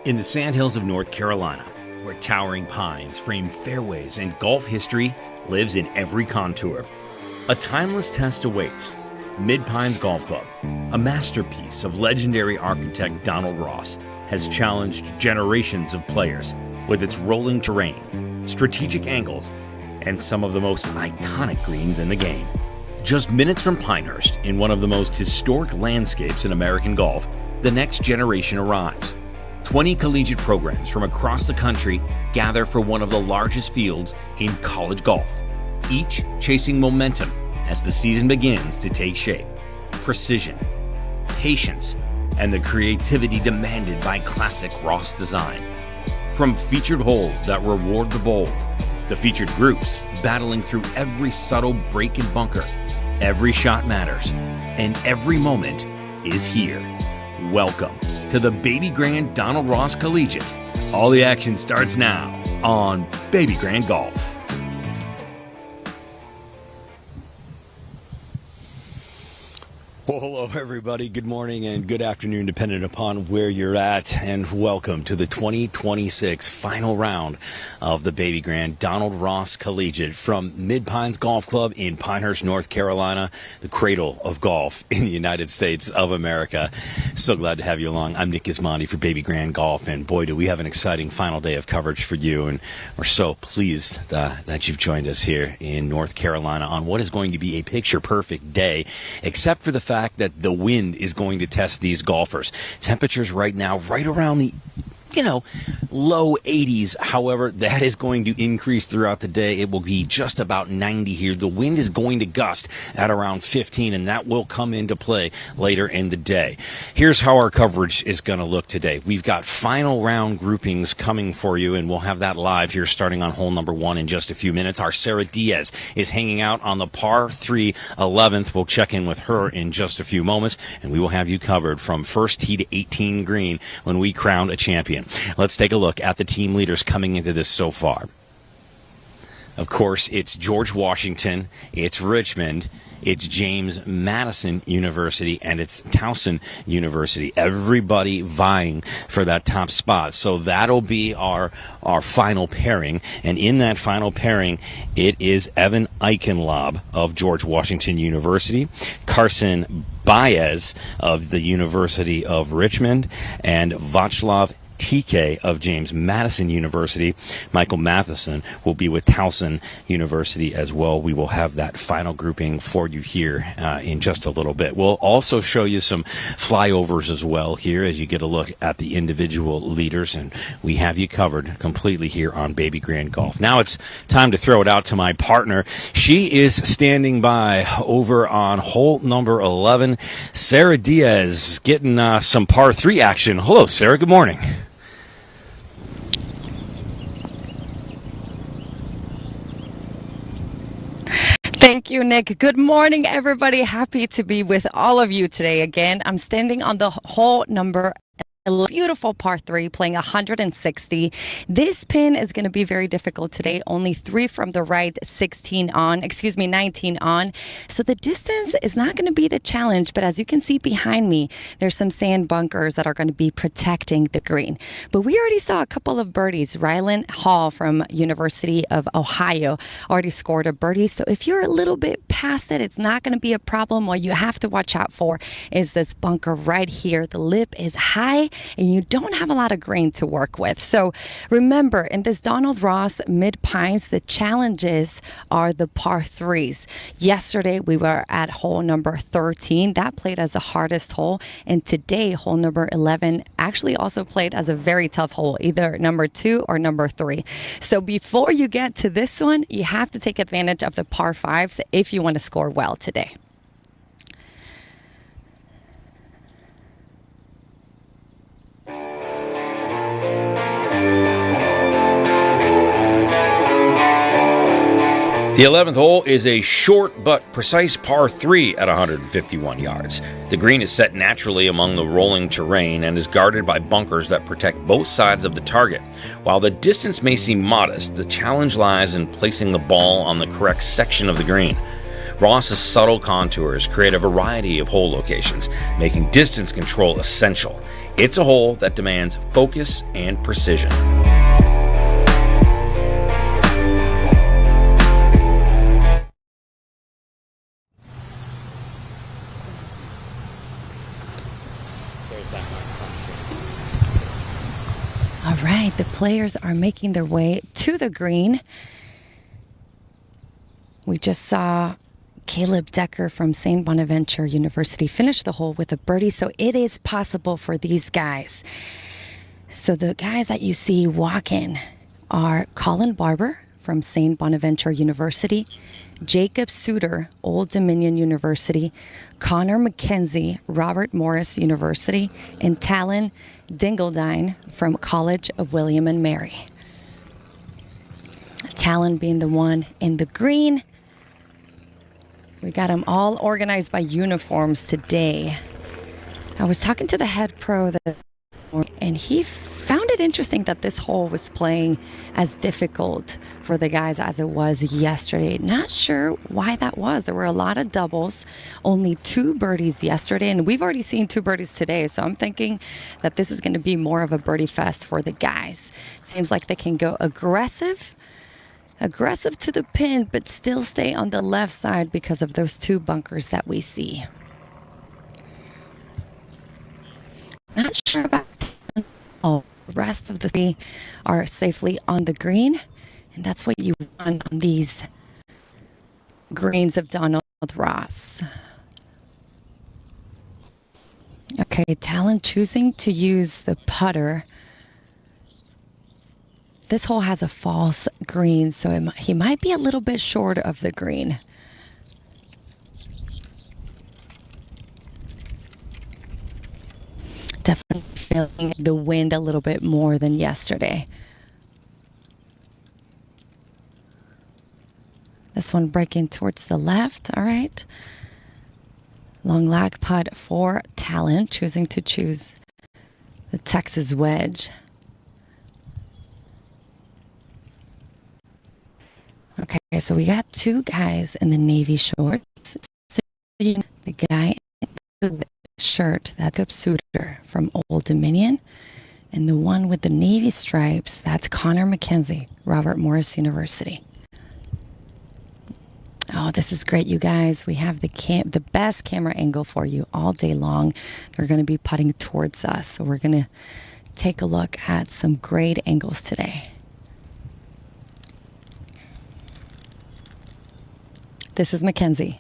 In the sandhills of North Carolina, where towering pines frame fairways and golf history lives in every contour, a timeless test awaits. Mid-Pines Golf Club, a masterpiece of legendary architect Donald Ross, has challenged generations of players with its rolling terrain, strategic angles, and some of the most iconic greens in the game. Just minutes from Pinehurst, in one of the most historic landscapes in American golf, the next generation arrives. 20 collegiate programs from across the country gather for one of the largest fields in college golf, each chasing momentum as the season begins to take shape. Precision, patience, and the creativity demanded by classic Ross design. From featured holes that reward the bold, to featured groups battling through every subtle break and bunker, every shot matters, and every moment is here. Welcome to the Babygrande Donald Ross Collegiate. All the action starts now on Babygrande Golf. Well, hello, everybody. Good morning and good afternoon, depending upon where you're at. And welcome to the 2026 final round of the Babygrande Donald Ross Collegiate from Mid-Pines Golf Club in Pinehurst, North Carolina, the cradle of golf in the United States of America. So glad to have you along. I'm Nick Gismondi for Babygrande Golf. And boy, do we have an exciting final day of coverage for you. And we're so pleased that you've joined us here in North Carolina on what is going to be a picture-perfect day, except for the fact that the wind is going to test these golfers. Temperatures right now right around the low 80s. However, that is going to increase throughout the day. It will be just about 90 here. The wind is going to gust at around 15, and that will come into play later in the day. Here's how our coverage is going to look today. We've got final round groupings coming for you, and we'll have that live here starting on hole number 1 in just a few minutes. Our Sara Diaz is hanging out on the par 3 11th. We'll check in with her in just a few moments, and we will have you covered from first tee to 18 green when we crown a champion. Let's take a look at the team leaders coming into this so far. Of course, it's George Washington, it's Richmond, it's James Madison University, and it's Towson University. Everybody vying for that top spot. So that'll be our final pairing. And in that final pairing, it is Evan Eichenlaub of George Washington University, Carson Baez of the University of Richmond, and Václav TK of James Madison University. Michael Matheson will be with Towson University as well. We will have that final grouping for you here in just a little bit. We'll also show you some flyovers as well here as you get a look at the individual leaders, and we have you covered completely here on Babygrande Golf. Now it's time to throw it out to my partner. She is standing by over on hole number 11. Sara Diaz getting some par 3 action. Hello, Sara. Good morning. Thank you, Nick. Good morning, everybody. Happy to be with all of you today again. I'm standing on the hole number a beautiful par 3 playing 160. This pin is going to be very difficult today. Only 3 from the right, 19 on. So the distance is not going to be the challenge, but as you can see behind me, there's some sand bunkers that are going to be protecting the green. But we already saw a couple of birdies. Ryland Hall from University of Ohio already scored a birdie. So if you're a little bit past it, it's not going to be a problem. What you have to watch out for is this bunker right here. The lip is high, and you don't have a lot of green to work with. So remember, in this Donald Ross Mid-Pines, the challenges are the par 3s. Yesterday, we were at hole number 13. That played as the hardest hole. And today, hole number 11 actually also played as a very tough hole, either number 2 or number 3. So before you get to this one, you have to take advantage of the par 5s if you want to score well today. The 11th hole is a short but precise par 3 at 151 yards. The green is set naturally among the rolling terrain and is guarded by bunkers that protect both sides of the target. While the distance may seem modest, the challenge lies in placing the ball on the correct section of the green. Ross's subtle contours create a variety of hole locations, making distance control essential. It's a hole that demands focus and precision. All right, the players are making their way to the green. We just saw Caleb Decker from St. Bonaventure University finish the hole with a birdie, so it is possible for these guys. So the guys that you see walking are Colin Barber from St. Bonaventure University, Jacob Suter, Old Dominion University, Connor McKenzie, Robert Morris University, and Talon Dingledine from College of William and Mary. Talon being the one in the green. We got them all organized by uniforms today. I was talking to the head pro and he found it interesting that this hole was playing as difficult for the guys as it was yesterday. Not sure why that was. There were a lot of doubles, only 2 birdies yesterday, and we've already seen 2 birdies today. So I'm thinking that this is going to be more of a birdie fest for the guys. Seems like they can go aggressive to the pin, but still stay on the left side because of those 2 bunkers that we see. Not sure about the rest of the 3 are safely on the green, and that's what you want on these greens of Donald Ross. Okay, Talon choosing to use the putter. This hole has a false green, so he might be a little bit short of the green. Definitely feeling the wind a little bit more than yesterday. This one breaking towards the left. All right. Long lag putt for Talon, choosing to choose the Texas wedge. Okay, so we got 2 guys in the navy shorts. So the guy in the shirt, that's Jacob Suter from Old Dominion. And the one with the navy stripes, that's Connor McKenzie, Robert Morris University. Oh, this is great, you guys. We have the best camera angle for you all day long. They're going to be putting towards us. So we're going to take a look at some great angles today. This is McKenzie.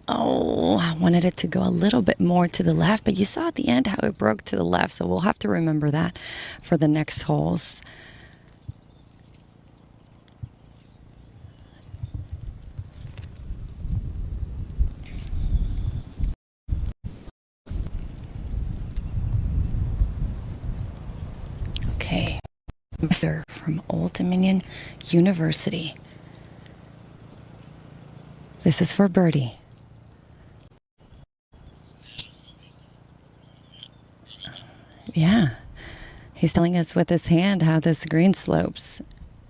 Oh, I wanted it to go a little bit more to the left, but you saw at the end how it broke to the left, so we'll have to remember that for the next holes. Okay. Mr. from Old Dominion University. This is for birdie. Yeah. He's telling us with his hand how this green slopes.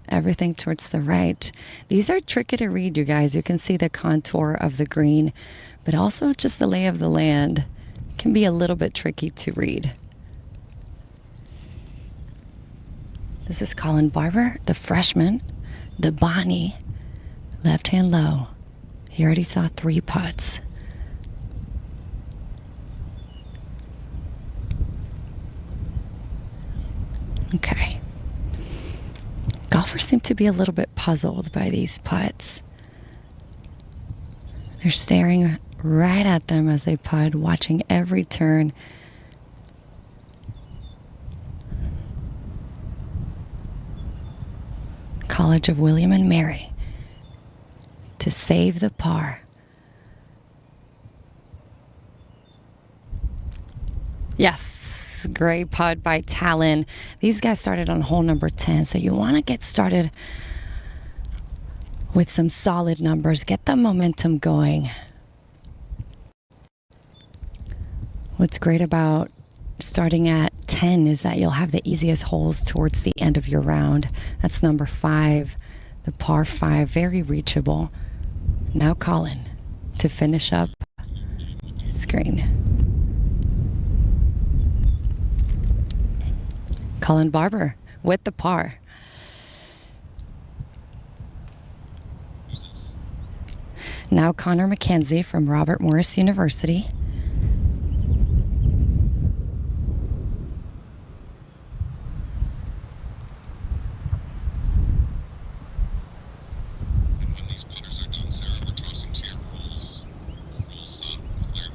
Everything towards the right. These are tricky to read, you guys. You can see the contour of the green, but also just the lay of the land can be a little bit tricky to read. This is Colin Barber, the freshman, the Bonnie, left hand low. He already saw 3 putts. Okay. Golfers seem to be a little bit puzzled by these putts. They're staring right at them as they putt, watching every turn. College of William and Mary to save the par. Yes, great putt by Talon. These guys started on hole number 10, so you want to get started with some solid numbers. Get the momentum going. What's great about starting at 10 is that you'll have the easiest holes towards the end of your round. That's number 5 The par 5, very reachable. Now Colin to finish up his green. Colin Barber with the par. Now Connor McKenzie from Robert Morris University. And when these putters are done, Sarah, we're tossing to your rules. Rules player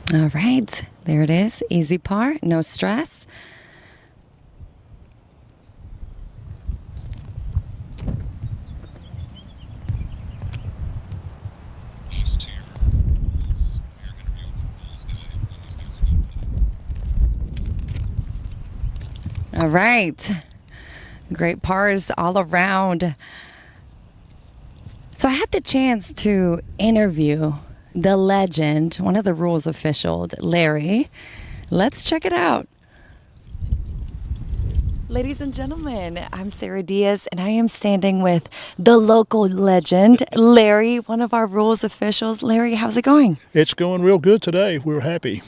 between. All right, there it is. Easy par, no stress. Toss to your rules. You're going to be with the rules guy when these guys are done putting. All right. Great pars all around. So I had the chance to interview the legend, one of the rules officials, Larry. Let's check it out. Ladies and gentlemen, I'm Sara Diaz, and I am standing with the local legend, Larry, one of our rules officials. Larry, how's it going? It's going real good today. We're happy.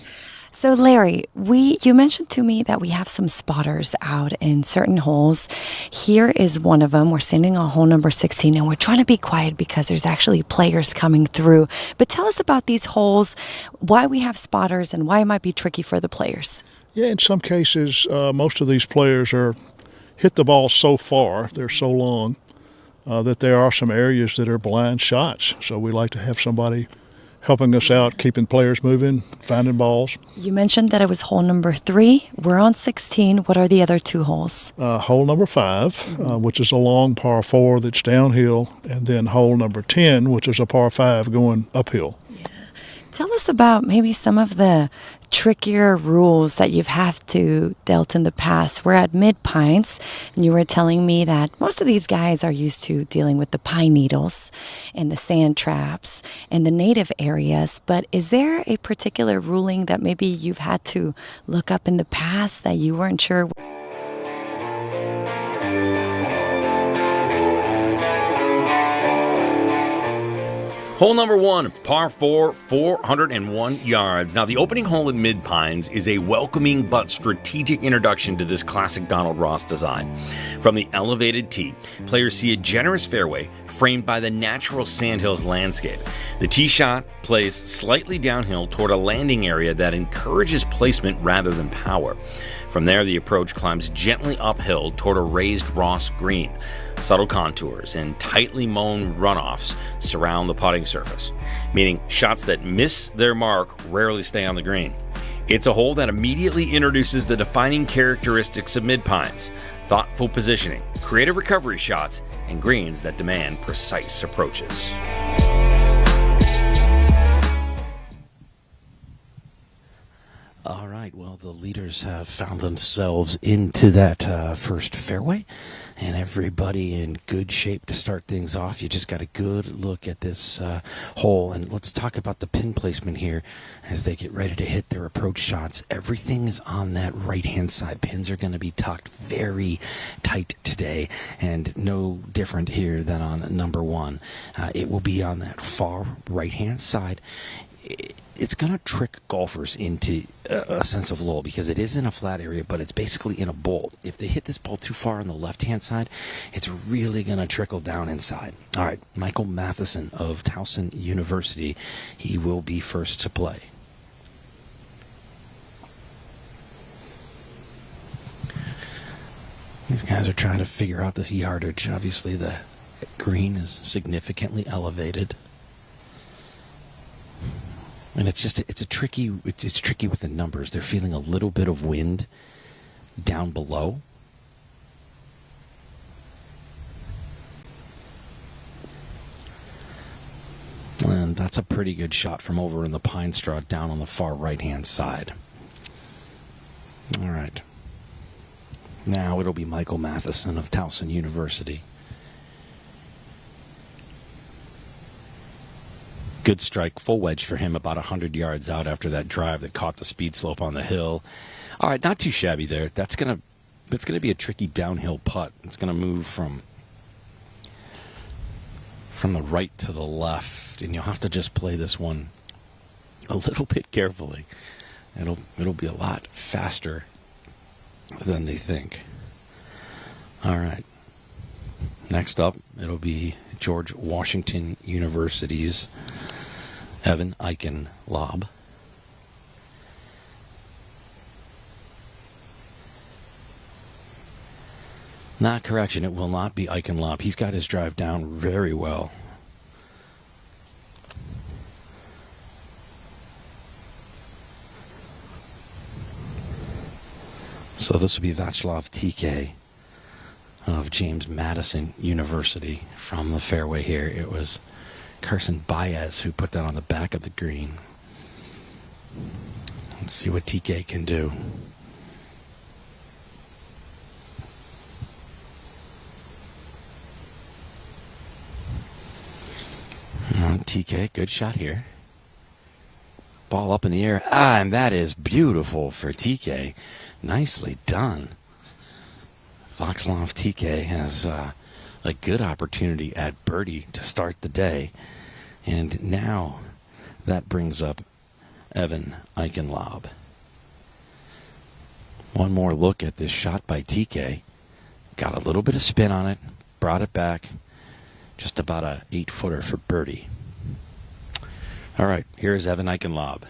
So, Larry, you mentioned to me that we have some spotters out in certain holes. Here is one of them. We're standing on hole number 16, and we're trying to be quiet because there's actually players coming through. But tell us about these holes, why we have spotters, and why it might be tricky for the players. Yeah, in some cases, most of these players hit the ball so far, they're so long, that there are some areas that are blind shots. So we like to have somebody helping us out, keeping players moving, finding balls. You mentioned that it was hole number 3. We're on 16. What are the other 2 holes? Hole number 5, which is a long par 4 that's downhill, and then hole number 10, which is a par 5 going uphill. Tell us about maybe some of the trickier rules that you've had to dealt in the past. We're at Mid Pines, and you were telling me that most of these guys are used to dealing with the pine needles and the sand traps and the native areas. But is there a particular ruling that maybe you've had to look up in the past that you weren't sure? Hole number 1, par 4, 401 yards. Now, the opening hole at Mid Pines is a welcoming but strategic introduction to this classic Donald Ross design. From the elevated tee, players see a generous fairway framed by the natural sandhills landscape. The tee shot plays slightly downhill toward a landing area that encourages placement rather than power. From there, the approach climbs gently uphill toward a raised Ross green. Subtle contours and tightly mown runoffs surround the putting surface, meaning shots that miss their mark rarely stay on the green. It's a hole that immediately introduces the defining characteristics of Mid Pines: thoughtful positioning, creative recovery shots, and greens that demand precise approaches. All right, well, the leaders have found themselves into that first fairway, and everybody in good shape to start things off. You just got a good look at this hole, and let's talk about the pin placement here as they get ready to hit their approach shots. Everything is on that right-hand side. Pins are going to be tucked very tight today, and no different here than on number 1. It will be on that far right-hand side. It's going to trick golfers into a sense of lull because it is in a flat area, but it's basically in a bowl. If they hit this ball too far on the left-hand side, it's really going to trickle down inside. All right, Michael Matheson of Towson University, he will be first to play. These guys are trying to figure out this yardage. Obviously, the green is significantly elevated. And it's tricky with the numbers. They're feeling a little bit of wind down below. And that's a pretty good shot from over in the pine straw down on the far right-hand side. All right. Now it'll be Michael Matheson of Towson University. Good strike, full wedge for him, about 100 yards out after that drive that caught the speed slope on the hill. All right, not too shabby there. That's gonna be a tricky downhill putt. It's gonna move from from the right to the left, and you'll have to just play this one a little bit carefully. It'll be a lot faster than they think. All right. Next up, it'll be George Washington University's Evan Eichen lob. Not correction, it will not be Eichen lob. He's got his drive down very well. So this will be Václav TK of James Madison University from the fairway here. It was Carson Baez who put that on the back of the green. Let's see what TK can do. TK, good shot here. Ball up in the air. And that is beautiful for TK. Nicely done. Václav TK has a good opportunity at birdie to start the day. And now that brings up Evan Eichen lob. One more look at this shot by TK. Got a little bit of spin on it. Brought it back. Just about a 8-footer for birdie. All right, here's Evan Eichen lob.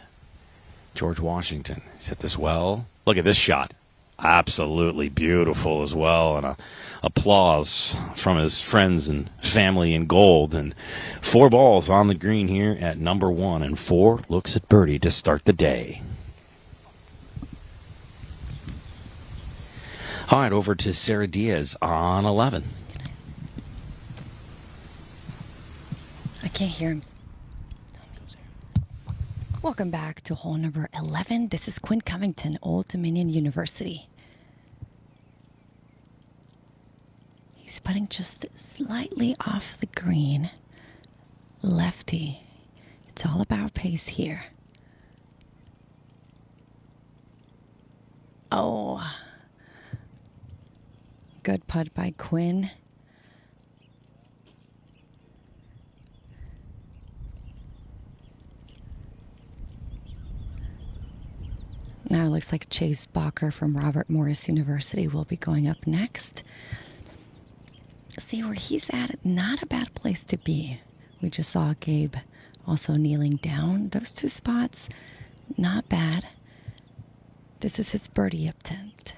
George Washington. He's hit this well. Look at this shot. Absolutely beautiful as well. And applause from his friends and family in gold. And 4 balls on the green here at number 1. And 4 looks at birdie to start the day. All right, over to Sara Diaz on 11. I can't hear him. Welcome back to hole number 11. This is Quinn Covington, Old Dominion University. He's putting just slightly off the green. Lefty. It's all about pace here. Oh. Good putt by Quinn. Now it looks like Chase Bacher from Robert Morris University will be going up next. See where he's at, not a bad place to be. We just saw Gabe also kneeling down. Those 2 spots, not bad. This is his birdie attempt.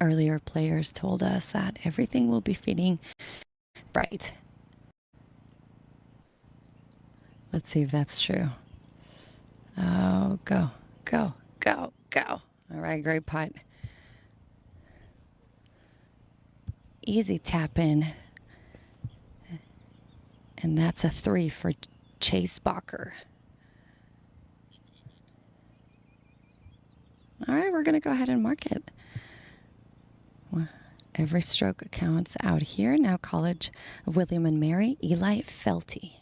Earlier players told us that everything will be fitting right. Let's see if that's true. Oh, go, go, go, go. All right, great putt. Easy tap in. And that's a 3 for Chase Bacher. All right, we're going to go ahead and mark it. Well, every stroke counts out here. Now College of William and Mary, Eli Felty.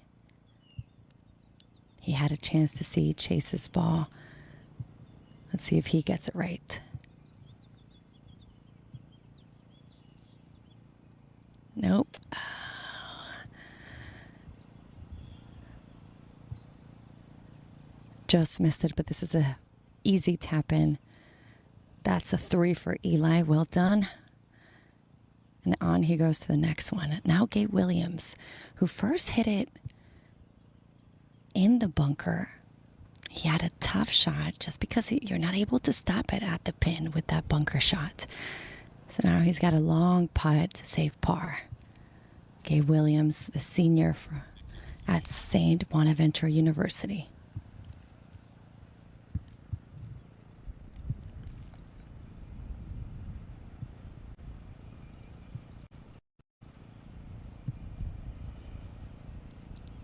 He had a chance to see Chase's ball. Let's see if he gets it right. Nope. Just missed it, but this is a easy tap in. That's a 3 for Eli. Well done. And on he goes to the next one. Now Gabe Williams, who first hit it in the bunker. He had a tough shot just because you're not able to stop it at the pin with that bunker shot. So now he's got a long putt to save par. Gabe Williams, the senior at St. Bonaventure University.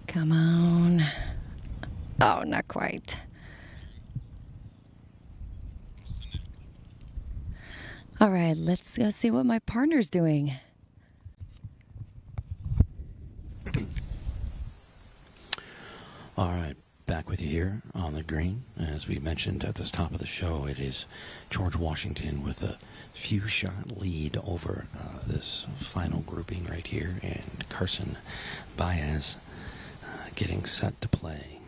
Come on. Oh, not quite. All right, let's go see what my partner's doing. All right, back with you here on the green. As we mentioned at the top of the show, it is George Washington with a few shot lead over this final grouping right here, and Carson Baez getting set to play.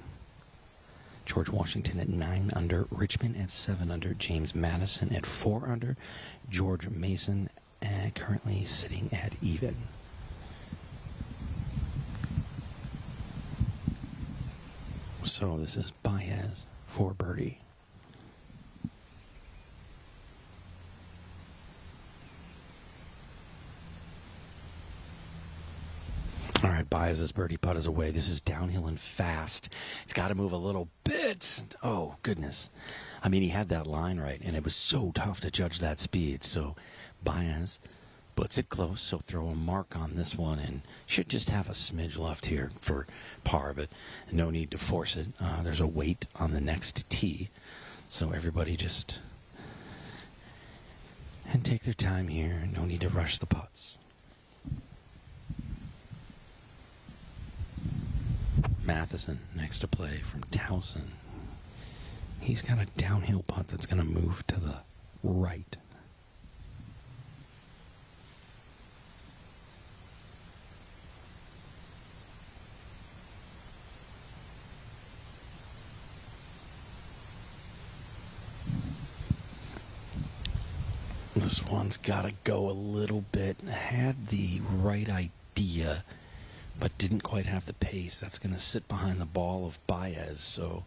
George Washington at 9 under, Richmond at 7 under, James Madison at 4 under, George Mason currently sitting at even. So this is Baez for birdie. All right, Baez's birdie putt is away. This is downhill and fast. It's got to move a little bit. Oh, goodness. I mean, he had that line right, and it was so tough to judge that speed. So Baez puts it close. He'll throw a mark on this one and should just have a smidge left here for par, but no need to force it. There's a wait on the next tee, so everybody just and take their time here. No need to rush the putts. Matheson next to play from Towson. He's got a downhill putt that's going to move to the right. This one's got to go a little bit. Had the right idea, but didn't quite have the pace. That's going to sit behind the ball of Baez. So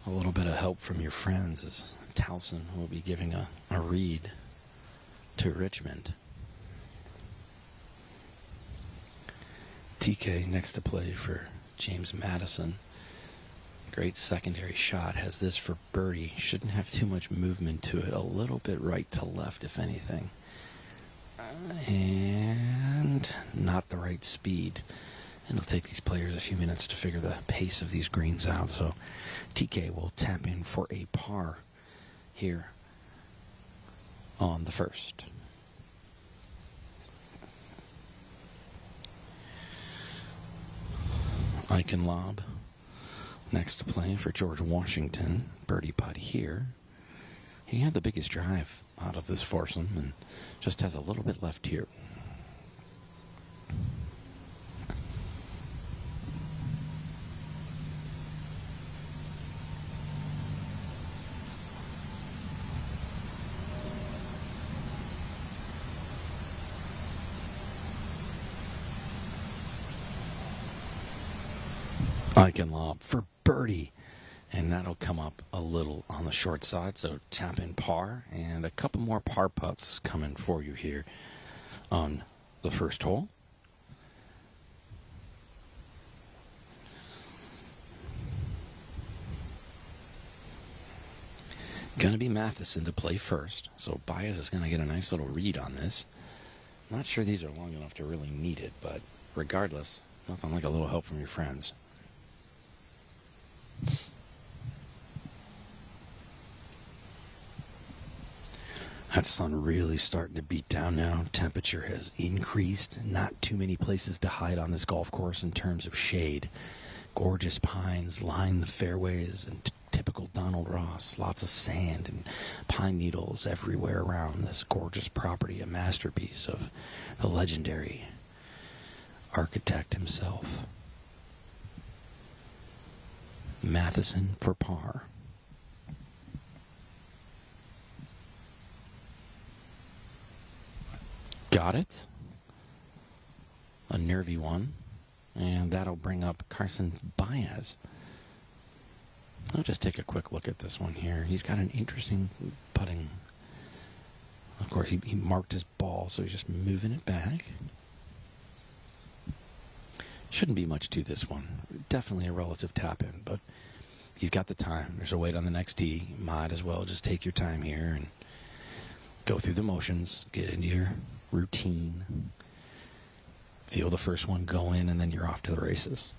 a little bit of help from your friends as Towson will be giving a read to Richmond. TK next to play for James Madison. Great secondary shot. Has this for birdie. Shouldn't have too much movement to it. A little bit right to left, if anything. And not the right speed. And it'll take these players a few minutes to figure the pace of these greens out. So TK will tap in for a par here on the first. Icon lob next to play for George Washington. Birdie putt here. He had the biggest drive out of this foursome and just has a little bit left here. Icon lob for birdie, and that'll come up a little on the short side, so tap in par, and a couple more par putts coming for you here on the first hole. Gonna be Matheson to play first, so Baez is gonna get a nice little read on this. Not sure these are long enough to really need it, but regardless, nothing like a little help from your friends. That sun really starting to beat down now. Temperature has increased. Not too many places to hide on this golf course in terms of shade. Gorgeous pines line the fairways, and typical Donald Ross. Lots of sand and pine needles everywhere around this gorgeous property. A masterpiece of the legendary architect himself. Matheson for par. Got it. A nervy one. And that'll bring up Carson Baez. I'll just take a quick look at this one here. He's got an interesting putting. Of course, he marked his ball, so he's just moving it back. Shouldn't be much to this one. Definitely a relative tap-in, but he's got the time. There's a wait on the next tee. Might as well just take your time here and go through the motions, get into your routine, feel the first one go in, and then you're off to the races.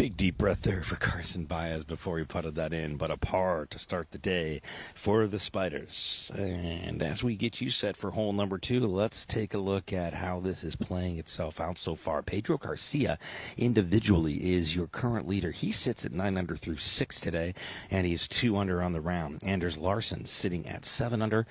Big deep breath there for Carson Baez before he putted that in, but a par to start the day for the Spiders. And as we get you set for hole number 2, let's take a look at how this is playing itself out so far. Pedro Garcia individually is your current leader. He sits at 9 under through 6 today, and he's 2 under on the round. Anders Larson sitting at 7 under.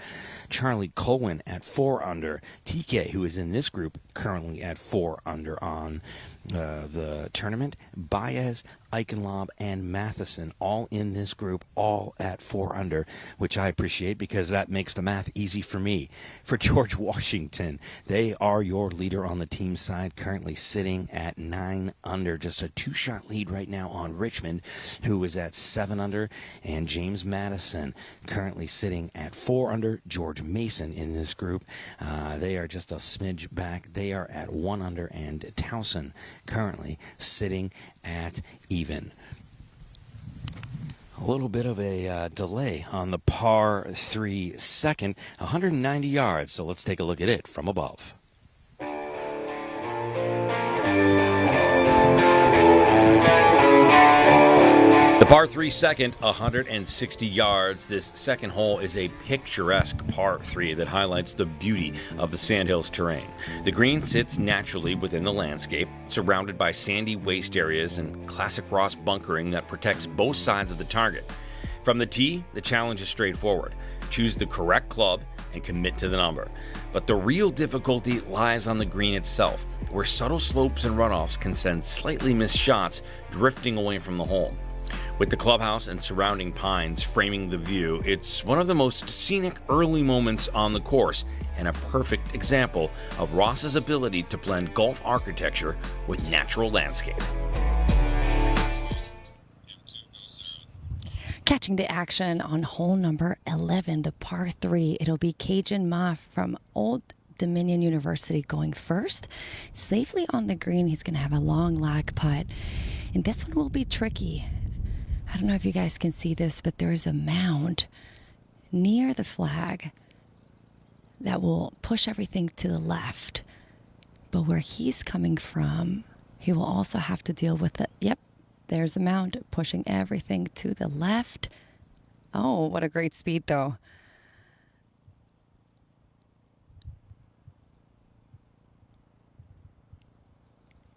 Charlie Colwyn at 4 under. TK, who is in this group, currently at 4 under on the tournament. Baez, Eichenlob, and Matheson all in this group, all at 4 under, which I appreciate because that makes the math easy for me. For George Washington, they are your leader on the team side, currently sitting at 9 under, just a 2-shot lead right now on Richmond, who is at 7 under, and James Madison currently sitting at 4 under. George Mason in this group, they are just a smidge back. They are at 1 under, and Towson currently sitting at even. A little bit of a delay on the par 3 second, 190 yards, so let's take a look at it from above. The par 3 second, 160 yards. This second hole is a picturesque par 3 that highlights the beauty of the Sandhills terrain. The green sits naturally within the landscape, surrounded by sandy waste areas and classic Ross bunkering that protects both sides of the target. From the tee, the challenge is straightforward. Choose the correct club and commit to the number. But the real difficulty lies on the green itself, where subtle slopes and runoffs can send slightly missed shots drifting away from the hole. With the clubhouse and surrounding pines framing the view, it's one of the most scenic early moments on the course and a perfect example of Ross's ability to blend golf architecture with natural landscape. Catching the action on hole number 11, the par 3. It'll be Cajun Ma from Old Dominion University going first. Safely on the green, he's going to have a long lag putt. And this one will be tricky. I don't know if you guys can see this, but there is a mound near the flag that will push everything to the left. But where he's coming from, he will also have to deal with it. Yep, there's a mound pushing everything to the left. Oh, what a great speed, though.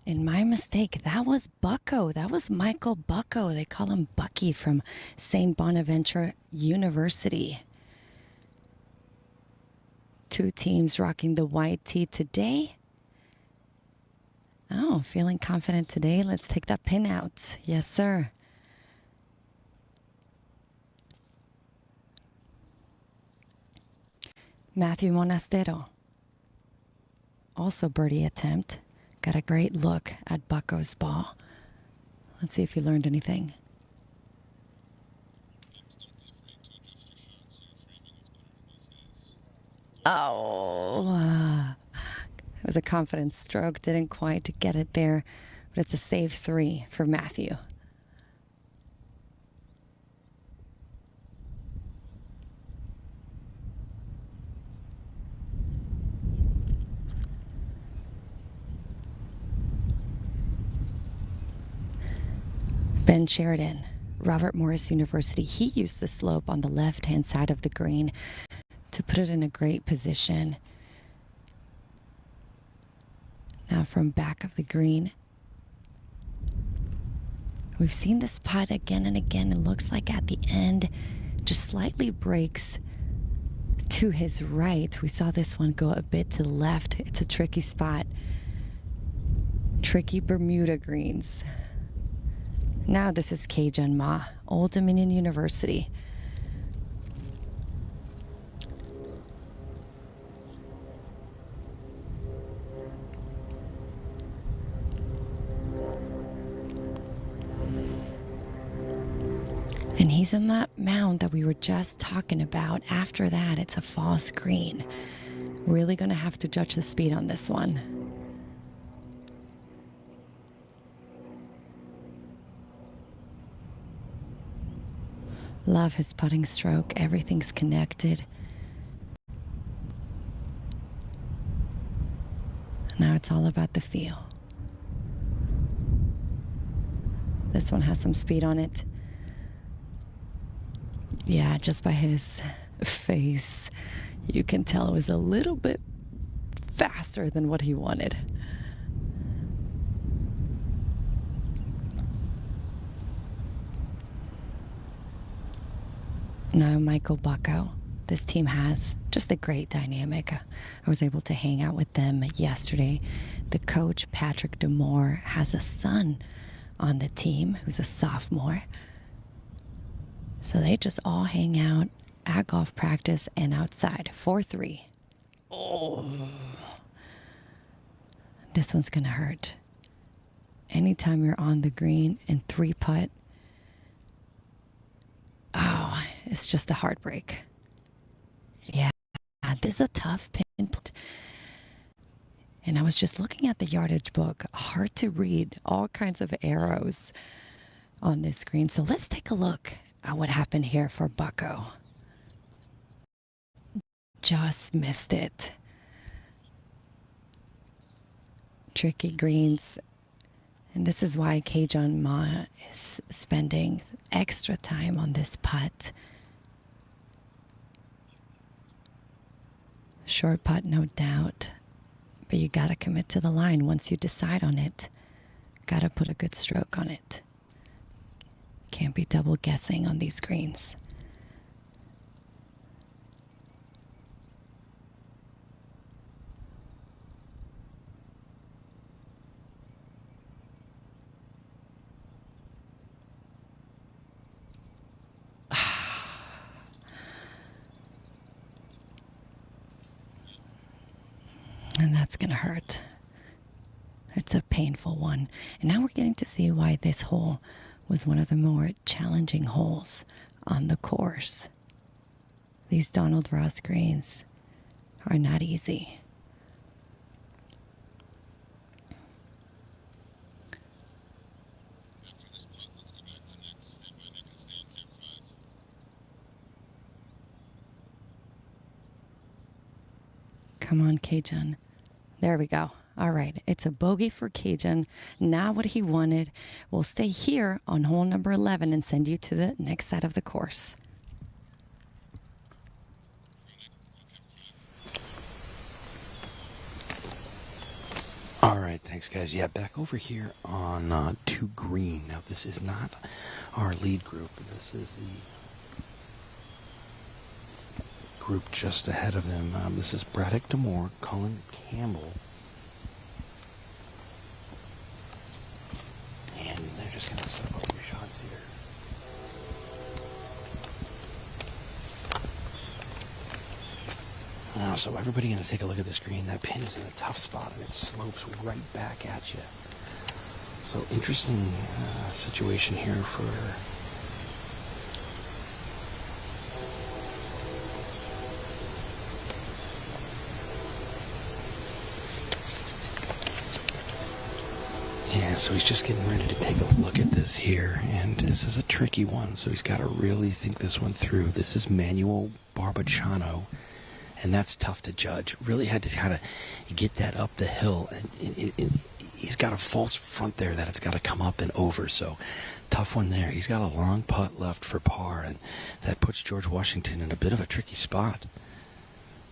And my mistake, that was Bucko. That was Michael Bucko. They call him Bucky from St. Bonaventure University. 2 teams rocking the white tee today. Oh, feeling confident today. Let's take that pin out. Yes, sir. Matthew Monastero. Also birdie attempt. Got a great look at Bucko's ball. Let's see if he learned anything. Oh, it was a confidence stroke. Didn't quite get it there, but it's a save 3 for Matthew. Ben Sheridan, Robert Morris University. He used the slope on the left-hand side of the green to put it in a great position. Now from back of the green. We've seen this putt again and again. It looks like at the end, just slightly breaks to his right. We saw this one go a bit to the left. It's a tricky spot. Tricky Bermuda greens. Now this is Cajun Ma, Old Dominion University. And he's in that mound that we were just talking about. After that, it's a false green. Really going to have to judge the speed on this one. Love his putting stroke. Everything's connected. Now it's all about the feel. This one has some speed on it. Yeah, just by his face, you can tell it was a little bit faster than what he wanted. Now, Michael Bucko, this team has just a great dynamic. I was able to hang out with them yesterday. The coach, Patrick Demore, has a son on the team who's a sophomore. So they just all hang out at golf practice and outside. 4-3. Oh. This one's going to hurt. Anytime you're on the green and 3-putt, oh, it's just a heartbreak. Yeah, this is a tough pin. And I was just looking at the yardage book. Hard to read. All kinds of arrows on this screen. So let's take a look at what happened here for Bucko. Just missed it. Tricky greens. And this is why Keijon Ma is spending extra time on this putt. Short putt, no doubt. But you got to commit to the line once you decide on it. Got to put a good stroke on it. Can't be double guessing on these greens. And that's going to hurt. It's a painful one. And now we're getting to see why this hole was one of the more challenging holes on the course. These Donald Ross greens are not easy. After this putt, let's go back to Nick. Stand by Nick and stay in camp 5. Come on, Keijon. There we go. All right, it's a bogey for Keijon. Now what he wanted. We'll stay here on hole number 11 and send you to the next side of the course. All right, thanks, guys. Yeah, back over here on 2 green. Now, this is not our lead group. This is the group just ahead of them. This is Braddock Demore, Cullen Campbell. And they're just going to set up a few shots here. So everybody going to take a look at the screen. That pin is in a tough spot, and it slopes right back at you. So interesting situation here for yeah, so he's just getting ready to take a look at this here, and this is a tricky one, so he's got to really think this one through. This is Manuel Barbachano, and that's tough to judge. Really had to kind of get that up the hill, and he's got a false front there that it's got to come up and over, so tough one there. He's got a long putt left for par, and that puts George Washington in a bit of a tricky spot.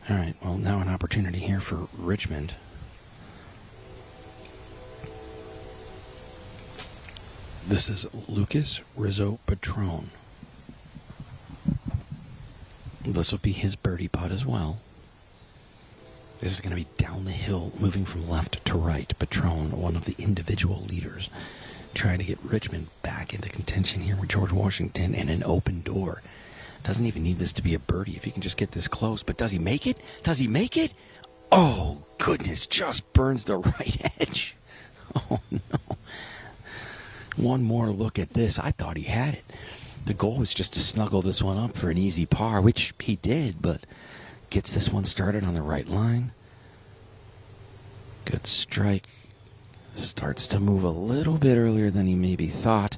All right, well, now an opportunity here for Richmond. This is Lucas Rizzo Patron. This will be his birdie putt as well. This is going to be down the hill, moving from left to right. Patron, one of the individual leaders, trying to get Richmond back into contention here with George Washington and an open door. Doesn't even need this to be a birdie if he can just get this close. But does he make it? Does he make it? Oh, goodness, just burns the right edge. Oh, no. One more look at this. I thought he had it. The goal was just to snuggle this one up for an easy par, which he did, but gets this one started on the right line. Good strike. Starts to move a little bit earlier than he maybe thought,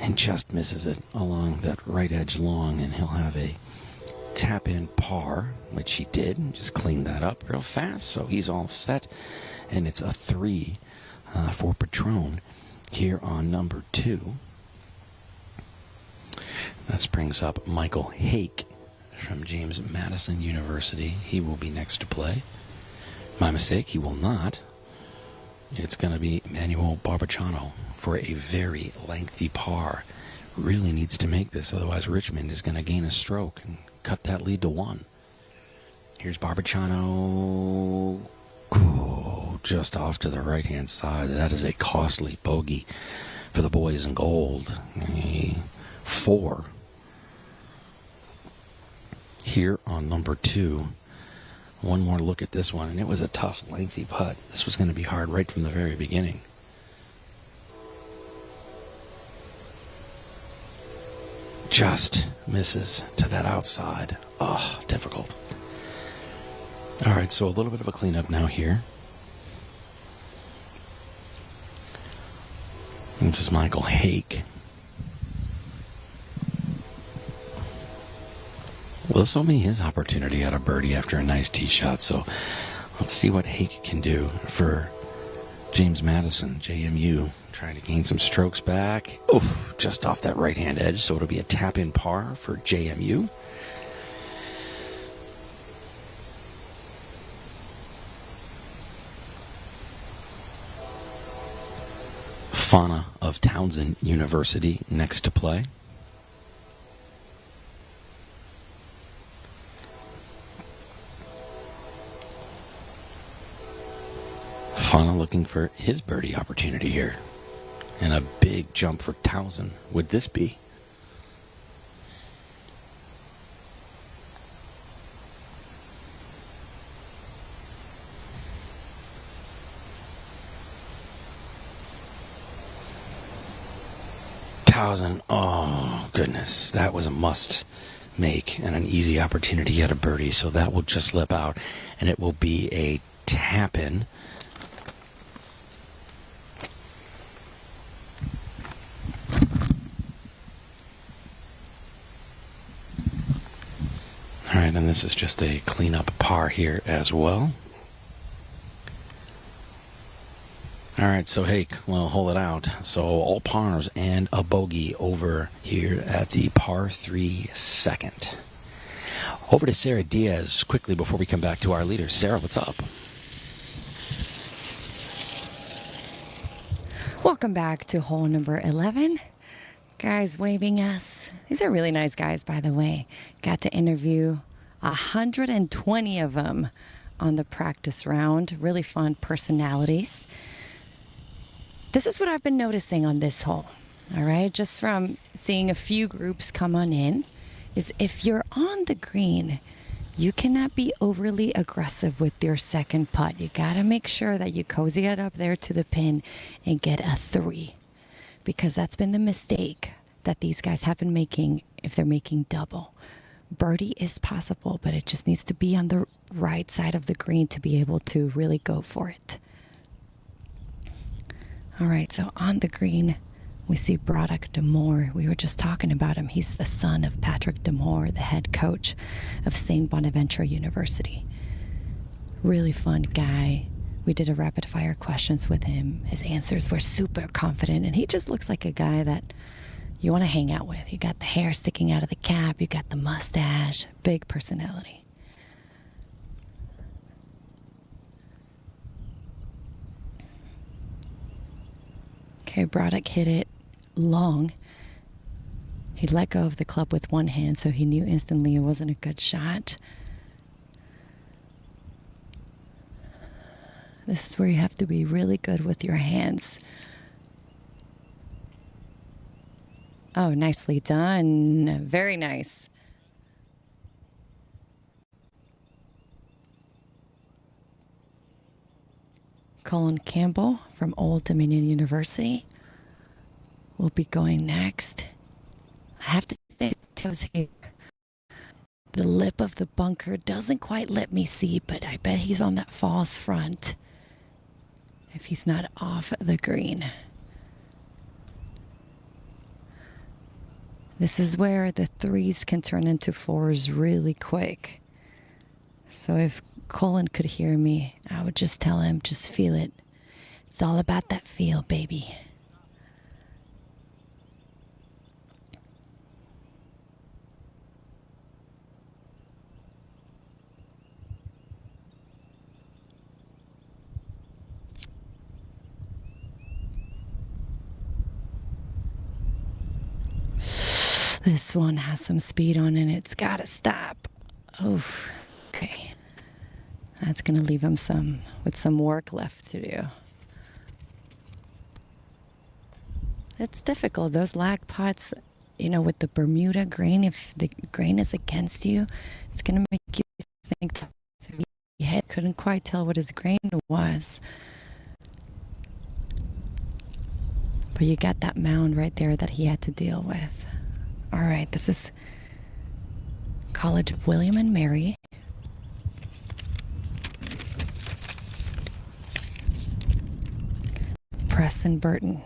and just misses it along that right edge long, and he'll have a tap-in par, which he did, and just cleaned that up real fast, so he's all set, and it's a 3 for Patron. here on number 2. That brings up Michael Hake from James Madison University. He will be next to play. My mistake, he will not. It's going to be Manuel Barbachano for a very lengthy par. Really needs to make this, otherwise Richmond is going to gain a stroke and cut that lead to 1. Here's Barbachano. Oh, just off to the right-hand side. That is a costly bogey for the boys in gold. 4. Here on number 2. One more look at this one, and it was a tough, lengthy putt. This was going to be hard right from the very beginning. Just misses to that outside. Oh, difficult. All right, so a little bit of a cleanup now here. This is Michael Hake. Well, this will be his opportunity at a birdie after a nice tee shot, so let's see what Hake can do for James Madison, JMU, trying to gain some strokes back. Oof, just off that right-hand edge, so it'll be a tap-in par for JMU. Fauna of Townsend University next to play. Fauna looking for his birdie opportunity here. And a big jump for Townsend would this be? Townsend, oh goodness, that was a must make and an easy opportunity at a birdie, so that will just slip out and it will be a tap in. All right, and this is just a cleanup par here as well. All right, so Hake will hold it out. So all pars and a bogey over here at the par 3 second. Over to Sara Diaz quickly before we come back to our leaders. Sara, what's up? Welcome back to hole number 11. Guys waving us. These are really nice guys, by the way. Got to interview 120 of them on the practice round. Really fun personalities. This is what I've been noticing on this hole, all right? Just from seeing a few groups come on in, is if you're on the green, you cannot be overly aggressive with your second putt. You gotta make sure that you cozy it up there to the pin and get a 3. Because that's been the mistake that these guys have been making if they're making double. Birdie is possible, but it just needs to be on the right side of the green to be able to really go for it. All right, so on the green, we see Broderick Demore. We were just talking about him. He's the son of Patrick Demore, the head coach of St. Bonaventure University. Really fun guy. We did a rapid fire questions with him. His answers were super confident, and he just looks like a guy that you want to hang out with. You got the hair sticking out of the cap, you got the mustache, big personality. Okay, Broderick hit it long. He let go of the club with one hand, so he knew instantly it wasn't a good shot. This is where you have to be really good with your hands. Oh, nicely done. Very nice. Colin Campbell from Old Dominion University will be going next. I have to say, the lip of the bunker doesn't quite let me see, but I bet he's on that false front if he's not off the green. This is where the 3s can turn into 4s really quick. So if Colin could hear me, I would just tell him, just feel it. It's all about that feel, baby. This one has some speed on it. It's got to stop. Oof. Okay. That's going to leave him with some work left to do. It's difficult. Those lag pots, with the Bermuda grain, if the grain is against you, it's going to make you think that the head couldn't quite tell what his grain was. But you got that mound right there that he had to deal with. All right, this is College of William and Mary. Preston Burton.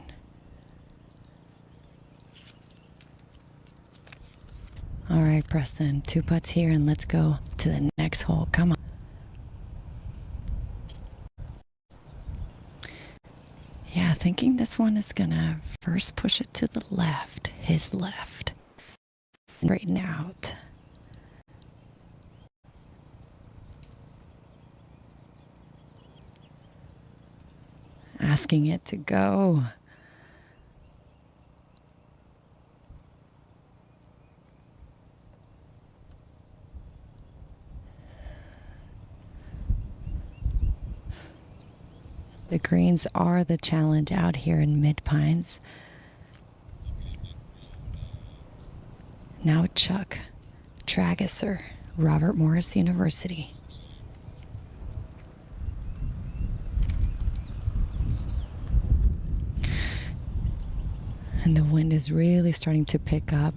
All right, Preston, 2 putts here and let's go to the next hole. Come on. Yeah, thinking this one is gonna first push it to the left, his left. Straighten out. Asking it to go. The greens are the challenge out here in Mid-Pines. Now Chuck Tragesser, Robert Morris University. And the wind is really starting to pick up.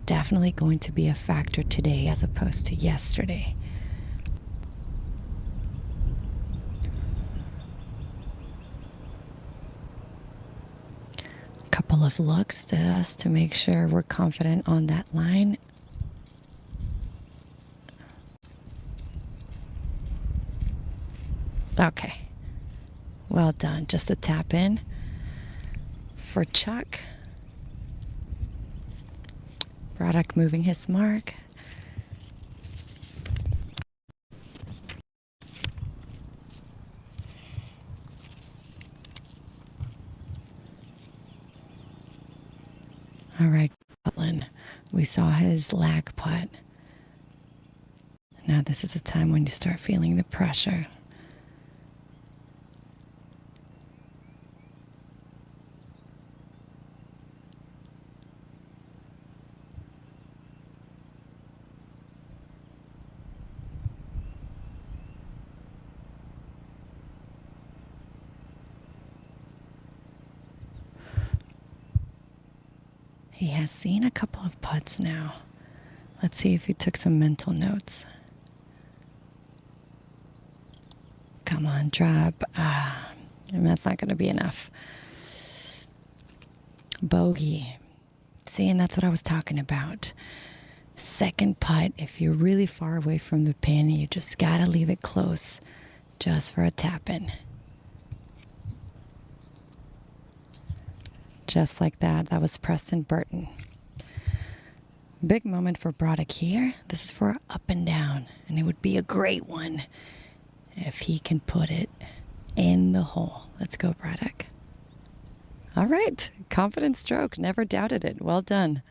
Definitely going to be a factor today as opposed to yesterday. Couple of looks just to make sure we're confident on that line. Okay, well done. Just a tap in for Chuck. Braddock moving his mark. All right, Butland. We saw his lag putt. Now this is a time when you start feeling the pressure. He has seen a couple of putts now. Let's see if he took some mental notes. Come on, drop. And that's not going to be enough. Bogey. See, and that's what I was talking about. Second putt, if you're really far away from the pin, you just got to leave it close just for a tap-in. Just like that. That was Preston Burton. Big moment for Braddock here. This is for up and down, and it would be a great one if he can put it in the hole. Let's go, Braddock. All right. Confident stroke. Never doubted it. Well done.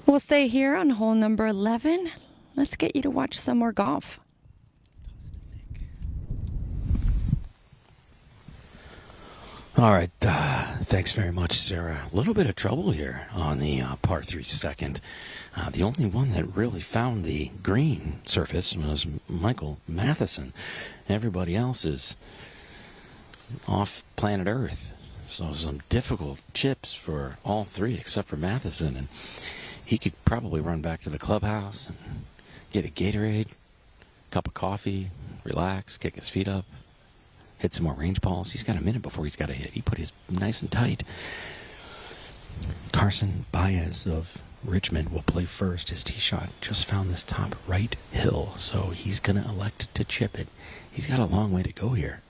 We'll stay here on hole number 11. Let's get you to watch some more golf. All right. Thanks very much, Sarah. A little bit of trouble here on the par 3 second. The only one that really found the green surface was Michael Matheson. Everybody else is off planet Earth. So some difficult chips for all three except for Matheson. And he could probably run back to the clubhouse and get a Gatorade, cup of coffee, relax, kick his feet up, hit some more range balls. He's got a minute before he's got to hit. He put his nice and tight. Carson Baez of Richmond will play first. His tee shot just found this top right hill, so he's going to elect to chip it. He's got a long way to go here.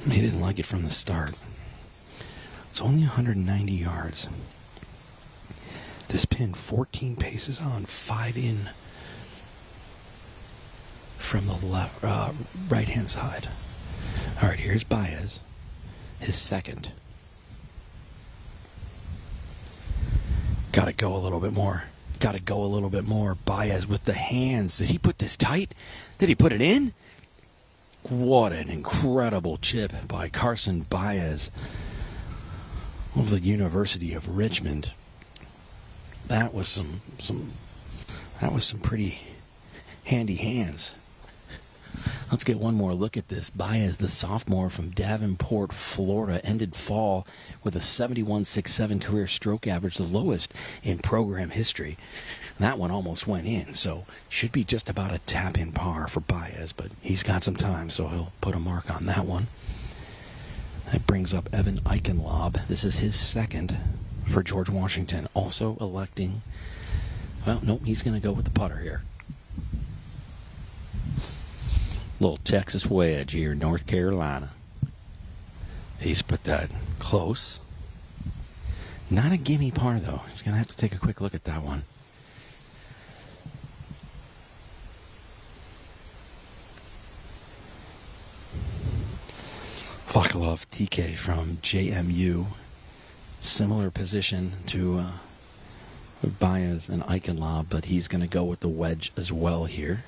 He didn't like it from the start. It's only 190 yards. This pin 14 paces on, 5 in from the left, right-hand side. All right, here's Baez, his second. Got to go a little bit more. Got to go a little bit more. Baez with the hands. Did he put this tight? Did he put it in? What an incredible chip by Carson Baez of the University of Richmond. That was some pretty handy hands. Let's get one more look at this. Baez, the sophomore from Davenport, Florida, ended fall with a 71.67 career stroke average, the lowest in program history. That one almost went in, so should be just about a tap-in par for Baez, but he's got some time, so he'll put a mark on that one. That brings up Evan Eichenlaub. This is his second for George Washington, also electing, well, nope, he's going to go with the putter here. Little Texas wedge here in North Carolina. He's put that close. Not a gimme par, though. He's going to have to take a quick look at that one. Vakalov TK from JMU. Similar position to Baez and Eichenlaub, but he's going to go with the wedge as well here.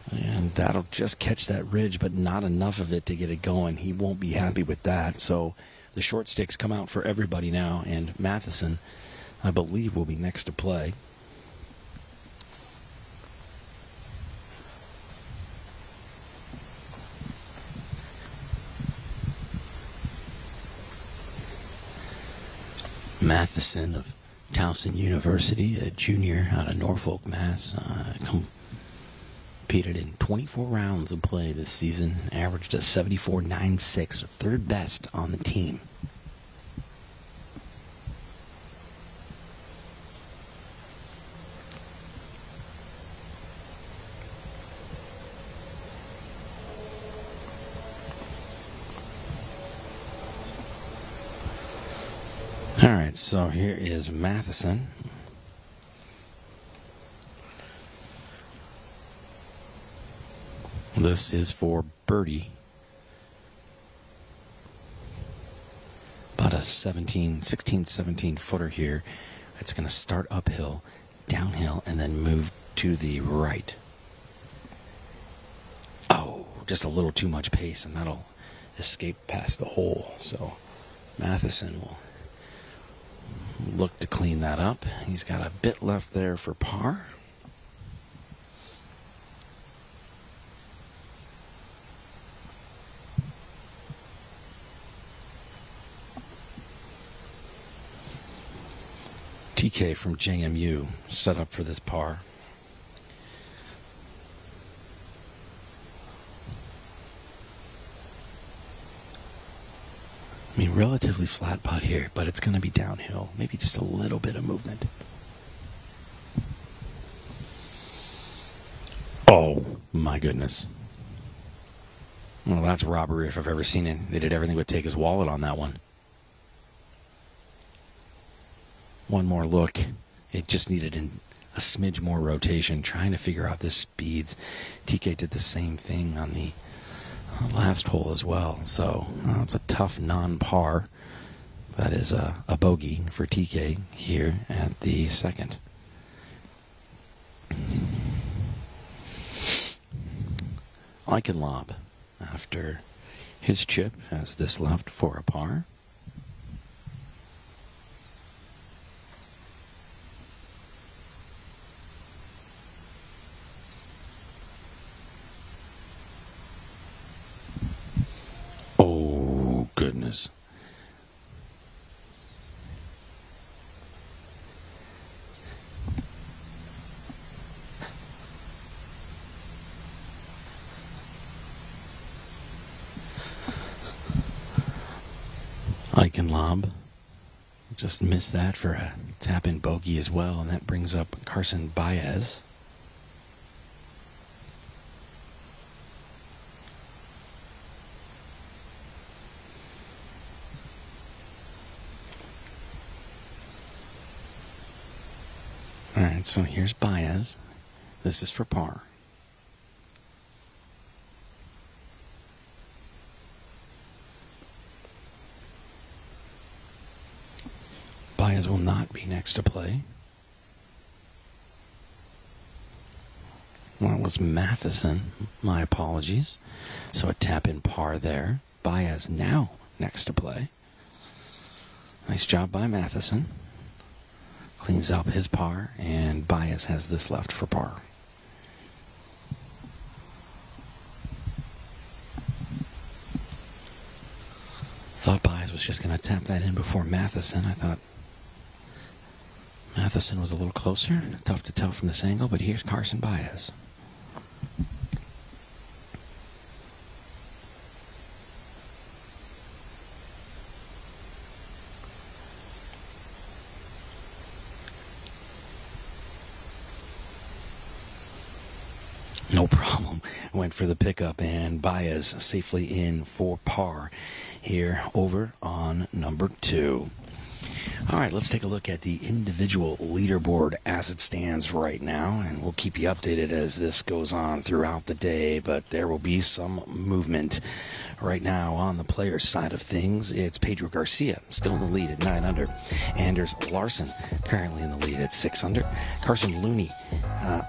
And that'll just catch that ridge, but not enough of it to get it going. He won't be happy with that. So the short sticks come out for everybody now, and Matheson, I believe, will be next to play. Matheson of Towson University, a junior out of Norfolk, Mass. Competed in 24 rounds of play this season, averaged a 74.96, third best on the team. All right, so here is Matheson. This is for birdie. About a 16, 17 footer here. It's going to start uphill, downhill, and then move to the right. Oh, just a little too much pace, and that'll escape past the hole. So Matheson will look to clean that up. He's got a bit left there for par. TK from JMU set up for this par. I mean, relatively flat putt here, but it's going to be downhill. Maybe just a little bit of movement. Oh, my goodness. Well, that's robbery if I've ever seen it. They did everything but take his wallet on that one. One more look. It just needed a smidge more rotation, trying to figure out the speeds. TK did the same thing on the last hole as well. So it's a tough non-par. That is a bogey for TK here at the second. Eichenlaub, after his chip, has this left for a par. Oh, goodness. Eichenlaub just missed that for a tap-in bogey as well, and that brings up Carson Baez. All right, so here's Baez. This is for par. Baez will not be next to play. Well, it was Matheson. My apologies. So a tap in par there. Baez now next to play. Nice job by Matheson. Cleans up his par, and Baez has this left for par. Thought Baez was just going to tap that in before Matheson. I thought Matheson was a little closer. Tough to tell from this angle, but here's Carson Baez. No problem. Went for the pickup, and Baez safely in for par here over on number 2. All right, let's take a look at the individual leaderboard as it stands right now, and we'll keep you updated as this goes on throughout the day, but there will be some movement. Right now on the players' side of things, it's Pedro Garcia still in the lead at 9 under. Anders Larson currently in the lead at 6 under. Carson Looney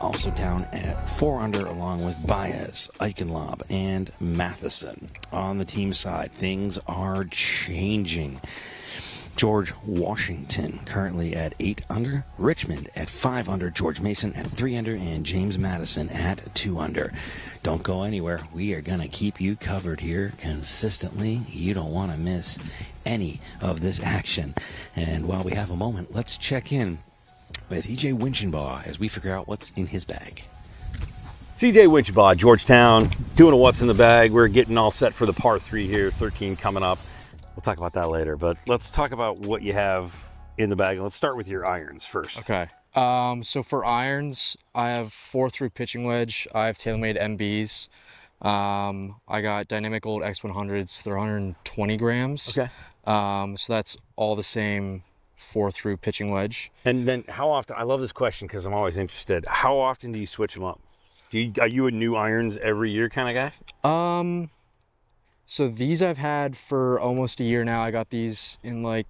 also down at 4 under, along with Baez, Eichenlob, and Matheson. On the team side, things are changing. George Washington currently at 8 under, Richmond at 5 under, George Mason at 3 under, and James Madison at 2 under. Don't go anywhere. We are going to keep you covered here consistently. You don't want to miss any of this action. And while we have a moment, let's check in with E.J. Winchenbaugh as we figure out what's in his bag. CJ Winchenbaugh, Georgetown, doing a what's in the bag. We're getting all set for the par 3 here, 13 coming up. We'll talk about that later, but let's talk about what you have in the bag. Let's start with your irons first. Okay. So for irons, I have 4-through pitching wedge. I have TaylorMade MBs. I got Dynamic Gold X100s. They're 120 grams. Okay. So that's all the same 4-through pitching wedge. And then how often, I love this question because I'm always interested. How often do you switch them up? Are you a new irons every year kind of guy? So these I've had for almost a year now. I got these in like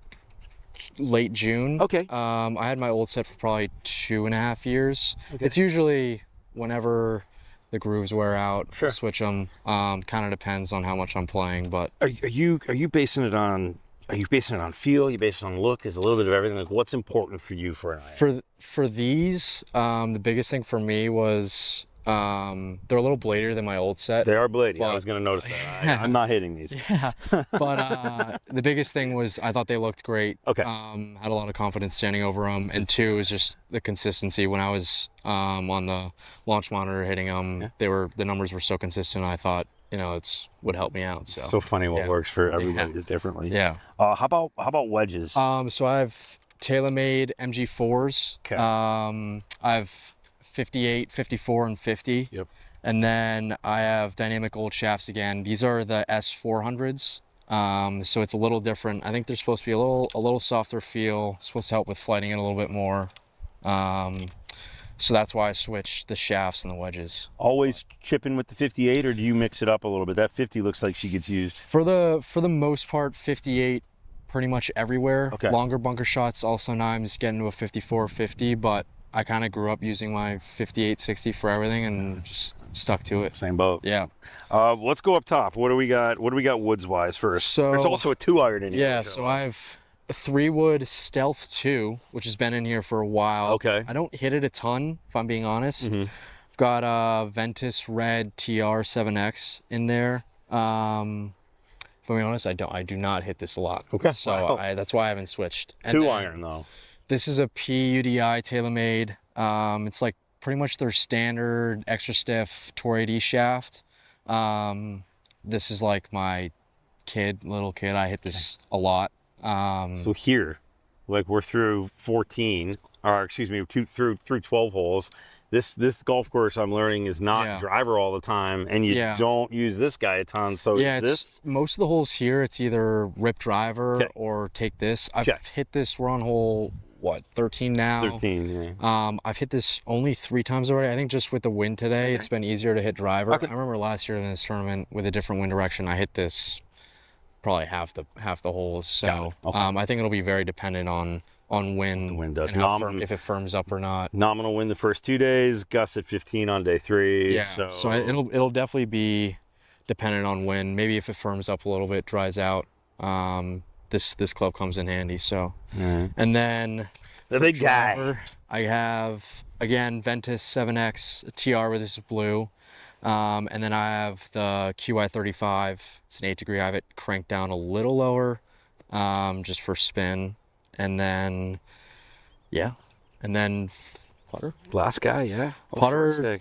late June. Okay. I had my old set for probably 2.5 years. Okay. It's usually whenever the grooves wear out, Sure. switch them. Kind of depends on how much I'm playing, but Are you basing it on? Are you basing it on feel? Are you basing it on look? Is a little bit of everything? Like what's important for you for an iron? for these, the biggest thing for me was they're a little bladier than my old set. They are bladey. I But- was going to notice that. I'm not hitting these. Yeah, but the biggest thing was I thought they looked great. Okay. Had a lot of confidence standing over them, and 2 is just the consistency. When I was on the launch monitor hitting them, the numbers were so consistent. I thought it would help me out. So Funny what yeah. works for everybody is differently. yeah. How about wedges? So I have TaylorMade MG4s. Okay. I have 58, 54, and 50. Yep. And then I have Dynamic Gold shafts again. These are the S400s. So it's a little different. I think they're supposed to be a little softer feel, supposed to help with flighting it a little bit more. So that's why I switched the shafts and the wedges. Always chipping with the 58, or do you mix it up a little bit? That 50 looks like she gets used. For the most part, 58 pretty much everywhere. Okay. Longer bunker shots also now I'm just getting to a 54, 50, but I kind of grew up using my 58, 60 for everything and just stuck to it. Same boat. Yeah. Let's go up top. What do we got? What do we got woods wise first? So- There's also a 2-iron in here. Yeah, so I have a 3-wood Stealth 2, which has been in here for a while. Okay. I don't hit it a ton, if I'm being honest. Mhm. I've got a Ventus Red TR7X in there. If I'm being honest, I do not hit this a lot. Okay. So Wow. that's why I haven't switched. And then 2-iron though. This is a PUDI TaylorMade. It's like pretty much their standard extra stiff Tour AD shaft. This is like my little kid. I hit this a lot. So here, like we're through 14, or excuse me, through 12 holes. This golf course I'm learning is not Yeah. driver all the time, and you Yeah. don't use this guy a ton. So Yeah, this most of the holes here, it's either rip driver Okay. or take this. I've Okay. hit this. We're on hole what, 13 now. 13, yeah. I've hit this only 3 times already. I think just with the wind today, it's been easier to hit driver. Okay. I remember last year in this tournament with a different wind direction, I hit this probably half the holes. So Okay. I think it'll be very dependent on wind. The wind does. And how if it firms up or not. Nominal wind the first 2 days, gusts at 15 on day 3. Yeah. So it'll definitely be dependent on wind. Maybe if it firms up a little bit, dries out, this club comes in handy. So and then the big guy. driver, I have again Ventus 7X TR where this is blue. And then I have the QI35. It's an 8 degree. I have it cranked down a little lower, just for spin. And then, putter. Last guy, yeah. Putter,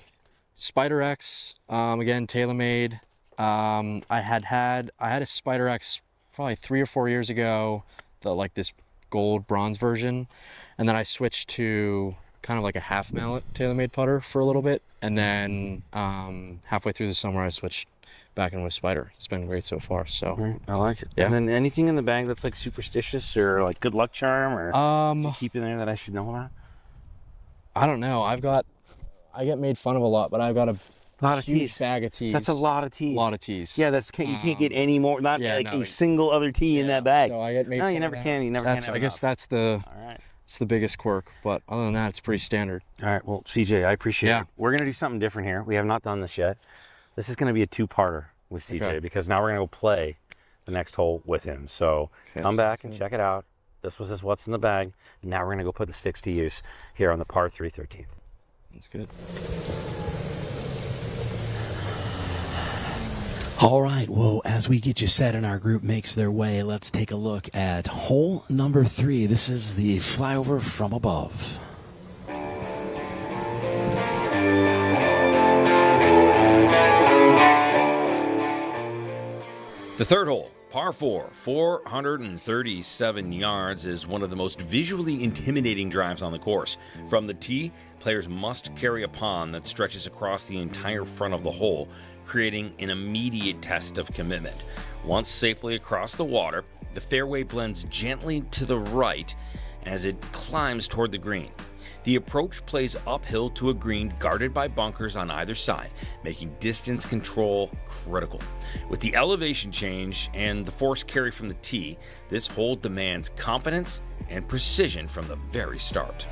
Spider X, again, TaylorMade. I had a Spider X probably 3 or 4 years ago, this gold bronze version. And then I switched to kind of like a half mallet TaylorMade putter for a little bit. And then halfway through the summer, I switched back in with Spider. It's been great so far. So I like it. Yeah. And then anything in the bag that's like superstitious or like good luck charm or you keep in there that I should know about? I don't know. I get made fun of a lot, but I've got a lot of huge teas. bag of teas. That's a lot of teas. A lot of teas. Yeah, you can't get any more. Not no, a single other tea in that bag. So I get made No, fun you of never that. can. You never can have I guess enough. that's All right. it's the biggest quirk. But other than that, it's pretty standard. All right. Well, CJ, I appreciate Yeah. it. We're gonna do something different here. We have not done this yet. This is gonna be a 2-parter with CJ Okay. because now we're gonna go play the next hole with him. So Okay, come back sounds and good. check it out. This was his what's in the bag. Now we're gonna go put the sticks to use here on the par 3 13th. That's good. All right, well, as we get you set and our group makes their way, let's take a look at hole number 3. This is the flyover from above. The third hole, par 4, 437 yards, is one of the most visually intimidating drives on the course. From the tee, players must carry a pond that stretches across the entire front of the hole, creating an immediate test of commitment. Once safely across the water, the fairway blends gently to the right as it climbs toward the green. The approach plays uphill to a green guarded by bunkers on either side, making distance control critical. With the elevation change and the force carry from the tee, this hole demands confidence and precision from the very start.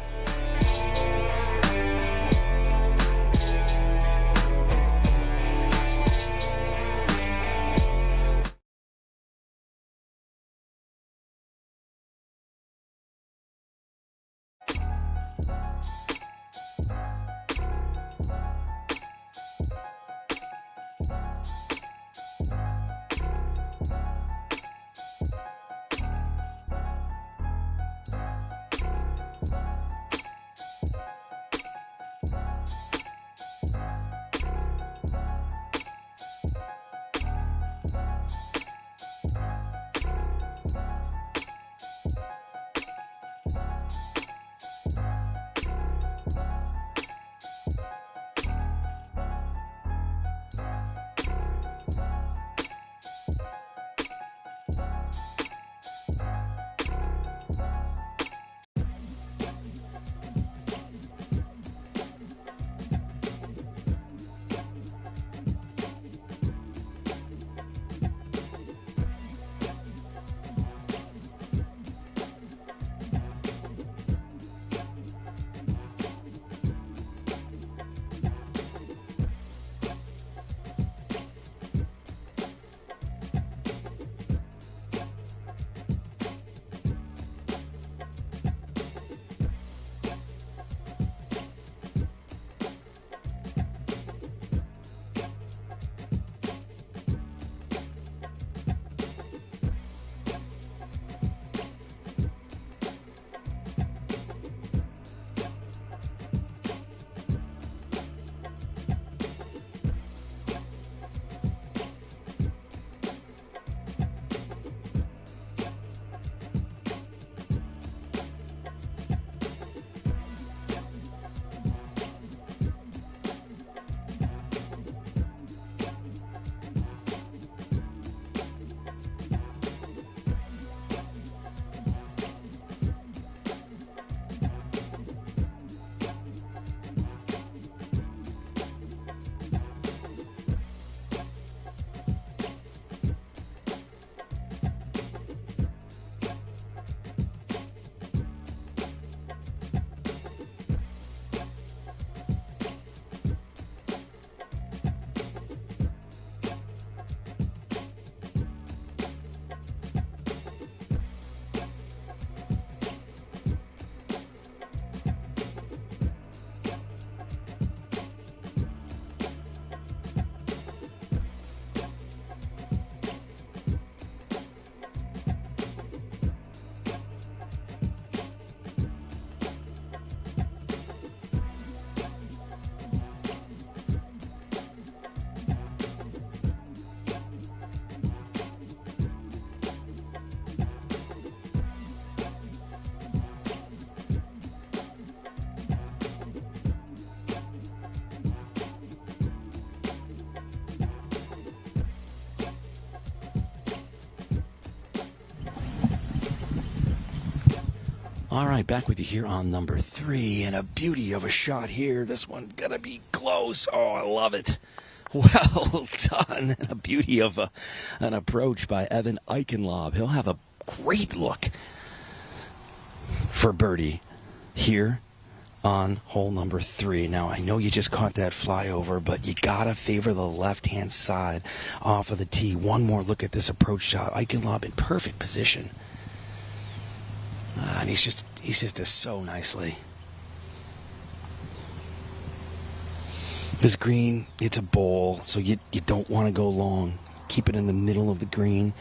All right, back with you here on number 3, and a beauty of a shot here. This one's gonna be close. Oh, I love it. Well done, and a beauty of an approach by Evan Eichenlob. He'll have a great look for birdie here on hole number 3. Now, I know you just caught that flyover, but you gotta favor the left-hand side off of the tee. One more look at this approach shot. Eichenlob in perfect position. And he's just this so nicely. This green, it's a bowl, so you don't want to go long. Keep it in the middle of the green,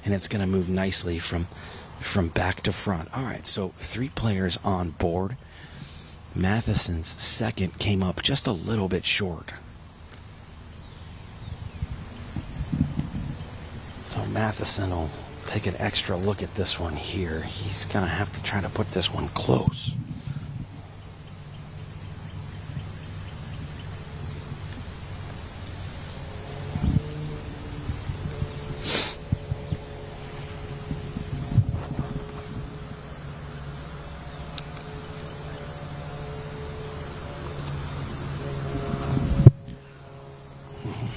and it's going to move nicely from back to front. All right, so 3 players on board. Matheson's second came up just a little bit short. So Matheson will take an extra look at this one here. He's going to have to try to put this one close.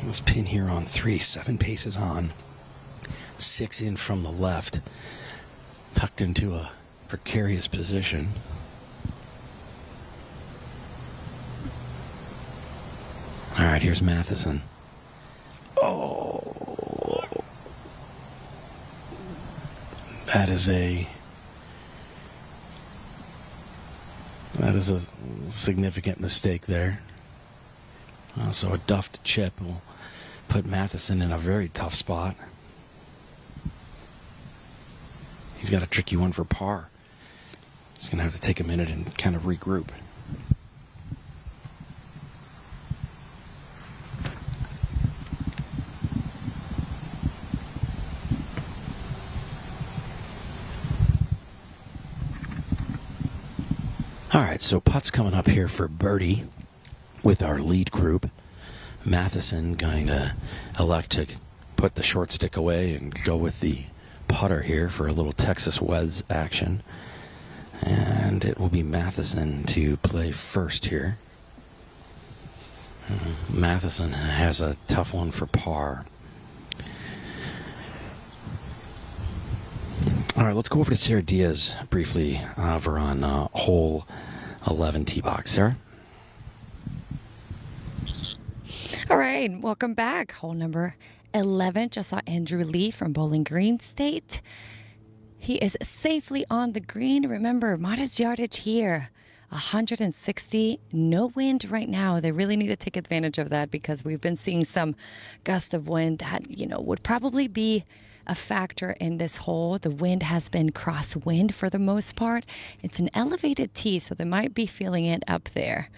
This pin here on 3, 7 paces on. 6 in from the left, tucked into a precarious position. All right, here's Matheson. Oh, that is a significant mistake there. So a duffed chip will put Matheson in a very tough spot. He's got a tricky one for par. He's going to have to take a minute and kind of regroup. All right, so putts coming up here for birdie with our lead group. Matheson going to elect to put the short stick away and go with the putter here for a little Texas Wes action. And it will be Matheson to play first here. Matheson has a tough one for par. All right, let's go over to Sara Diaz briefly over on hole 11 tee box. Sarah? All right, welcome back. Hole number 11. Just saw Andrew Lee from Bowling Green State. He is safely on the green. Remember, modest yardage here. 160, no wind right now. They really need to take advantage of that because we've been seeing some gust of wind that, would probably be a factor in this hole. The wind has been crosswind for the most part. It's an elevated tee, so they might be feeling it up there.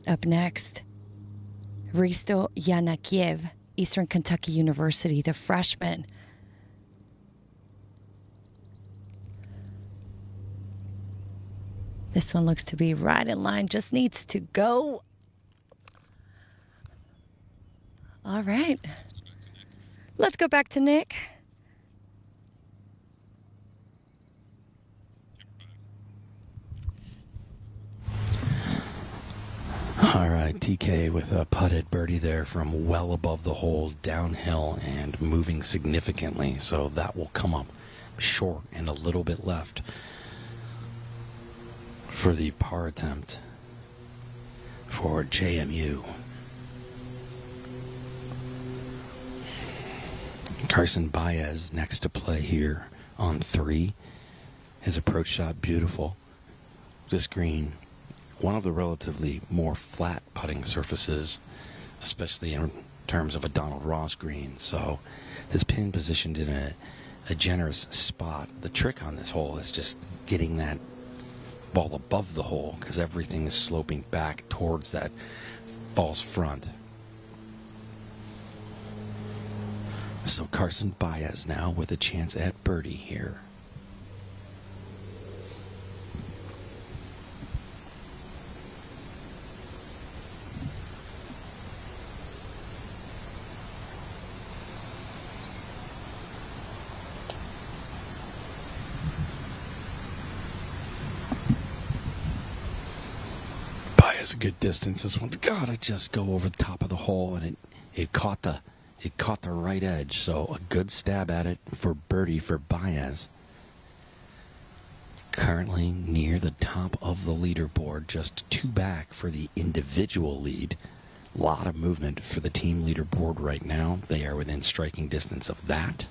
Up next, Risto Yanakiev, Eastern Kentucky University, the freshman. This one looks to be right in line, just needs to go. All right. Let's go back to Nick. All right, TK with a putted birdie there from well above the hole, downhill and moving significantly. So that will come up short and a little bit left for the par attempt for JMU. Carson Baez next to play here on 3. His approach shot beautiful. This green, one of the relatively more flat putting surfaces, especially in terms of a Donald Ross green. So this pin positioned in a generous spot. The trick on this hole is just getting that ball above the hole because everything is sloping back towards that false front. So Carson Baez now with a chance at birdie here. Baez a good distance. This one's got to just go over the top of the hole, and it caught the right edge. So a good stab at it for birdie for Baez. Currently near the top of the leaderboard, just 2 back for the individual lead. A lot of movement for the team leaderboard right now. They are within striking distance of that.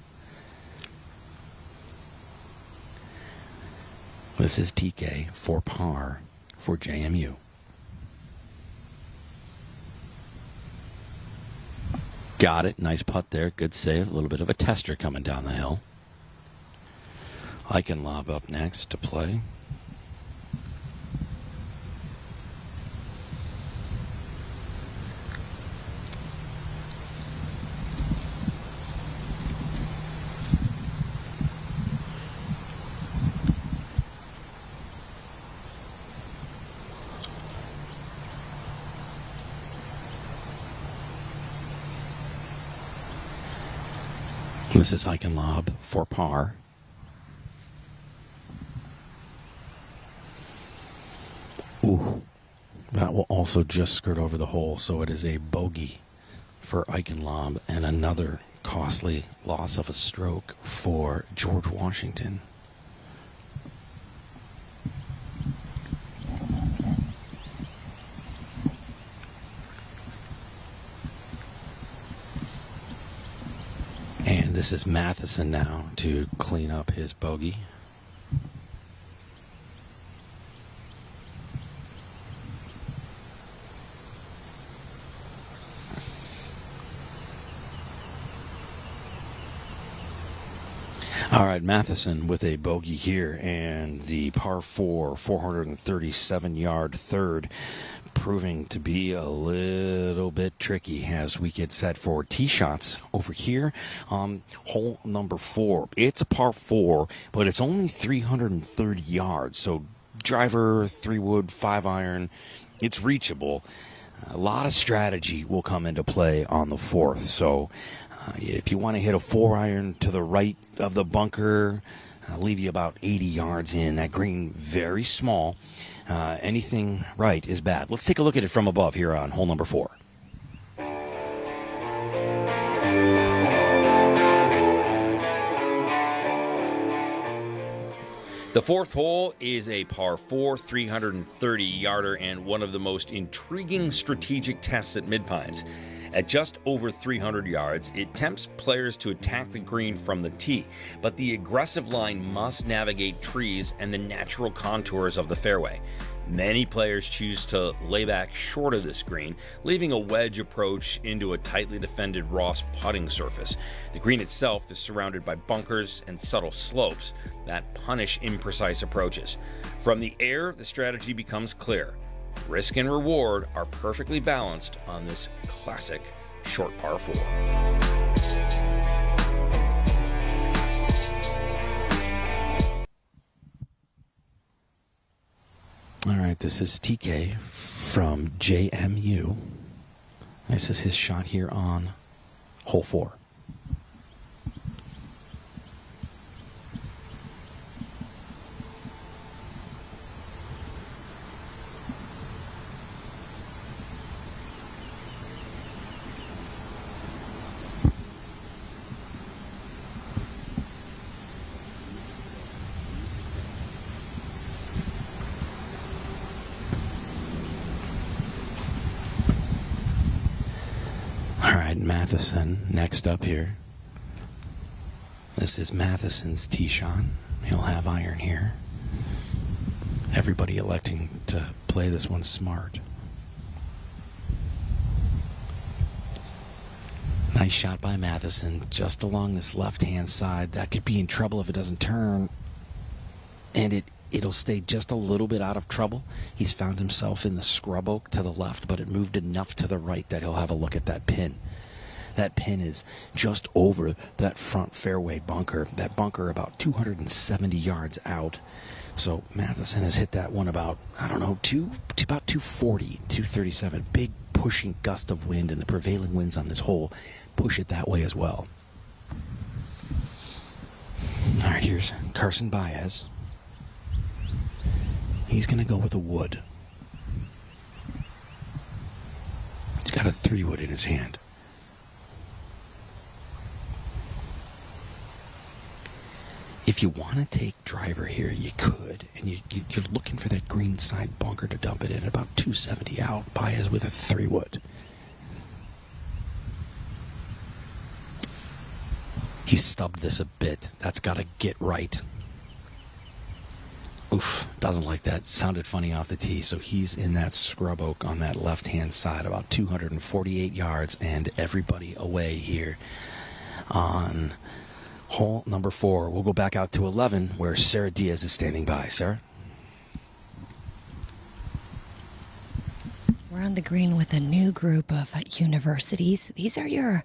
This is TK for par for JMU. Got it. Nice putt there. Good save. A little bit of a tester coming down the hill. Eichenlaub up next to play. This is Eichenlaub for par. Ooh, that will also just skirt over the hole, so it is a bogey for Eichenlaub and another costly loss of a stroke for George Washington. And this is Matheson now to clean up his bogey. All right, Matheson with a bogey here, and the par 4, 437-yard third, proving to be a little bit tricky as we get set for tee shots over here on hole number 4. It's a par 4, but it's only 330 yards, so driver, 3-wood, 5-iron, it's reachable. A lot of strategy will come into play on the 4th, so if you want to hit a 4-iron to the right of the bunker, leave you about 80 yards in. That green, very small. Anything right is bad. Let's take a look at it from above here on hole number 4. The 4th hole is a par 4, 330-yarder, and one of the most intriguing strategic tests at Mid-Pines. At just over 300 yards, it tempts players to attack the green from the tee, but the aggressive line must navigate trees and the natural contours of the fairway. Many players choose to lay back short of this green, leaving a wedge approach into a tightly defended Ross putting surface. The green itself is surrounded by bunkers and subtle slopes that punish imprecise approaches. From the air, the strategy becomes clear. Risk and reward are perfectly balanced on this classic short par 4. All right, this is TK from JMU. This is his shot here on hole 4. Matheson next up here. This is Matheson's tee shot. He'll have iron here. Everybody electing to play this one smart. Nice shot by Matheson just along this left-hand side. That could be in trouble if it doesn't turn. And it'll stay just a little bit out of trouble. He's found himself in the scrub oak to the left, but it moved enough to the right that he'll have a look at that pin. That pin is just over that front fairway bunker. That bunker about 270 yards out. So Matheson has hit that one about, about 240, 237. Big pushing gust of wind, and the prevailing winds on this hole push it that way as well. All right, here's Carson Baez. He's going to go with a wood. got a 3-wood in his hand. If you want to take driver here, you could. And you're looking for that green side bunker to dump it in. About 270 out. Baez with a 3-wood. He stubbed this a bit. That's got to get right. Oof, doesn't like that. Sounded funny off the tee. So he's in that scrub oak on that left-hand side, about 248 yards, and everybody away here on hole number 4. We'll go back out to 11, where Sara Diaz is standing by. Sarah? We're on the green with a new group of universities. These are your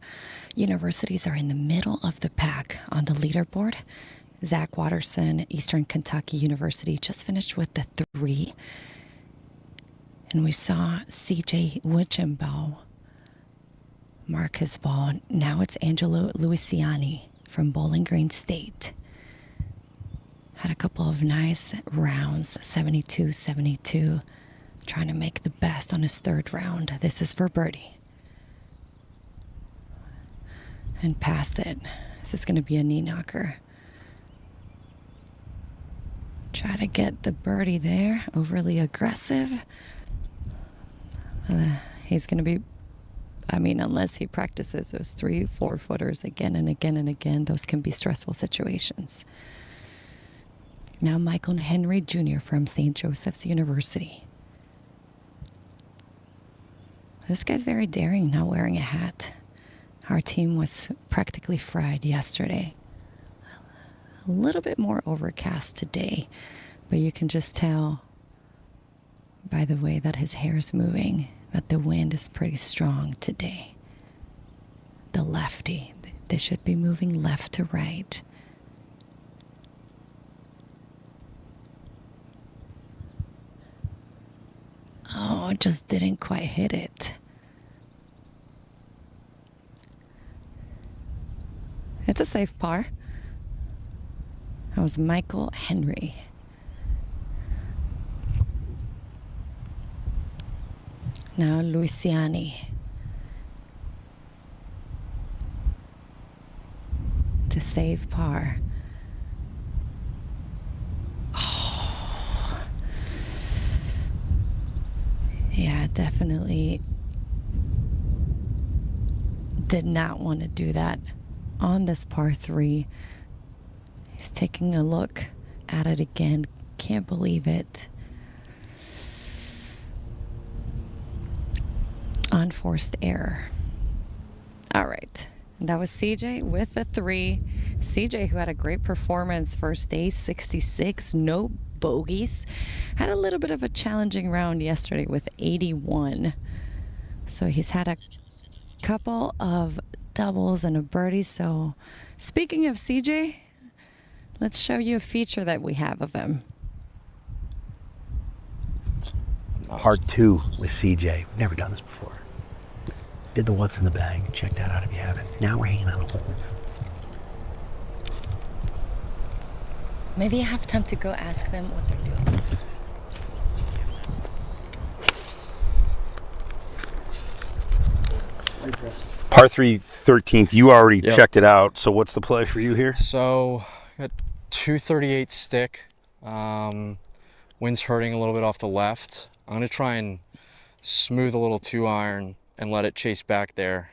universities are in the middle of the pack on the leaderboard. Zach Watterson, Eastern Kentucky University, just finished with the 3. And we saw CJ Wichenbaugh mark his ball. Now it's Angelo Luisiani from Bowling Green State. Had a couple of nice rounds, 72-72. Trying to make the best on his 3rd round. This is for birdie. And past it. This is going to be a knee knocker. Try to get the birdie there. Overly aggressive. He's going to be, unless he practices those 3-4 footers again and again and again, those can be stressful situations. Now Michael Henry Jr. from St. Joseph's University. This guy's very daring, not wearing a hat. Our team was practically fried yesterday. A little bit more overcast today, but you can just tell by the way that his hair is moving that the wind is pretty strong today. The lefty, they should be moving left to right. Oh, it just didn't quite hit it. It's a safe par. That was Michael Henry. Now Luisiani. To save par. Oh. Yeah, definitely did not want to do that on this par 3. He's taking a look at it again. Can't believe it. Unforced error. All right. And that was CJ with the 3. CJ, who had a great performance first day, 66, no bogeys. Had a little bit of a challenging round yesterday with 81. So he's had a couple of doubles and a birdie. So speaking of CJ, let's show you a feature that we have of him. Part 2 with CJ. We've never done this before. Did the what's in the bag. Check that out if you haven't. Now we're hanging on a hole. Maybe I have time to go ask them what they're doing. Par 3, 13th. You already checked it out. So what's the play for you here? So, got 238 stick. Wind's hurting a little bit off the left. I'm going to try and smooth a little 2-iron and let it chase back there.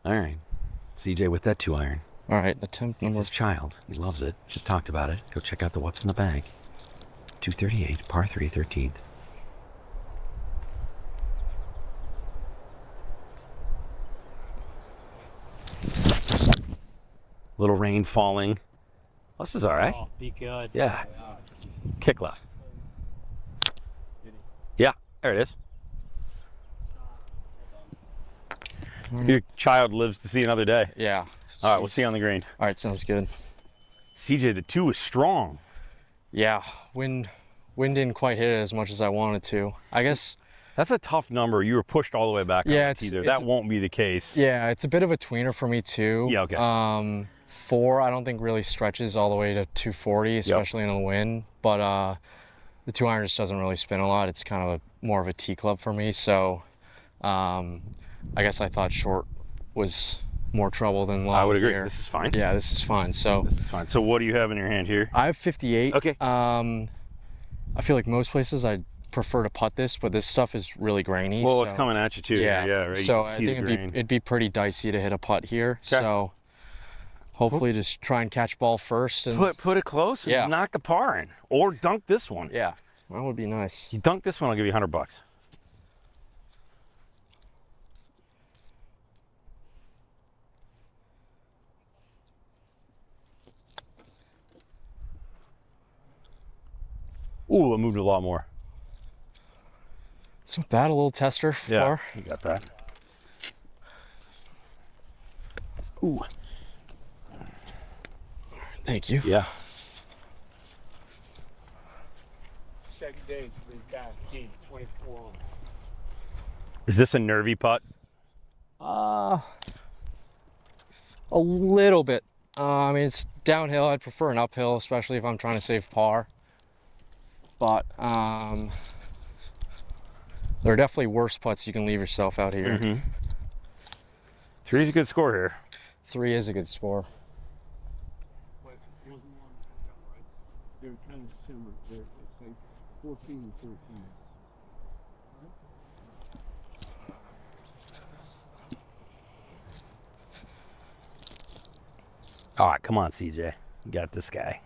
All right. CJ with that 2-iron. All right, attempt It's number... his child. He loves it. Just talked about it. Go check out the what's in the bag. 238, par 3, 13th. Little rain falling. This is all right. Oh, be good. Yeah. Kick left. Yeah, there it is. Your child lives to see another day. Yeah. All right, we'll see you on the green. All right, sounds good. CJ, the 2 is strong. Yeah, wind didn't quite hit it as much as I wanted to. I guess... That's a tough number. You were pushed all the way back. Yeah, on either. That won't be the case. Yeah, it's a bit of a tweener for me too. Yeah, okay. 4, I don't think really stretches all the way to 240, especially in the wind. But the 2-iron just doesn't really spin a lot. It's kind of more of a tee club for me. So I guess I thought short was more trouble than long. I would agree. Here. This is fine. Yeah, this is fine. So This is fine. So what do you have in your hand here? I have 58. Okay. I feel like most places I'd prefer to putt this, but this stuff is really grainy. Well, so, it's coming at you too. Yeah, right. You So can I see think the grain. it'd be pretty dicey to hit a putt here. Okay. So hopefully just try and catch ball first and Put it close and Yeah. knock the par in, or dunk this one. yeah, that would be nice. You dunk this one, I'll give you $100. Ooh, I moved a lot more. It's not bad, a little tester for par. You got that. Ooh. Thank you. Yeah. Second day, three guys, 24 on. Is this a nervy putt? A little bit. I mean, it's downhill. I'd prefer an uphill, especially if I'm trying to save par. But there are definitely worse putts you can leave yourself out here. Mm-hmm. 3 is a good score here. 3 is a good score. But wasn't one right? They were kind of similar. It's like 14 and 13. All right, come on, CJ. You got this guy.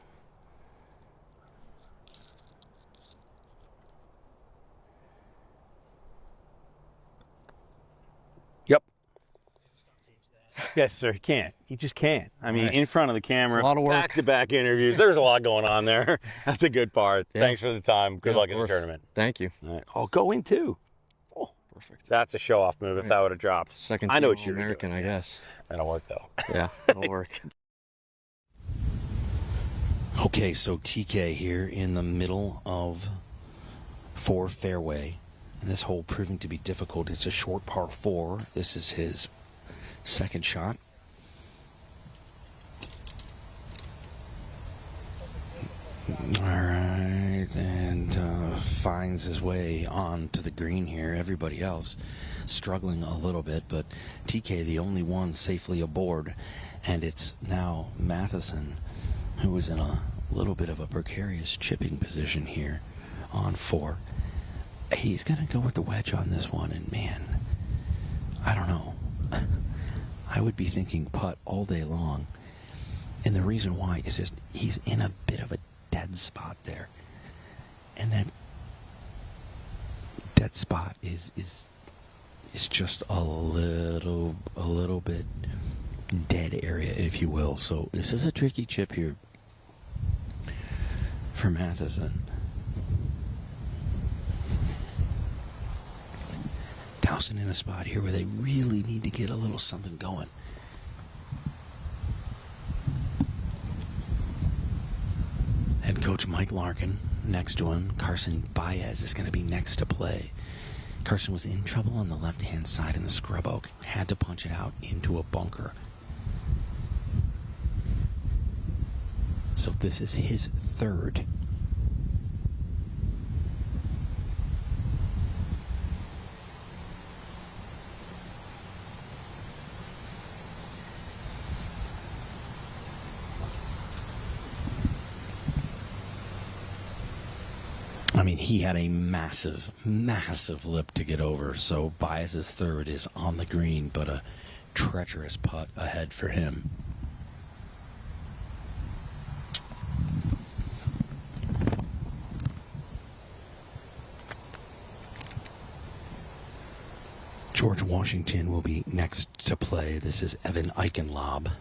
Yep. Yes, sir. He can't. He just can't. I mean, Right. in front of the camera, It's a lot of work. back-to-back interviews. There's a lot going on there. That's a good part. Yeah. Thanks for the time. Good Yeah, luck of in the course. tournament. Thank you. All right. Oh, go in too. Oh, Perfect. that's a show-off move if that would have dropped. Second I know team what you were American, doing. I guess. That'll work though. Yeah, it'll work. Okay, so TK here in the middle of 4 fairway, and this hole proving to be difficult. It's a short par 4. This is his second shot. All right, and finds his way onto the green here. Everybody else struggling a little bit, but TK the only one safely aboard, and it's now Matheson who is in a little bit of a precarious chipping position here on 4. He's going to go with the wedge on this one, and man, I don't know. I would be thinking putt all day long, and the reason why is just he's in a bit of a dead spot there, and that dead spot is just a little bit dead area, if you will. So this is a tricky chip here for Matheson. Towson in a spot here where they really need to get a little something going. Head coach Mike Larkin next to him. Carson Baez is going to be next to play. Carson was in trouble on the left-hand side in the scrub oak. Had to punch it out into a bunker. So this is his third. I mean, he had a massive lip to get over. So Baez's third is on the green, but a treacherous putt ahead for him. George Washington will be next to play. This is Evan Eichenlob.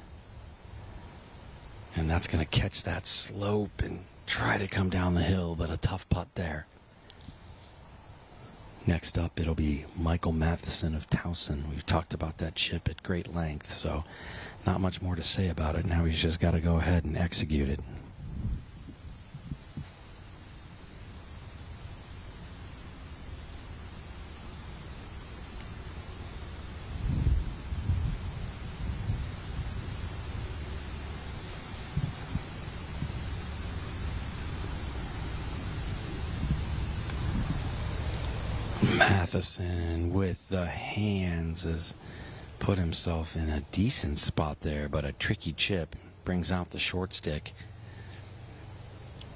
And that's going to catch that slope and try to come down the hill, but a tough putt there. Next up, it'll be Michael Matheson of Towson. We've talked about that chip at great length, so not much more to say about it. Now he's just got to go ahead and execute it. Matheson with the hands has put himself in a decent spot there, but a tricky chip brings out the short stick.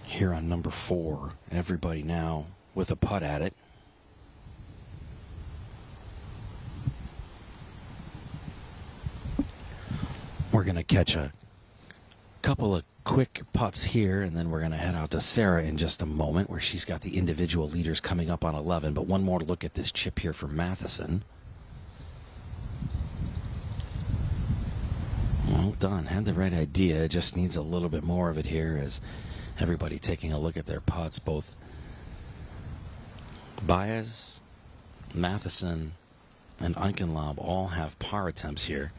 Here on number 4, everybody now with a putt at it. We're going to catch a couple of quick putts here, and then we're going to head out to Sara in just a moment, where she's got the individual leaders coming up on 11. But one more look at this chip here for Matheson. Well done. Had the right idea. It just needs a little bit more of it here, as everybody taking a look at their putts. Both Diaz, Matheson, and Eichenlaub all have par attempts here.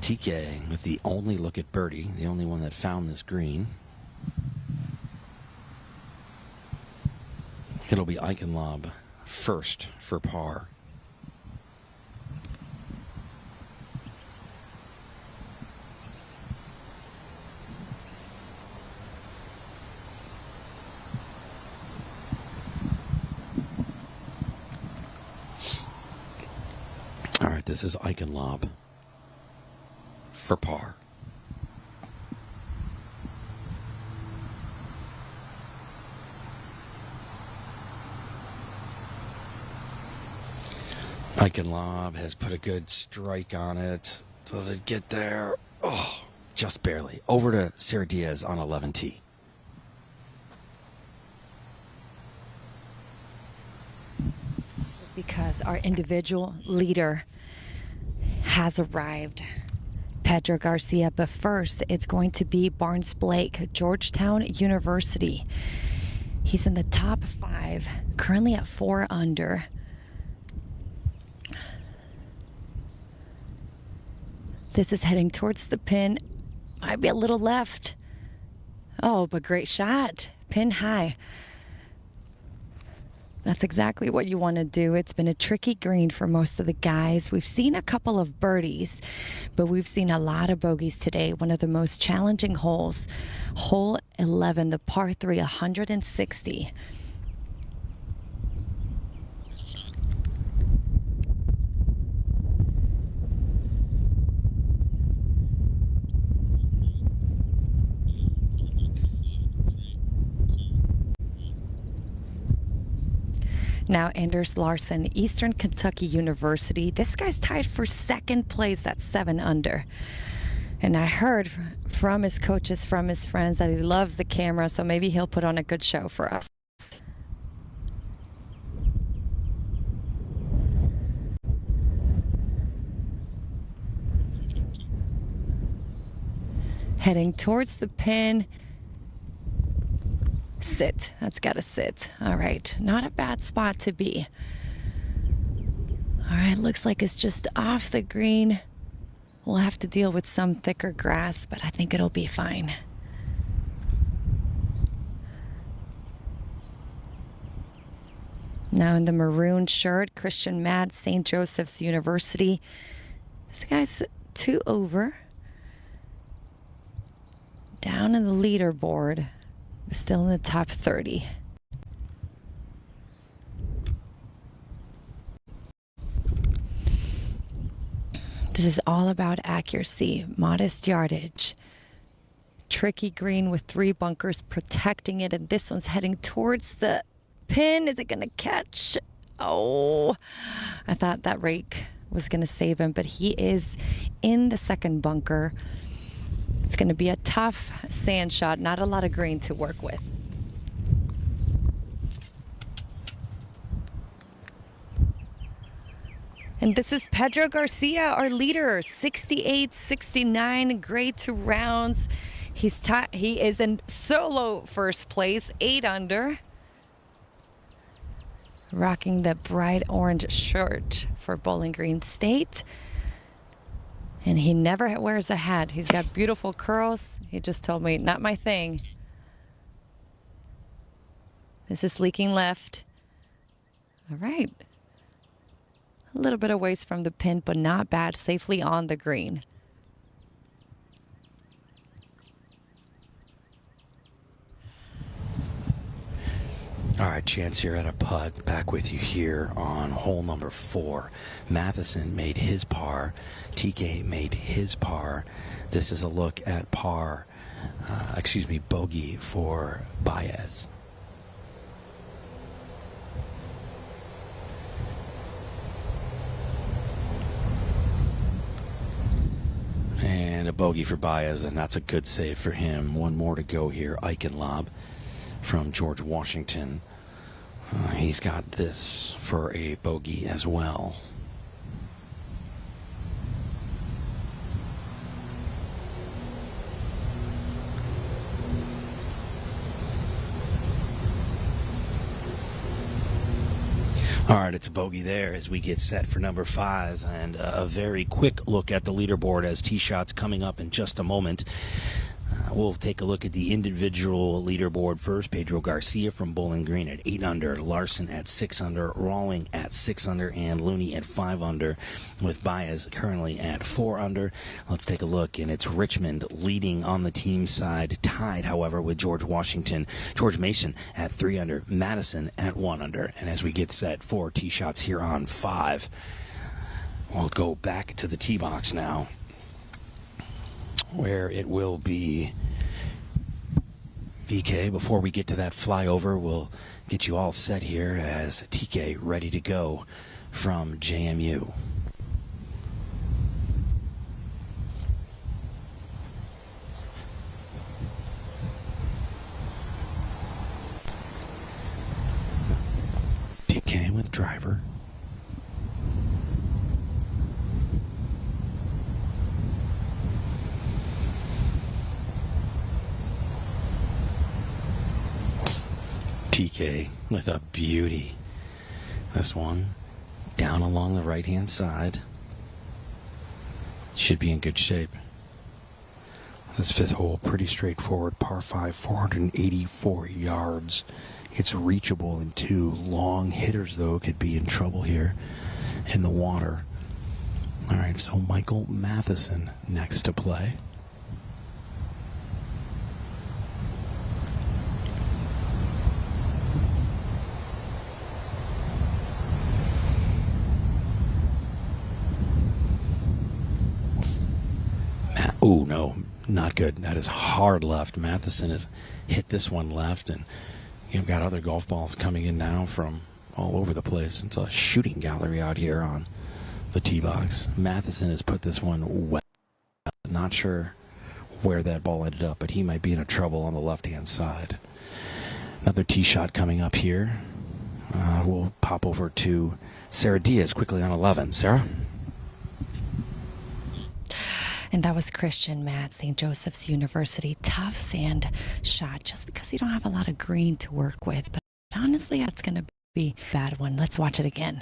TK with the only look at birdie, the only one that found this green. It'll be Eichenlaub first for par. All right, this is Eichenlaub for par. Eichenlaub has put a good strike on it. Does it get there? Oh, just barely. Over to Sara Diaz on 11T. Because our individual leader has arrived, Pedro Garcia. But first, it's going to be Barnes Blake, Georgetown University. He's in the top 5, currently at 4 under. This is heading towards the pin. Might be a little left. Oh, but great shot. Pin high. That's exactly what you want to do. It's been a tricky green for most of the guys. We've seen a couple of birdies, but we've seen a lot of bogeys today. One of the most challenging holes, hole 11, the par 3, 160. Now Anders Larson, Eastern Kentucky University. This guy's tied for 2nd place at 7 under. And I heard from his coaches, from his friends, that he loves the camera, so maybe he'll put on a good show for us. Heading towards the pin. Sit. That's got to sit. All right. Not a bad spot to be. All right. Looks like it's just off the green. We'll have to deal with some thicker grass, but I think it'll be fine. Now in the maroon shirt, Christian Matt, St. Joseph's University. This guy's 2 over. Down in the leaderboard. Still in the top 30. This is all about accuracy, modest yardage. Tricky green with 3 bunkers protecting it, and this one's heading towards the pin. Is it going to catch? Oh, I thought that rake was going to save him, but he is in the 2nd bunker. It's going to be a tough sand shot, not a lot of green to work with. And this is Pedro Garcia, our leader, 68-69, great 2 rounds. He is in solo first place, 8 under. Rocking the bright orange shirt for Bowling Green State. And he never wears a hat. He's got beautiful curls. He just told me, not my thing. This is leaking left. All right. A little bit of ways from the pin, but not bad. Safely on the green. All right, chance here at a putt. Back with you here on hole number 4. Matheson made his par. TK made his par. This is a look at bogey for Baez. And a bogey for Baez, and that's a good save for him. One more to go here. Eichenlob from George Washington. He's got this for a bogey as well. All right, it's a bogey there as we get set for number 5, and a very quick look at the leaderboard as tee shots coming up in just a moment. We'll take a look at the individual leaderboard first. Pedro Garcia from Bowling Green at 8 under, Larson at 6 under, Rawling at 6 under, and Looney at 5 under, with Baez currently at 4 under. Let's take a look, and it's Richmond leading on the team side, tied, however, with George Washington. George Mason at 3 under, Madison at 1 under. And as we get set for tee shots here on 5, we'll go back to the tee box now, where it will be VK. Before we get to that flyover, we'll get you all set here as TK ready to go from JMU. TK with driver. TK with a beauty. This one down along the right-hand side. Should be in good shape. This 5th hole, pretty straightforward. Par 5, 484 yards. It's reachable in 2. Long hitters, though, could be in trouble here in the water. All right, so Michael Matheson next to play. Oh, no, not good. That is hard left. Matheson has hit this one left, and you've got other golf balls coming in now from all over the place. It's a shooting gallery out here on the tee box. Matheson has put this one well. Not sure where that ball ended up, but he might be in trouble on the left-hand side. Another tee shot coming up here. We'll pop over to Sara Diaz quickly on 11. Sarah? And that was Christian Matt, St. Joseph's University. Tough sand shot just because you don't have a lot of green to work with. But honestly, that's going to be a bad one. Let's watch it again.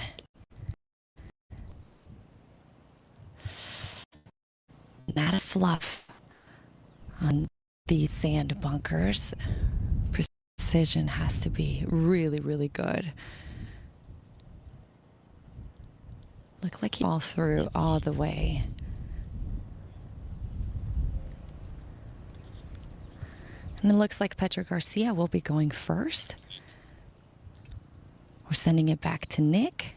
Not a fluff on these sand bunkers. Precision has to be really, really good. Look like you fall through all the way. And it looks like Pedro Garcia will be going first. We're sending it back to Nick.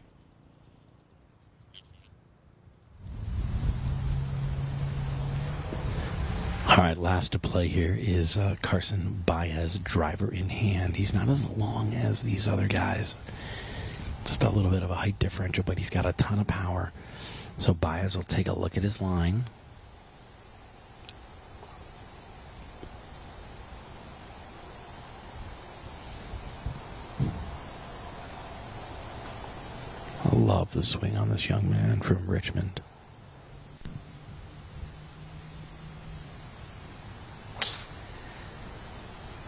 All right, last to play here is Carson Baez, driver in hand. He's not as long as these other guys. Just a little bit of a height differential, but he's got a ton of power. So Baez will take a look at his line. I love the swing on this young man from Richmond.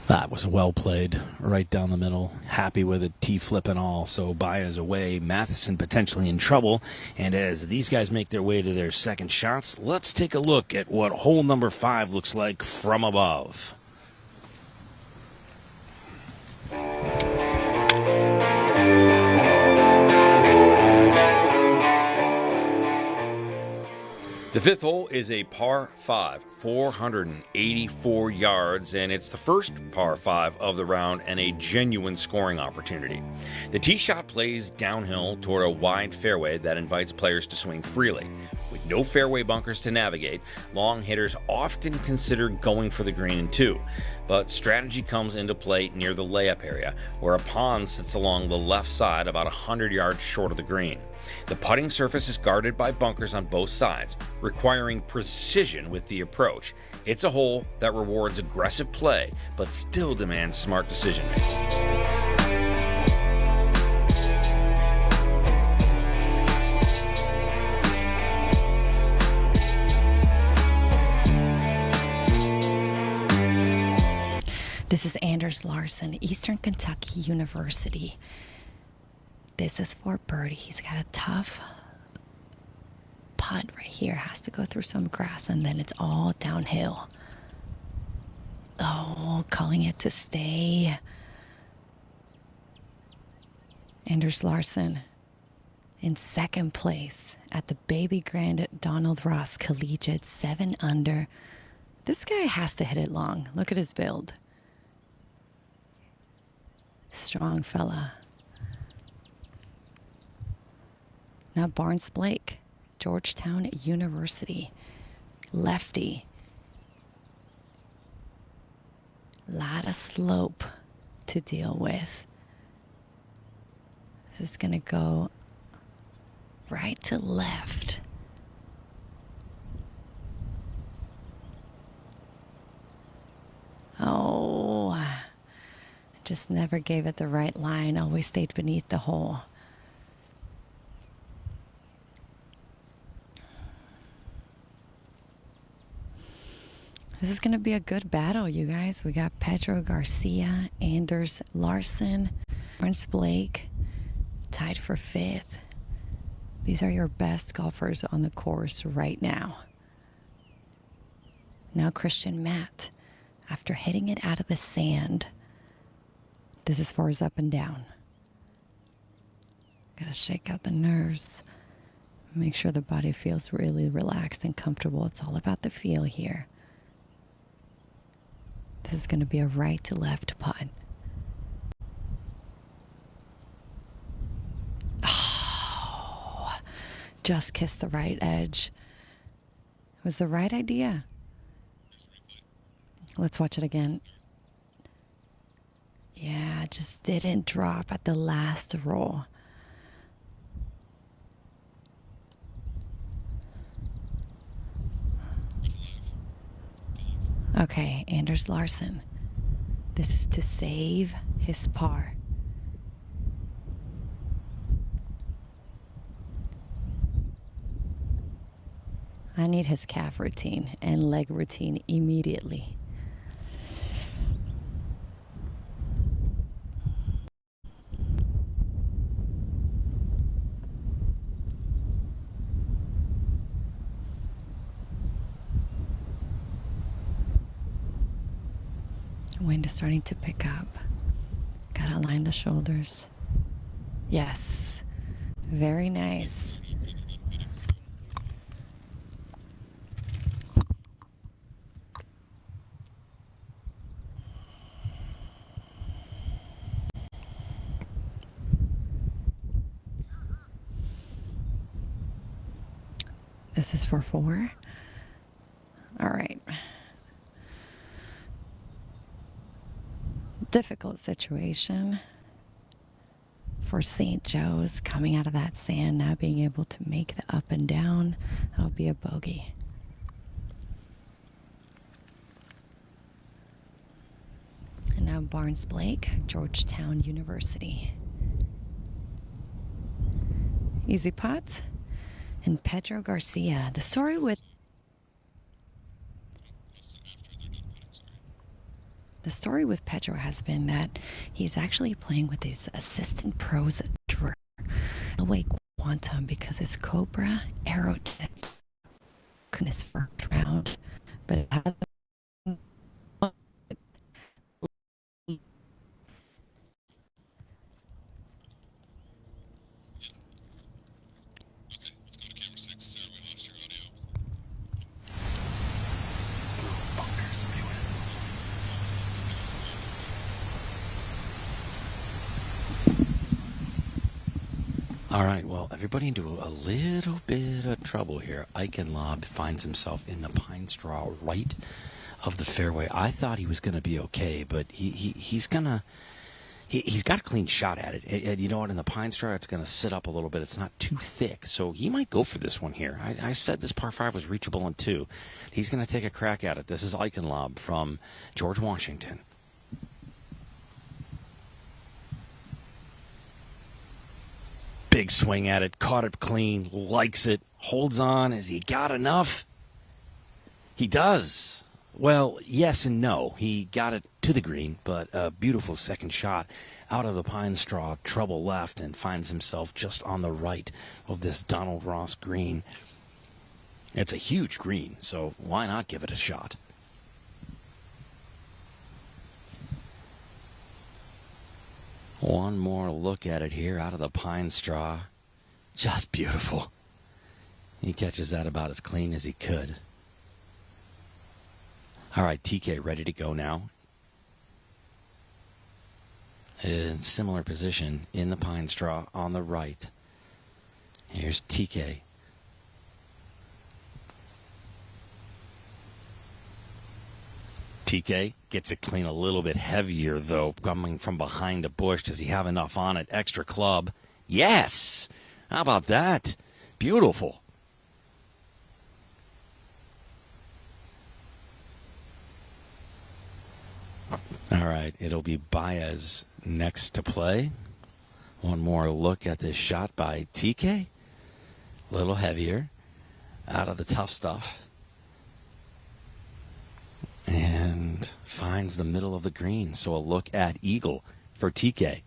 That was well played, right down the middle. Happy with it, T-flip and all. So Baez away, Matheson potentially in trouble. And as these guys make their way to their second shots, let's take a look at what hole number 5 looks like from above. The 5th hole is a par 5, 484 yards, and it's the first par 5 of the round and a genuine scoring opportunity. The tee shot plays downhill toward a wide fairway that invites players to swing freely. With no fairway bunkers to navigate, long hitters often consider going for the green in 2, but strategy comes into play near the layup area, where a pond sits along the left side about 100 yards short of the green. The putting surface is guarded by bunkers on both sides, requiring precision with the approach. It's a hole that rewards aggressive play, but still demands smart decision making. This is Anders Larson, Eastern Kentucky University. This is for birdie. He's got a tough putt right here. Has to go through some grass, and then it's all downhill. Oh, calling it to stay. Anders Larson in second place at the Babygrande Donald Ross Collegiate, 7 under. This guy has to hit it long. Look at his build. Strong fella. Now Barnes Blake, Georgetown University, lefty. Lot of slope to deal with. This is gonna go right to left. Oh, just never gave it the right line. Always stayed beneath the hole. This is going to be a good battle, you guys. We got Pedro Garcia, Anders Larson, Barnes Blake, tied for 5th. These are your best golfers on the course right now. Now Christian Matt, after hitting it out of the sand. This is for his up and down. Gotta shake out the nerves. Make sure the body feels really relaxed and comfortable. It's all about the feel here. This is going to be a right to left putt. Oh, just kissed the right edge. It was the right idea. Let's watch it again. Yeah, just didn't drop at the last roll. Okay, Anders Larson. This is to save his par. I need his calf routine and leg routine immediately. Wind is starting to pick up. Gotta line the shoulders. Yes. Very nice. This is for 4. All right. Difficult situation for St. Joe's, coming out of that sand, now being able to make the up and down. That'll be a bogey. And now Barnes Blake, Georgetown University. Easy putt. And Pedro Garcia. The story with Pedro has been that he's actually playing with his assistant pros driver, away quantum, because his Cobra arrow in his first round, but it hasn't. All right, well, everybody into a little bit of trouble here. Eichenlob finds himself in the pine straw right of the fairway. I thought he was going to be okay, but he's got a clean shot at it. And you know what? In the pine straw, it's going to sit up a little bit. It's not too thick, so he might go for this one here. I said this par 5 was reachable in 2. He's going to take a crack at it. This is Eichenlob from George Washington. Big swing at it, caught it clean, likes it, holds on. Has he got enough? He does. Well, yes and no. He got it to the green, but a beautiful second shot out of the pine straw, trouble left, and finds himself just on the right of this Donald Ross green. It's a huge green, so why not give it a shot? One more look at it here out of the pine straw. Just beautiful. He catches that about as clean as he could. All right, TK ready to go now. In similar position in the pine straw on the right. Here's TK. TK gets it clean a little bit heavier, though, coming from behind a bush. Does he have enough on it? Extra club. Yes! How about that? Beautiful. All right, it'll be Baez next to play. One more look at this shot by TK. A little heavier. Out of the tough stuff. And finds the middle of the green. So a look at eagle for TK.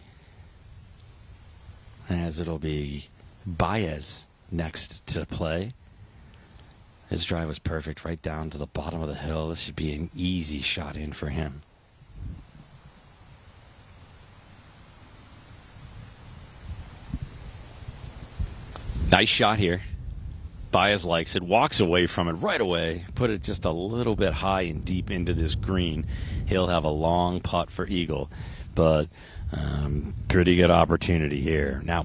As it'll be Baez next to play. His drive was perfect right down to the bottom of the hill. This should be an easy shot in for him. Nice shot here. Baez likes it, walks away from it right away, put it just a little bit high and deep into this green. He'll have a long putt for eagle, but pretty good opportunity here. Now,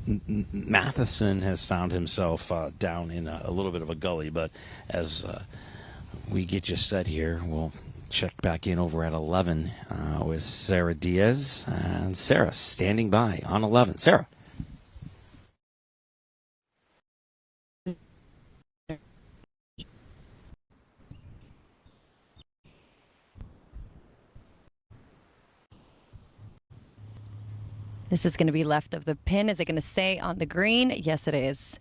Matheson has found himself down in a little bit of a gully, but as we get you set here, we'll check back in over at 11 with Sara Diaz. And Sara standing by on 11. Sara. This is going to be left of the pin. Is it going to stay on the green? Yes, it is.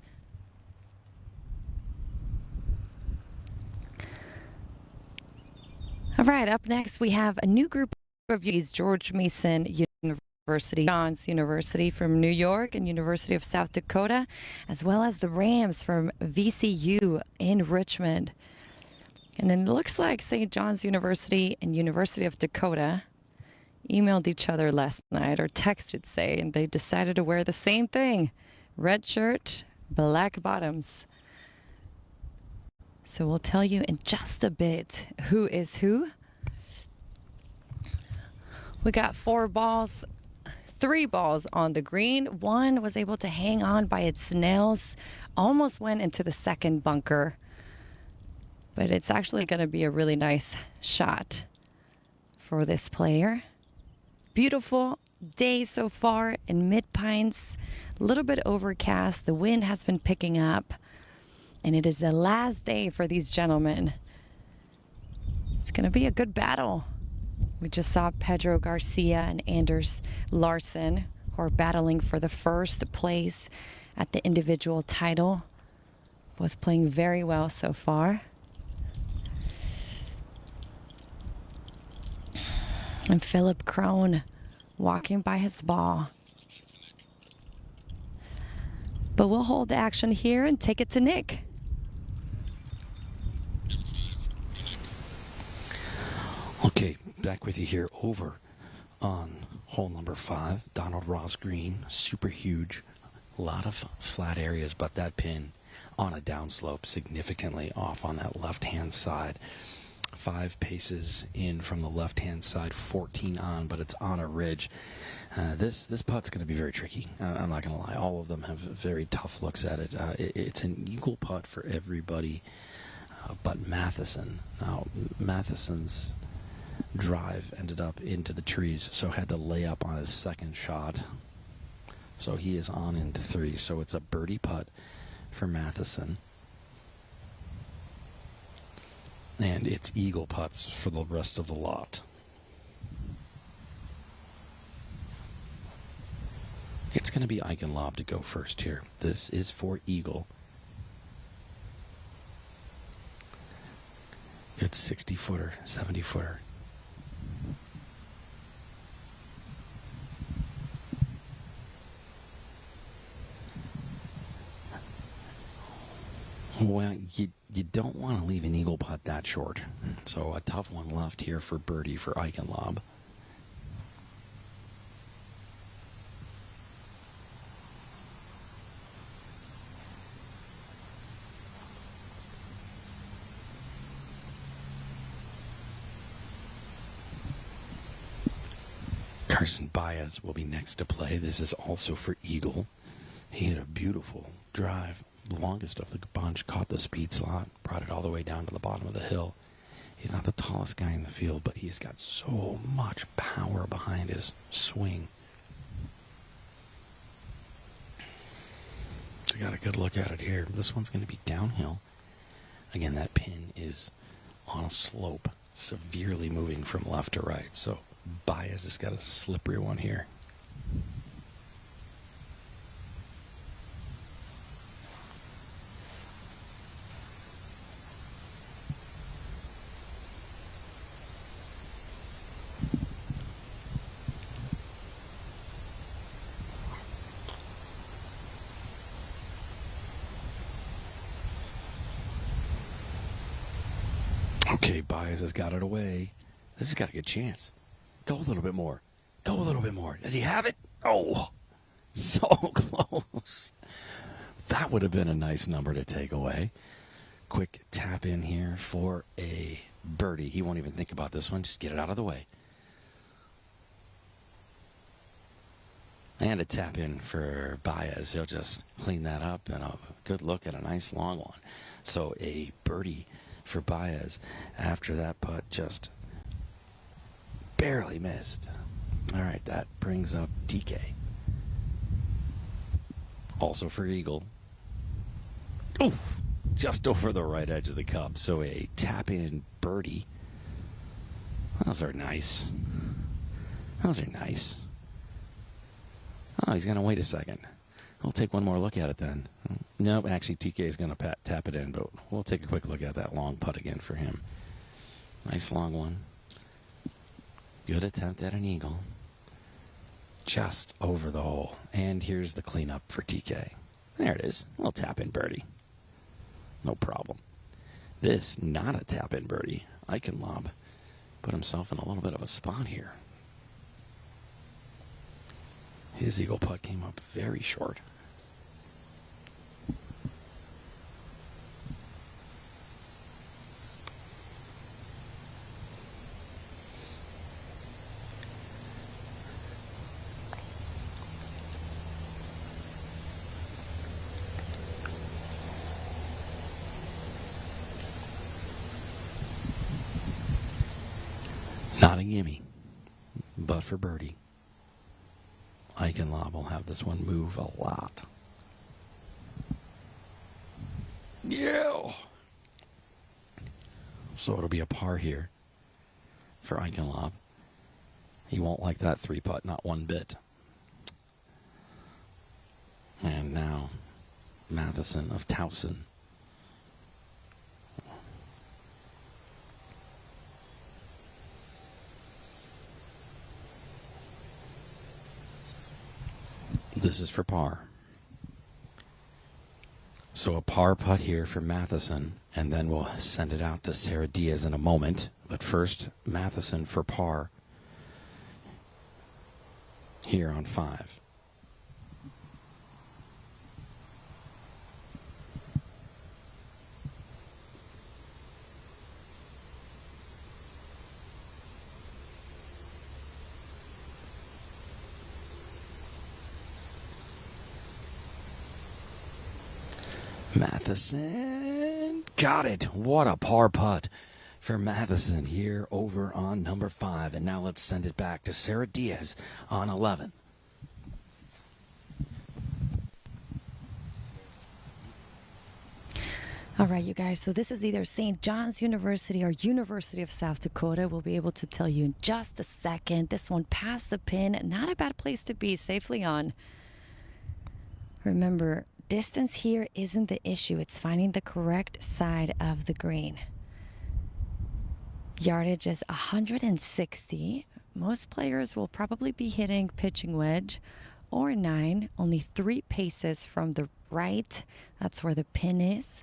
All right, up next we have a new group of these: George Mason University, John's University from New York, and University of South Dakota, as well as the Rams from VCU in Richmond. And then it looks like St. John's University and University of Dakota emailed each other last night, or texted, say, and they decided to wear the same thing: red shirt, black bottoms. So we'll tell you in just a bit who is who. We got 3 balls on the green. One was able to hang on by its nails, almost went into the second bunker, but it's actually going to be a really nice shot for this player. Beautiful day so far in Mid-Pines. A little bit overcast. The wind has been picking up. And it is the last day for these gentlemen. It's going to be a good battle. We just saw Pedro Garcia and Anders Larsen, who are battling for the first place at the individual title. Both playing very well so far. And Philip Crone walking by his ball. But we'll hold the action here and take it to Nick. Okay, back with you here over on hole number 5, Donald Ross Green. Super huge. A lot of flat areas, but that pin on a downslope significantly off on that left-hand side. 5 paces in from the left-hand side, 14 on, but it's on a ridge. This putt's going to be very tricky. I'm not going to lie. All of them have very tough looks at it. It's an eagle putt for everybody but Matheson. Now, Matheson's drive ended up into the trees, so had to lay up on his second shot. So he is on into 3. So it's a birdie putt for Matheson. And it's eagle putts for the rest of the lot. It's going to be Eichenlob to go first here. This is for eagle. Good 60-footer, 70-footer. Well, you don't want to leave an eagle putt that short. So a tough one left here for birdie for Eichenlob. Carson Baez will be next to play. This is also for eagle. He had a beautiful drive. The longest of the bunch, caught the speed slot, brought it all the way down to the bottom of the hill. He's not the tallest guy in the field, but he's got so much power behind his swing. So got a good look at it here. This one's going to be downhill. Again, that pin is on a slope, severely moving from left to right. So Baez has got a slippery one here. Okay, Baez has got it away. This has got a good chance. Go a little bit more. Go a little bit more. Does he have it? Oh, so close. That would have been a nice number to take away. Quick tap in here for a birdie. He won't even think about this one. Just get it out of the way. And a tap in for Baez. He'll just clean that up and a good look at a nice long one. So a birdie for Baez after that putt just barely missed. All right, that brings up TK. Also for eagle. Oof, just over the right edge of the cup. So a tap-in birdie. Those are nice. Those are nice. Oh, he's going to wait a second. I'll take one more look at it then. Nope, actually TK is going to tap it in, but we'll take a quick look at that long putt again for him. Nice long one. Good attempt at an eagle. Just over the hole. And here's the cleanup for TK. There it is. A little tap-in birdie. No problem. This, not a tap-in birdie. Eichenlob put himself in a little bit of a spot here. His eagle putt came up very short. Not a gimme, but for birdie. Eichenlob will have this one move a lot. Yeah. So it'll be a par here for Eichenlob. He won't like that 3-putt, not one bit. And now Matheson of Towson. This is for par. So a par putt here for Matheson, and then we'll send it out to Sara Diaz in a moment. But first, Matheson for par here on 5. Matheson got it. What a par putt for Matheson here over on number 5. And now let's send it back to Sara Diaz on 11. All right, you guys, so this is either St. John's University or University of South Dakota. We'll be able to tell you in just a second. This one past the pin, not a bad place to be, safely on. Remember, distance here isn't the issue. It's finding the correct side of the green. Yardage is 160. Most players will probably be hitting pitching wedge or 9, only 3 paces from the right. That's where the pin is.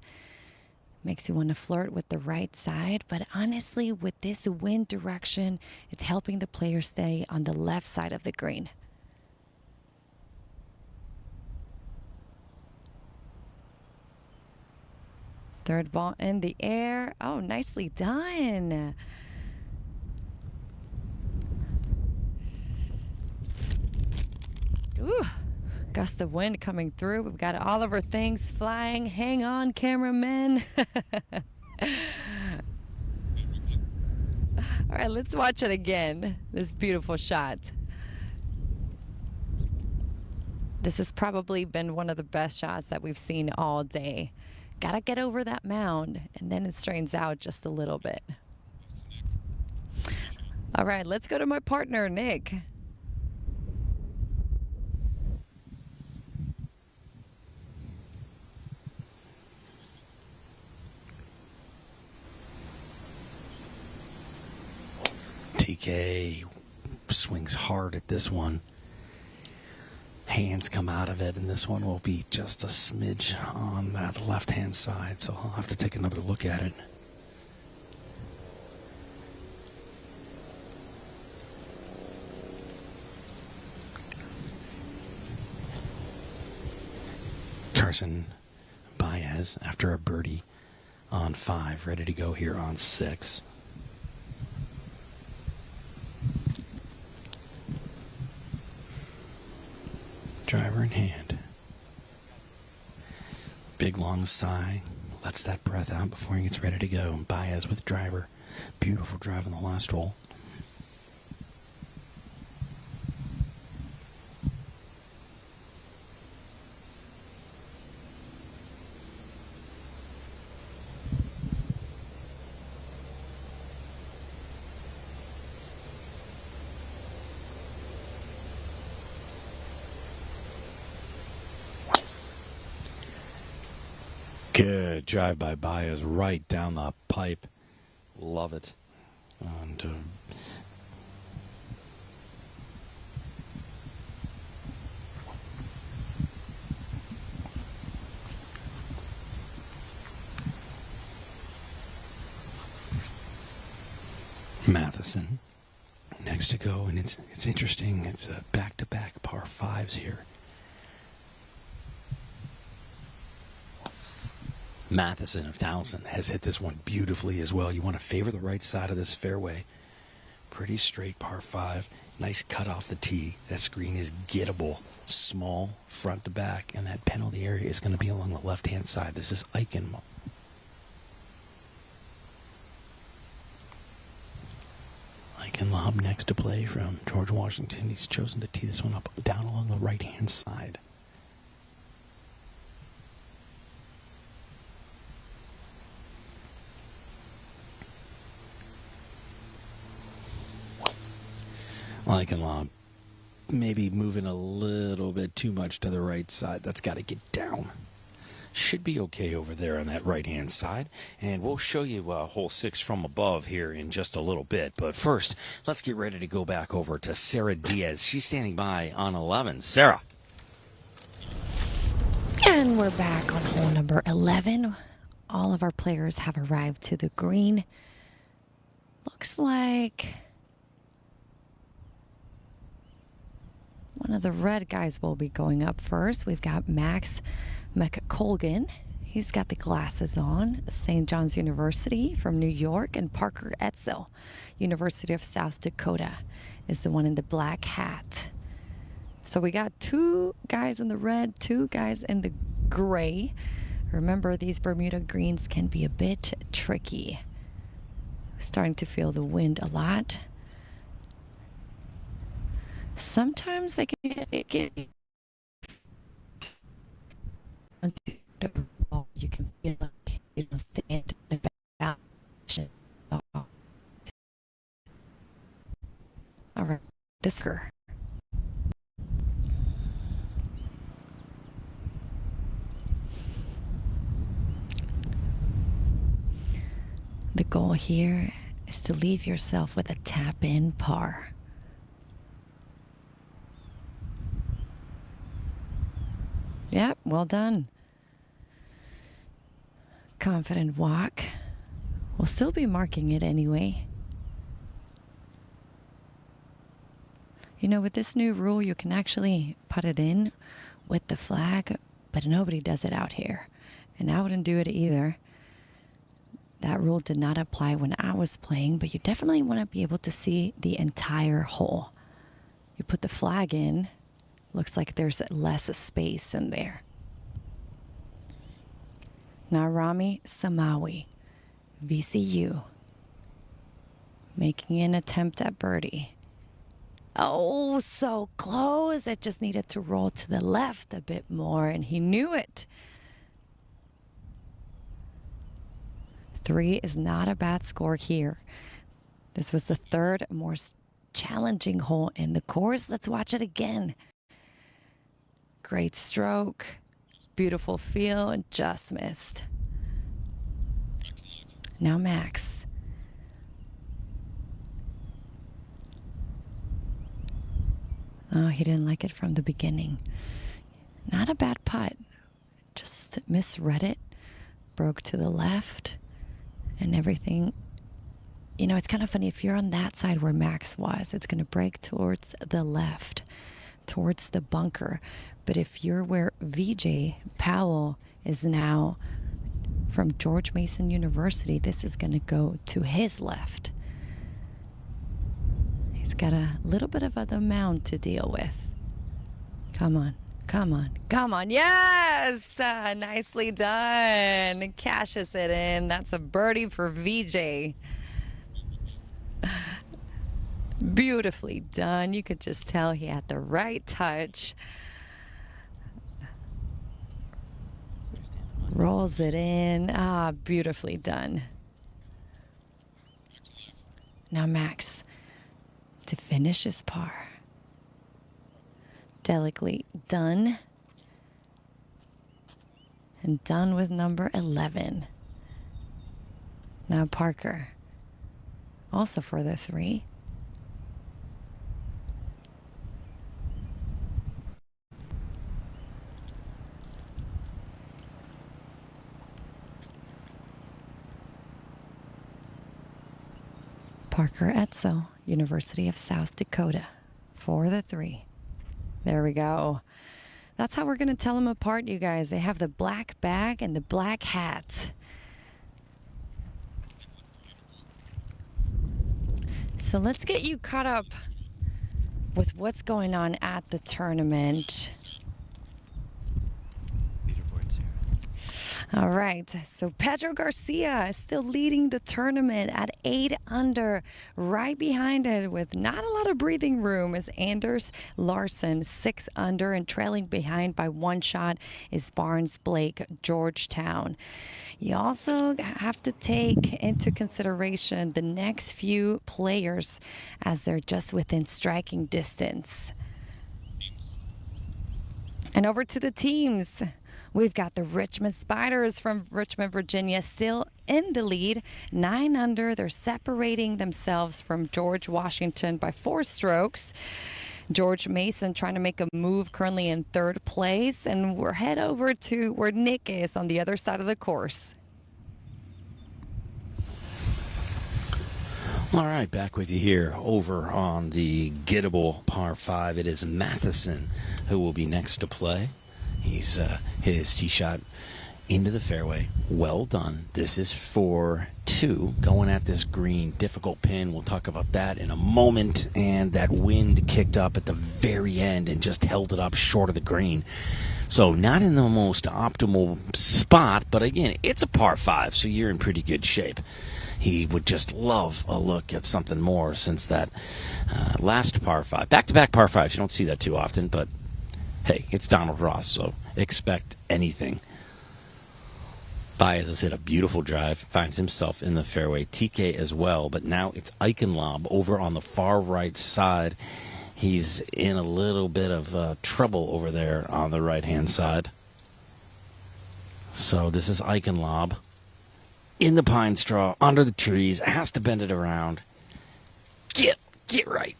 Makes you want to flirt with the right side, but honestly, with this wind direction, it's helping the player stay on the left side of the green. Third ball in the air. Oh, nicely done. Ooh. Gust of wind coming through. We've got all of our things flying. Hang on, cameramen. All right, let's watch it again. This beautiful shot. This has probably been one of the best shots that we've seen all day. Gotta get over that mound, and then it straightens out just a little bit. All right, let's go to my partner, Nick. TK swings hard at this one. Hands come out of it, and this one will be just a smidge on that left-hand side, so I'll have to take another look at it. Carson Baez after a birdie on 5, ready to go here on 6. Driver in hand. Big long sigh. Lets that breath out before he gets ready to go. Baez with driver. Beautiful drive on the last hole. Good drive by Baez right down the pipe. Love it. And Matheson next to go, and it's interesting. It's a back-to-back par 5s here. Matheson of Townsend has hit this one beautifully as well. You want to favor the right side of this fairway. Pretty straight par 5. Nice cut off the tee. That screen is gettable. Small front to back, and that penalty area is going to be along the left-hand side. This is Eichenlob. Eichenlob next to play from George Washington. He's chosen to tee this one up down along the right-hand side. Eichenlob maybe moving a little bit too much to the right side. That's got to get down. Should be okay over there on that right-hand side. And we'll show you hole 6 from above here in just a little bit. But first, let's get ready to go back over to Sara Diaz. She's standing by on 11. Sara. And we're back on hole number 11. All of our players have arrived to the green. Looks like one of the red guys will be going up first. We've got Max McColgan. He's got the glasses on. St. John's University from New York. And Parker Etzel, University of South Dakota, is the one in the black hat. So we got 2 guys in the red, 2 guys in the gray. Remember, these Bermuda greens can be a bit tricky. Starting to feel the wind a lot. Sometimes they can get you can feel like you don't stand in a balance. All right, this girl. The goal here is to leave yourself with a tap-in par. Yep, well done. Confident walk. We'll still be marking it anyway. You know, with this new rule, you can actually put it in with the flag, but nobody does it out here. And I wouldn't do it either. That rule did not apply when I was playing, but you definitely want to be able to see the entire hole. You put the flag in, looks like there's less space in there. Now Rami Samawi, VCU, making an attempt at birdie. Oh, so close. It just needed to roll to the left a bit more, and he knew it. 3 is not a bad score here. This was the third most challenging hole in the course. Let's watch it again. Great stroke, beautiful feel, and just missed. Now Max. Oh, he didn't like it from the beginning. Not a bad putt. Just misread it. Broke to the left. And everything, you know, it's kind of funny. If you're on that side where Max was, it's going to break towards the left, towards the bunker. But if you're where VJ Powell is now from George Mason University, this is going to go to his left. He's got a little bit of the mound to deal with. Come on. Come on, come on. Yes! Nicely done. Cashes it in. That's a birdie for VJ. Beautifully done. You could just tell he had the right touch. Rolls it in. Ah, beautifully done. Now Max to finish his par. Delicately done. And done with number 11. Now Parker. Also for the 3. Parker Etzel, University of South Dakota, for the 3. There we go. That's how we're going to tell them apart, you guys. They have the black bag and the black hat. So let's get you caught up with what's going on at the tournament. All right, so Pedro Garcia is still leading the tournament at 8 under. Right behind it with not a lot of breathing room is Anders Larson, 6 under, and trailing behind by 1 shot is Barnes Blake, Georgetown. You also have to take into consideration the next few players as they're just within striking distance. And over to the teams. We've got the Richmond Spiders from Richmond, Virginia, still in the lead, 9 under. They're separating themselves from George Washington by 4 strokes. George Mason trying to make a move, currently in 3rd place. And we're head over to where Nick is on the other side of the course. All right, back with you here over on the gettable par 5. It is Matheson who will be next to play. He's hit his tee shot into the fairway. Well done. This is for 2 going at this green. Difficult pin. We'll talk about that in a moment. And that wind kicked up at the very end and just held it up short of the green. So not in the most optimal spot, but again, it's a par 5, so you're in pretty good shape. He would just love a look at something more since that last par 5. Back-to-back par 5s, you don't see that too often, but hey, it's Donald Ross, so expect anything. Diaz has hit a beautiful drive, finds himself in the fairway. TK as well, but now it's Eichenlob over on the far right side. He's in a little bit of trouble over there on the right-hand side. So this is Eichenlob in the pine straw, under the trees, has to bend it around. Get right.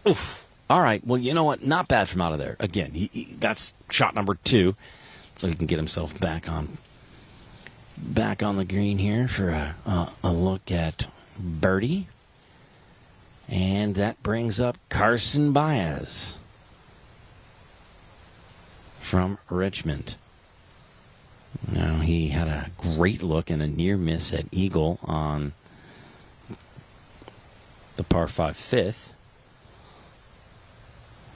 Oof. All right, well, you know what? Not bad from out of there. Again, that's shot number 2, so he can get himself back on the green here for a look at birdie. And that brings up Carson Baez from Richmond. Now, he had a great look and a near miss at Eagle on the par 5 fifth.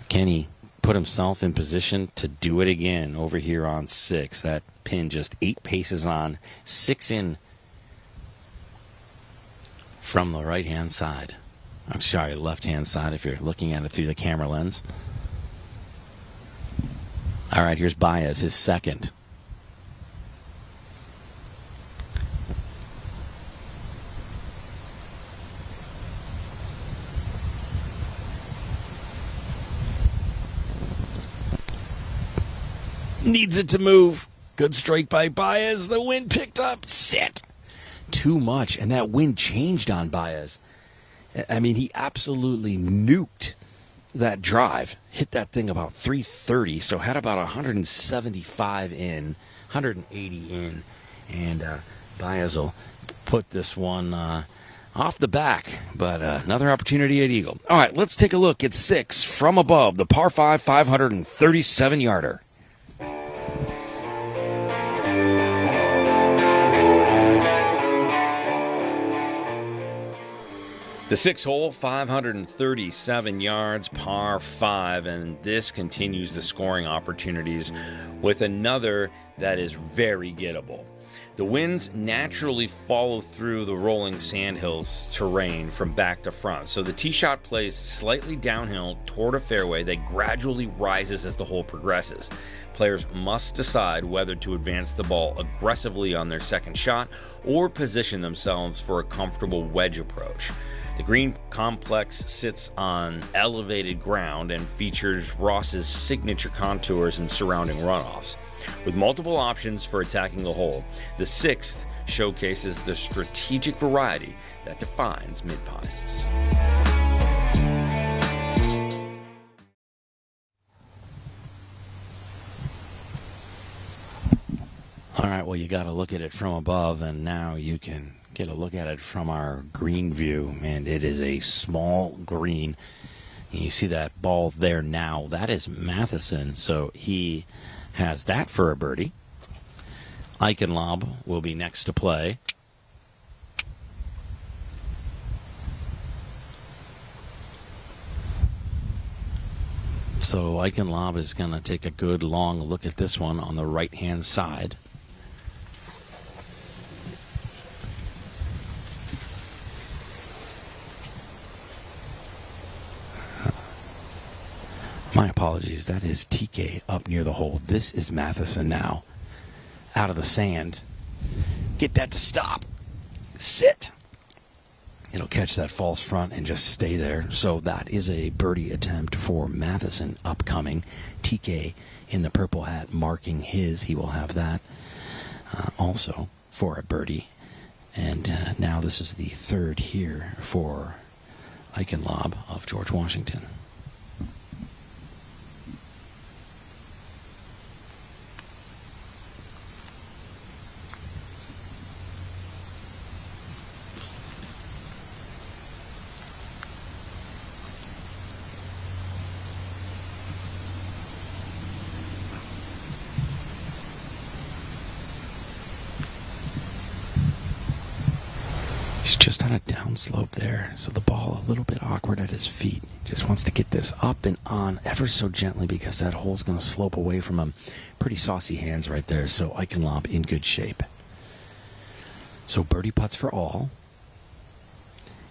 Can he put himself in position to do it again over here on 6? That pin just 8 paces on, 6 in from the right-hand side. I'm sorry, left-hand side if you're looking at it through the camera lens. All right, here's Baez, his second. Needs it to move. Good strike by Baez. The wind picked up. Sit. Too much. And that wind changed on Baez. I mean, he absolutely nuked that drive. Hit that thing about 330. So had about 175 in, 180 in. And Baez will put this one off the back. But another opportunity at Eagle. All right, let's take a look at 6 from above. The par 5 537-yarder. The 6th hole, 537 yards, par 5, and this continues the scoring opportunities with another that is very gettable. The winds naturally follow through the rolling sandhills terrain from back to front, so the tee shot plays slightly downhill toward a fairway that gradually rises as the hole progresses. Players must decide whether to advance the ball aggressively on their second shot or position themselves for a comfortable wedge approach. The green complex sits on elevated ground and features Ross's signature contours and surrounding runoffs. With multiple options for attacking the hole, the 6th showcases the strategic variety that defines Mid-Pines. All right, well, you got to look at it from above, and now you can get a look at it from our green view, and it is a small green. You see that ball there now. That is Matheson, so he has that for a birdie. Eichenlob will be next to play. So Eichenlob is going to take a good long look at this one on the right-hand side. My apologies, that is TK up near the hole. This is Matheson now, out of the sand. Get that to stop. Sit. It'll catch that false front and just stay there. So that is a birdie attempt for Matheson upcoming. TK in the purple hat marking his. He will have that also for a birdie. And now this is the 3rd here for Eichenlob of George Washington. He's just on a downslope there, so the ball a little bit awkward at his feet. Just wants to get this up and on ever so gently because that hole's going to slope away from him. Pretty saucy hands right there, so Eichenlob in good shape. So birdie putts for all,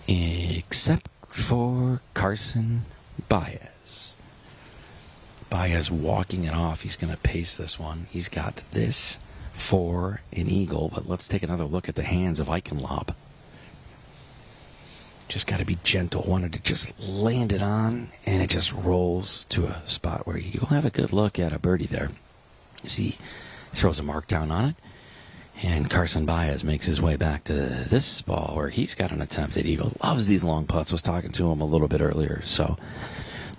except for Carson Baez. Baez walking it off. He's going to pace this one. He's got this for an eagle, but let's take another look at the hands of Eichenlob. Just got to be gentle. Wanted to just land it on, and it just rolls to a spot where you'll have a good look at a birdie there. You see, throws a mark down on it, and Carson Baez makes his way back to this ball where he's got an attempt at eagle. Loves these long putts. Was talking to him a little bit earlier, so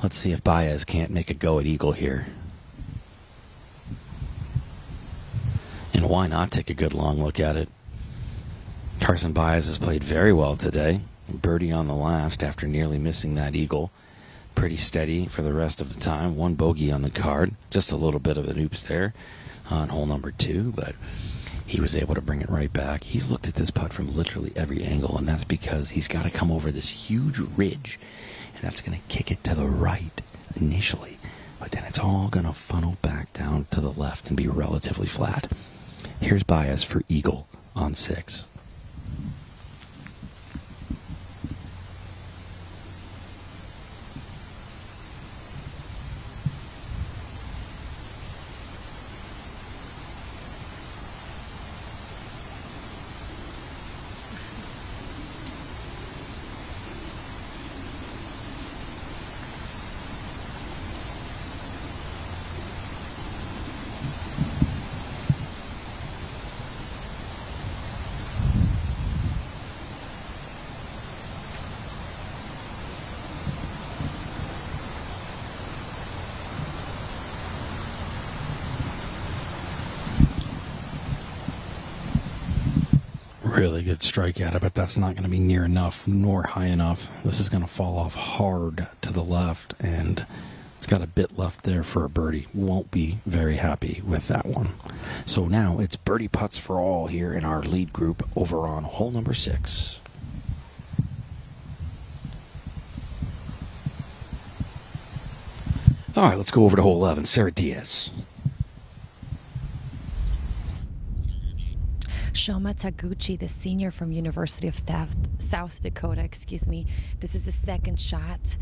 let's see if Baez can't make a go at eagle here. And why not take a good long look at it? Carson Baez has played very well today. Birdie on the last after nearly missing that eagle. Pretty steady for the rest of the time. One bogey on the card. Just a little bit of an oops there on hole number 2, but he was able to bring it right back. He's looked at this putt from literally every angle, and that's because he's got to come over this huge ridge, and that's going to kick it to the right initially, but then it's all going to funnel back down to the left and be relatively flat. Here's Baez for eagle on 6. Really good strike at it, but that's not going to be near enough nor high enough. This is going to fall off hard to the left, and it's got a bit left there for a birdie. Won't be very happy with that one. So now it's birdie putts for all here in our lead group over on hole number 6. All right, let's go over to hole 11. Sara Diaz. Shoma Taguchi, the senior from University of South Dakota, This is the second shot.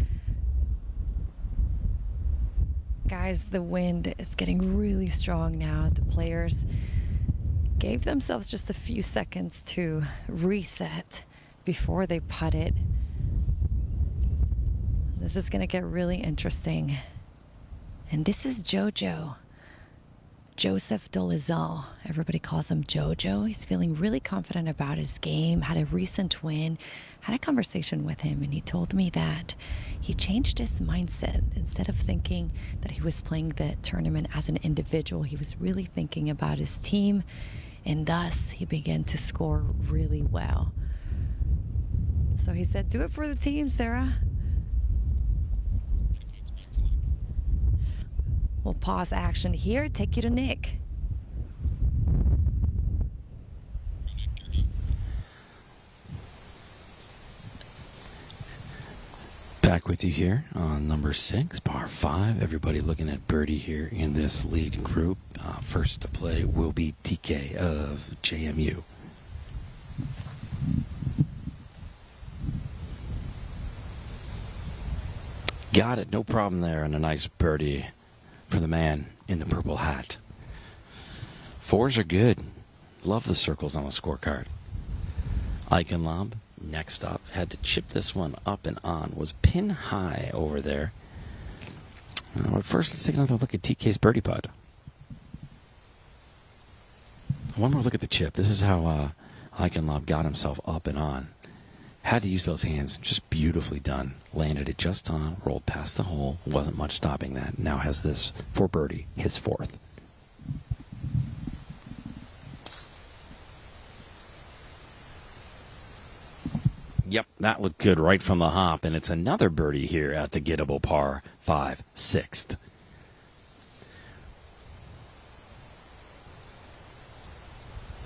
Guys, the wind is getting really strong now. The players gave themselves just a few seconds to reset before they putted. This is going to get really interesting. And this is JoJo. Joseph Dolezal. Everybody calls him Jojo. He's feeling really confident about his game, had a recent win, had a conversation with him, and he told me that he changed his mindset. Instead of thinking that he was playing the tournament as an individual, he was really thinking about his team, and thus he began to score really well. So he said, do it for the team, Sara. We'll pause action here, take you to Nick. Back with you here on number 6, par 5. Everybody looking at birdie here in this lead group. First to play will be TK of JMU. Got it, no problem there, and a nice birdie for the man in the purple hat. 4s are good. Love the circles on the scorecard. Eichenlob, next up, had to chip this one up and on. Was pin high over there. But first, let's take another look at TK's birdie putt. One more look at the chip. This is how Eichenlob got himself up and on. Had to use those hands. Just beautifully done. Landed it just on, rolled past the hole. Wasn't much stopping that. Now has this for birdie, his 4th. Yep, that looked good right from the hop, and it's another birdie here at the gettable par 5, 6th.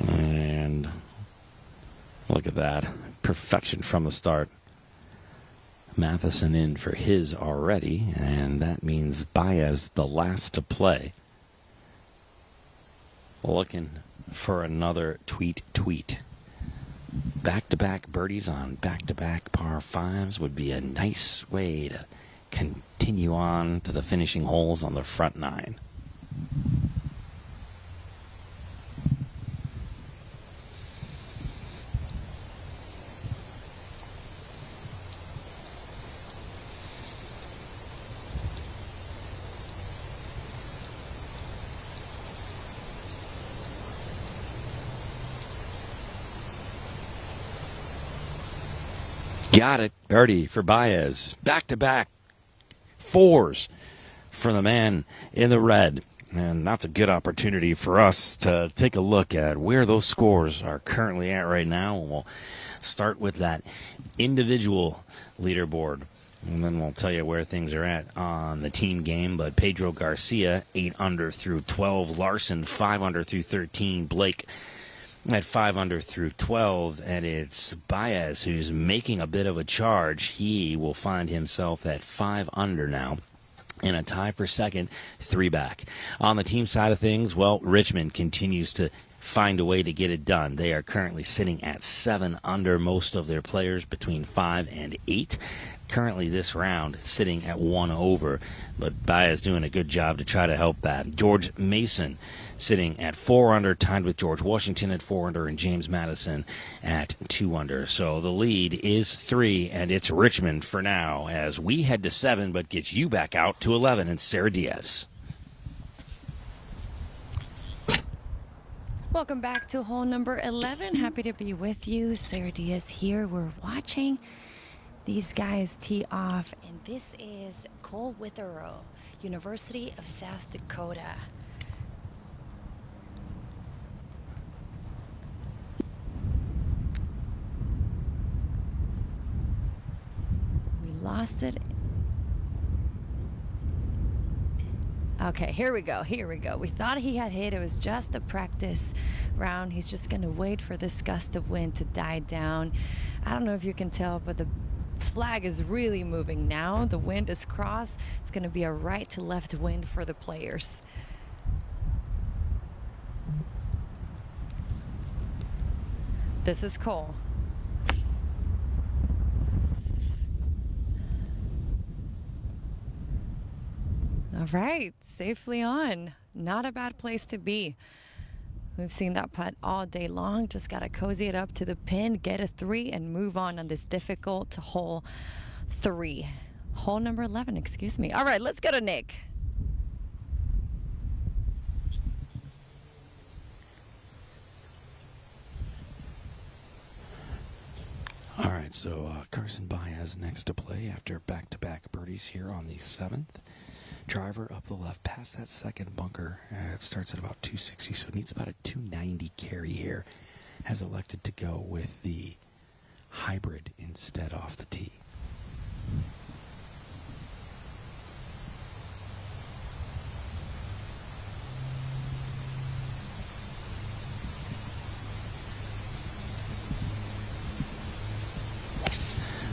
And look at that. Perfection from the start. Matheson in for his already, and that means Baez the last to play. Looking for another tweet. Back-to-back birdies on back-to-back par fives would be a nice way to continue on to the finishing holes on the front nine. Got it. Birdie for Baez. Back-to-back fours for the man in the red. And that's a good opportunity for us to take a look at where those scores are currently at right now. We'll start with that individual leaderboard, and then we'll tell you where things are at on the team game. But Pedro Garcia, 8 under through 12. Larson, 5 under through 13. Blake at 5 under through 12, and it's Baez who's making a bit of a charge. He will find himself at 5 under now in a tie for second, 3 back. On the team side of things, well, Richmond continues to find a way to get it done. They are currently sitting at 7 under, most of their players between 5 and 8. Currently this round sitting at 1 over, but Baez doing a good job to try to help that. George Mason sitting at 4 under, tied with George Washington at 4 under, and James Madison at 2 under. So the lead is 3, and it's Richmond for now as we head to 7, but gets you back out to 11, and Sara Diaz. Welcome back to hole number 11. Happy to be with you. Sara Diaz here. We're watching these guys tee off, and this is Cole Withero, University of South Dakota. We lost it. Okay, here we go. We thought he had hit. It was just a practice round. He's just going to wait for this gust of wind to die down. I don't know if you can tell, but the flag is really moving now. The wind is cross. It's going to be a right to left wind for the players. This is Cole. All right, safely on. Not a bad place to be. We've seen that putt all day long. Just got to cozy it up to the pin, get a 3, and move on this difficult hole 3. Hole number 11, excuse me. All right, let's go to Nick. All right, so Carson Baez next to play after back-to-back birdies here on the 7th. Driver up the left past that second bunker. It starts at about 260, so it needs about a 290 carry here. Has elected to go with the hybrid instead off the tee.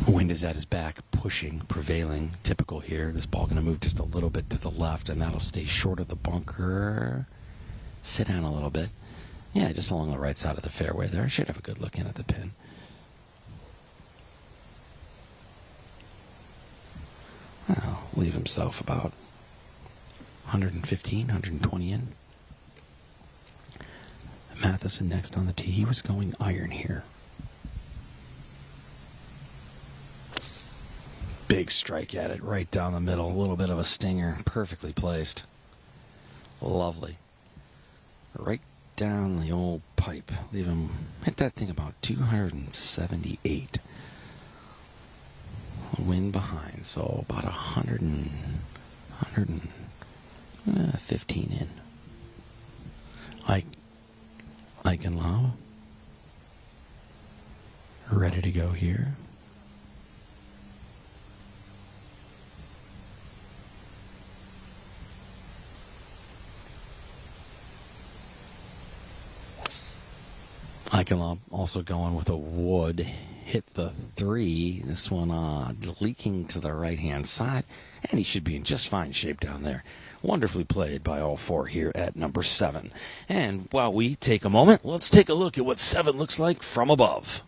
Wind is at his back, pushing, prevailing, typical here. This ball going to move just a little bit to the left, and that'll stay short of the bunker. Sit down a little bit. Yeah, just along the right side of the fairway there. Should have a good look in at the pin. Well, leave himself about 115, 120 in. Matheson next on the tee. He was going iron here. Big strike at it, right down the middle. A little bit of a stinger, perfectly placed. Lovely. Right down the old pipe. Leave him, hit that thing about 278. Wind behind, so about 115 in. Eichenlaub. Ready to go here. Eichenlaub also going with a wood. Hit the the 3. This one leaking to the right-hand side, and he should be in just fine shape down there. Wonderfully played by all 4 here at number 7. And while we take a moment, let's take a look at what 7 looks like from above.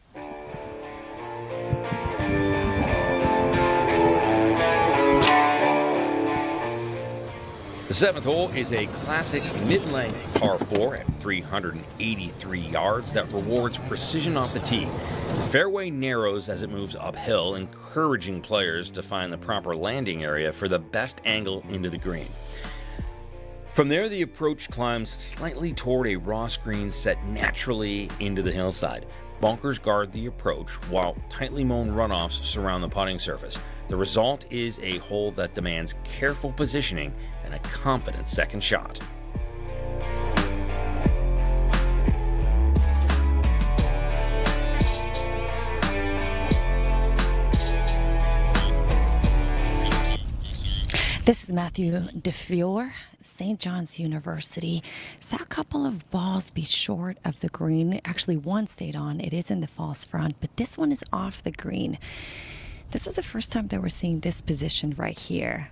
The 7th hole is a classic mid-length par 4 at 383 yards that rewards precision off the tee. The fairway narrows as it moves uphill, encouraging players to find the proper landing area for the best angle into the green. From there, the approach climbs slightly toward a Ross green set naturally into the hillside. Bunkers guard the approach, while tightly mown runoffs surround the putting surface. The result is a hole that demands careful positioning and a confident second shot. This is Matthew DeFiore, St. John's University. Saw a couple of balls be short of the green. Actually, one stayed on. It is in the false front, but this one is off the green. This is the first time that we're seeing this position right here.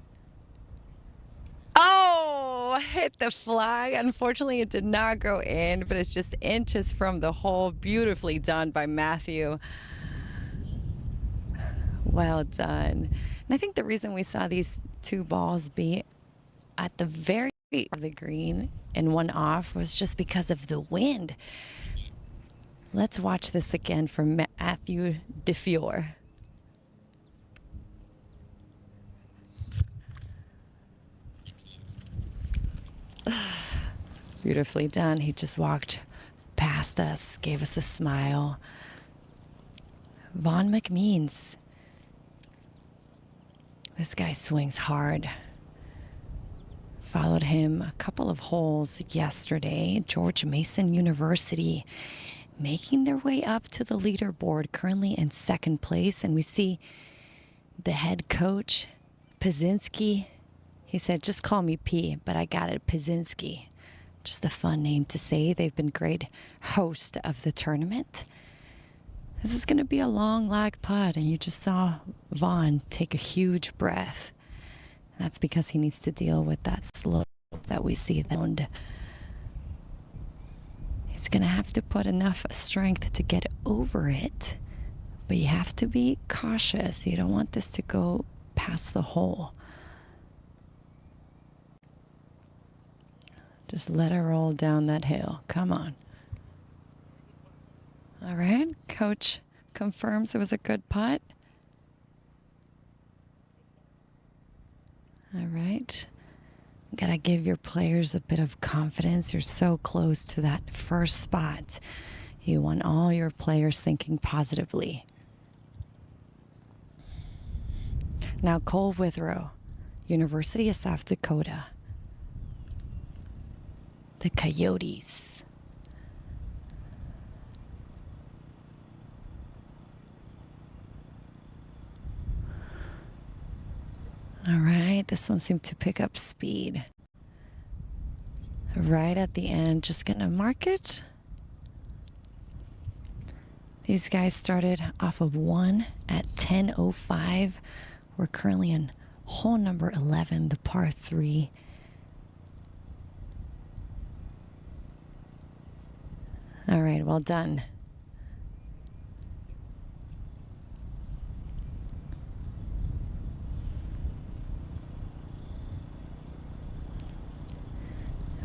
Oh, hit the flag. Unfortunately, it did not go in, but it's just inches from the hole. Beautifully done by Matthew. Well done. And I think the reason we saw these 2 balls be at the very of the green and one off was just because of the wind. Let's watch this again from Matthew DeFiore. Beautifully done. He just walked past us, gave us a smile. Vaughn McMeans. This guy swings hard. Followed him a couple of holes yesterday. George Mason University making their way up to the leaderboard, currently in 2nd place. And we see the head coach, Pazinski. He said, just call me P, but I got it, Pazinski. Just a fun name to say. They've been great host of the tournament. This is going to be a long lag putt, and you just saw Vaughn take a huge breath. That's because he needs to deal with that slope that we see. He's going to have to put enough strength to get over it, but you have to be cautious. You don't want this to go past the hole. Just let her roll down that hill. Come on. All right. Coach confirms it was a good putt. All right. Gotta give your players a bit of confidence. You're so close to that first spot. You want all your players thinking positively. Now Cole Withrow, University of South Dakota. The Coyotes. All right, this one seemed to pick up speed. Right at the end, just gonna mark it. These guys started off of 1 at 10:05. We're currently in hole number 11, the par 3. All right, well done.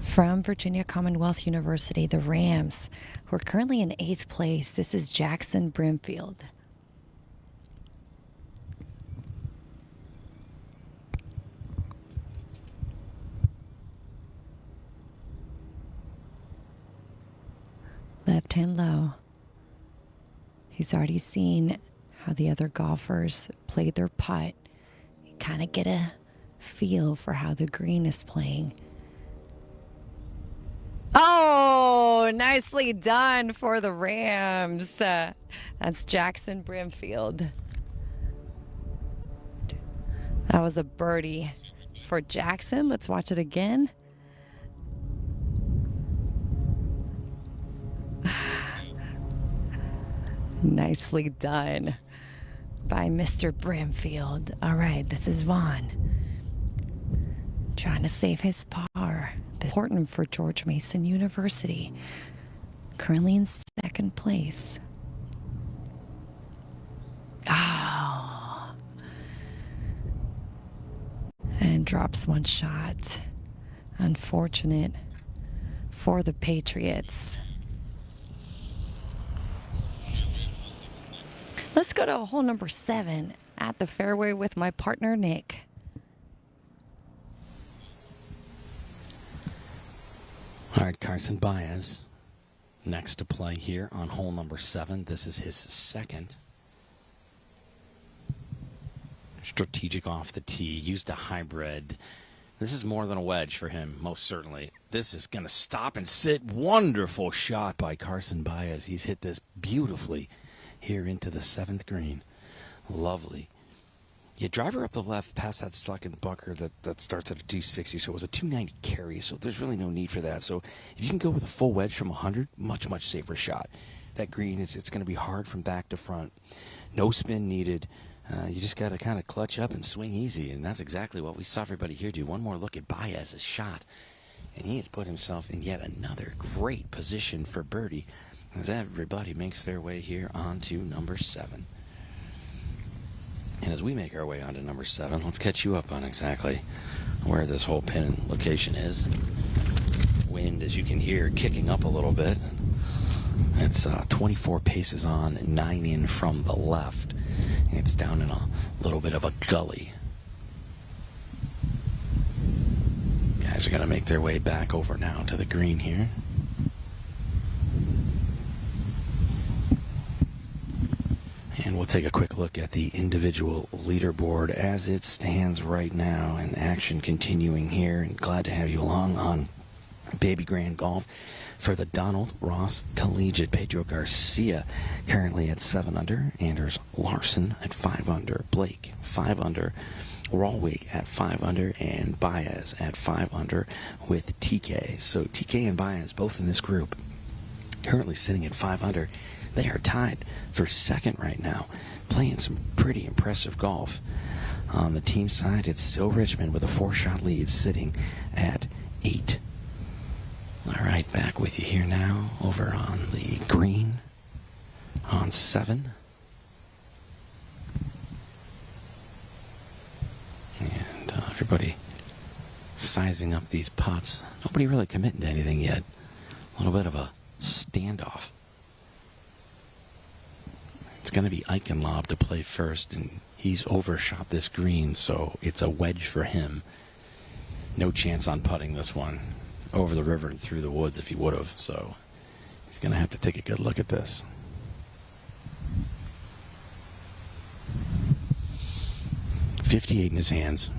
From Virginia Commonwealth University, the Rams, who are currently in 8th place. This is Jackson Brimfield. Left hand low. He's already seen how the other golfers played their putt. You kind of get a feel for how the green is playing. Oh, nicely done for the Rams. That's Jackson Brimfield. That was a birdie for Jackson. Let's watch it again. Nicely done. by Mr. Bramfield. All right, this is Vaughn trying to save his par. This is important for George Mason University. Currently in second place. Oh. And drops one shot. Unfortunate for the Patriots. Let's go to hole number 7 at the fairway with my partner, Nick. All right, Carson Baez next to play here on hole number 7. This is his second. Strategic off the tee, used a hybrid. This is more than a wedge for him, most certainly. This is going to stop and sit. Wonderful shot by Carson Baez. He's hit this beautifully here into the 7th green. Lovely. You driver up the left past that second bunker that starts at a 260, so it was a 290 carry, so there's really no need for that. So if you can go with a full wedge from 100, much, much safer shot. That green, it's going to be hard from back to front. No spin needed. You just got to kind of clutch up and swing easy, and that's exactly what we saw everybody here do. One more look at Baez's shot, and he has put himself in yet another great position for birdie as everybody makes their way here onto number 7. And as we make our way onto number 7, let's catch you up on exactly where this whole pin location is. Wind, as you can hear, kicking up a little bit. It's 24 paces on, 9 in from the left. And it's down in a little bit of a gully. Guys are going to make their way back over now to the green here. And we'll take a quick look at the individual leaderboard as it stands right now, and action continuing here. And glad to have you along on Babygrande Golf for the Donald Ross Collegiate. Pedro Garcia currently at 7 under. Anders Larson at 5 under. Blake 5 under. Rawwig at 5 under, and Baez at 5 under with TK. So TK and Baez both in this group currently sitting at 5 under. They are tied for second right now, playing some pretty impressive golf. On the team side, it's still Richmond with a 4-shot lead sitting at 8. All right, back with you here now over on the green on 7. And everybody sizing up these putts. Nobody really committing to anything yet. A little bit of a standoff. It's going to be Eichenlaub to play first, and he's overshot this green, so it's a wedge for him. No chance on putting this one over the river and through the woods if he would have, so he's going to have to take a good look at this. .58 in his hands.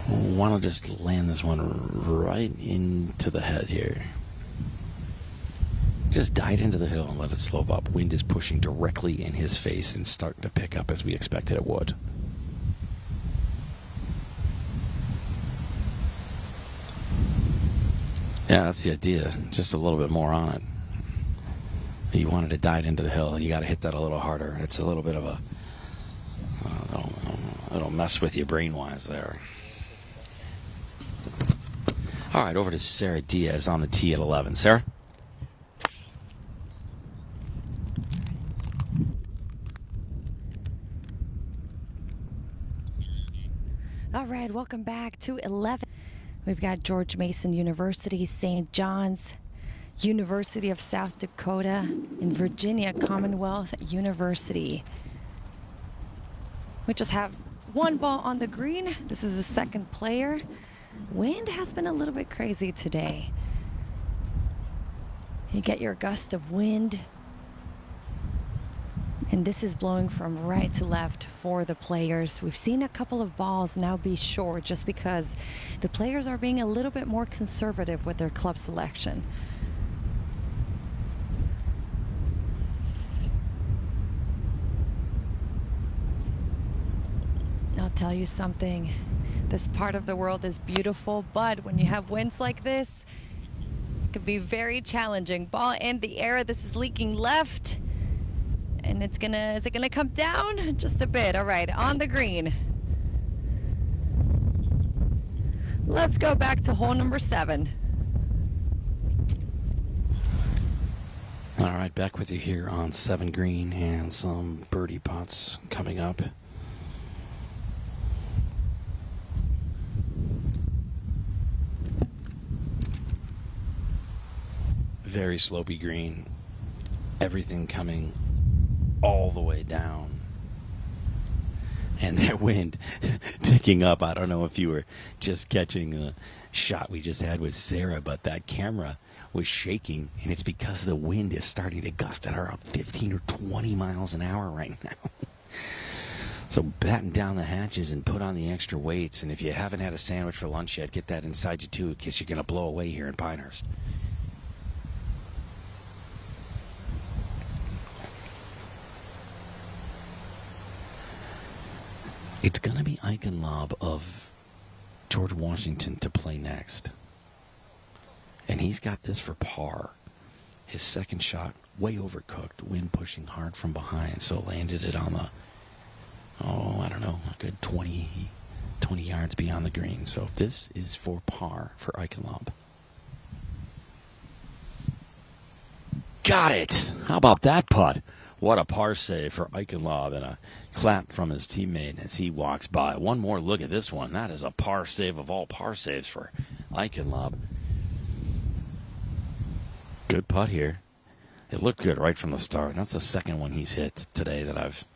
Want to just land this one right into the head here. Just dive into the hill and let it slope up. Wind is pushing directly in his face and starting to pick up as we expected it would. Yeah, that's the idea. Just a little bit more on it. You wanted to dive into the hill. You got to hit that a little harder. It's a little bit of a... it'll mess with you brain-wise there. All right, over to Sara Diaz on the tee at 11. Sarah? All right, welcome back to 11. We've got George Mason University, St. John's, University of South Dakota, and Virginia Commonwealth University. We just have one ball on the green. This is the second player. Wind has been a little bit crazy today. You get your gust of wind, and this is blowing from right to left for the players. We've seen a couple of balls now be short just because the players are being a little bit more conservative with their club selection. I'll tell you something. This part of the world is beautiful, but when you have winds like this, it can be very challenging. Ball in the air. This is leaking left. And is it gonna come down? Just a bit. All right, on the green. Let's go back to hole number 7. All right, back with you here on 7 green and some birdie putts coming up. Very slopey green. Everything coming all the way down. And that wind picking up. I don't know if you were just catching a shot we just had with Sara, but that camera was shaking, and it's because the wind is starting to gust at around 15 or 20 miles an hour right now. So batten down the hatches and put on the extra weights, and if you haven't had a sandwich for lunch yet, get that inside you too, because you're going to blow away here in Pinehurst. It's going to be Eichenlob of George Washington to play next. And he's got this for par. His second shot, way overcooked. Wind pushing hard from behind. So landed it on the, I don't know, a good 20 yards beyond the green. So this is for par for Eichenlob. Got it! How about that putt? What a par save for Eichenlob, and a clap from his teammate as he walks by. One more look at this one. That is a par save of all par saves for Eichenlob. Good putt here. It looked good right from the start. That's the second one he's hit today that I've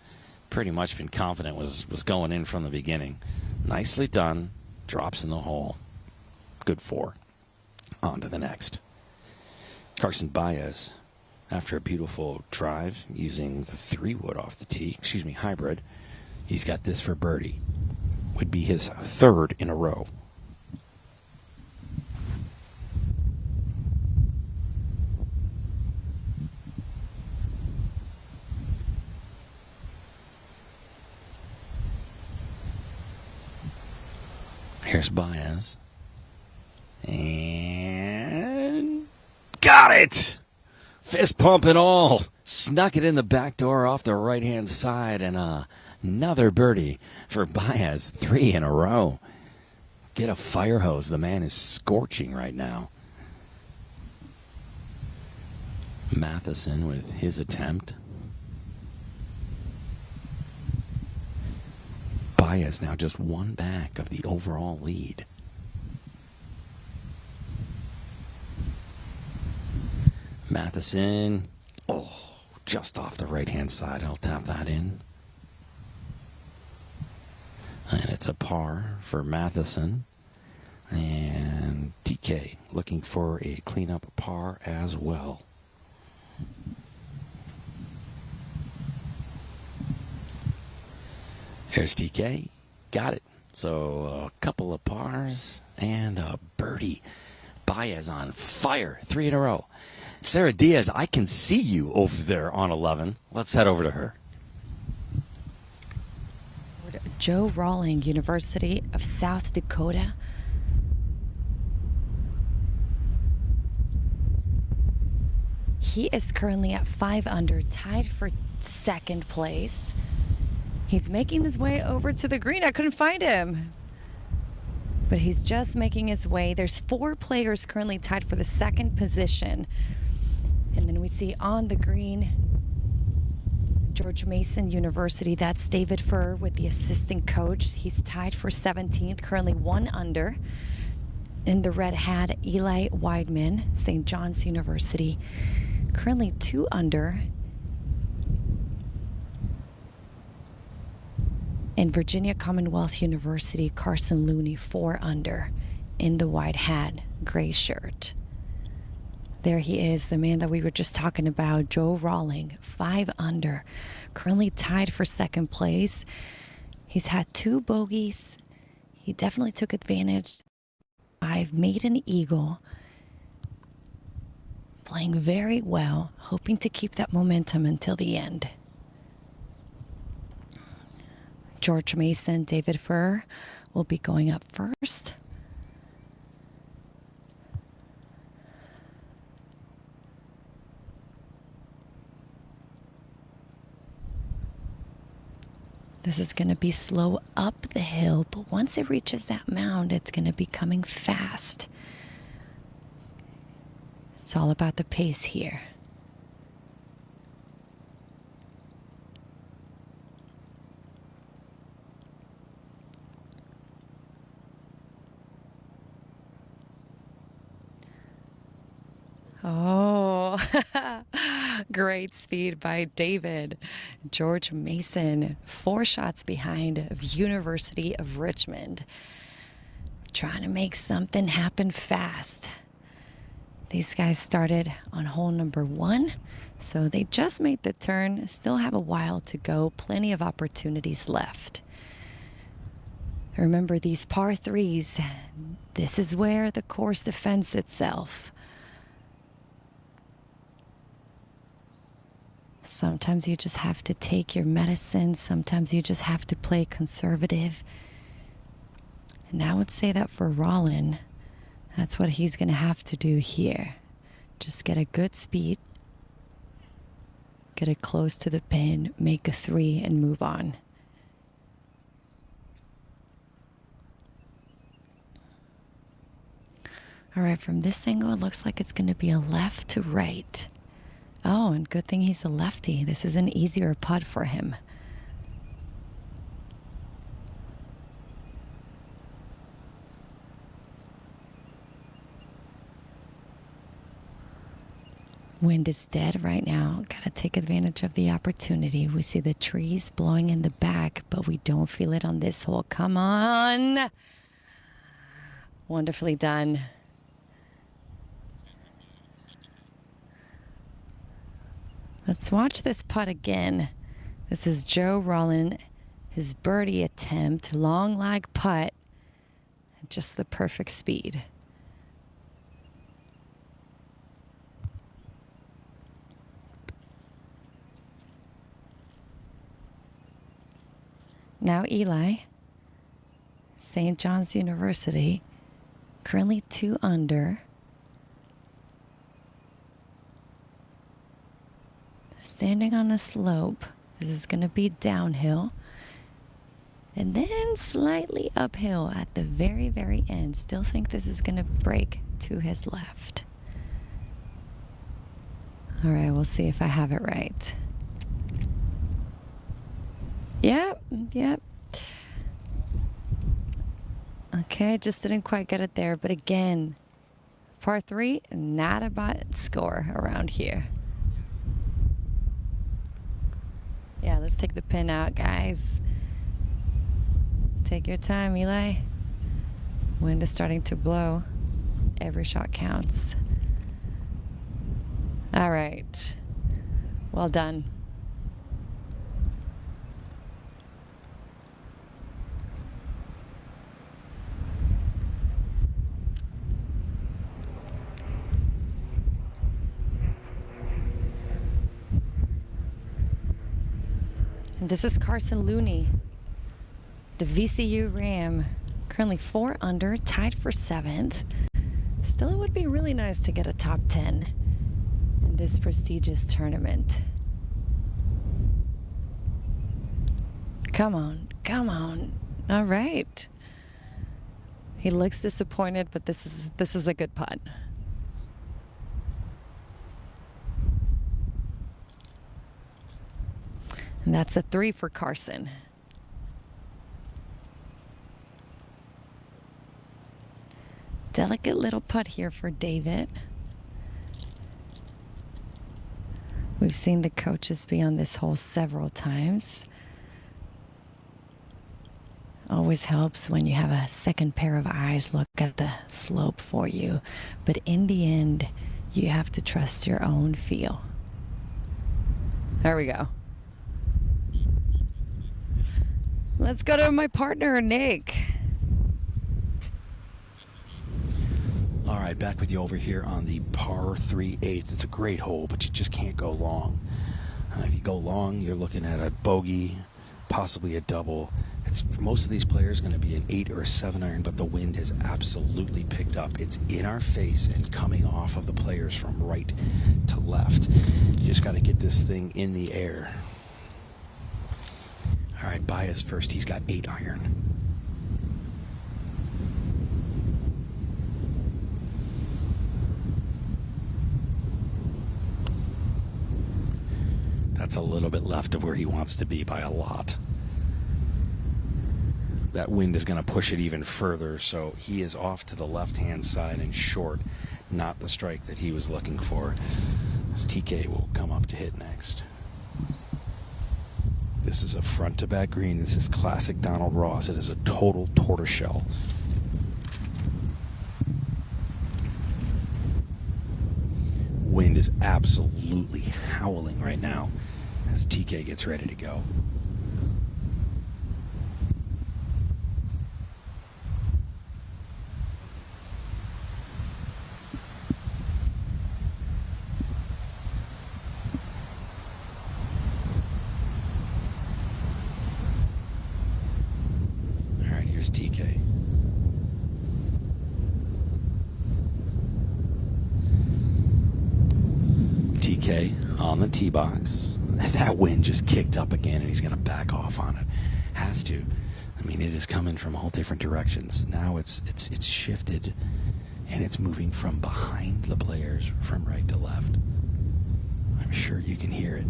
pretty much been confident was going in from the beginning. Nicely done. Drops in the hole. Good 4. On to the next. Carson Baez, after a beautiful drive using the 3-wood off the tee, hybrid, he's got this for birdie. Would be his 3rd in a row. Here's Baez. And got it! Fist pump and all. Snuck it in the back door off the right-hand side, and another birdie for Baez. 3 in a row. Get a fire hose. The man is scorching right now. Matheson with his attempt. Baez now just 1 back of the overall lead. Matheson, just off the right-hand side. I'll tap that in. And it's a par for Matheson. And TK looking for a cleanup par as well. Here's TK. Got it. So a couple of pars and a birdie. Baez on fire. 3 in a row. Sara Diaz, I can see you over there on 11. Let's head over to her. Joe Rawling, University of South Dakota. He is currently at 5 under, tied for 2nd place. He's making his way over to the green. I couldn't find him. But he's just making his way. There's 4 players currently tied for the 2nd position. And then we see on the green, George Mason University. That's David Furr with the assistant coach. He's tied for 17th, currently 1 under. In the red hat, Eli Weidman, St. John's University, currently 2 under. In Virginia Commonwealth University, Carson Looney, 4 under in the white hat, gray shirt. There he is, the man that we were just talking about, Joe Rawling, 5 under, currently tied for 2nd place. He's had 2 bogeys. He definitely took advantage. I've made an eagle, playing very well, hoping to keep that momentum until the end. George Mason, David Furr will be going up first. This is going to be slow up the hill, but once it reaches that mound, it's going to be coming fast. It's all about the pace here. Oh, great speed by David. George Mason, 4 shots behind of University of Richmond. Trying to make something happen fast. These guys started on hole number 1, so they just made the turn. Still have a while to go. Plenty of opportunities left. Remember, these par 3s, this is where the course defends itself. Sometimes you just have to take your medicine. Sometimes you just have to play conservative. And I would say that for Rollin, that's what he's going to have to do here. Just get a good speed, get it close to the pin, make a 3, and move on. All right, from this angle, it looks like it's going to be a left to right. Oh, and good thing he's a lefty. This is an easier putt for him. Wind is dead right now. Gotta take advantage of the opportunity. We see the trees blowing in the back, but we don't feel it on this hole. Come on. Wonderfully done. Let's watch this putt again. This is Joe Rollin, his birdie attempt, long lag putt, just the perfect speed. Now Eli, St. John's University, currently 2 under. Standing on a slope. This is going to be downhill. And then slightly uphill at the very, very end. Still think this is going to break to his left. All right, we'll see if I have it right. Yep. Okay, just didn't quite get it there. But again, par 3, not a bad score around here. Yeah, let's take the pin out, guys. Take your time, Eli. Wind is starting to blow. Every shot counts. All right. Well done. And this is Carson Looney, the VCU Ram, currently 4 under, tied for 7th. Still, it would be really nice to get a top 10 in this prestigious tournament. Come on, come on. All right. He looks disappointed, but this is a good putt. And that's a 3 for Carson. Delicate little putt here for David. We've seen the coaches be on this hole several times. Always helps when you have a second pair of eyes look at the slope for you. But in the end, you have to trust your own feel. There we go. Let's go to my partner, Nick. All right, back with you over here on the par 3 8th. It's a great hole, but you just can't go long. If you go long, you're looking at a bogey, possibly a double. It's for most of these players going to be an 8 or a 7 iron, but the wind has absolutely picked up. It's in our face and coming off of the players from right to left. You just got to get this thing in the air. All right, Baez first. He's got 8 iron. That's a little bit left of where he wants to be by a lot. That wind is going to push it even further, so he is off to the left-hand side and short. Not the strike that he was looking for. As TK will come up to hit next. This is a front-to-back green. This is classic Donald Ross. It is a total tortoiseshell. Wind is absolutely howling right now as TK gets ready to go. All right, here's TK. TK on the tee box. That wind just kicked up again, and he's going to back off on it. Has to. I mean, it is coming from all different directions. Now it's shifted, and it's moving from behind the players from right to left. I'm sure you can hear it.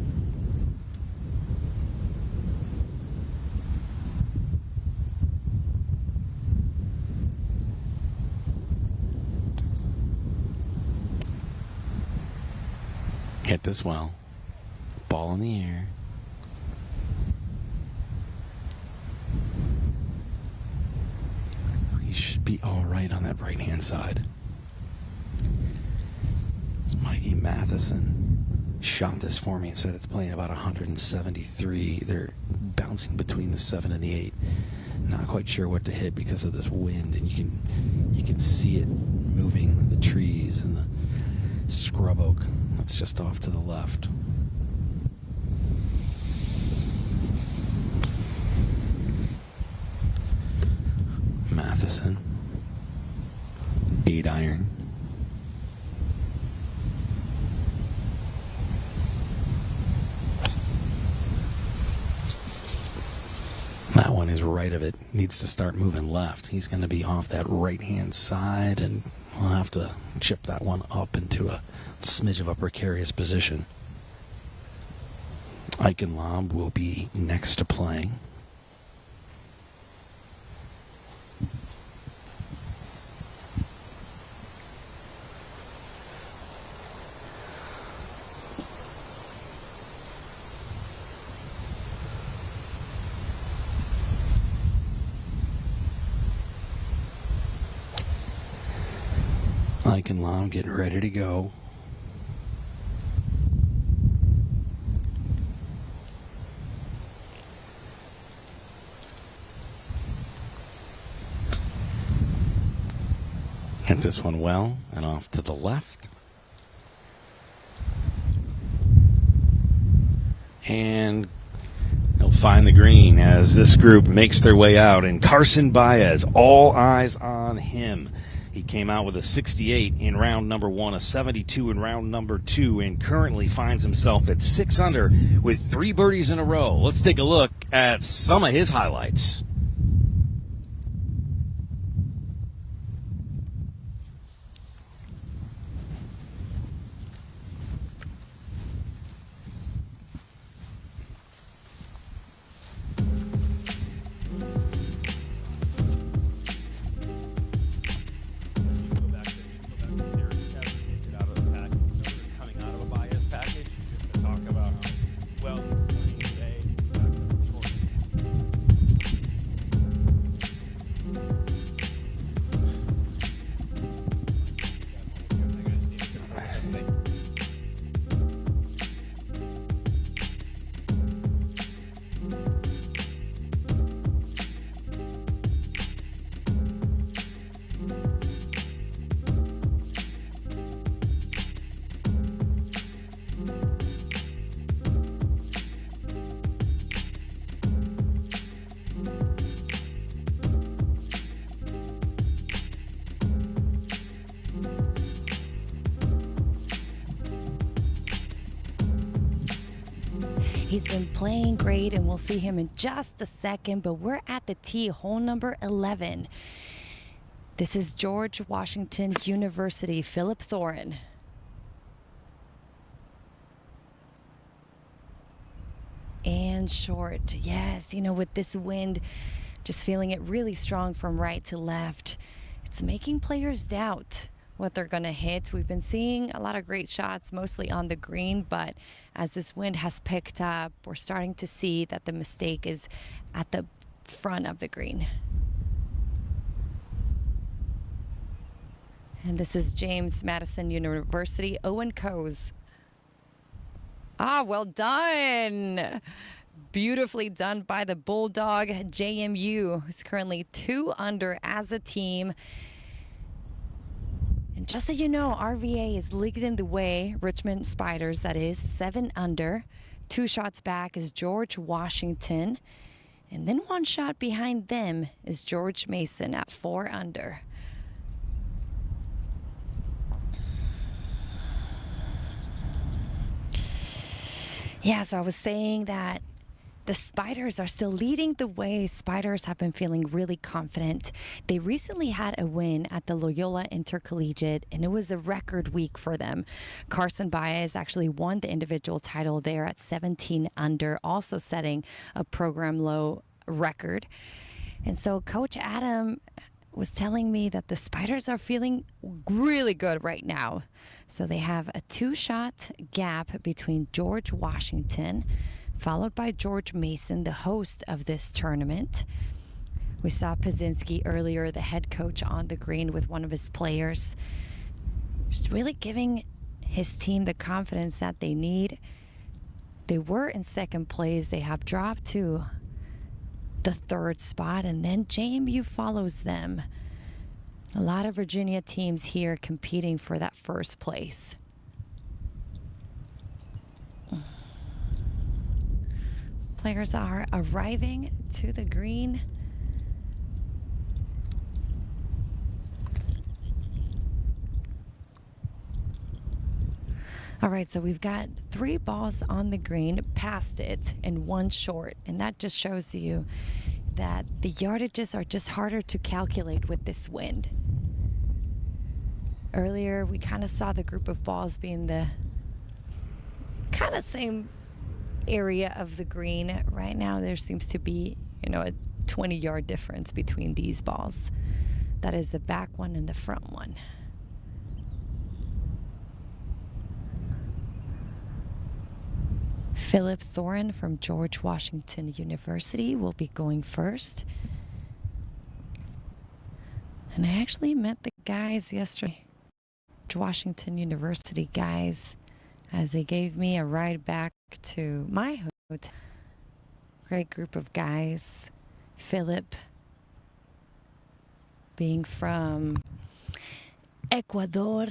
Hit this well. Ball in the air. He should be all right on that right-hand side. It's Mikey Matheson. Shot this for me and said it's playing about 173. They're bouncing between the 7 and the 8. Not quite sure what to hit because of this wind, and you can see it moving the trees and the scrub oak that's just off to the left. Matheson, 8 iron. That one is right of it. Needs to start moving left. He's going to be off that right-hand side, and we'll have to chip that one up into a smidge of a precarious position. Eichenlaub will be next to playing. Eichenlaub getting ready to go. Hit this one well and off to the left. And he'll find the green as this group makes their way out. And Carson Baez, all eyes on him. He came out with a 68 in round number 1, a 72 in round number 2, and currently finds himself at 6 under with 3 birdies in a row. Let's take a look at some of his highlights. He's been playing great, and we'll see him in just a second, but we're at the tee, hole number 11. This is George Washington University, Philip Thorin. And short, yes, you know, with this wind, just feeling it really strong from right to left, it's making players doubt what they're going to hit. We've been seeing a lot of great shots, mostly on the green, but as this wind has picked up, we're starting to see that the mistake is at the front of the green. And this is James Madison University, Owen Coase. Ah, well done. Beautifully done by the Bulldog. JMU is currently 2 under as a team. And just so you know, RVA is leading the way. Richmond Spiders, that is, 7 under. 2 shots back is George Washington. And then 1 shot behind them is George Mason at 4 under. Yeah, so I was saying that the Spiders are still leading the way. Spiders have been feeling really confident. They recently had a win at the Loyola Intercollegiate, and it was a record week for them. Carson Baez actually won the individual title there at 17 under, also setting a program low record. And so Coach Adam was telling me that the Spiders are feeling really good right now. So they have a 2-shot gap between George Washington, followed by George Mason, the host of this tournament. We saw Pazinski earlier, the head coach, on the green with one of his players, just really giving his team the confidence that they need. They were in second place. They have dropped to the 3rd spot, and then JMU follows them. A lot of Virginia teams here competing for that 1st place. Players are arriving to the green. All right, so we've got 3 balls on the green, past it, and 1 short. And that just shows you that the yardages are just harder to calculate with this wind. Earlier, we kind of saw the group of balls being the kind of same area of the green. Right now, there seems to be, you know, a 20-yard difference between these balls. That is the back one and the front one. Philip Thorin from George Washington University will be going first. And I actually met the guys yesterday, George Washington University guys, as they gave me a ride back to my hotel. Great group of guys. Philip being from Ecuador.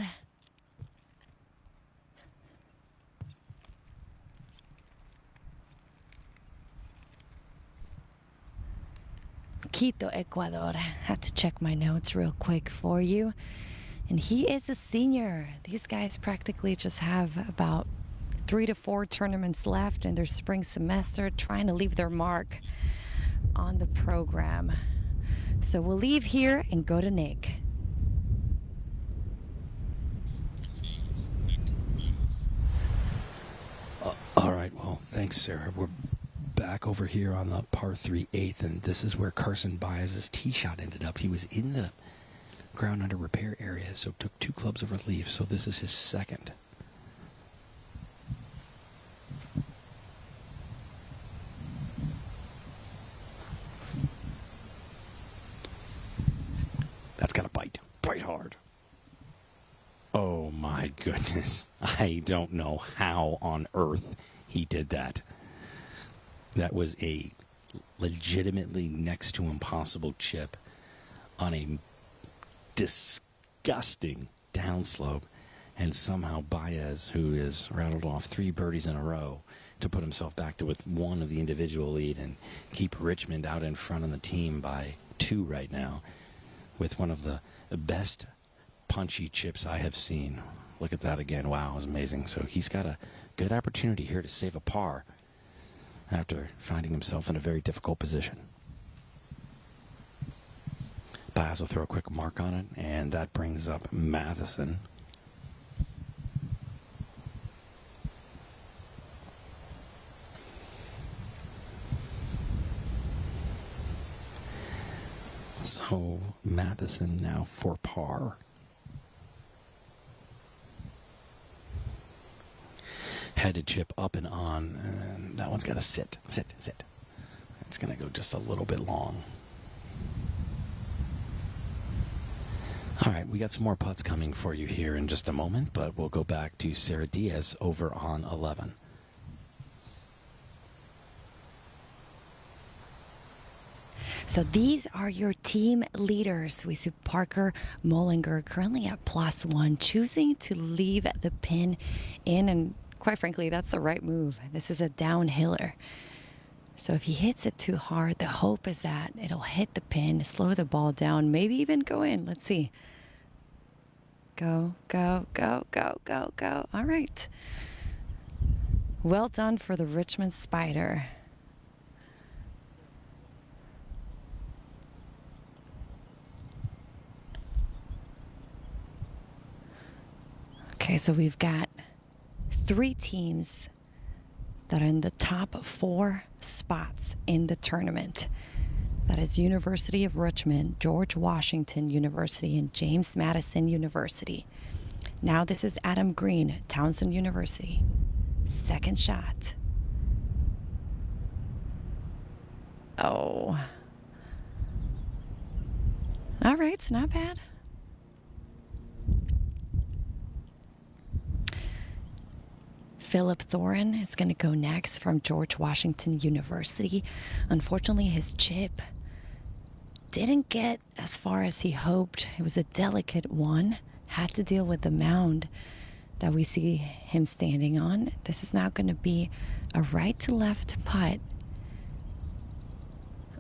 Quito, Ecuador. I have to check my notes real quick for you. And he is a senior. These guys practically just have about 3 to 4 tournaments left in their spring semester, trying to leave their mark on the program. So we'll leave here and go to Nick. All right, well, thanks, Sarah. We're back over here on the par 3 8th, and this is where Carson Baez's tee shot ended up. He was in the ground under repair area, so took 2 clubs of relief, so this is his 2nd. That's got to bite hard. Oh my goodness. I don't know how on earth he did that. That was a legitimately next to impossible chip on a disgusting downslope, and somehow Baez, who has rattled off 3 birdies in a row to put himself back to with 1 of the individual lead and keep Richmond out in front of the team by 2 right now, with one of the best punchy chips I have seen. Look at that again. Wow, it was amazing. So he's got a good opportunity here to save a par. after finding himself in a very difficult position. Diaz will throw a quick mark on it, and that brings up Matheson. So Matheson now for par. Had to chip up and on, and that one's got to sit. It's going to go just a little bit long. All right, we got some more putts coming for you here in just a moment, but we'll go back to Sara Diaz over on 11. So these are your team leaders. We see Parker Mullinger currently at +1, choosing to leave the pin in, and quite frankly, that's the right move. This is a downhiller. So if he hits it too hard, the hope is that it'll hit the pin, slow the ball down, maybe even go in. Let's see. Go, go, go, go, go, go. All right. Well done for the Richmond Spider. Okay, so we've got 3 teams that are in the top 4 spots in the tournament. That is University of Richmond, George Washington University, and James Madison University. Now this is Adam Green, Townsend University. Second shot. Oh. All right, it's not bad. Philip Thorin is going to go next from George Washington University. Unfortunately, his chip didn't get as far as he hoped. It was a delicate one. Had to deal with the mound that we see him standing on. This is now going to be a right to left putt.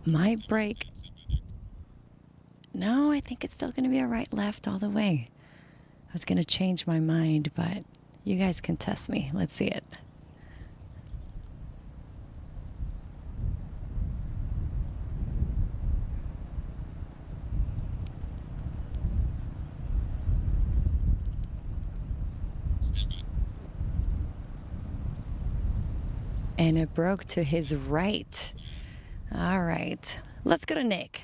Might break. No, I think it's still going to be a right left all the way. I was going to change my mind, but you guys can test me. Let's see it. And it broke to his right. All right. Let's go to Nick.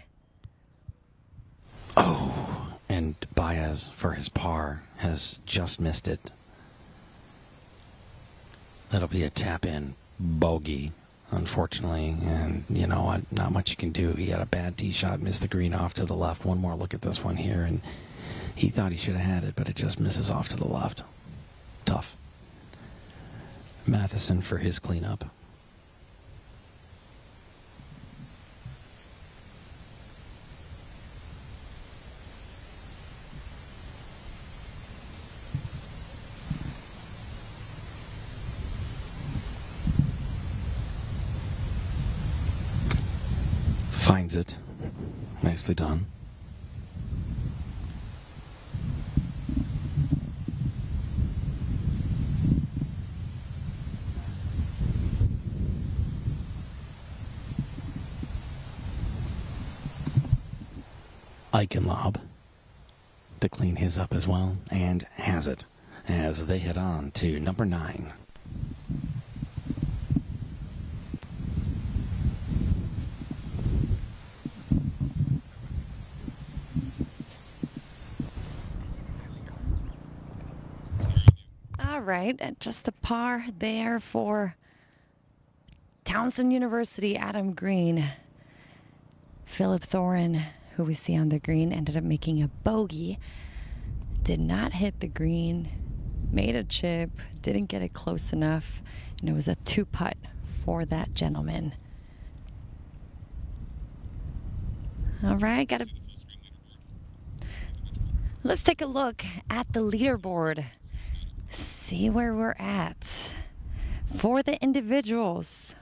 Oh, and Baez for his par has just missed it. That'll be a tap-in bogey, unfortunately. And you know what? Not much you can do. He had a bad tee shot, missed the green off to the left. One more look at this one here, and he thought he should have had it, but it just misses off to the left. Tough. Matheson for his cleanup. Finds it. Nicely done. Eichenlob to clean his up as well, and has it as they head on to number 9. All right, just a par there for Townsend University, Adam Green. Philip Thorin, who we see on the green, ended up making a bogey. Did not hit the green, made a chip, didn't get it close enough, and it was a 2-putt for that gentleman. All right, let's take a look at the leaderboard. See where we're at. For the individuals,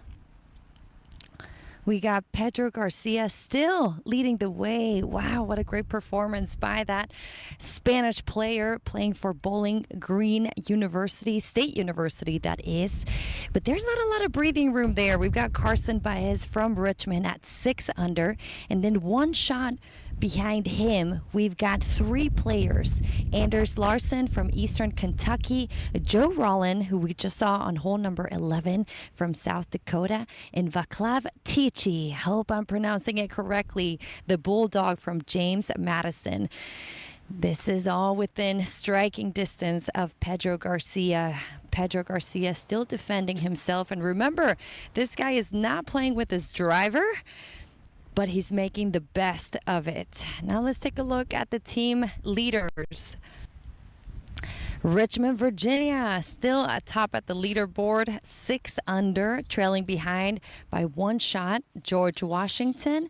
We got Pedro Garcia still leading the way. Wow, what a great performance by that Spanish player playing for Bowling Green University, State University, that is. But there's not a lot of breathing room there. We've got Carson Baez from Richmond at 6 under, and then one shot behind him, we've got 3 players. Anders Larson from Eastern Kentucky, Joe Rollin, who we just saw on hole number 11 from South Dakota, and Vaclav Tichy, hope I'm pronouncing it correctly, the Bulldog from James Madison. This is all within striking distance of Pedro Garcia. Pedro Garcia still defending himself. And remember, this guy is not playing with his driver, but he's making the best of it. Now let's take a look at the team leaders. Richmond, Virginia, still atop at the leaderboard, 6 under, trailing behind by 1 shot, George Washington.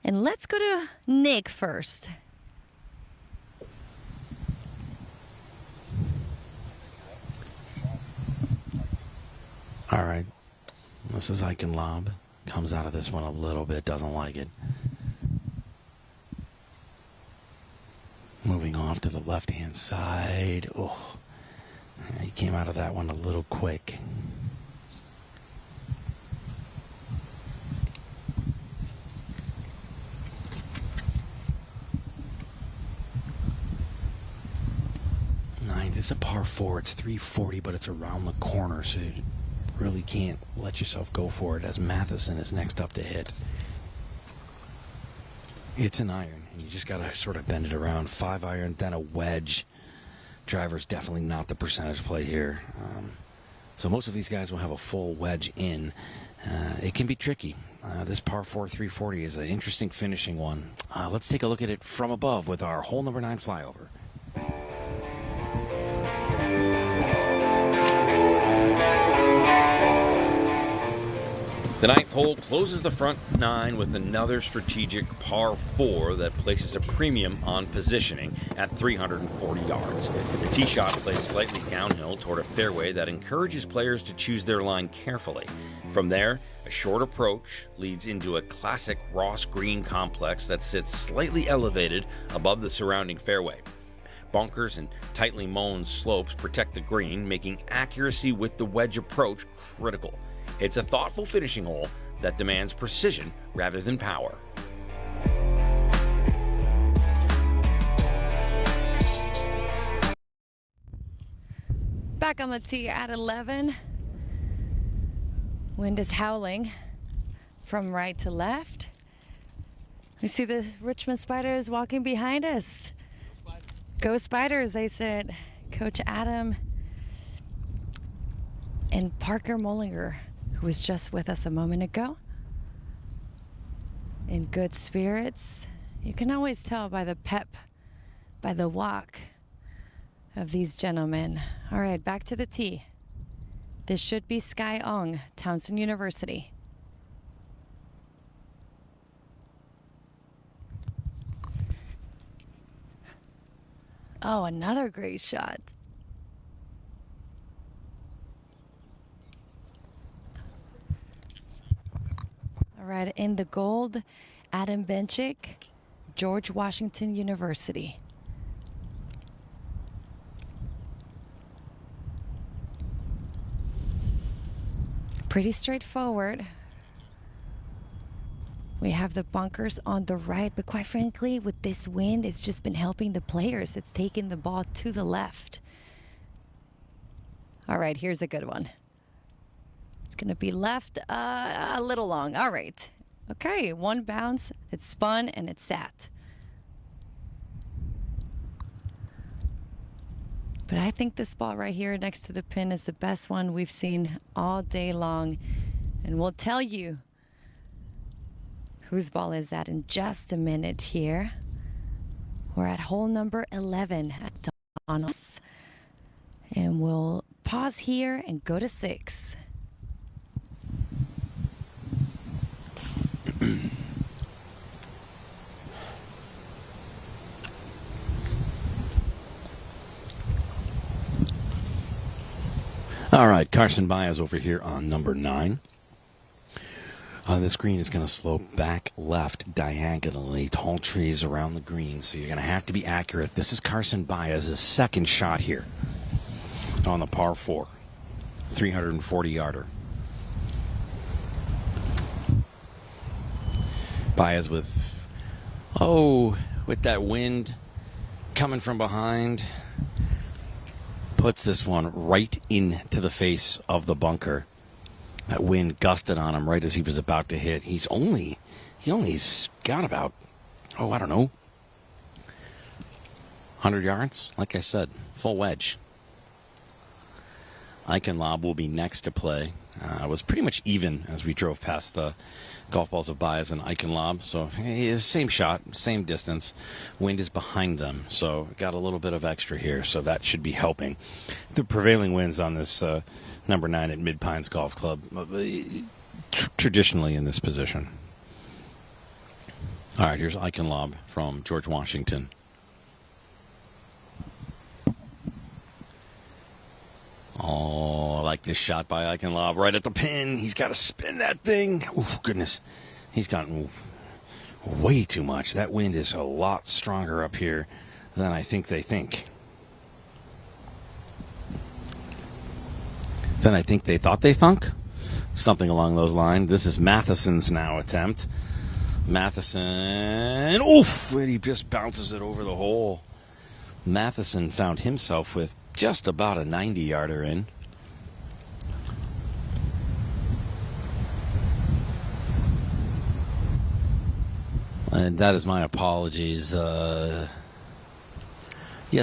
And let's go to Nick first. All right. This is Ike and Lob. Comes out of this one a little bit, doesn't like it. Moving off to the left-hand side. Oh, he came out of that one a little quick. Ninth, it's a par 4. It's 340, but it's around the corner, so you really can't let yourself go for it, as Matheson is next up to hit. It's an iron, and you just got to sort of bend it around. 5 iron, then a wedge. Driver's definitely not the percentage play here. So most of these guys will have a full wedge in. It can be tricky. This par 4 340 is an interesting finishing one. Let's take a look at it from above with our hole number 9 flyover. The 9th hole closes the front 9 with another strategic par 4 that places a premium on positioning at 340 yards. The tee shot plays slightly downhill toward a fairway that encourages players to choose their line carefully. From there, a short approach leads into a classic Ross Green complex that sits slightly elevated above the surrounding fairway. Bunkers and tightly mown slopes protect the green, making accuracy with the wedge approach critical. It's a thoughtful finishing hole that demands precision rather than power. Back on the tee at 11. Wind is howling from right to left. We see the Richmond Spiders walking behind us. Go Spiders, they said. Coach Adam and Parker Mullinger, who was just with us a moment ago. In good spirits. You can always tell by the pep, by the walk of these gentlemen. All right, back to the tee. This should be Sky Ong, Townsend University. Oh, another great shot. All right, in the gold, Adam Benchik, George Washington University. Pretty straightforward. We have the bunkers on the right, but quite frankly, with this wind, it's just been helping the players. It's taking the ball to the left. All right, here's a good one. It's going to be left a little long. All right. Okay, one bounce. It spun and it sat. But I think this ball right here next to the pin is the best one we've seen all day long. And we'll tell you whose ball is that in just a minute here. We're at hole number 11 at Donald's. And we'll pause here and go to 6. All right, Carson Baez over here on number 9. This green is going to slope back left diagonally. Tall trees around the green, so you're going to have to be accurate. This is Carson Baez's second shot here on the par 4, 340-yarder. Baez with that wind coming from behind, puts this one right into the face of the bunker. That wind gusted on him right as he was about to hit. He only's got about, I don't know, 100 yards. Like I said, full wedge. Eichenlob will be next to play. It was pretty much even as we drove past the golf balls of Baez and Eichenlob. So same shot, same distance. Wind is behind them, so got a little bit of extra here. So that should be helping. The prevailing winds on this number 9 at Mid Pines Golf Club, traditionally in this position. All right, here's Eichenlob from George Washington. Oh, I like this shot by Eichenlob right at the pin. He's got to spin that thing. Oh, goodness. He's gotten way too much. That wind is a lot stronger up here than I think they think. Than I think they thought they thunk. Something along those lines. This is Matheson's now attempt. Matheson. Oof! He just bounces it over the hole. Matheson found himself with just about a 90-yarder in. And that is my apologies. Yes,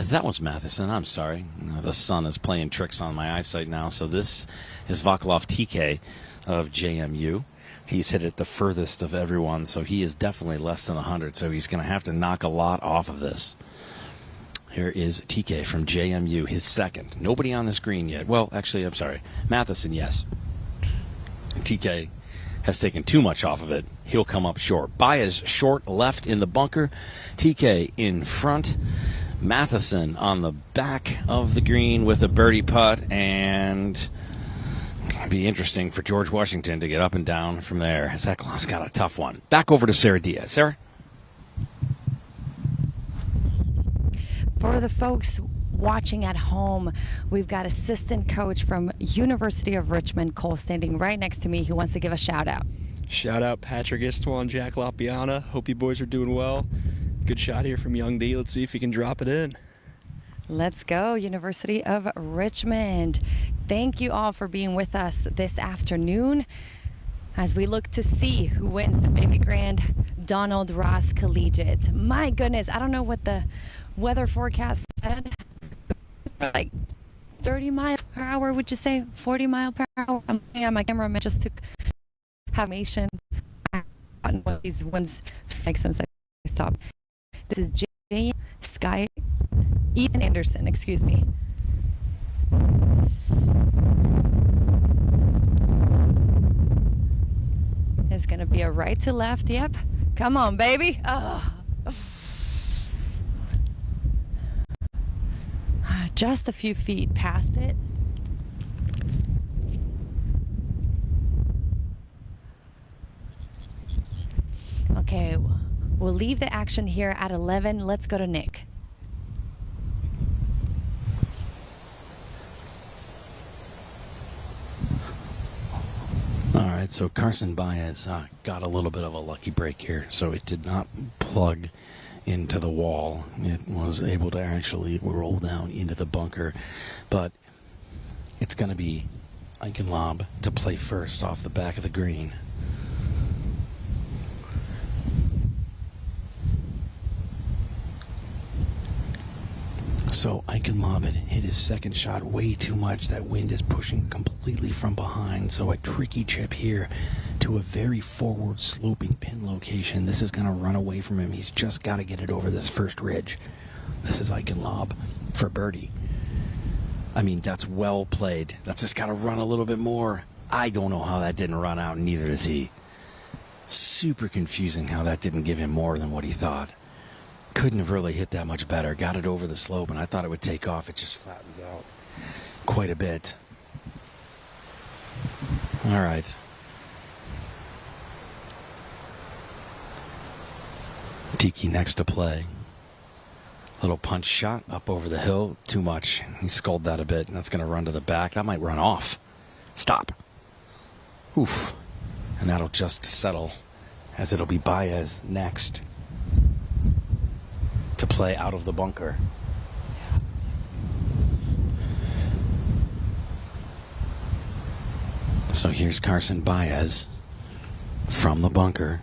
that was Matheson. I'm sorry. The sun is playing tricks on my eyesight now. So this is Vaclav TK of JMU. He's hit it the furthest of everyone, so he is definitely less than 100. So he's going to have to knock a lot off of this. Here is TK from JMU, his second. Nobody on this green yet. Well, actually, I'm sorry. Matheson, yes. TK has taken too much off of it. He'll come up short. Baez short left in the bunker. TK in front. Matheson on the back of the green with a birdie putt. And it'll be interesting for George Washington to get up and down from there. Zeklov's got a tough one. Back over to Sara Diaz. Sara? For the folks watching at home, we've got assistant coach from University of Richmond, Cole, standing right next to me, who wants to give a shout out. Shout out Patrick Istwell and Jack Lopiana. Hope you boys are doing well. Good shot here from Young D. Let's see if he can drop it in. Let's go, University of Richmond. Thank you all for being with us this afternoon as we look to see who wins the Babygrande Donald Ross Collegiate. My goodness, I don't know what the weather forecast said. Like 30 miles per hour, would you say? 40 miles per hour? I'm looking at my cameraman just to have information on what these winds make since I stopped. This is Ethan Anderson, excuse me. It's going to be a right to left. Yep. Come on, baby. Oh. Just a few feet past it. Okay, we'll leave the action here at 11. Let's go to Nick. All right, so Carson Baez got a little bit of a lucky break here, so it did not plug into the wall. It was able to actually roll down into the bunker, but it's going to be Eichenlob to play first off the back of the green. So Eichenlob had hit his second shot way too much. That wind is pushing completely from behind. So a tricky chip here to a very forward sloping pin location. This is going to run away from him. He's just got to get it over this first ridge. This is Eichenlob for birdie. I mean, that's well played. That's just got to run a little bit more. I don't know how that didn't run out, and neither does he. Super confusing how that didn't give him more than what he thought. Couldn't have really hit that much better. Got it over the slope, and I thought it would take off. It just flattens out quite a bit. All right. Tiki next to play. Little punch shot up over the hill. Too much. He sculled that a bit. That's going to run to the back. That might run off. Stop. Oof. And that'll just settle, as it'll be Baez next to play out of the bunker. So here's Carson Baez from the bunker.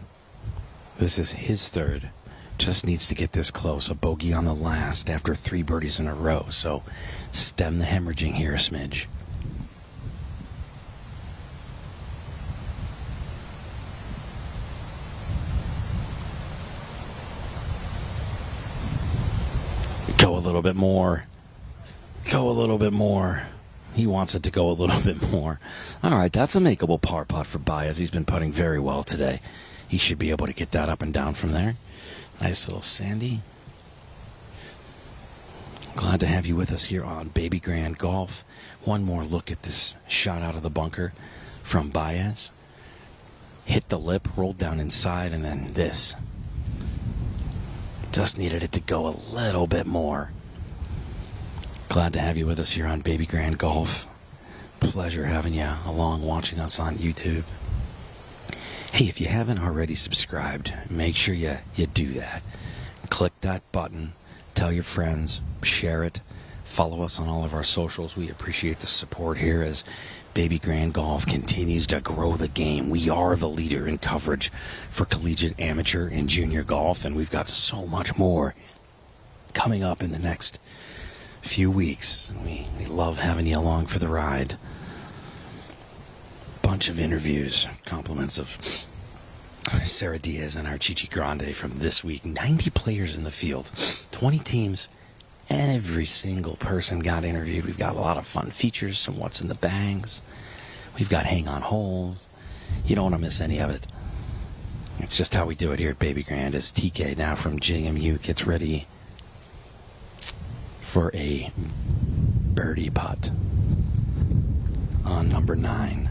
This is his third. Just needs to get this close. A bogey on the last after 3 birdies in a row. So stem the hemorrhaging here a smidge. Go a little bit more. Go a little bit more. He wants it to go a little bit more. All right, that's a makeable par putt for Baez. He's been putting very well today. He should be able to get that up and down from there. Nice little sandy. Glad to have you with us here on Babygrande Golf. One more look at this shot out of the bunker from Baez. Hit the lip, rolled down inside, and then this. Just needed it to go a little bit more. Glad to have you with us here on Babygrande Golf. Pleasure having you along watching us on YouTube. Hey, if you haven't already subscribed, make sure you do that. Click that button, tell your friends, share it, follow us on all of our socials. We appreciate the support here as Babygrande Golf continues to grow the game. We are the leader in coverage for collegiate, amateur, and junior golf, and we've got so much more coming up in the next few weeks. We love having you along for the ride. Bunch of interviews, compliments of Sara Diaz and our Grande from this week. 90 players in the field, 20 teams, and every single person got interviewed. We've got a lot of fun features, some what's in the bags. We've got hang on holes. You don't want to miss any of it. It's just how we do it here at Babygrande. As TK now from JMU gets ready for a birdie putt on number 9.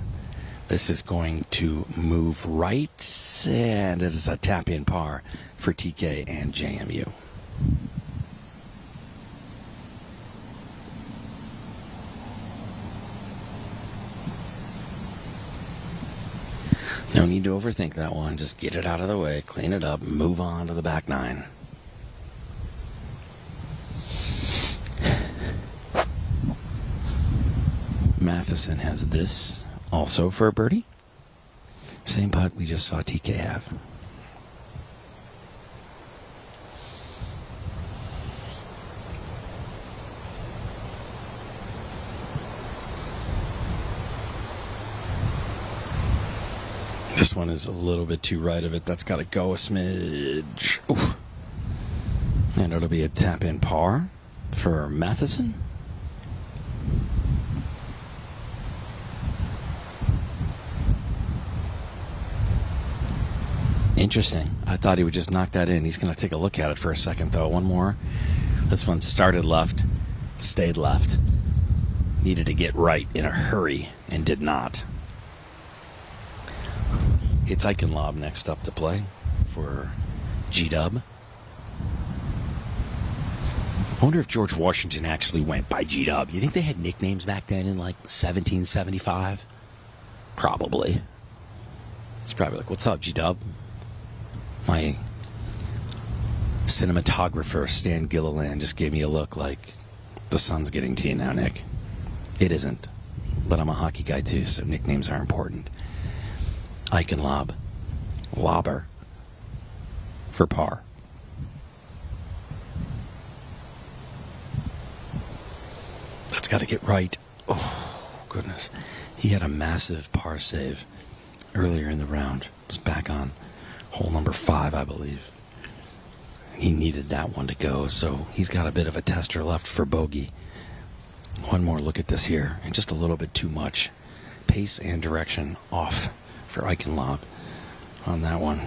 This is going to move right, and it is a tap-in par for TK and JMU. No need to overthink that one. Just get it out of the way, clean it up, move on to the back 9. Matheson has this also for a birdie. Same putt we just saw TK have. This one is a little bit too right of it. That's got to go a smidge. Oof. And it'll be a tap-in par for Matheson. Interesting. I thought he would just knock that in. He's going to take a look at it for a second, though. One more. This one started left, stayed left. Needed to get right in a hurry and did not. It's Eichenlob next up to play for G-Dub. I wonder if George Washington actually went by G-Dub. You think they had nicknames back then in like 1775? Probably. It's probably like, what's up, G-Dub? My cinematographer, Stan Gilliland, just gave me a look like, the sun's getting to you now, Nick. It isn't. But I'm a hockey guy too, so nicknames are important. Eichenlob. Lobber. For par. That's got to get right. Oh, goodness. He had a massive par save earlier in the round. Was back on hole number 5, I believe. He needed that one to go, so he's got a bit of a tester left for bogey. One more look at this here, and just a little bit too much. Pace and direction off for Eichenlob on that one.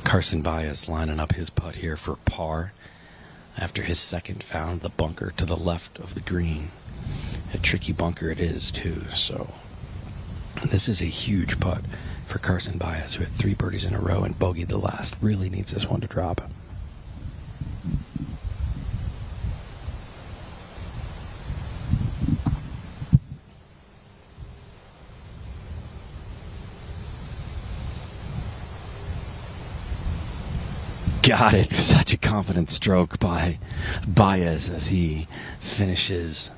Carson Baez lining up his putt here for par after his second found the bunker to the left of the green. A tricky bunker it is, too, so this is a huge putt for Carson Baez, who had 3 birdies in a row and bogeyed the last. Really needs this one to drop. Got it. Such a confident stroke by Baez as he finishes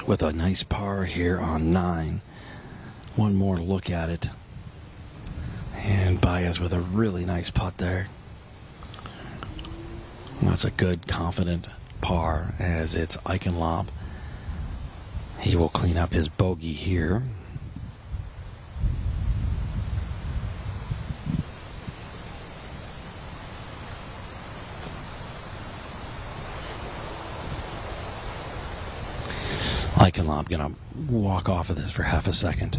with a nice par here on 9. One more look at it. And Baez with a really nice putt there. That's a good, confident par as it's Eichenlob. He will clean up his bogey here. Eichenlob gonna walk off of this for half a second.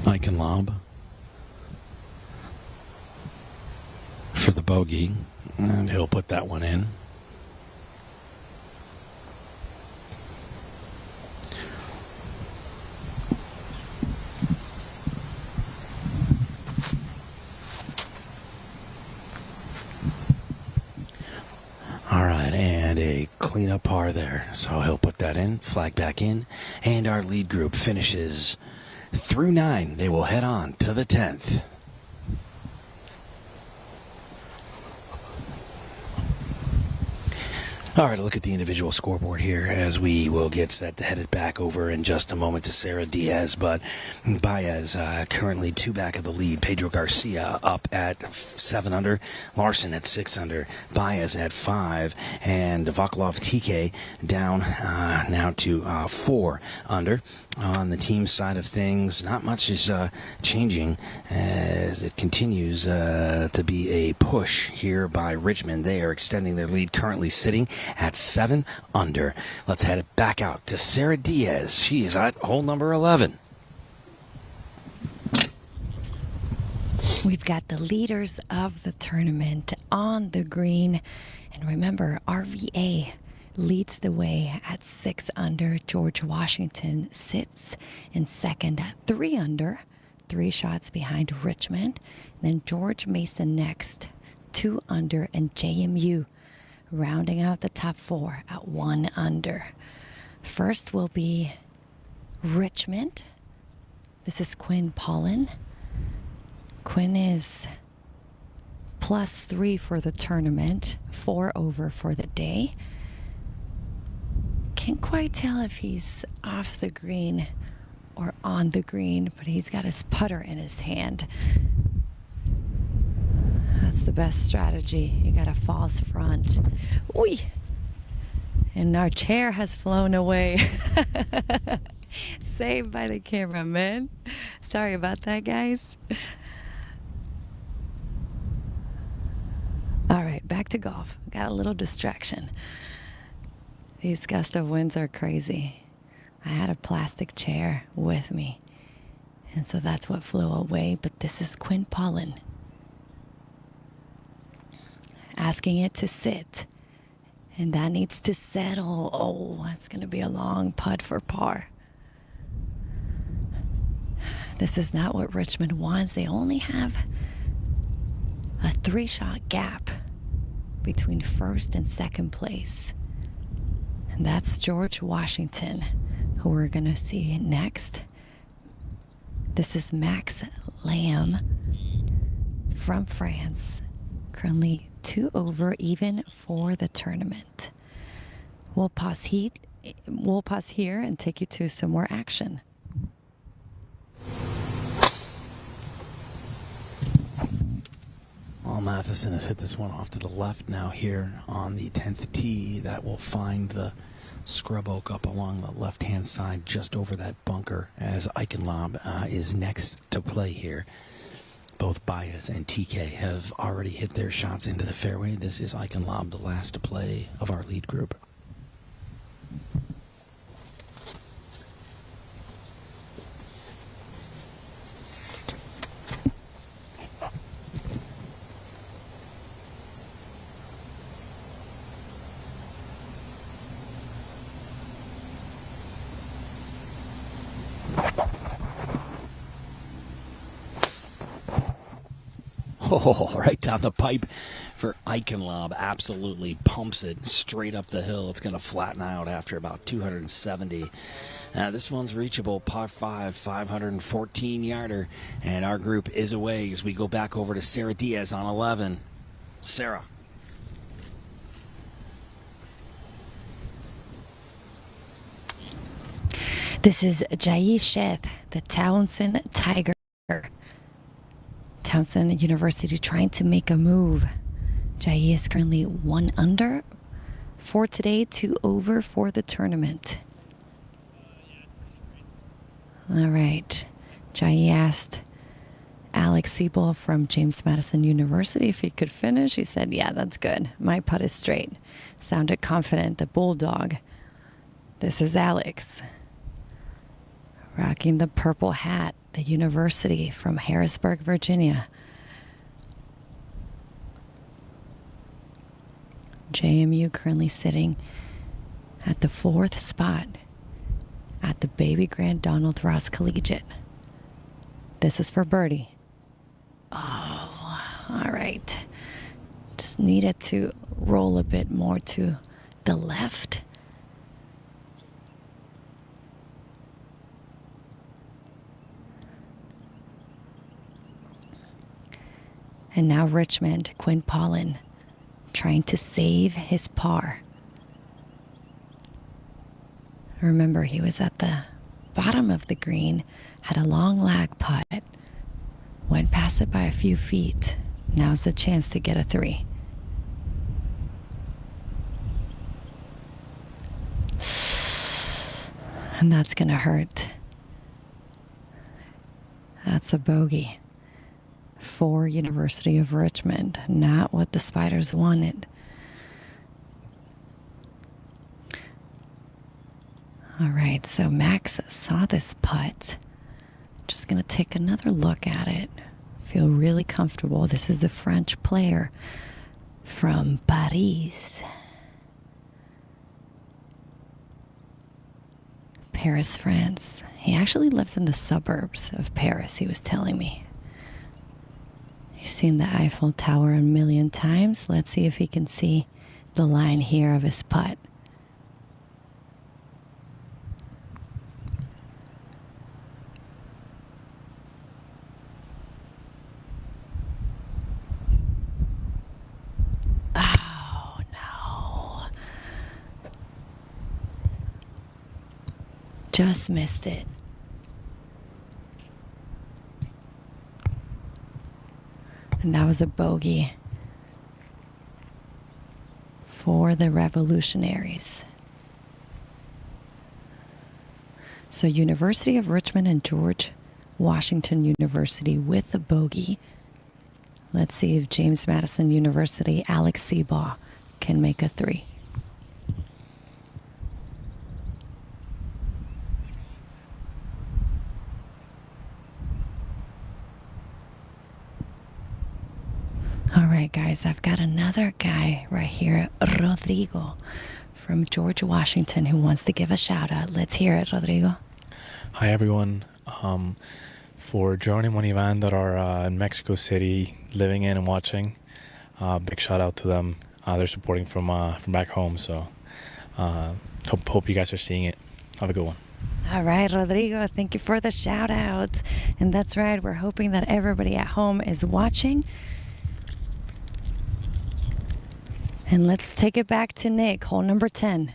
Eichenlob for the bogey, and he'll put that one in. All right, and a cleanup par there. So he'll put that in, flag back in, and our lead group finishes through 9. They will head on to the 10th. All right, look at the individual scoreboard here as we will get set to head it back over in just a moment to Sara Diaz. But Baez currently 2 back of the lead. Pedro Garcia up at 7 under. Larson at 6 under. Baez at 5. And Vakulov TK down now to 4 under. On the team side of things, not much is changing as it continues to be a push here by Richmond. They are extending their lead, currently sitting at 7 under. Let's head it back out to Sara Diaz. She is at hole number 11. We've got the leaders of the tournament on the green. And remember, RVA leads the way at 6 under. George Washington sits in second at 3 under, 3 shots behind Richmond. Then George Mason next, 2 under, and JMU rounding out the top 4 at 1 under. First will be Richmond. This is Quinn Pollen. Quinn is +3 for the tournament, 4 over for the day. Can't quite tell if he's off the green or on the green, but he's got his putter in his hand. That's the best strategy. You got a false front. Oy! And our chair has flown away. Saved by the cameraman. Sorry about that, guys. All right, back to golf. Got a little distraction. These gust of winds are crazy. I had a plastic chair with me, and so that's what flew away. But this is Quinn Pollen asking it to sit, and that needs to settle. Oh, it's going to be a long putt for par. This is not what Richmond wants. They only have a 3-shot gap between first and second place. And that's George Washington, who we're going to see next. This is Max Lamb from France, currently 2 over even for the tournament. We'll pause here and take you to some more action. Well, Matheson has hit this one off to the left now here on the 10th tee. That will find the scrub oak up along the left-hand side just over that bunker as Eichenlob is next to play here. Both Baez and TK have already hit their shots into the fairway. This is Eichenlob, the last to play of our lead group. Oh, right down the pipe for Eichenlob. Absolutely pumps it straight up the hill. It's going to flatten out after about 270. This one's reachable, par 5, 514-yarder. And our group is away as we go back over to Sara Diaz on 11. Sara. This is Gismondi, the Townsend Tiger. Townsend University trying to make a move. Jai is currently 1 under for today, 2 over for the tournament. All right. Jai asked Alex Siebel from James Madison University if he could finish. He said, yeah, that's good. My putt is straight. Sounded confident, the Bulldog. This is Alex. Rocking the purple hat, the university from Harrisburg, Virginia. JMU currently sitting at the 4th spot at the Babygrande Donald Ross Collegiate. This is for birdie. Oh, all right. Just needed to roll a bit more to the left. And now Richmond, Quinn Paulin, trying to save his par. Remember, he was at the bottom of the green, had a long lag putt, went past it by a few feet. Now's the chance to get a 3. And that's going to hurt. That's a bogey for University of Richmond. Not what the Spiders wanted. All right, so Max saw this putt. Just going to take another look at it. Feel really comfortable. This is a French player from Paris. Paris, France. He actually lives in the suburbs of Paris, he was telling me. He's seen the Eiffel Tower a million times. Let's see if he can see the line here of his putt. Oh, no. Just missed it. And that was a bogey for the Revolutionaries. So University of Richmond and George Washington University with a bogey. Let's see if James Madison University, Alex Seabaugh can make a 3. All right, guys, I've got another guy right here, Rodrigo from George Washington, who wants to give a shout out. Let's hear it, Rodrigo. Hi, everyone. For Joan and Monivan that are in Mexico City, living in and watching, big shout out to them. They're supporting from back home, so hope you guys are seeing it. Have a good one. All right, Rodrigo, thank you for the shout out. And that's right, we're hoping that everybody at home is watching. And let's take it back to Nick, hole number 10.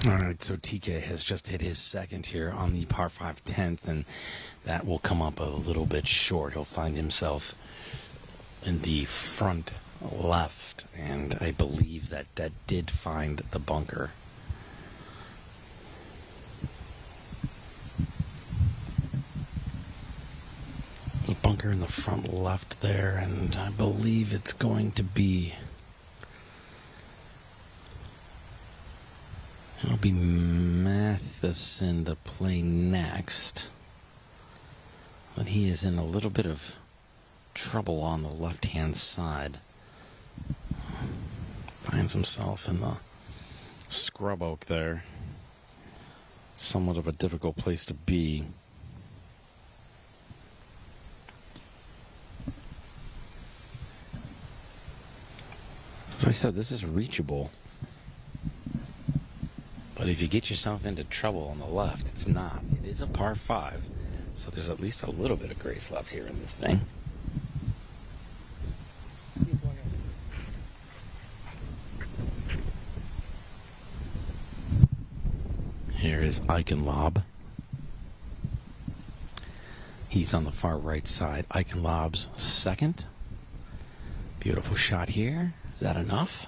All right, so TK has just hit his second here on the par 5 10th, and that will come up a little bit short. He'll find himself in the front left, and I believe that did find the bunker. The bunker in the front left there, and I believe it's going to be... It'll be Matheson to play next. But he is in a little bit of trouble on the left-hand side. Finds himself in the scrub oak there. Somewhat of a difficult place to be. As I said, this is reachable. But if you get yourself into trouble on the left, it's not. It is a par 5. So there's at least a little bit of grace left here in this thing. Here is Eichenlob. He's on the far right side. Eichenlob's second. Beautiful shot here. Is that enough?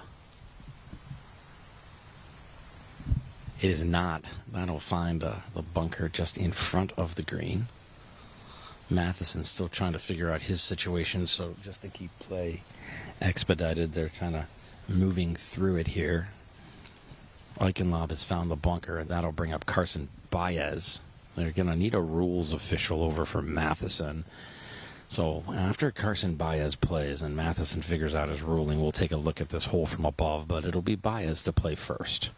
It is not. That'll find the bunker just in front of the green. Matheson's still trying to figure out his situation, so just to keep play expedited, they're kind of moving through it here. Eichenlob has found the bunker, and that'll bring up Carson Baez. They're going to need a rules official over for Matheson. So after Carson Baez plays and Matheson figures out his ruling, we'll take a look at this hole from above, but it'll be Baez to play first.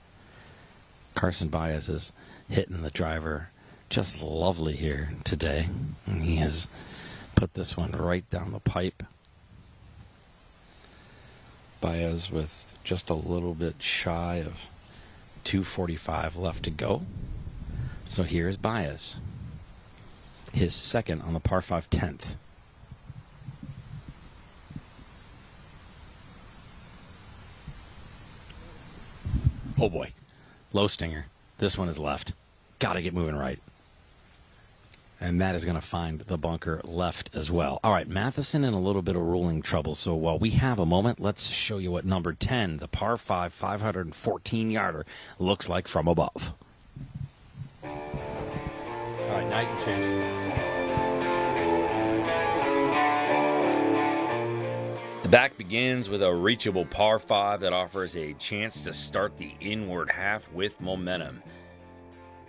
Carson Baez is hitting the driver just lovely here today. And he has put this one right down the pipe. Baez with just a little bit shy of 245 left to go. So here's Baez. His second on the par 5 10th. Oh boy. Low stinger. This one is left. Gotta get moving right. And that is going to find the bunker left as well. All right, Matheson in a little bit of ruling trouble. So while we have a moment, let's show you what number 10, the par 5, 514-yarder, looks like from above. All right, now you can change. The back begins with a reachable par 5 that offers a chance to start the inward half with momentum.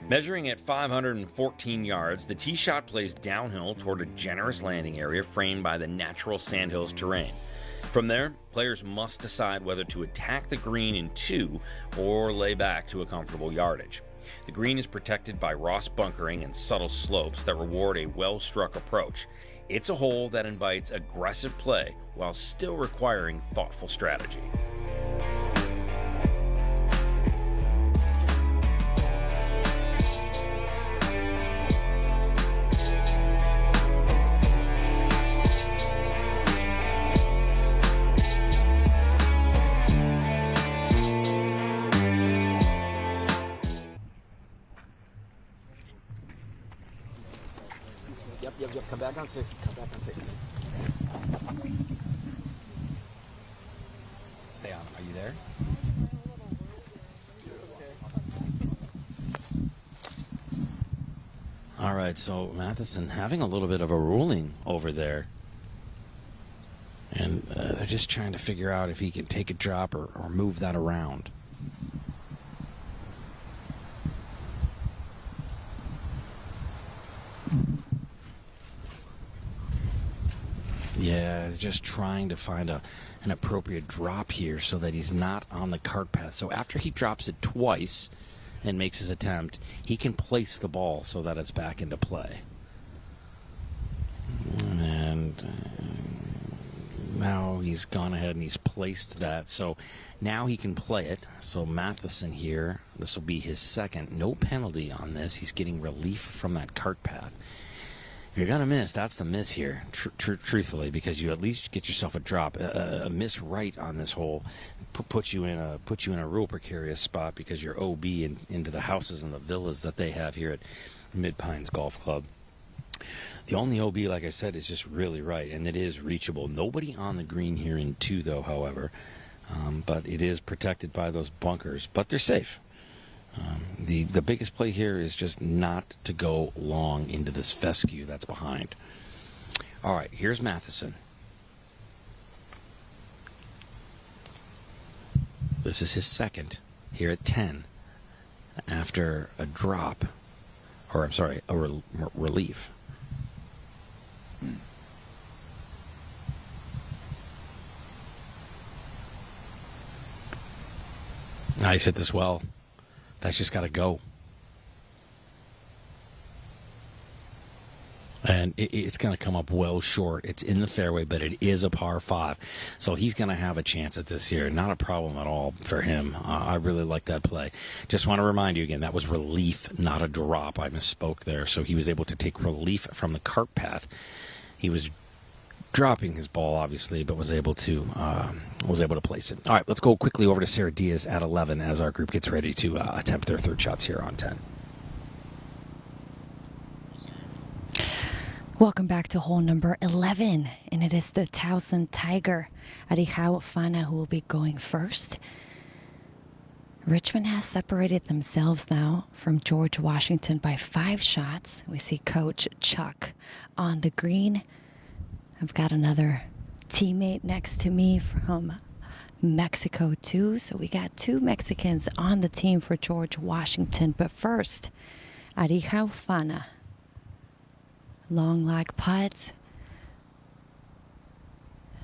Measuring at 514 yards, the tee shot plays downhill toward a generous landing area framed by the natural sandhills terrain. From there, players must decide whether to attack the green in 2 or lay back to a comfortable yardage. The green is protected by Ross bunkering and subtle slopes that reward a well-struck approach. It's a hole that invites aggressive play while still requiring thoughtful strategy. Yep. Come back on 6. Come back on 6. Stay on. Are you there? All right, so Matheson having a little bit of a ruling over there. And they're just trying to figure out if he can take a drop or move that around. Yeah, just trying to find an appropriate drop here so that he's not on the cart path. So after he drops it twice and makes his attempt, he can place the ball so that it's back into play. And now he's gone ahead and he's placed that. So now he can play it. So Matheson here, this will be his second. No penalty on this. He's getting relief from that cart path. You're going to miss. That's the miss here, truthfully, because you at least get yourself a drop. A miss right on this hole puts you in a real precarious spot because you're OB into the houses and the villas that they have here at Mid-Pines Golf Club. The only OB, like I said, is just really right, and it is reachable. Nobody on the green here in 2, though, however, but it is protected by those bunkers, but they're safe. The biggest play here is just not to go long into this fescue that's behind. All right, here's Matheson. This is his second here at 10 after a drop, or I'm sorry, a relief. Nice hit this well. That's just got to go. And it's going to come up well short. It's in the fairway, but it is a par 5. So he's going to have a chance at this here. Not a problem at all for him. I really like that play. Just want to remind you again, that was relief, not a drop. I misspoke there. So he was able to take relief from the cart path. He was dropping his ball, obviously, but was able to place it. All right, let's go quickly over to Sara Diaz at 11 as our group gets ready to attempt their third shots here on 10. Welcome back to hole number 11, and it is the Towson Tiger, Arihau Fana, who will be going first. Richmond has separated themselves now from George Washington by 5 shots. We see Coach Chuck on the green. I've got another teammate next to me from Mexico too. So we got 2 Mexicans on the team for George Washington. But first, Arihau Fana. Long lag putt.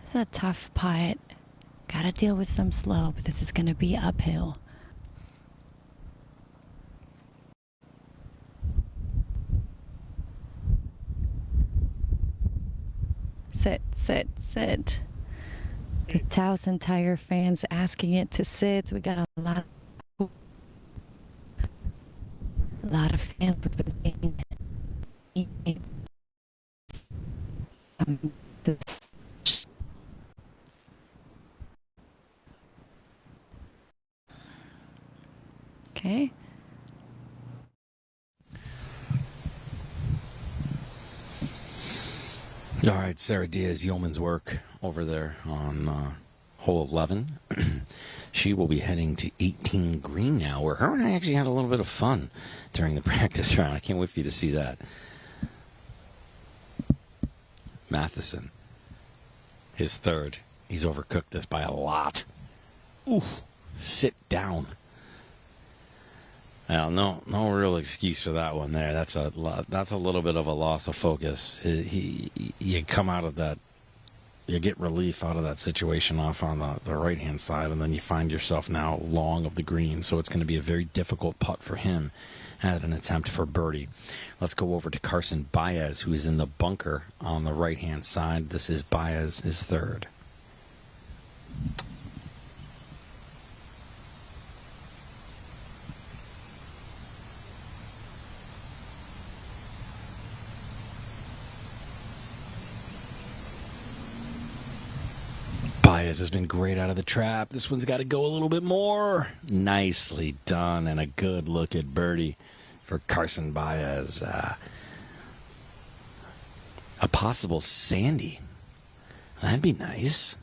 It's a tough putt. Gotta deal with some slope. This is gonna be uphill. Sit, sit, sit. The Towson Tiger fans asking it to sit. We got a lot of fans representing this. Okay. All right, Sara Diaz, yeoman's work over there on hole 11. She will be heading to 18 green now, where her and I actually had a little bit of fun during the practice round. I can't wait for you to see that. Matheson, his third. He's overcooked this by a lot. Oof, sit down. Well, no real excuse for that one there. That's a little bit of a loss of focus. You come out of that, you get relief out of that situation off on the right-hand side, and then you find yourself now long of the green. So it's going to be a very difficult putt for him at an attempt for birdie. Let's go over to Carson Baez, who is in the bunker on the right-hand side. This is Baez, his third. Baez has been great out of the trap. This one's got to go a little bit more. Nicely done, and a good look at birdie for Carson Baez. A possible Sandy. That'd be nice.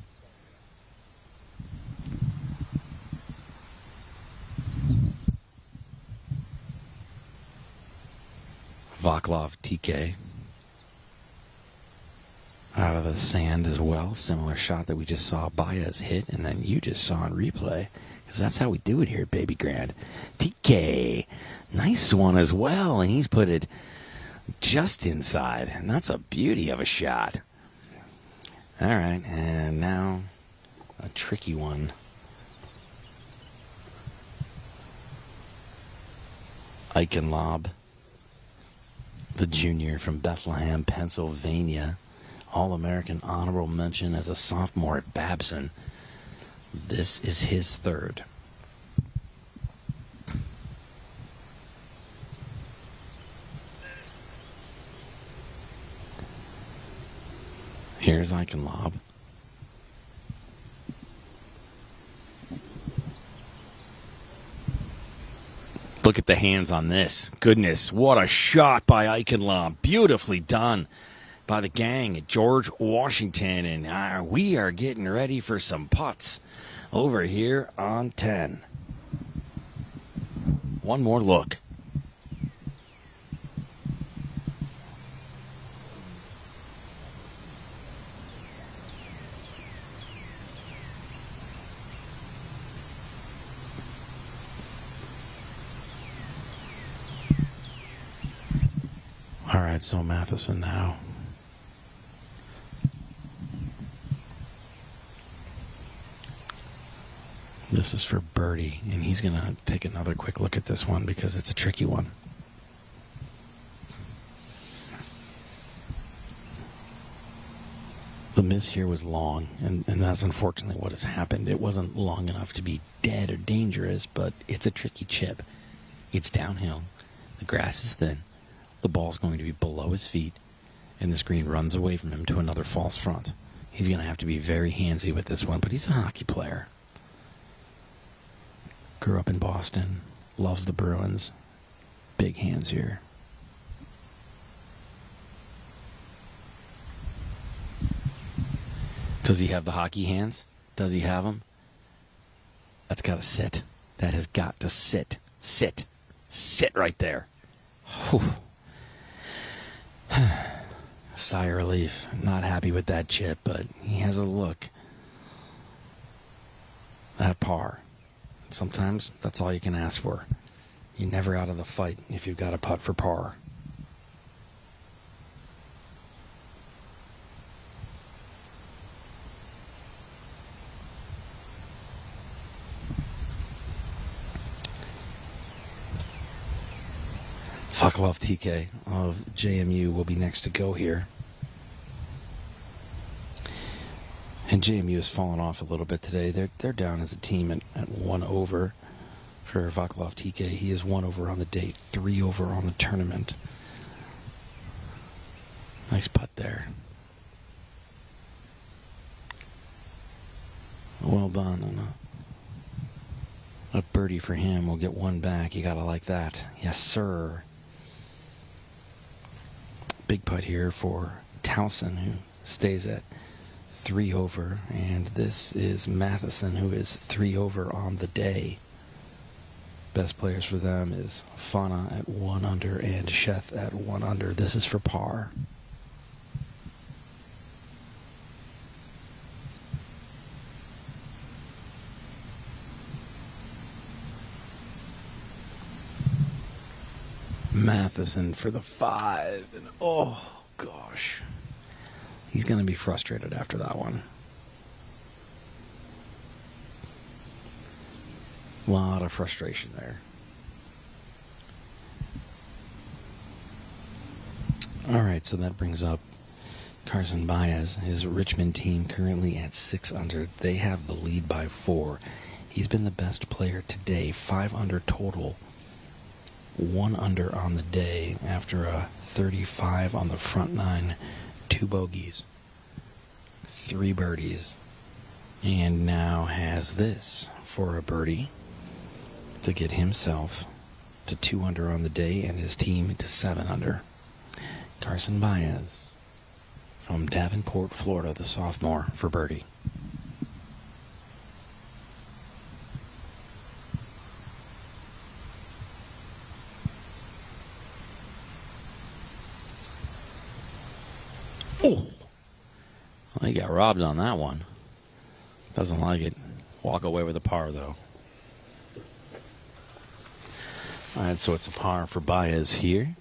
Vaclav TK. Out of the sand as well. Similar shot that we just saw Baez hit, and then you just saw in replay. Because that's how we do it here at Babygrande. TK. Nice one as well, and he's put it just inside. And that's a beauty of a shot. All right, and now a tricky one. Eichenlob, the junior from Bethlehem, Pennsylvania. All-American honorable mention as a sophomore at Babson. This is his third. Here's Eichenlob. Look at the hands on this. Goodness, what a shot by Eichenlob. Beautifully done by the gang at George Washington, and we are getting ready for some putts over here on 10. One more look. All right, so Matheson now. This is for birdie, and he's going to take another quick look at this one because it's a tricky one. The miss here was long, and that's unfortunately what has happened. It wasn't long enough to be dead or dangerous, but it's a tricky chip. It's downhill. The grass is thin. The ball's going to be below his feet, and this green runs away from him to another false front. He's going to have to be very handsy with this one, but he's a hockey player. Grew up in Boston, loves the Bruins. Big hands here. Does he have the hockey hands? Does he have them? That's got to sit. That has got to sit. Sit. Sit right there. Whew. Sigh of relief. Not happy with that chip, but he has a look. At par. Sometimes that's all you can ask for. You're never out of the fight if you've got a putt for par. Vaklov TK of JMU will be next to go here. And JMU has fallen off a little bit today. They're down as a team at 1 over for Vaklov TK. He is 1 over on the day, 3 over on the tournament. Nice putt there. Well done. And a birdie for him. We'll get one back. You gotta like that. Yes, sir. Big putt here for Towson, who stays at 3 over, and this is Matheson, who is 3 over on the day. Best players for them is Fana at 1 under and Sheth at 1 under. This is for par. Matheson for the 5, and oh gosh, he's going to be frustrated after that one. A lot of frustration there. All right, so that brings up Carson Baez. His Richmond team currently at 6 under. They have the lead by 4. He's been the best player today, 5 under total. 1 under on the day after a 35 on the front 9, 2 bogeys, 3 birdies, and now has this for a birdie to get himself to 2 under on the day and his team to 7 under. Carson Baez from Davenport, Florida, the sophomore, for birdie. Oh, well, he got robbed on that one. Doesn't like it. Walk away with a par, though. All right, so it's a par for Baez here.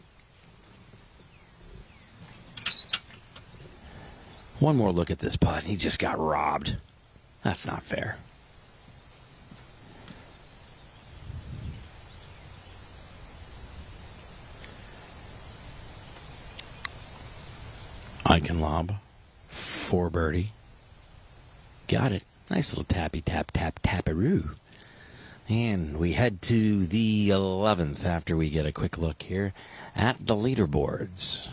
One more look at this putt. He just got robbed. That's not fair. I can lob for birdie. Got it. Nice little tappy tap tap taparoo. And we head to the 11th after we get a quick look here at the leaderboards.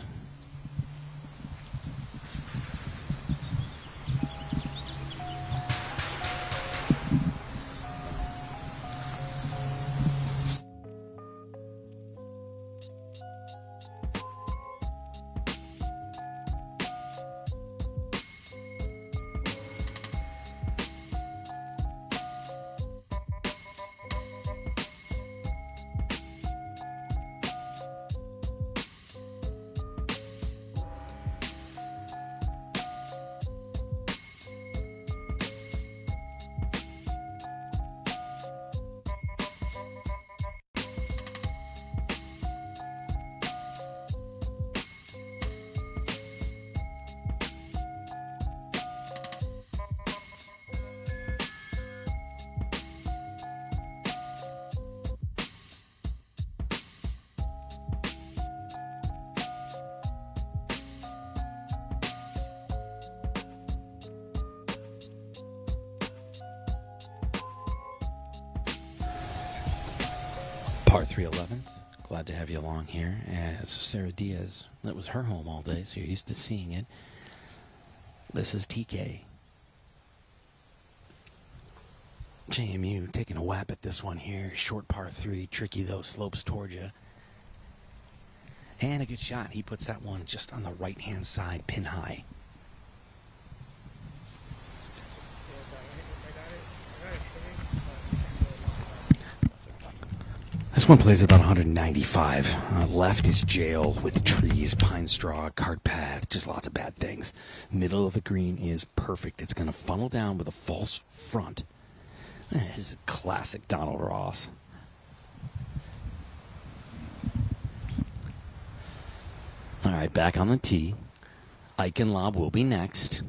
Par 3 11th. Glad to have you along here. As Sara Diaz, that was her home all day, so you're used to seeing it. This is TK. JMU taking a whap at this one here. Short par 3, tricky though, slopes towards you. And a good shot. He puts that one just on the right-hand side, pin high. This one plays at about 195. Left is jail with trees, pine straw, cart path, just lots of bad things. Middle of the green is perfect. It's going to funnel down with a false front. This is a classic Donald Ross. All right, back on the tee. Eichenlob will be next.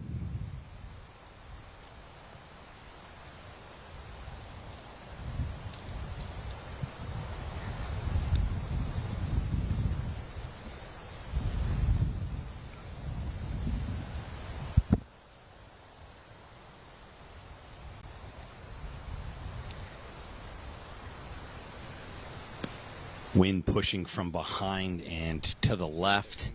Wind pushing from behind and to the left.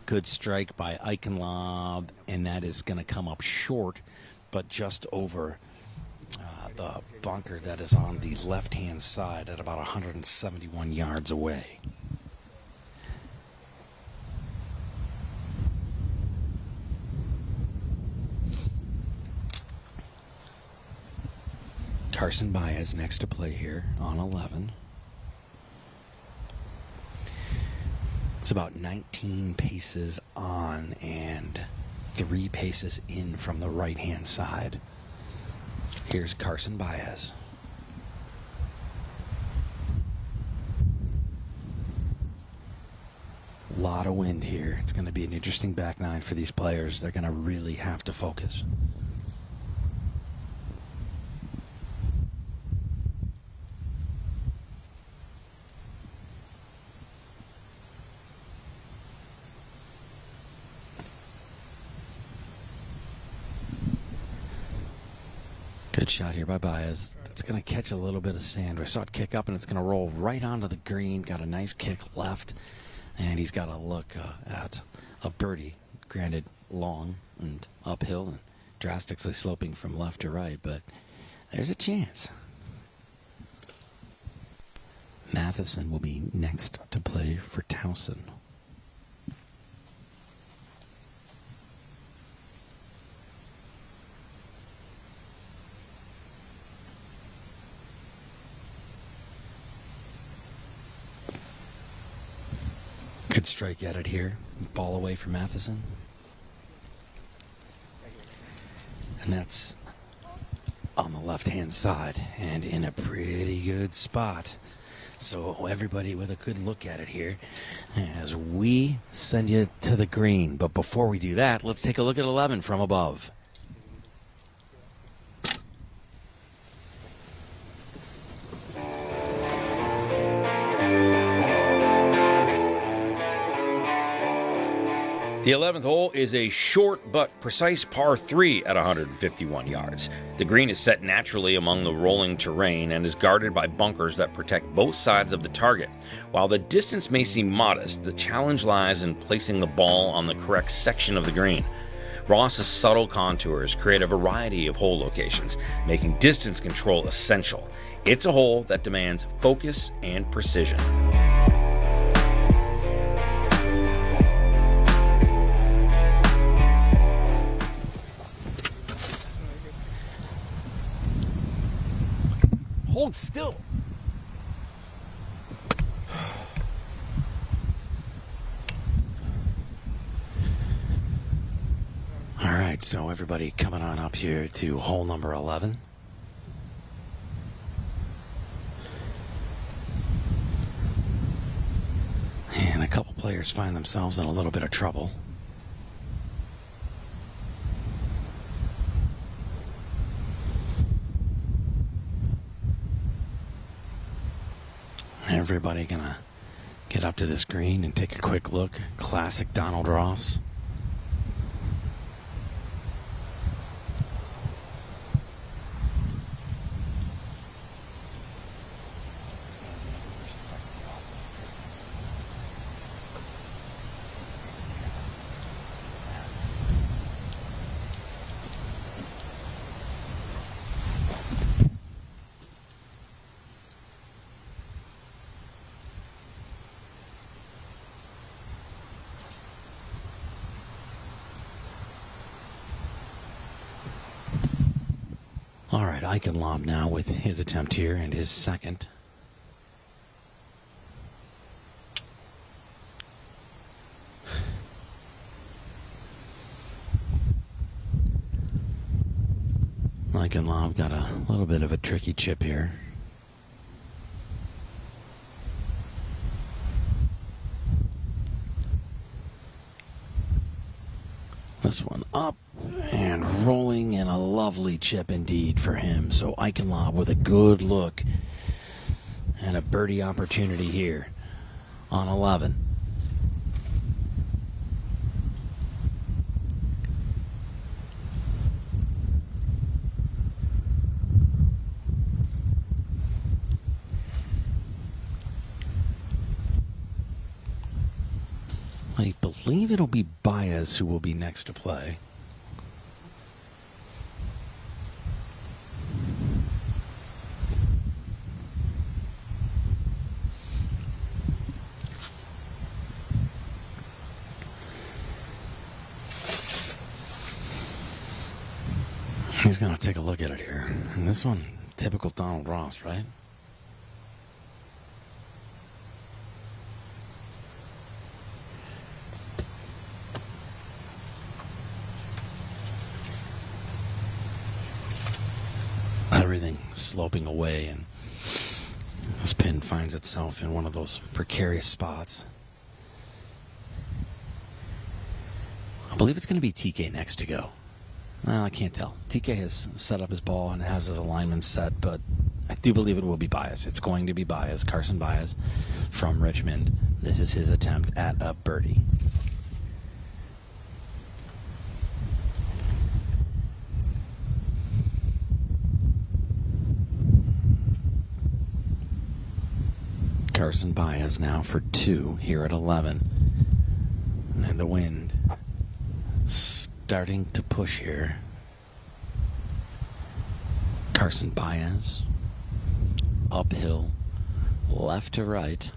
Good strike by Eichenlob, and that is going to come up short, but just over the bunker that is on the left-hand side at about 171 yards away. Carson Baez next to play here on 11. It's about 19 paces on and 3 paces in from the right-hand side. Here's Carson Baez. A lot of wind here. It's going to be an interesting back nine for these players. They're going to really have to focus. Good shot here by Baez. It's going to catch a little bit of sand. We saw it kick up, and it's going to roll right onto the green. Got a nice kick left, and he's got a look at a birdie. Granted, long and uphill and drastically sloping from left to right, but there's a chance. Matheson will be next to play for Towson. Good strike at it here. Ball away from Matheson. And that's on the left-hand side and in a pretty good spot. So everybody with a good look at it here as we send you to the green. But before we do that, let's take a look at 11 from above. The 11th hole is a short but precise par 3 at 151 yards. The green is set naturally among the rolling terrain and is guarded by bunkers that protect both sides of the target. While the distance may seem modest, the challenge lies in placing the ball on the correct section of the green. Ross's subtle contours create a variety of hole locations, making distance control essential. It's a hole that demands focus and precision. Hold still. All right, so everybody coming on up here to hole number 11. And a couple players find themselves in a little bit of trouble. Everybody gonna get up to this green and take a quick look. Classic Donald Ross. All right, Eichenlaub now with his attempt here and his second. Eichenlaub got a little bit of a tricky chip here. This one up and rolling, and a lovely chip indeed for him. So Eichenlaub with a good look and a birdie opportunity here on 11. I believe it'll be Diaz who will be next to play. He's going to take a look at it here. And this one, typical Donald Ross, right? Everything sloping away, and this pin finds itself in one of those precarious spots. I believe it's going to be TK next to go. Well, I can't tell. TK has set up his ball and has his alignment set, but I do believe it will be Diaz. It's going to be Diaz, Carson Diaz from Richmond. This is his attempt at a birdie. Carson Diaz now for 2 here at 11. And the wind starting to push here. Carson Diaz uphill, left to right.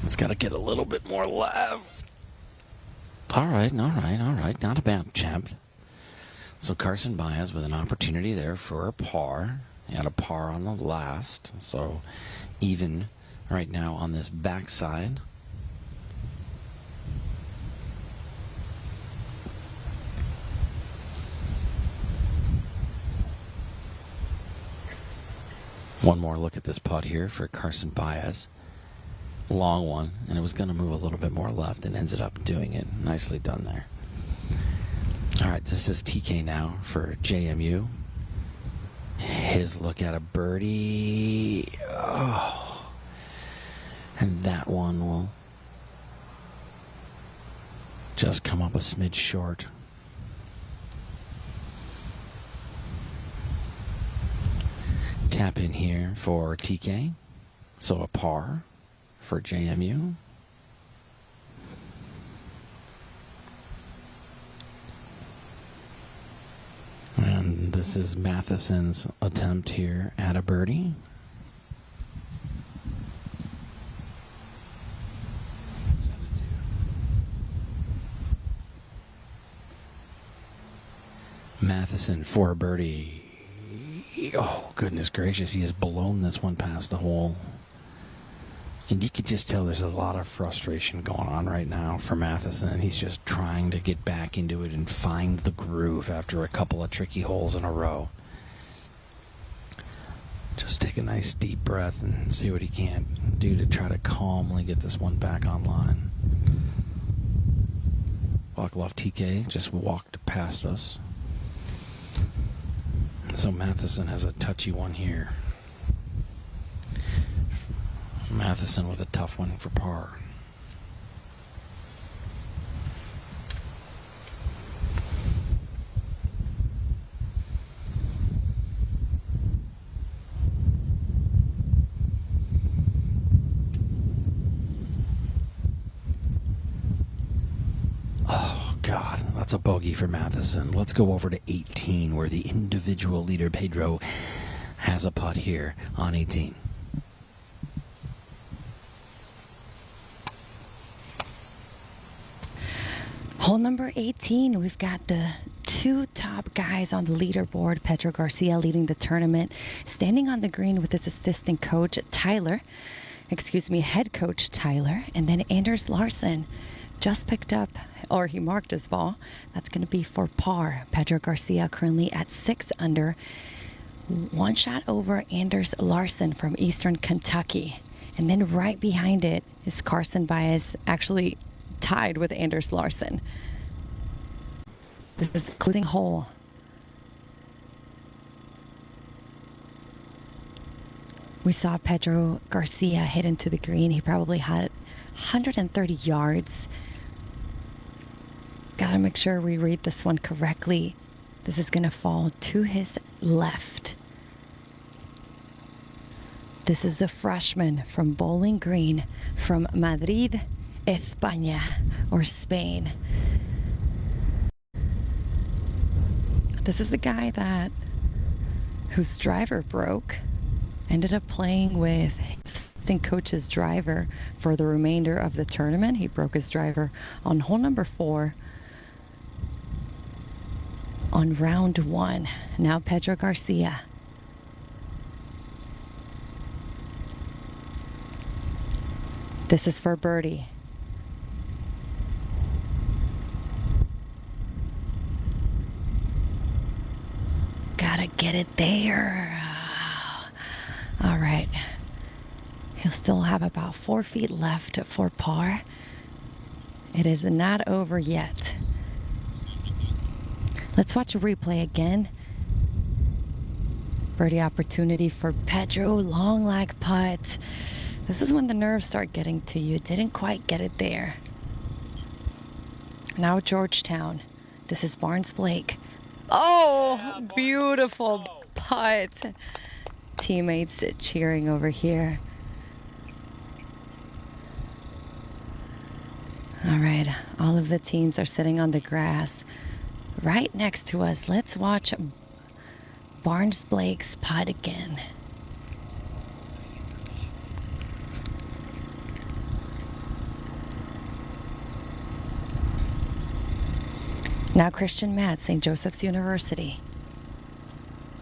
It's got to get a little bit more left. All right. Not a bad attempt. So Carson Diaz with an opportunity there for a par. He had a par on the last, so even right now on this backside. One more look at this putt here for Carson Diaz. Long one, and it was going to move a little bit more left and ended up doing it. Nicely done there. All right, this is TK now for JMU. His look at a birdie. Oh. And that one will just come up a smidge short. Tap in here for TK. So a par for JMU. And this is Matheson's attempt here at a birdie. Matheson for a birdie. Oh, goodness gracious. He has blown this one past the hole. And you could just tell there's a lot of frustration going on right now for Matheson. He's just trying to get back into it and find the groove after a couple of tricky holes in a row. Just take a nice deep breath and see what he can do to try to calmly get this one back online. Buckle-off TK just walked past us. So Matheson has a touchy one here. Matheson with a tough one for par. Oh, God, that's a bogey for Matheson. Let's go over to 18, where the individual leader, Pedro, has a putt here on 18. Hole number 18, we've got the two top guys on the leaderboard. Pedro Garcia leading the tournament, standing on the green with his assistant coach, head coach Tyler, and then Anders Larsen just picked up, or he marked his ball. That's going to be for par. Pedro Garcia currently at 6 under, one shot over Anders Larsen from Eastern Kentucky. And then right behind it is Carson Baez, actually tied with Anders Larsen. This is the closing hole. We saw Pedro Garcia hit into the green. He probably had 130 yards. Gotta make sure we read this one correctly. This is gonna fall to his left. This is the freshman from Bowling Green from Madrid, España, or Spain. This is the guy whose driver broke. Ended up playing with his assistant coach's driver for the remainder of the tournament. He broke his driver on hole number 4 on round 1. Now Pedro Garcia. This is for birdie. Gotta get it there. All right. He'll still have about 4 feet left for par. It is not over yet. Let's watch a replay again. Birdie opportunity for Pedro. Long lag putt. This is when the nerves start getting to you. Didn't quite get it there. Now Georgetown. This is Barnes Blake. Oh, beautiful putt. Teammates cheering over here. All right, all of the teams are sitting on the grass right next to us. Let's watch Barnes Blake's putt again. Now Christian Matt, St. Joseph's University.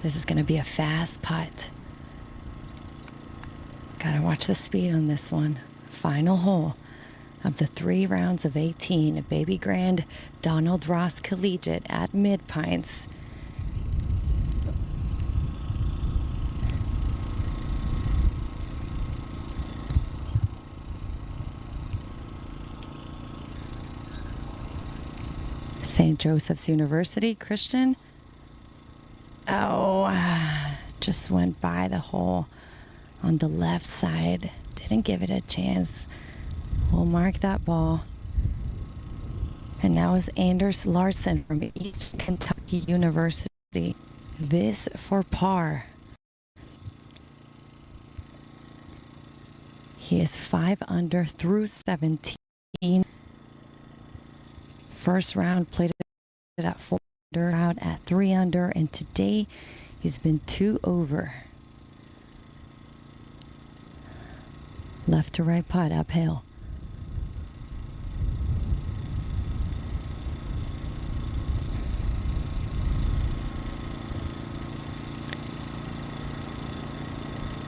This is going to be a fast putt. Gotta watch the speed on this one. Final hole of the 3 rounds of 18 at Babygrande Donald Ross Collegiate at Mid Pines. St. Joseph's University, Christian. Oh, just went by the hole on the left side. Didn't give it a chance. We'll mark that ball. And now is Anders Larsen from East Kentucky University. This for par. He is 5 under through 17. First round played it at 4 under, out at 3 under, and today he's been 2 over. Left to right putt uphill.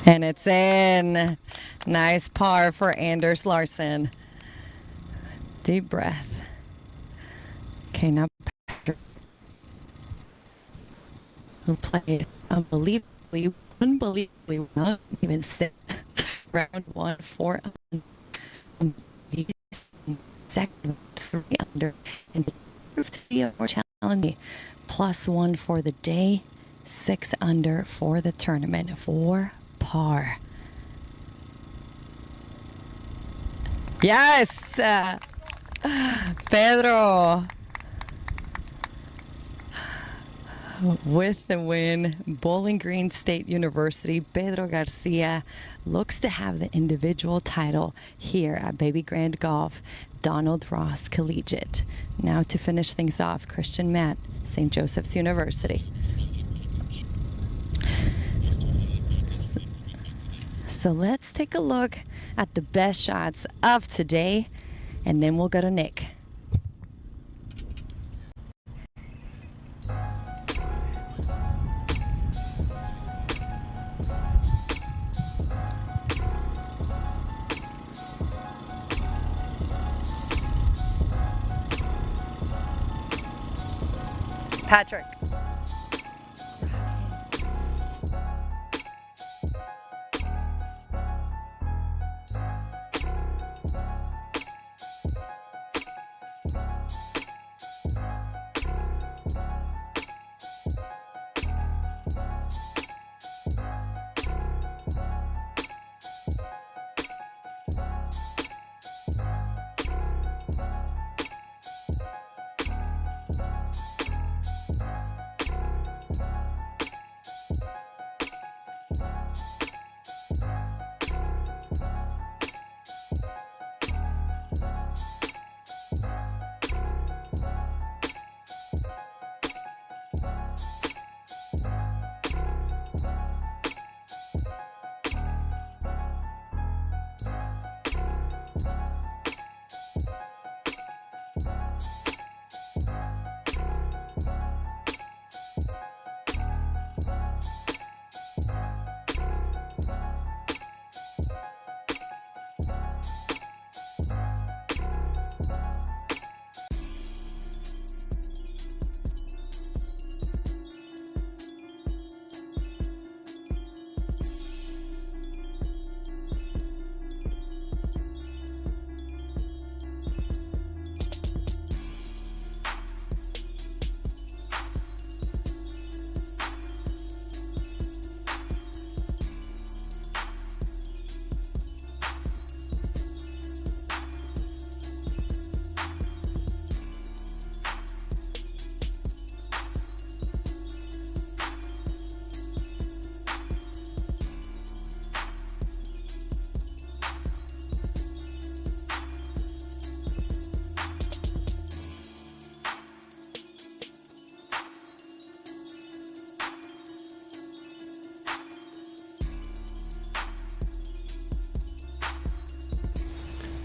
And it's in. Nice par for Anders Larsen. Deep breath. Okay, now Patrick, who played unbelievably well, even sit round 1, 4 second 3 under, and proved to be a more challenging. +1 for the day, 6 under for the tournament, for par. Yes, Pedro with the win. Bowling Green State University, Pedro Garcia looks to have the individual title here at Babygrande Golf, Donald Ross Collegiate. Now to finish things off, Christian Matt, St. Joseph's University. So let's take a look at the best shots of today, and then we'll go to Nick. Patrick.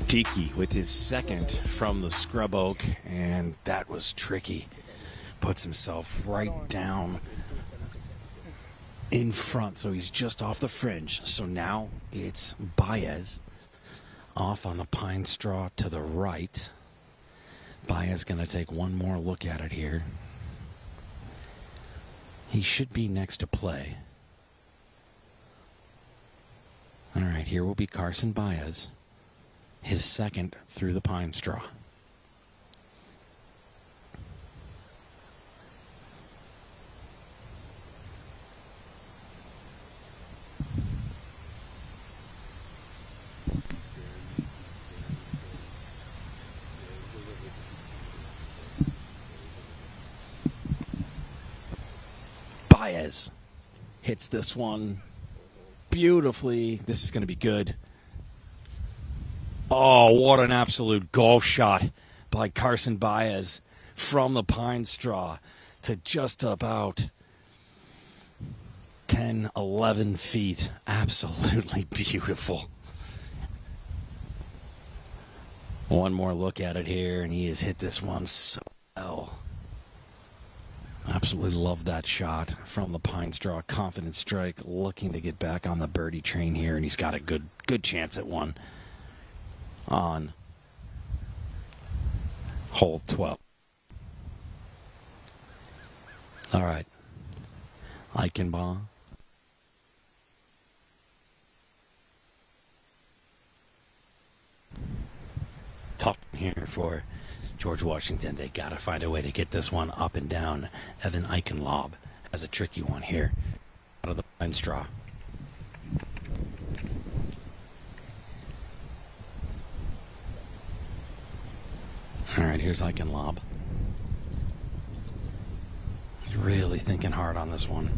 Tiki with his second from the scrub oak, and that was tricky. Puts himself right down in front, so he's just off the fringe. So now it's Baez off on the pine straw to the right. Baez going to take one more look at it here. He should be next to play. All right, here will be Carson Baez. His second through the pine straw. Baez hits this one beautifully. This is going to be good. Oh, what an absolute golf shot by Carson Baez from the pine straw to just about 10, 11 feet. Absolutely beautiful. One more look at it here, and he has hit this one so well. Absolutely love that shot from the pine straw. Confident strike, looking to get back on the birdie train here, and he's got a good chance at one on hole 12. All right. Eichenbaugh. Tough here for George Washington. They got to find a way to get this one up and down. Evan Eichenlaub has a tricky one here out of the pine straw. All right, here's Eichenlaub. He's really thinking hard on this one.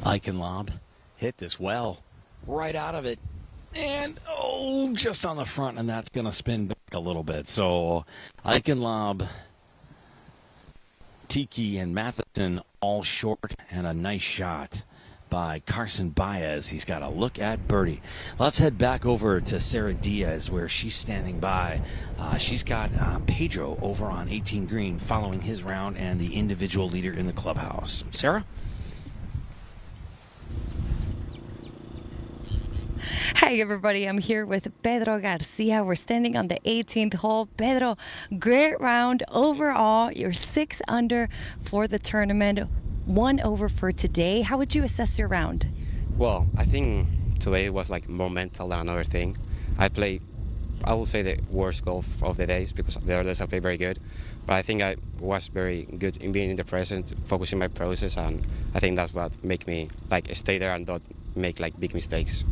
Eichenlaub hit this well right out of it. And, just on the front, and that's going to spin back a little bit. So, Eichenlaub, Tiki, and Matheson all short, and a nice shot by Carson Baez. He's got a look at birdie. Let's head back over to Sara Diaz, where she's standing by. She's got Pedro over on 18 green following his round and the individual leader in the clubhouse. Sarah? Hi, everybody. I'm here with Pedro Garcia. We're standing on the 18th hole. Pedro, great round overall. You're 6 under for the tournament, 1 over for today. How would you assess your round? Well, I think today was like more mental than another thing. I will say the worst golf of the days because the others I played very good. But I think I was very good in being in the present, focusing my process, and I think that's what make me like stay there and not make like big mistakes.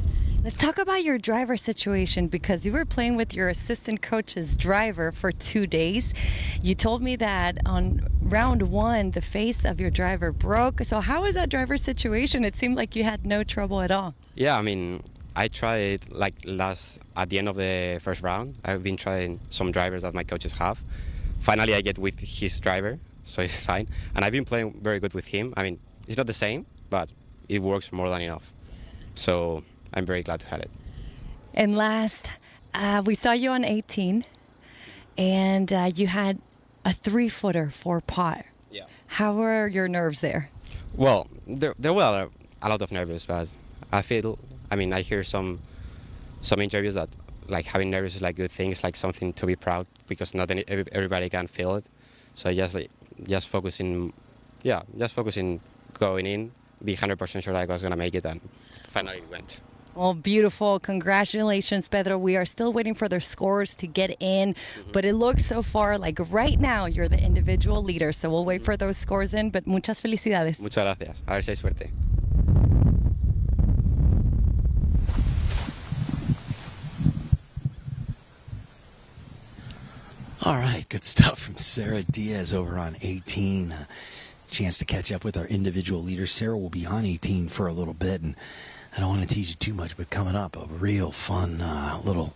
Let's talk about your driver situation, because you were playing with your assistant coach's driver for 2 days. You told me that on round 1, the face of your driver broke. So how was that driver situation? It seemed like you had no trouble at all. Yeah, I mean, I tried like at the end of the first round. I've been trying some drivers that my coaches have. Finally, I get with his driver, so it's fine. And I've been playing very good with him. I mean, it's not the same, but it works more than enough. So I'm very glad to have it. And last, we saw you on 18, and you had a 3-footer for par. Yeah. How were your nerves there? Well, there were a lot of nerves, but I hear some interviews that like having nerves is like good thing. It's like something to be proud because not everybody can feel it. So just focusing going in, be 100% sure I was gonna make it, and finally it went. Well, beautiful. Congratulations, Pedro. We are still waiting for their scores to get in, but it looks so far like right now you're the individual leader. So we'll wait for those scores in, but muchas felicidades. Muchas gracias. A ver si hay suerte. All right, good stuff from Sara Diaz over on 18. Chance to catch up with our individual leaders. Sara will be on 18 for a little bit, and I don't want to tease you too much, but coming up, a real fun little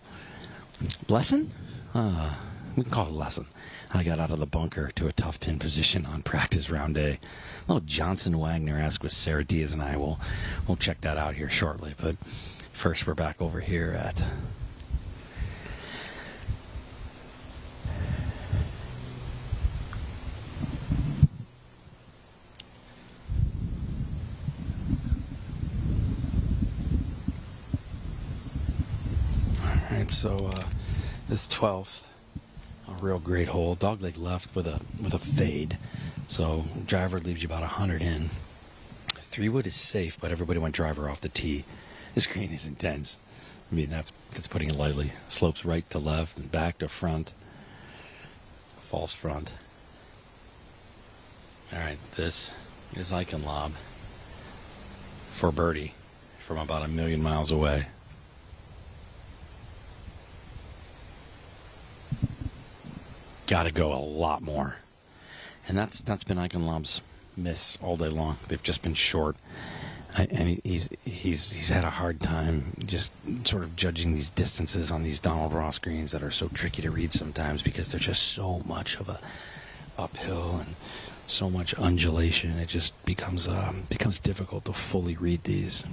lesson? We can call it a lesson. I got out of the bunker to a tough pin position on practice round day. A little Johnson Wagner-esque with Sara Diaz and I. We'll check that out here shortly. But first, we're back over here at So this 12th, a real great hole, dogleg left with a fade. So driver leaves you about 100 in. 3-wood is safe, but everybody went driver off the tee. This green is intense. I mean, that's putting it lightly. Slopes right to left and back to front. False front. All right, this is Icon Lob for birdie from about 1,000,000 miles away. Got to go a lot more, and that's been Icon Lob's miss all day long. They've just been short, and he's had a hard time just sort of judging these distances on these Donald Ross greens that are so tricky to read sometimes because they're just so much of a uphill and so much undulation. It just becomes difficult to fully read these.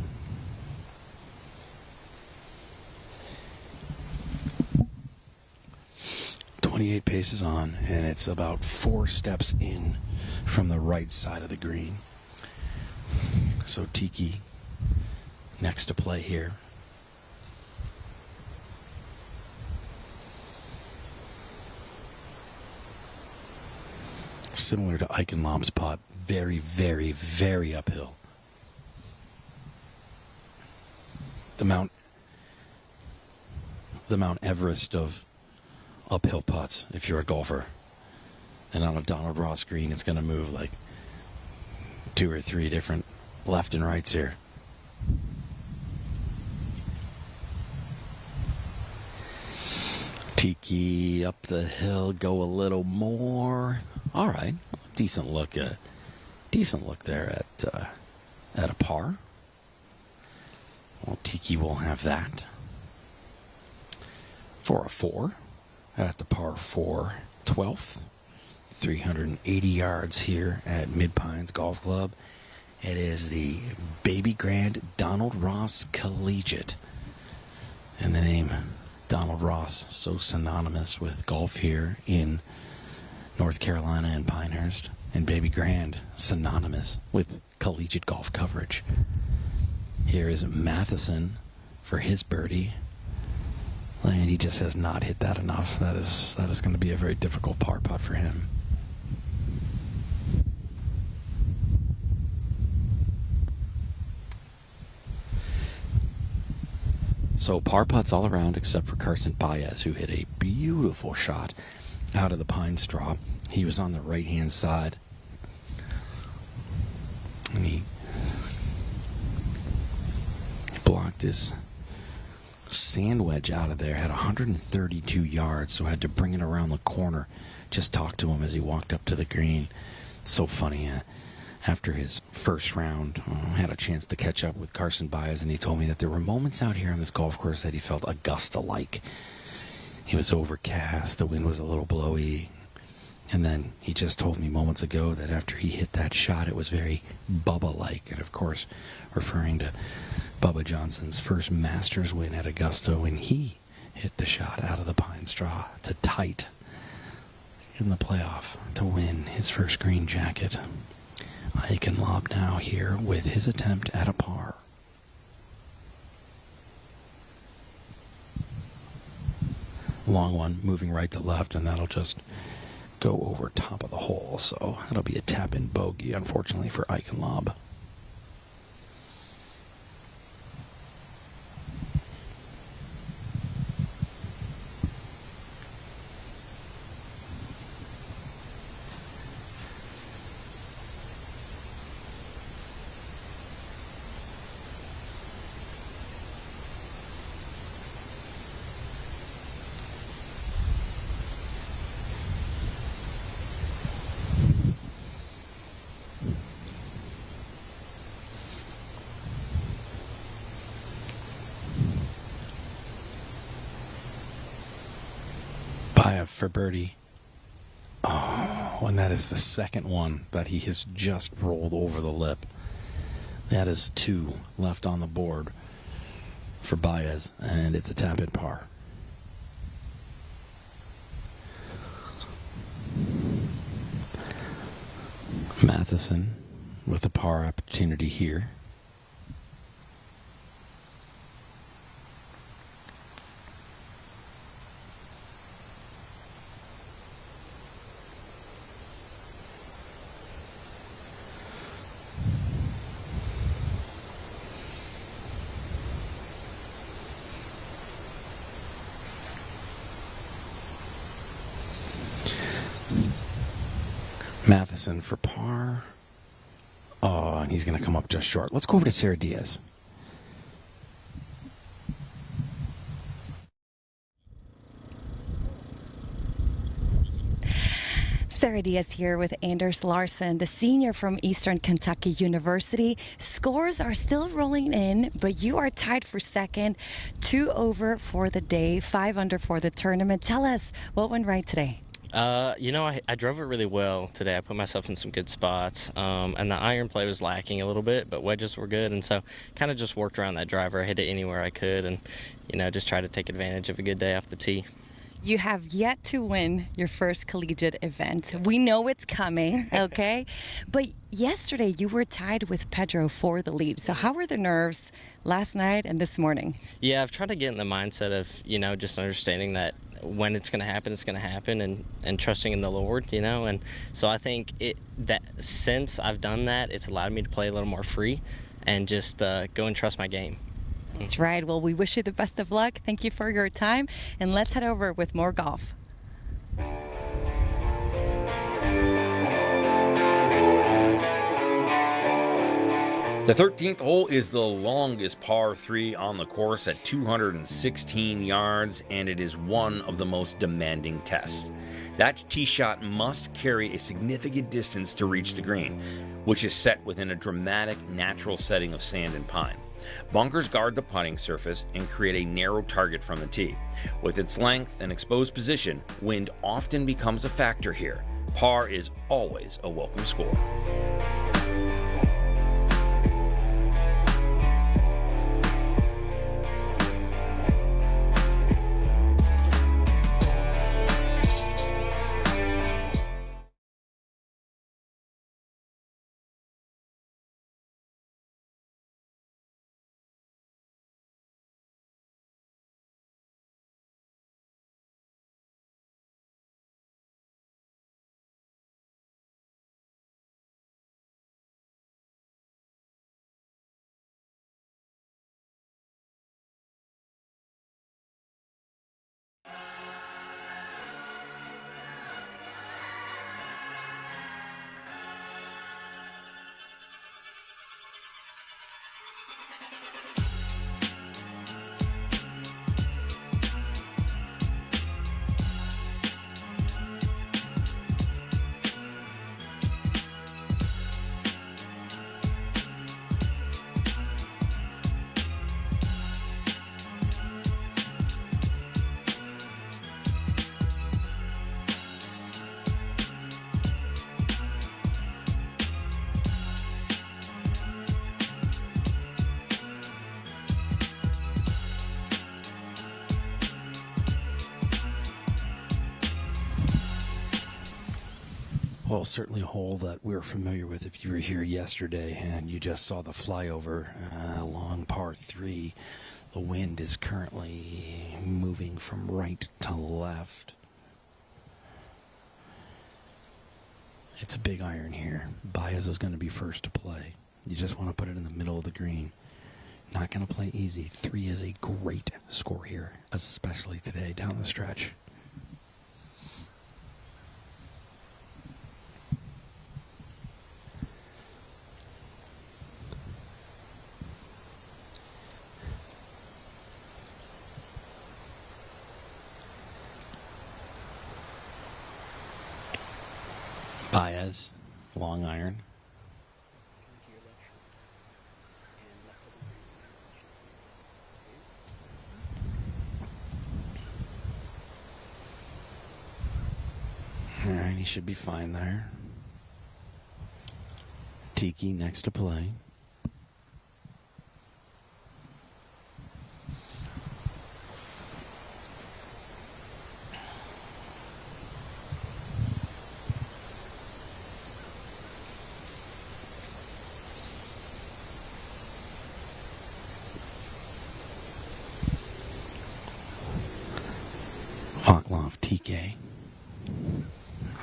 28 paces on, and it's about 4 steps in from the right side of the green. So Tiki next to play here. Similar to Icon Lob's putt, very, very, very uphill. The Mount Everest of uphill putts if you're a golfer. And on a Donald Ross green, it's going to move like 2 or 3 different left and rights here. Tiki up the hill, go a little more. All right, decent look there at a par. Well, Tiki will have that for a 4 at the par 4 12th. 380 yards here at Mid Pines Golf Club. It is the Babygrande Donald Ross Collegiate. And the name Donald Ross, so synonymous with golf here in North Carolina and Pinehurst. And Babygrande, synonymous with collegiate golf coverage. Here is Matheson for his birdie. And he just has not hit that enough. That is going to be a very difficult par putt for him. So par putts all around except for Carson Diaz, who hit a beautiful shot out of the pine straw. He was on the right-hand side. And he blocked this sand wedge out of there. Had 132 yards, so had to bring it around the corner. Just talked to him as he walked up to the green. It's so funny. After his first round, I had a chance to catch up with Carson Diaz, and he told me that there were moments out here on this golf course that he felt Augusta-like. He was overcast, the wind was a little blowy, and then he just told me moments ago that after he hit that shot, it was very Bubba-like, and of course, referring to Bubba Johnson's first Masters win at Augusta when he hit the shot out of the pine straw to tight in the playoff to win his first green jacket. Eichenlob now here with his attempt at a par. Long one, moving right to left, and that'll just go over top of the hole. So that'll be a tap-in bogey, unfortunately, for Eichenlob. For birdie. Oh, and that is the second one that he has just rolled over the lip. That is 2 left on the board for Baez, and it's a tap-in par. Matheson with a par opportunity here. Matheson for par. Oh, and he's going to come up just short. Let's go over to Sara Diaz. Sara Diaz here with Anders Larson, the senior from Eastern Kentucky University. Scores are still rolling in, but you are tied for second, 2 over for the day, 5 under for the tournament. Tell us what went right today. I drove it really well today. I put myself in some good spots, and the iron play was lacking a little bit, but wedges were good, and so kind of just worked around that driver. I hit it anywhere I could, and, just try to take advantage of a good day off the tee. You have yet to win your first collegiate event. We know it's coming, okay? But yesterday you were tied with Pedro for the lead. So how were the nerves last night and this morning? Yeah, I've tried to get in the mindset of, just understanding that when it's going to happen, and trusting in the Lord, And so I think that since I've done that, it's allowed me to play a little more free and just go and trust my game. That's right. Well, we wish you the best of luck. Thank you for your time. And let's head over with more golf. The 13th hole is the longest par 3 on the course at 216 yards, and it is one of the most demanding tests. That tee shot must carry a significant distance to reach the green, which is set within a dramatic natural setting of sand and pine. Bunkers guard the putting surface and create a narrow target from the tee. With its length and exposed position, wind often becomes a factor here. Par is always a welcome score. Well, certainly a hole that we're familiar with if you were here yesterday and you just saw the flyover along par 3. The wind is currently moving from right to left. It's a big iron here. Diaz is going to be first to play. You just want to put it in the middle of the green. Not going to play easy. 3 is a great score here, especially today down the stretch. Diaz, long iron. All right, he should be fine there. Tiki next to play. Oklov TK.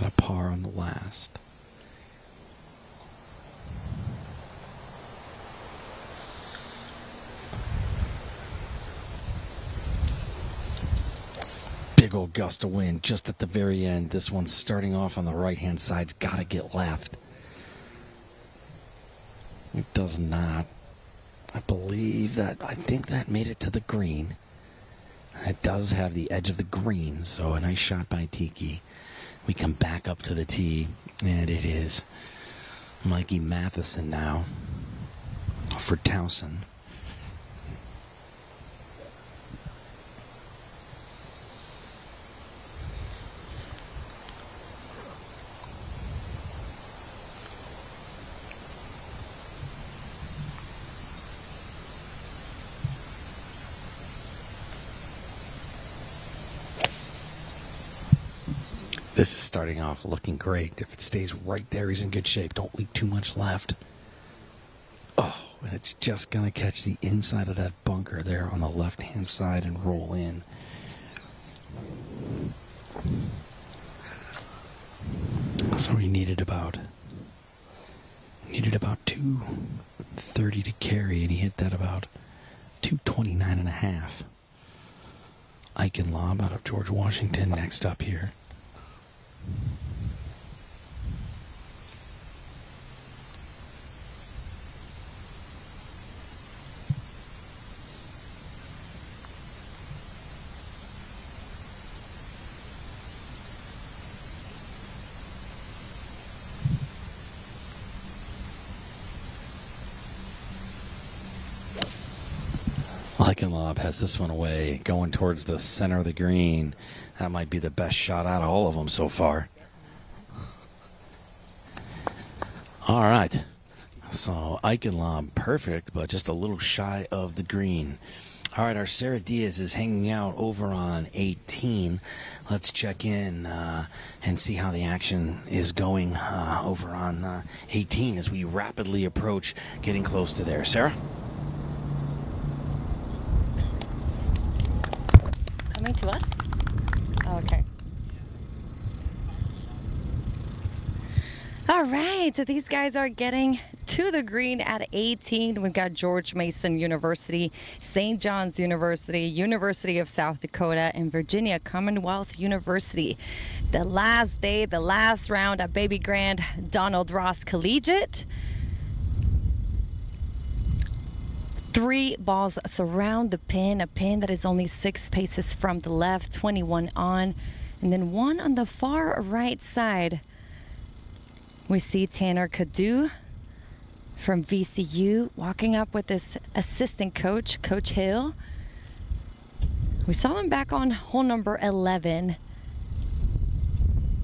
Got a par on the last. Big old gust of wind just at the very end. This one's starting off on the right-hand side. It's got to get left. It does not. I think that made it to the green. It does have the edge of the green, so a nice shot by Tiki. We come back up to the tee, and it is Mikey Matheson now for Towson. This is starting off looking great. If it stays right there, he's in good shape. Don't leave too much left. Oh, and it's just going to catch the inside of that bunker there on the left-hand side and roll in. So he needed about 230 to carry, and he hit that about 229 and a half. Eichenlob out of George Washington next up here. Eichenlob has this one away, going towards the center of the green. That might be the best shot out of all of them so far. All right. So Eichenlob perfect, but just a little shy of the green. All right, our Sara Diaz is hanging out over on 18. Let's check in and see how the action is going over on 18 as we rapidly approach getting close to there. Sarah? Coming to us? Okay. All right, so these guys are getting to the green at 18. We've got George Mason University, St. John's University, University of South Dakota, and Virginia Commonwealth University. The last day, the last round at Babygrande, Donald Ross Collegiate. 3 balls surround the pin, a pin that is only 6 paces from the left, 21 on, and then 1 on the far right side. We see Tanner Cadu from VCU walking up with this assistant coach, Coach Hill. We saw him back on hole number 11.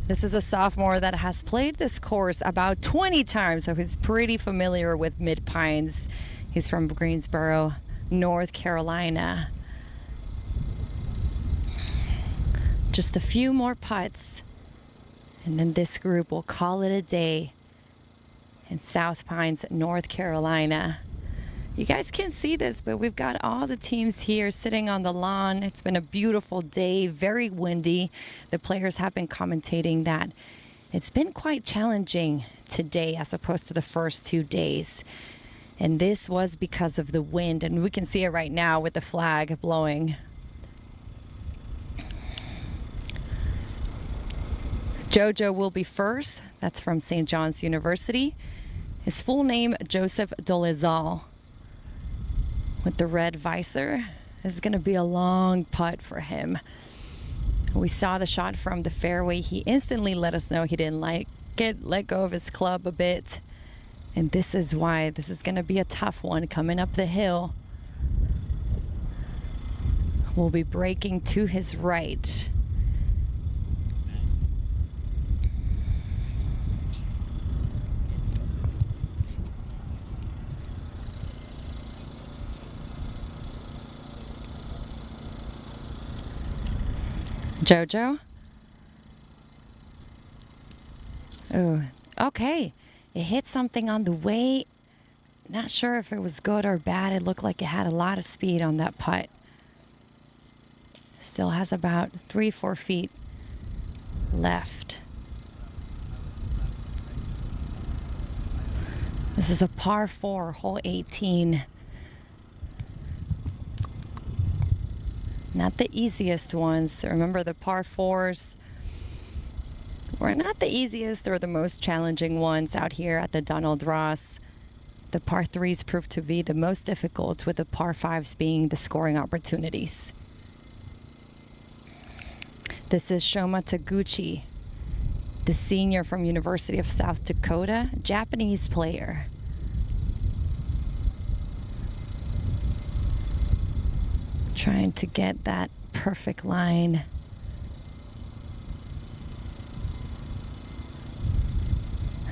This is a sophomore that has played this course about 20 times, so he's pretty familiar with Mid Pines. He's from Greensboro, North Carolina. Just a few more putts, And then this group will call it a day in South Pines, North Carolina. You guys can't see this, but we've got all the teams here sitting on the lawn. It's been a beautiful day, very windy. The players have been commentating that it's been quite challenging today as opposed to the first 2 days. And this was because of the wind, and we can see it right now with the flag blowing. JoJo will be first. That's from St. John's University. His full name, Joseph Dolezal. With the red visor, this is going to be a long putt for him. We saw the shot from the fairway. He instantly let us know he didn't like it, let go of his club a bit. And this is why this is going to be a tough one coming up the hill. We'll be breaking to his right. JoJo? Oh, okay. It hit something on the way. Not sure if it was good or bad. It looked like it had a lot of speed on that putt. Still has about 3-4 feet left. This is a par 4, hole 18. Not the easiest ones. Remember, the par 4s were not the easiest or the most challenging ones out here at the Donald Ross. The par 3s proved to be the most difficult, with the par 5s being the scoring opportunities. This is Shoma Taguchi, the senior from University of South Dakota, Japanese player. Trying to get that perfect line.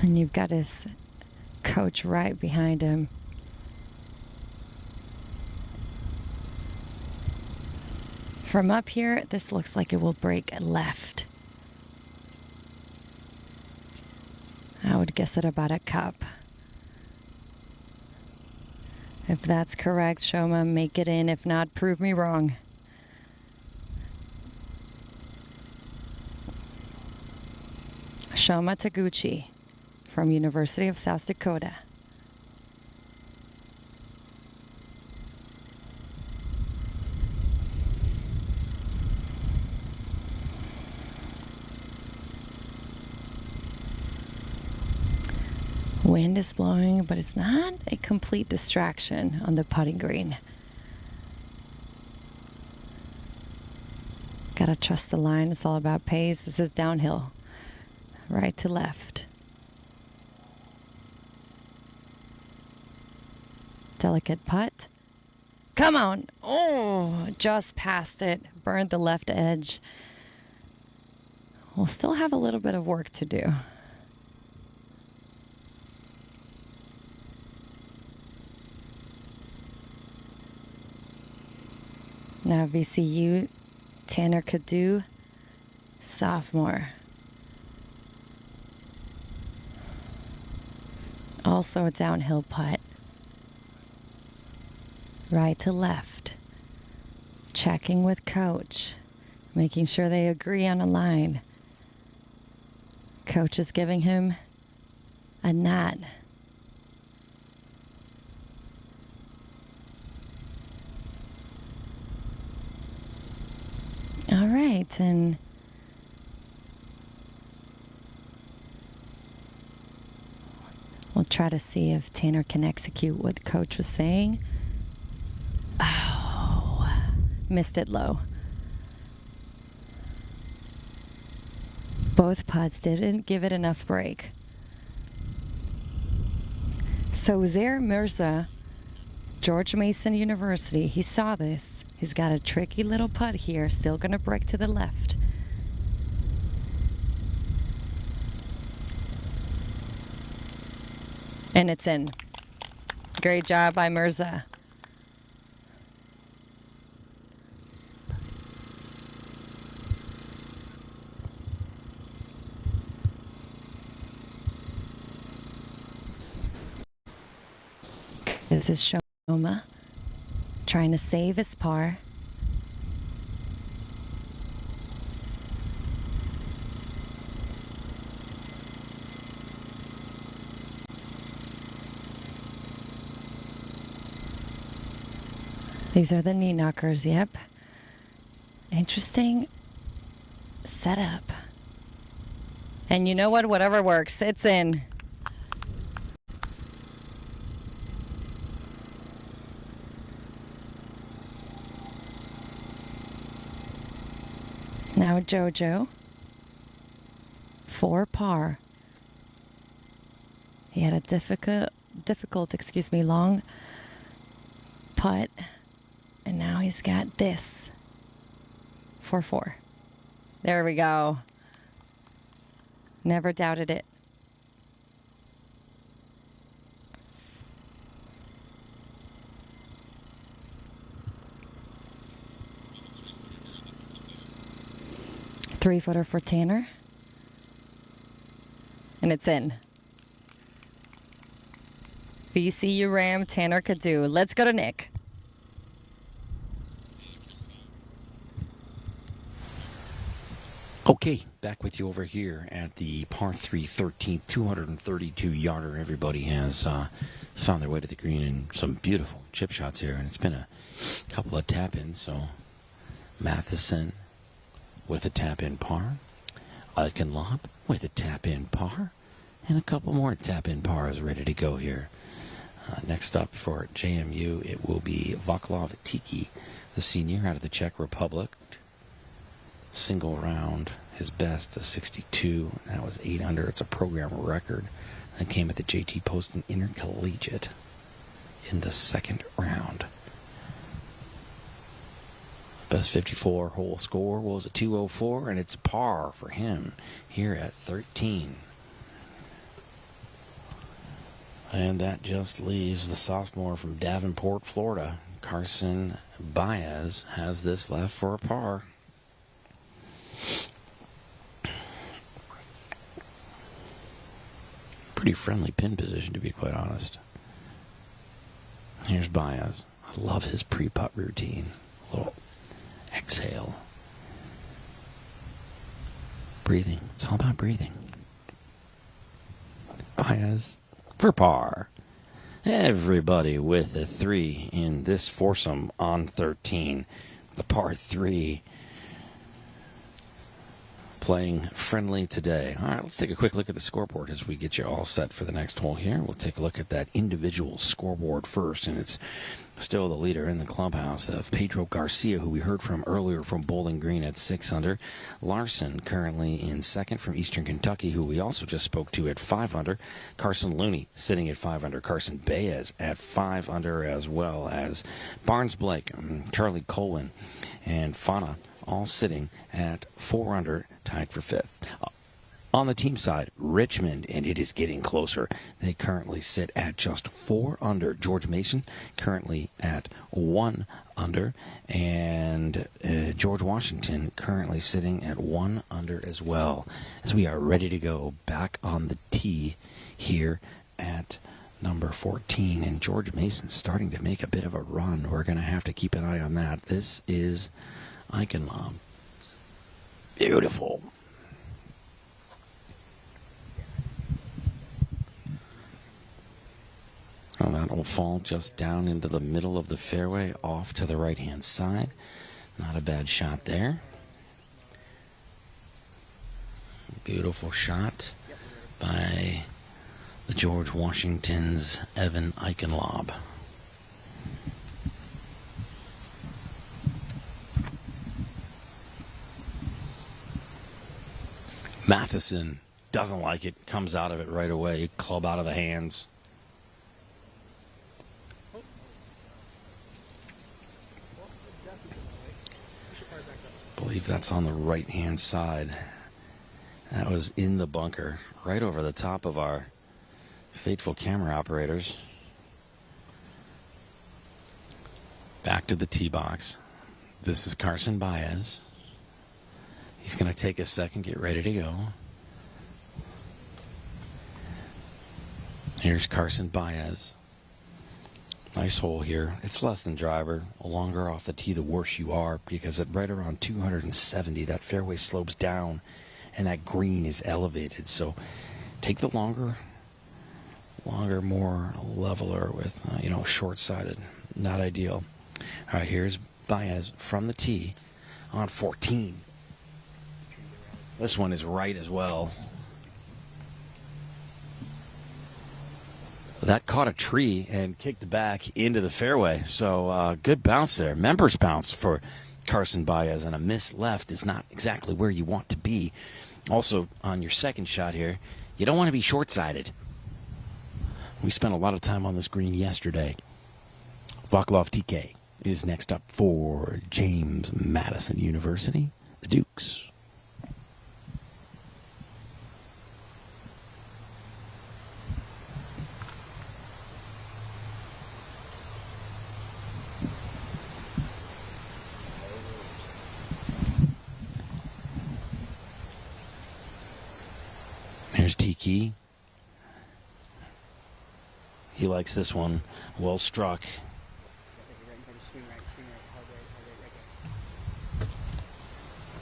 And you've got his coach right behind him. From up here, this looks like it will break left. I would guess at about a cup. If that's correct, Shoma, make it in. If not, prove me wrong. Shoma Taguchi from University of South Dakota. Wind is blowing, but it's not a complete distraction on the putting green. Gotta trust the line. It's all about pace. This is downhill. Right to left. Delicate putt. Come on. Oh, just past it. Burned the left edge. We'll still have a little bit of work to do. Now VCU, Tanner Cadu, sophomore. Also a downhill putt. Right to left. Checking with coach. Making sure they agree on a line. Coach is giving him a nod. All right, and we'll try to see if Tanner can execute what Coach was saying. Oh, missed it low. Both putts didn't give it enough break. So Zaire Mirza, George Mason University, he saw this. He's got a tricky little putt here, still gonna break to the left. And it's in. Great job by Mirza. This is Shoma trying to save his par. These are the knee knockers, yep. Interesting setup. And you know what? Whatever works, it's in. Now JoJo, 4 par. He had a difficult, long putt, and now he's got this 4-4. There we go. Never doubted it. Three-footer for Tanner. And it's in. VCU Ram, Tanner Cadu. Let's go to Nick. Okay, back with you over here at the par 3 13th 232-yarder. Everybody has found their way to the green and some beautiful chip shots here, and it's been a couple of tap-ins. So Matheson with a tap-in par, Eichenlob with a tap-in par, and a couple more tap-in pars ready to go here. Next up for JMU, it will be Vaclav Tiki, the senior out of the Czech Republic. Single round, his best, a 62. That was 8 under. It's a program record. That came at the JT Poston Intercollegiate in the second round. Best 54-hole score was a 204, and it's par for him here at 13. And that just leaves the sophomore from Davenport, Florida. Carson Baez has this left for a par. Pretty friendly pin position, to be quite honest. Here's Baez. I love his pre-putt routine. A little exhale. Breathing. It's all about breathing. Baez for par. Everybody with a 3 in this foursome on 13. The par 3. Playing friendly today. All right, let's take a quick look at the scoreboard as we get you all set for the next hole here. We'll take a look at that individual scoreboard first, and it's still the leader in the clubhouse of Pedro Garcia, who we heard from earlier from Bowling Green at 6 under. Larson currently in second from Eastern Kentucky, who we also just spoke to at 5 under. Carson Looney sitting at 5 under. Carson Baez at 5 under, as well as Barnes Blake, Charlie Colwyn, and Fana all sitting at 4 under, tied for 5th. On the team side, Richmond, and it is getting closer. They currently sit at just 4 under. George Mason currently at 1 under, and George Washington currently sitting at 1 under as well. As we are ready to go back on the tee here at number 14, and George Mason's starting to make a bit of a run. We're going to have to keep an eye on that. This is Eichenlob. Beautiful. Well, that will fall just down into the middle of the fairway, off to the right-hand side. Not a bad shot there. Beautiful shot by the George Washington's Evan Eichenlob. Matheson doesn't like it, comes out of it right away, club out of the hands. I believe that's on the right-hand side. That was in the bunker, right over the top of our faithful camera operators. Back to the tee box. This is Carson Baez. He's going to take a second, get ready to go. Here's Carson Baez. Nice hole here. It's less than driver. The longer off the tee, the worse you are, because at right around 270, that fairway slopes down and that green is elevated. So take the longer, more leveler with, short-sided. Not ideal. All right, here's Baez from the tee on 14. This one is right as well. That caught a tree and kicked back into the fairway. So good bounce there. Members bounce for Carson Baez, and a miss left is not exactly where you want to be. Also, on your second shot here, you don't want to be short-sided. We spent a lot of time on this green yesterday. Vaclav TK is next up for James Madison University, the Dukes. Here's Tiki. He likes this one. Well struck.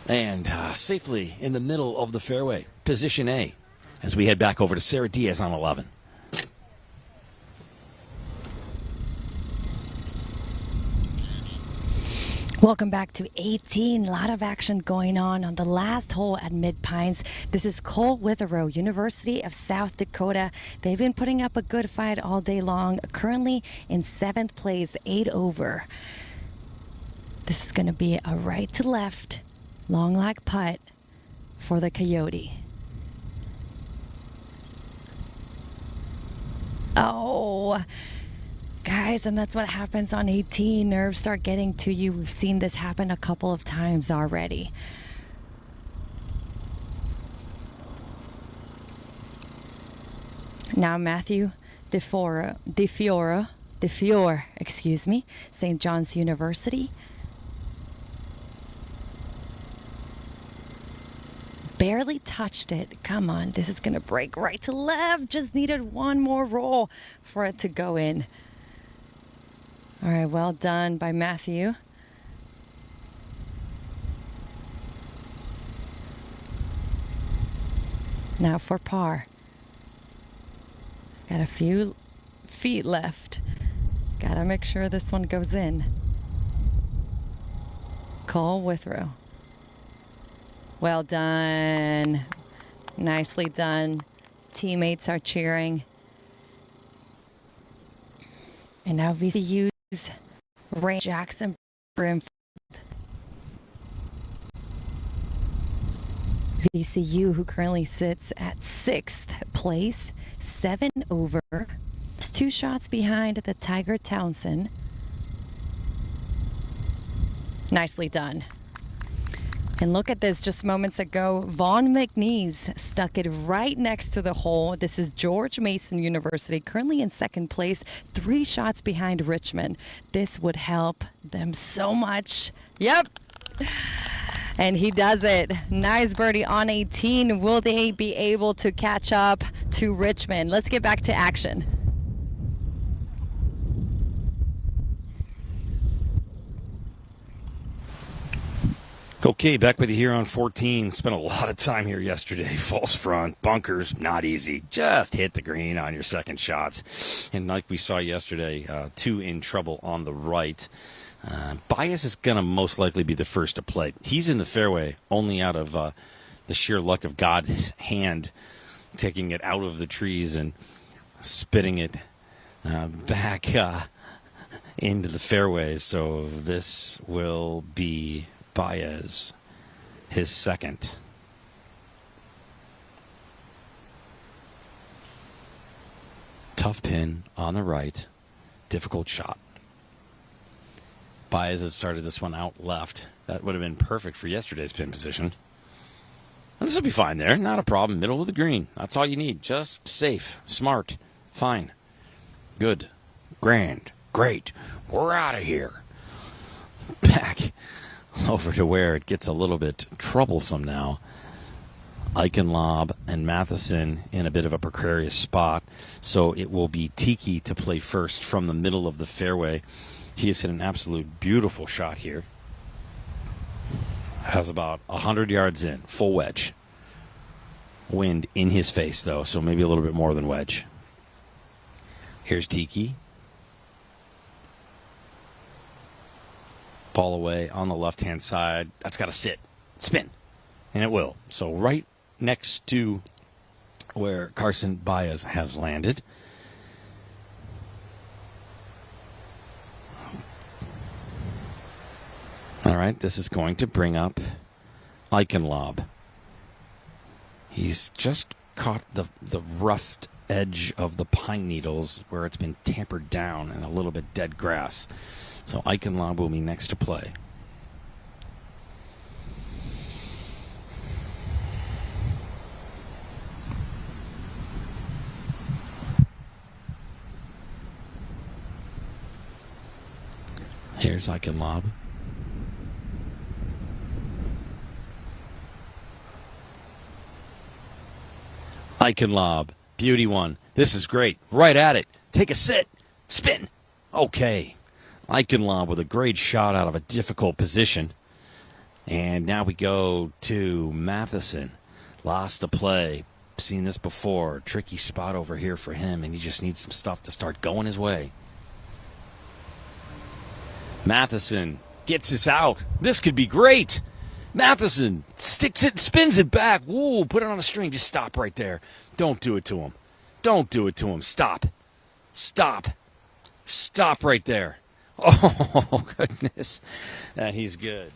And safely in the middle of the fairway. Position A as we head back over to Sara Diaz on 11. Welcome back to 18. A lot of action going on the last hole at Mid Pines. This is Cole Withrow, University of South Dakota. They've been putting up a good fight all day long. Currently in 7th place, 8 over. This is going to be a right to left, long lag putt for the Coyote. Oh, guys, and that's what happens on 18. Nerves start getting to you. We've seen this happen a couple of times already. Now Matthew DeFiore, St. John's University. Barely touched it. Come on, this is gonna break right to left. Just needed one more roll for it to go in. All right, well done by Matthew. Now for par. Got a few feet left. Gotta make sure this one goes in. Cole Withrow. Well done. Nicely done. Teammates are cheering. And now VCU's Ray Jackson Brimfield. VCU, who currently sits at 6th place, 7 over. 2 shots behind the Tiger Townsend. Nicely done. And look at this, just moments ago, Vaughn McNeese stuck it right next to the hole. This is George Mason University, currently in 2nd place, 3 shots behind Richmond. This would help them so much. Yep. And he does it. Nice birdie on 18. Will they be able to catch up to Richmond? Let's get back to action. Okay, back with you here on 14. Spent a lot of time here yesterday. False front, bunkers, not easy. Just hit the green on your second shots. And like we saw yesterday, 2 in trouble on the right. Baez is going to most likely be the first to play. He's in the fairway only out of the sheer luck of God's hand, taking it out of the trees and spitting it back into the fairways. So this will be Baez, his second. Tough pin on the right. Difficult shot. Baez had started this one out left. That would have been perfect for yesterday's pin position. And this will be fine there. Not a problem. Middle of the green. That's all you need. Just safe, smart, fine, good, grand, great. We're out of here. Back over to where it gets a little bit troublesome now Eichenlob and Matheson in a bit of a precarious spot. So it will be Tiki to play first from the middle of the fairway. He has hit an absolute beautiful shot here. Has about 100 yards in, full wedge. Wind in his face, though, so maybe a little bit more than wedge. Here's Tiki. Ball away on the left-hand side. That's got to sit. Spin. And it will. So right next to where Carson Baez has landed. All right, this is going to bring up Eichenlob. He's just caught the roughed edge of the pine needles where it's been tampered down and a little bit dead grass. So Eichenlob will be next to play. Here's Eichenlob. Eichenlob, beauty one. This is great. Right at it. Take a sit. Spin. Okay. Eichenlob with a great shot out of a difficult position. And now we go to Matheson. Lost the play. Seen this before. Tricky spot over here for him, and he just needs some stuff to start going his way. Matheson gets this out. This could be great. Matheson sticks it, spins it back. Whoa, put it on a string. Just stop right there. Don't do it to him. Don't do it to him. Stop. Stop. Stop right there. Oh, goodness. And he's good.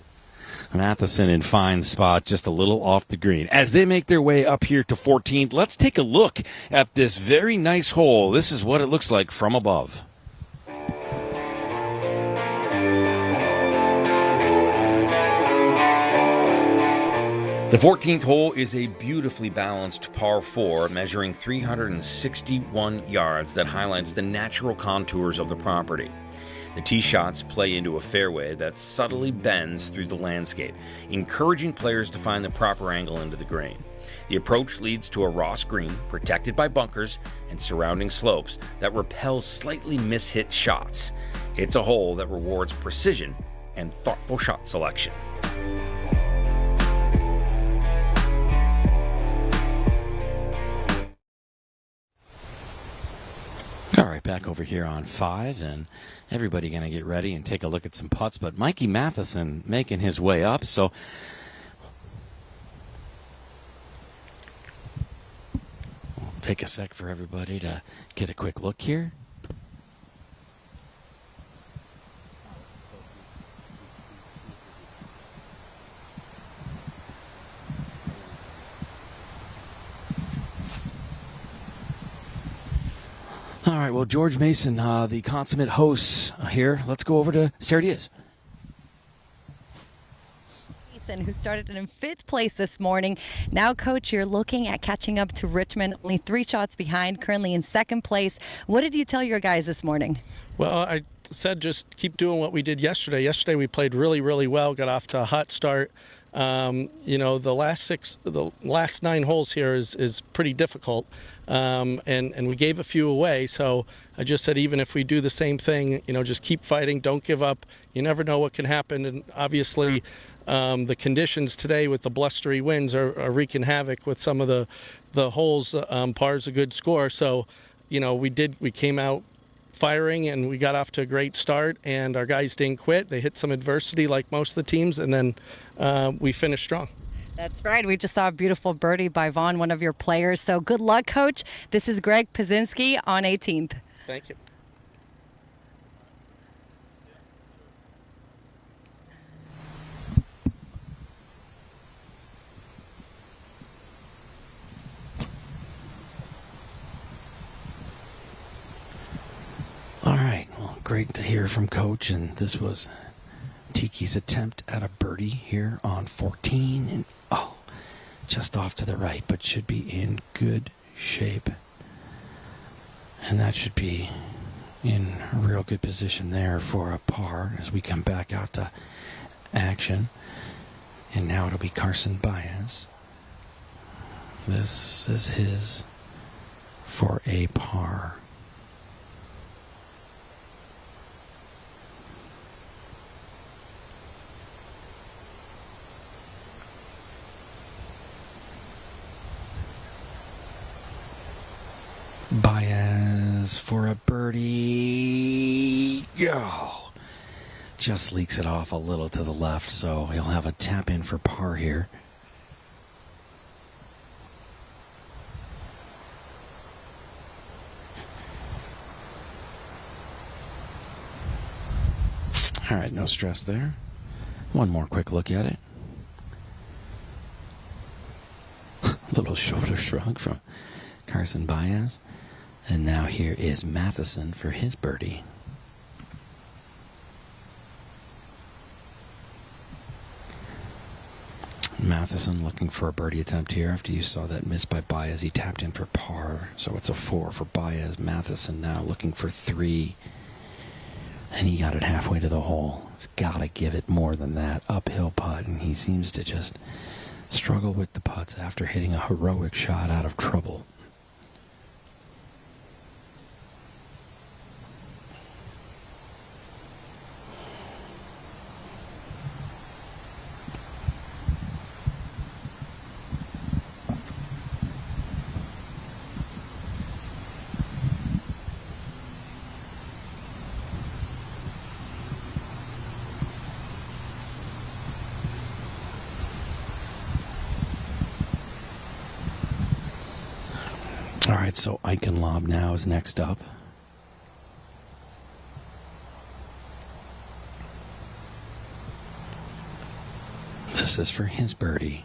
Matheson in fine spot, just a little off the green. As they make their way up here to 14th, let's take a look at this very nice hole. This is what it looks like from above. The 14th hole is a beautifully balanced par 4 measuring 361 yards that highlights the natural contours of the property. The tee shots play into a fairway that subtly bends through the landscape, encouraging players to find the proper angle into the green. The approach leads to a Ross green protected by bunkers and surrounding slopes that repel slightly mishit shots. It's a hole that rewards precision and thoughtful shot selection. All right, back over here on 5, and everybody going to get ready and take a look at some putts. But Mikey Matheson making his way up, so we'll take a sec for everybody to get a quick look here. All right, well, George Mason, the consummate host here. Let's go over to Sara Diaz. Who started in 5th place this morning. Now, Coach, you're looking at catching up to Richmond, only 3 shots behind, currently in 2nd place. What did you tell your guys this morning? Well, I said just keep doing what we did yesterday. Yesterday we played really, really well, got off to a hot start. The last 9 holes here is pretty difficult, and we gave a few away. So I just said, even if we do the same thing, just keep fighting, don't give up. You never know what can happen, and obviously the conditions today with the blustery winds are wreaking havoc with some of the holes. Par's a good score, so we came out firing and we got off to a great start, and our guys didn't quit. They hit some adversity like most of the teams, and then we finished strong. That's right. We just saw a beautiful birdie by Vaughn, one of your players. So good luck, Coach. This is Greg Pazinski on 18th. Thank you. All right, well, great to hear from Coach, and this was Tiki's attempt at a birdie here on 14, and just off to the right, but should be in good shape. And that should be in a real good position there for a par as we come back out to action. And now it'll be Carson Baez. This is his for a par. Baez for a birdie. Go. Just leaks it off a little to the left, so he'll have a tap in for par here. All right, no stress there. One more quick look at it. Little shoulder shrug from Carson Baez. And now here is Matheson for his birdie. Matheson looking for a birdie attempt here after you saw that miss by Baez. He tapped in for par, so it's a 4 for Baez. Matheson now looking for 3. And he got it halfway to the hole. He's got to give it more than that. Uphill putt, and he seems to just struggle with the putts after hitting a heroic shot out of trouble. All right, so Eichenlob now is next up. This is for his birdie.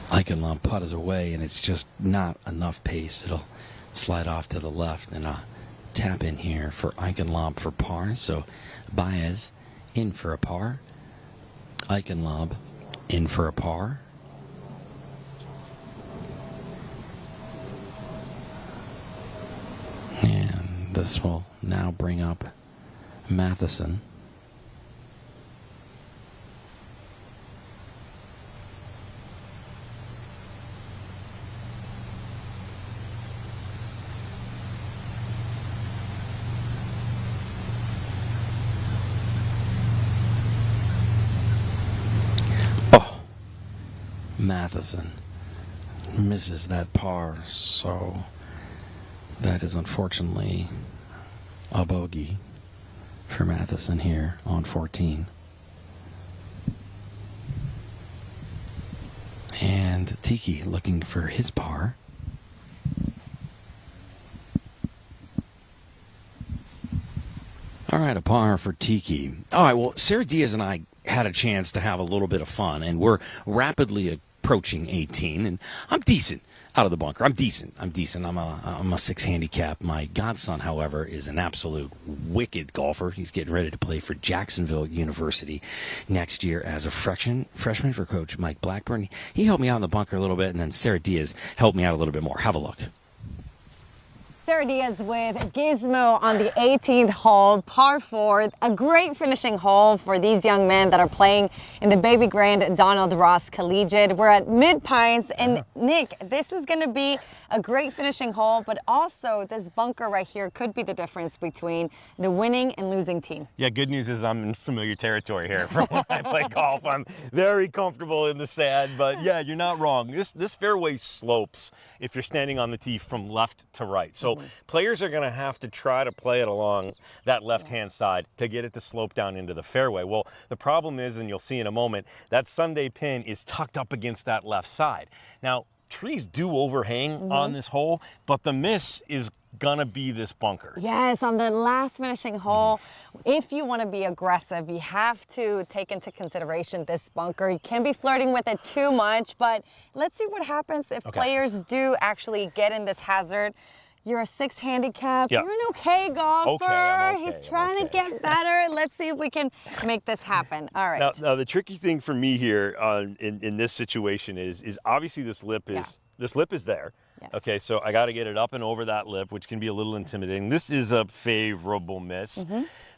Eichenlob putt is away, and it's just not enough pace. It'll slide off to the left, and a tap in here for Eichenlob for par. So Baez in for a par. Eichenlob in for a par. And this will now bring up Matheson. Matheson misses that par, so that is unfortunately a bogey for Matheson here on 14. And Tiki looking for his par. All right, a par for Tiki. All right, well, Sara Diaz and I had a chance to have a little bit of fun, and we're rapidly approaching 18, and I'm decent out of the bunker. I'm decent. I'm a 6 handicap. My godson, however, is an absolute wicked golfer. He's getting ready to play for Jacksonville University next year as a freshman for Coach Mike Blackburn. He helped me out in the bunker a little bit, and then Sara Diaz helped me out a little bit more. Have a look. Sara Diaz with Gizmo on the 18th hole, par 4. A great finishing hole for these young men that are playing in the Babygrande Donald Ross Collegiate. We're at Mid Pines, and Nick, this is going to be a great finishing hole, but also this bunker right here could be the difference between the winning and losing team. Yeah, good news is I'm in familiar territory here from when I play golf. I'm very comfortable in the sand, but yeah, you're not wrong. This fairway slopes if you're standing on the tee from left to right. So players are going to have to try to play it along that left-hand side to get it to slope down into the fairway. Well, the problem is, and you'll see in a moment, that Sunday pin is tucked up against that left side. Now, trees do overhang on this hole, but the miss is gonna be this bunker. Yes, on the last finishing hole, if you want to be aggressive, you have to take into consideration this bunker. You can't be flirting with it too much, but let's see what happens if players do actually get in this hazard. You're a 6 handicap. You're an okay golfer. I'm okay. He's trying to get better. Let's see if we can make this happen. All right. Now the tricky thing for me here in this situation is obviously this lip this lip is there. Yes. Okay, so I got to get it up and over that lip, which can be a little intimidating. This is a favorable miss.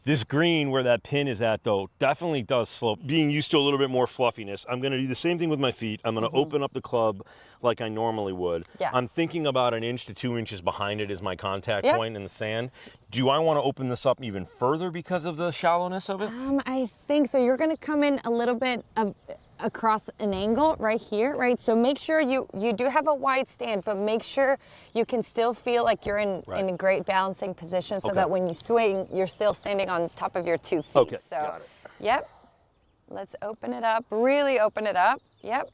This green where that pin is at, though, definitely does slope. Being used to a little bit more fluffiness, I'm going to do the same thing with my feet. I'm going to open up the club like I normally would. Yes. I'm thinking about 1 inch to 2 inches behind it is my contact Yep. point in the sand. Do I want to open this up even further because of the shallowness of it? I think so. You're going to come in a little bit across an angle right here, right? So make sure you do have a wide stand, but make sure you can still feel like you're in a great balancing position so that when you swing, you're still standing on top of your 2 feet. Okay, So, got it. Yep. Let's open it up. Really open it up. Yep.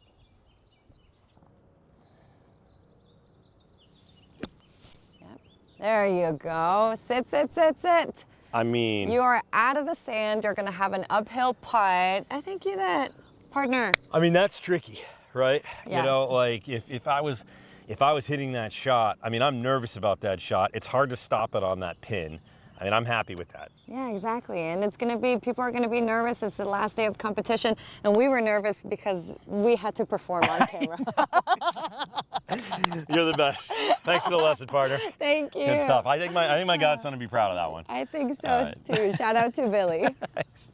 Yep. There you go. Sit, sit, sit, sit. I mean, You are out of the sand. You're going to have an uphill putt. I think you that, partner. I mean, that's tricky, right? Yes. You know, like if I was hitting that shot, I mean, I'm nervous about that shot. It's hard to stop it on that pin. I mean, I'm happy with that. Yeah, exactly. And it's going to be, people are going to be nervous. It's the last day of competition. And we were nervous because we had to perform on camera. You're the best. Thanks for the lesson, partner. Thank you. Good stuff. I think my godson would be proud of that one. I think so All right. too. Shout out to Billy. Thanks.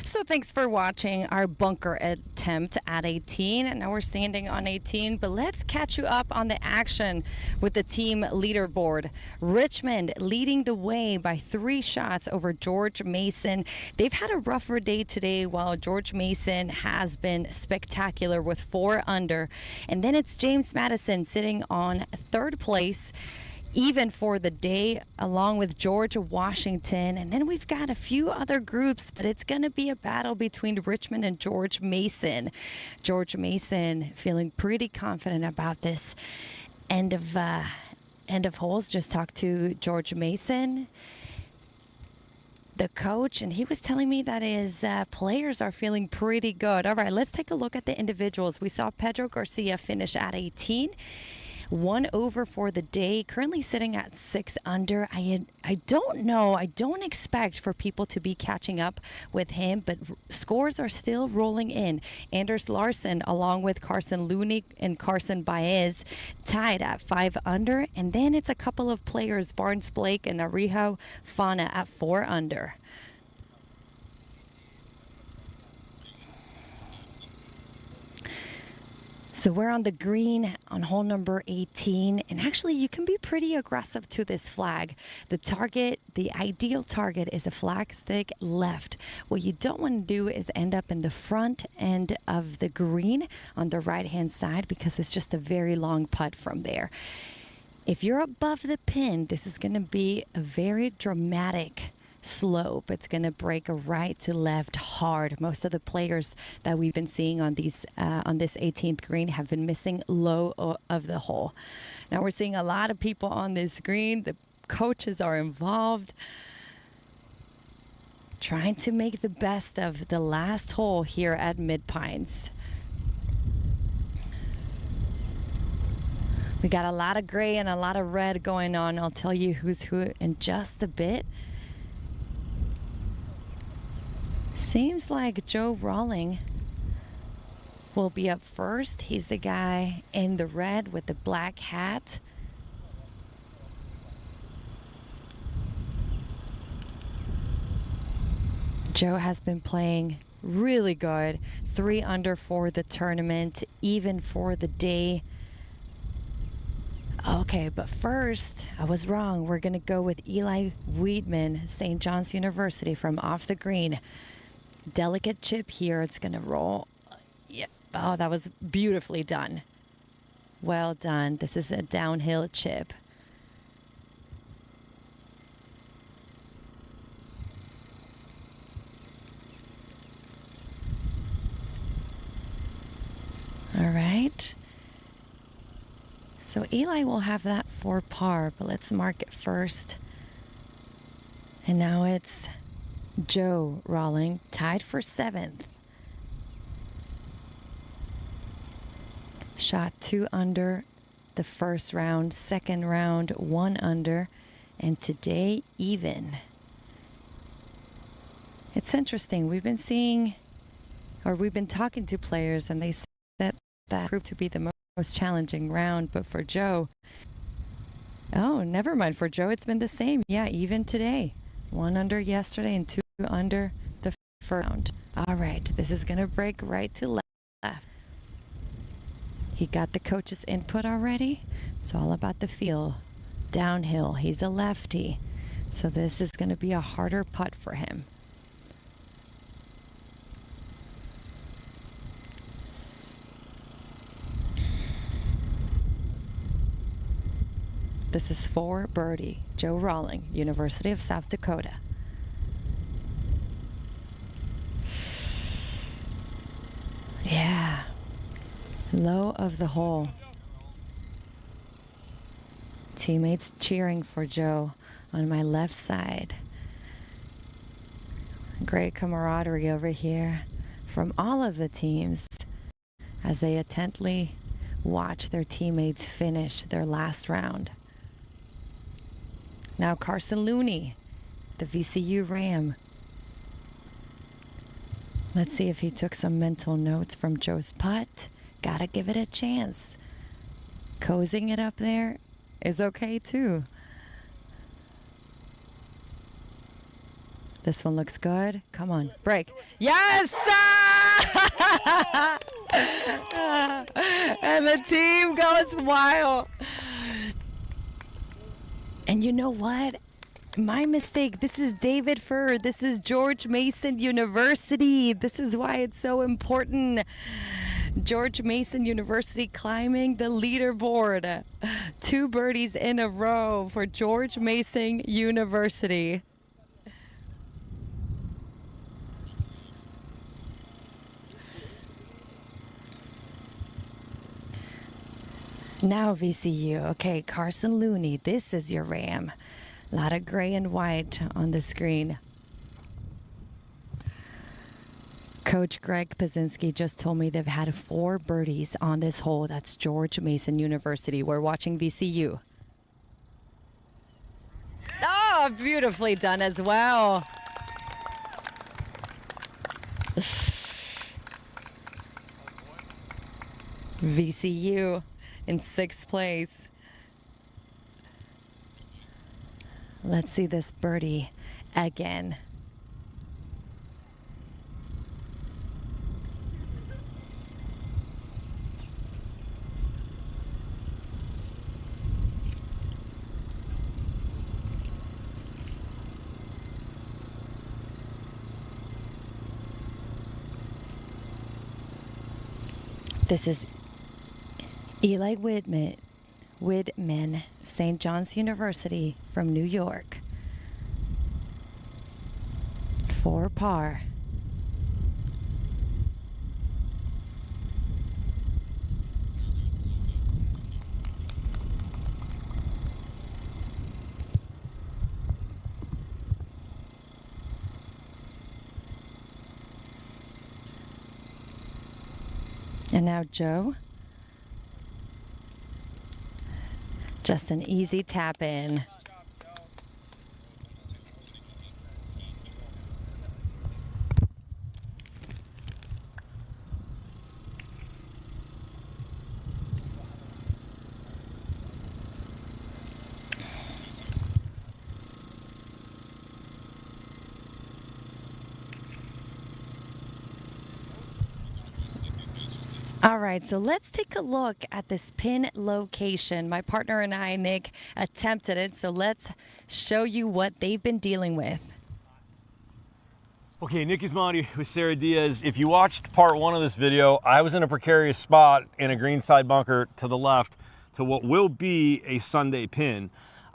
So thanks for watching our bunker attempt at 18. And now we're standing on 18, but let's catch you up on the action with the team leaderboard. Richmond leading the way by 3 shots over George Mason. They've had a rougher day today, while George Mason has been spectacular with 4 under. And then it's James Madison sitting on 3rd place, even for the day, along with George Washington. And then we've got a few other groups, but it's going to be a battle between Richmond and George Mason. George Mason feeling pretty confident about this end of holes. Just talked to George Mason, the coach, and he was telling me that his players are feeling pretty good. All right, let's take a look at the individuals. We saw Pedro Garcia finish at 18. 1 over for the day, currently sitting at 6 under. I don't know. I don't expect for people to be catching up with him, but scores are still rolling in. Anders Larson, along with Carson Looney and Carson Baez, tied at 5 under. And then it's a couple of players, Barnes Blake and Arijo Fana, at 4 under. So we're on the green on hole number 18, and actually you can be pretty aggressive to this flag. The ideal target is a flag stick left. What you don't want to do is end up in the front end of the green on the right-hand side, because it's just a very long putt from there. If you're above the pin, this is going to be a very dramatic slope. It's going to break a right to left hard. Most of the players that we've been seeing on these on this 18th green have been missing low of the hole. Now we're seeing a lot of people on this green. The coaches are involved, trying to make the best of the last hole here at Mid Pines. We got a lot of gray and a lot of red going on. I'll tell you who's who in just a bit. Seems like Joe Rawling will be up first. He's the guy in the red with the black hat. Joe has been playing really good. 3 under for the tournament, even for the day. Okay, but first, I was wrong. We're going to go with Eli Weedman, St. John's University, from off the green. Delicate chip here. It's going to roll. Yep. Oh, that was beautifully done. Well done. This is a downhill chip. All right. So Eli will have that for par, but let's mark it first. And now it's Joe Rawling, tied for 7th. Shot 2 under the first round, second round 1 under, and today even. It's interesting. We've been talking to players, and they said that that proved to be the most challenging round, but for Joe, oh, never mind. For Joe, it's been the same. Yeah, even today. 1 under yesterday and 2 under the first round. All right, this is going to break right to left. He got the coach's input already. It's all about the feel. Downhill, he's a lefty. So this is going to be a harder putt for him. This is for birdie, Joe Rawling, University of South Dakota. Yeah, low of the hole. Teammates cheering for Joe on my left side. Great camaraderie over here from all of the teams as they intently watch their teammates finish their last round. Now Carson Looney, the VCU Ram. Let's see if he took some mental notes from Joe's putt. Gotta give it a chance. Cozying it up there is okay too. This one looks good. Come on, break. Yes! And the team goes wild. And you know what? My mistake. This is David Furr. This is George Mason University. This is why it's so important. George Mason University climbing the leaderboard. 2 birdies in a row for George Mason University. Now VCU. Okay, Carson Looney, this is your Ram. A lot of gray and white on the screen. Coach Greg Pazinski just told me they've had 4 birdies on this hole. That's George Mason University. We're watching VCU. Oh, beautifully done as well. VCU in 6th place. Let's see this birdie again. This is Eli Widman, St. John's University from New York. 4 par. And now Joe. Just an easy tap in. All right, so let's take a look at this pin location. My partner and I, Nick, attempted it, so let's show you what they've been dealing with. Okay, Nick Gismondi with Sara Diaz. If you watched part 1 of this video, I was in a precarious spot in a greenside bunker to the left to what will be a Sunday pin.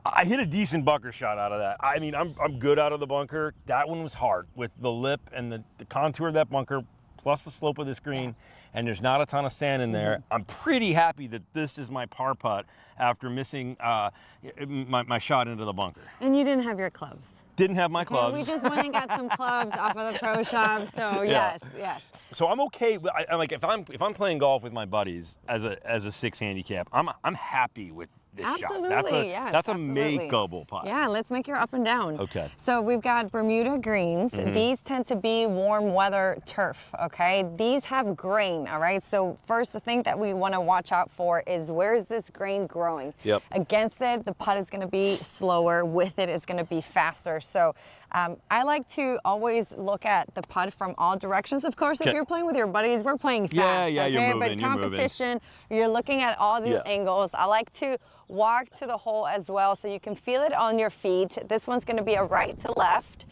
I hit a decent bunker shot out of that. I mean, I'm good out of the bunker. That one was hard with the lip and the contour of that bunker plus the slope of this green, and there's not a ton of sand in there. I'm pretty happy that this is my par putt after missing my shot into the bunker. And you didn't have your clubs. Didn't have my clubs. We just went and got some clubs off of the pro shop, so Yeah. yes. So I'm okay. I'm like if I'm playing golf with my buddies as a 6 handicap, I'm happy with this Absolutely, shot. yes, That's a absolutely. makeable putt. Yeah, let's make your up and down. Okay. So we've got Bermuda greens. These tend to be warm weather turf, okay? These have grain, all right? So first, the thing that we want to watch out for is where is this grain growing? Yep. Against it, the putt is going to be slower. With it, it's going to be faster. So I like to always look at the putt from all directions. Of course, if you're playing with your buddies, we're playing fast, Yeah, okay? you're moving, But you're moving. competition, you're looking at all these angles. I like to walk to the hole as well so you can feel it on your feet. This one's going to be a right to left.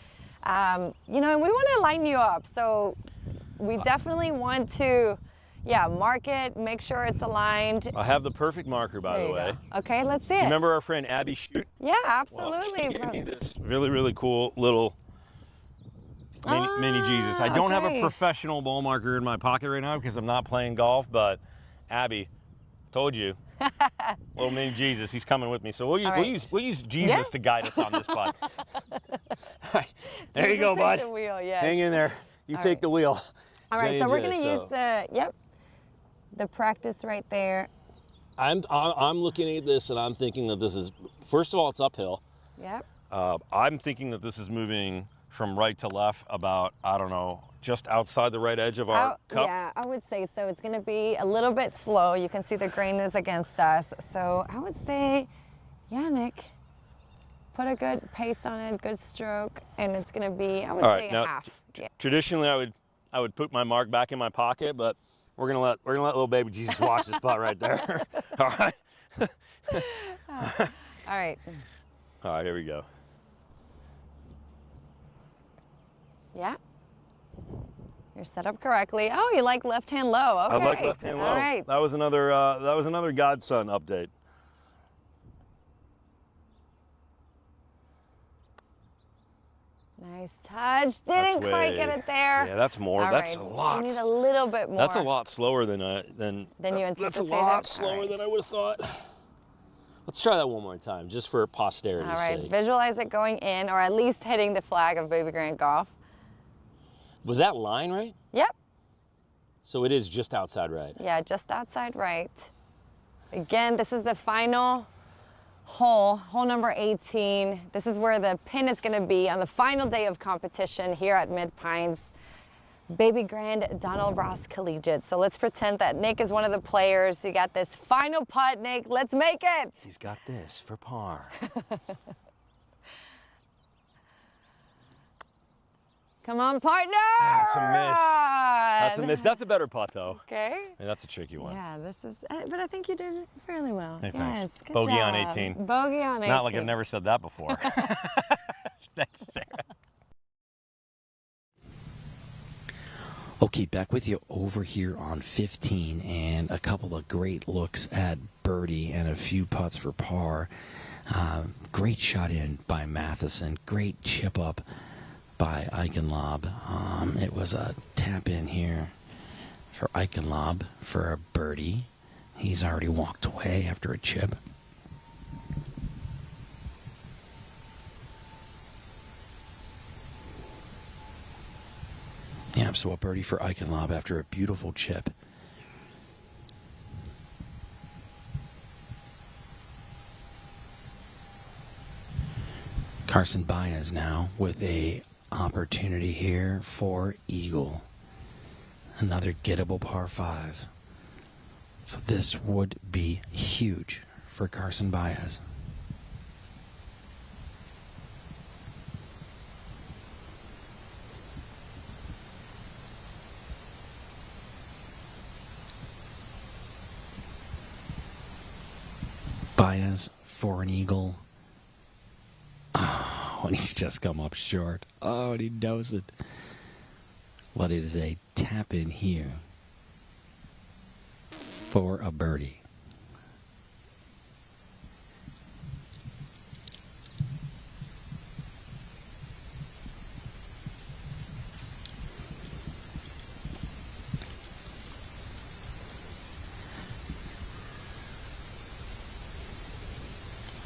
You know, and we want to line you up. So we definitely want to, mark it, make sure it's aligned. I have the perfect marker, by the way. Go. Okay, let's see it. Remember our friend Abby Shoot? Yeah, Well, absolutely. she gave me this really, really cool little mini Jesus. I don't have a professional ball marker in my pocket right now because I'm not playing golf, but Abby, told you. Little mini Jesus, he's coming with me. So we'll use Jesus to guide us on this putt. There you go, bud. The wheel, yes. Hang in there. You take the wheel. All right, so we're going to use the practice right there. I'm looking at this and I'm thinking that this is, first of all, it's uphill. Yep. I'm thinking that this is moving from right to left about, I don't know, just outside the right edge of our cup. Yeah, I would say so. It's going to be a little bit slow. You can see the grain is against us. So I would say, Nick, put a good pace on it, good stroke, and it's going to be, I would say a half. Traditionally, I would put my mark back in my pocket, but we're gonna let little baby Jesus watch this putt right there. All right. All right. All right, here we go. Yeah. You're set up correctly. Oh, you like left hand low. Okay. I like left hand low. All right. That was another godson update. Nice touch. Didn't quite get it there. Yeah, that's more. All that's right. a lot. You need a little bit more. That's a lot slower than you anticipated. That's a lot slower than I would have thought. Let's try that one more time, just for posterity's sake. All right. sake. Visualize it going in, or at least hitting the flag of Babygrande Golf. Was that line right? Yep. So it is just outside right. Yeah, just outside right. Again, this is the final hole number 18. This is where the pin is going to be on the final day of competition here at Mid Pines. Babygrande Donald Ross Collegiate. So let's pretend that Nick is one of the players. You got this final putt, Nick. Let's make it. He's got this for par. Come on, partner! That's a miss. That's a miss. That's a better putt, though. Okay. And that's a tricky one. Yeah, this is, but I think you did fairly well. Hey, yes, thanks. good Bogey job. on 18. Bogey on 18. Not like I've never said that before. Thanks, Sarah. Okay, back with you over here on 15, and a couple of great looks at birdie and a few putts for par. Great shot in by Matheson. Great chip up by Eichenlob. It was a tap in here for Eichenlob for a birdie. He's already walked away after a chip. Yeah, so a birdie for Eichenlob after a beautiful chip. Carson Baez now with a opportunity here for eagle. Another gettable par 5. So this would be huge for Carson Baez. Baez for an eagle. Oh, and he's just come up short. Oh, and he knows it. But it is a tap in here for a birdie.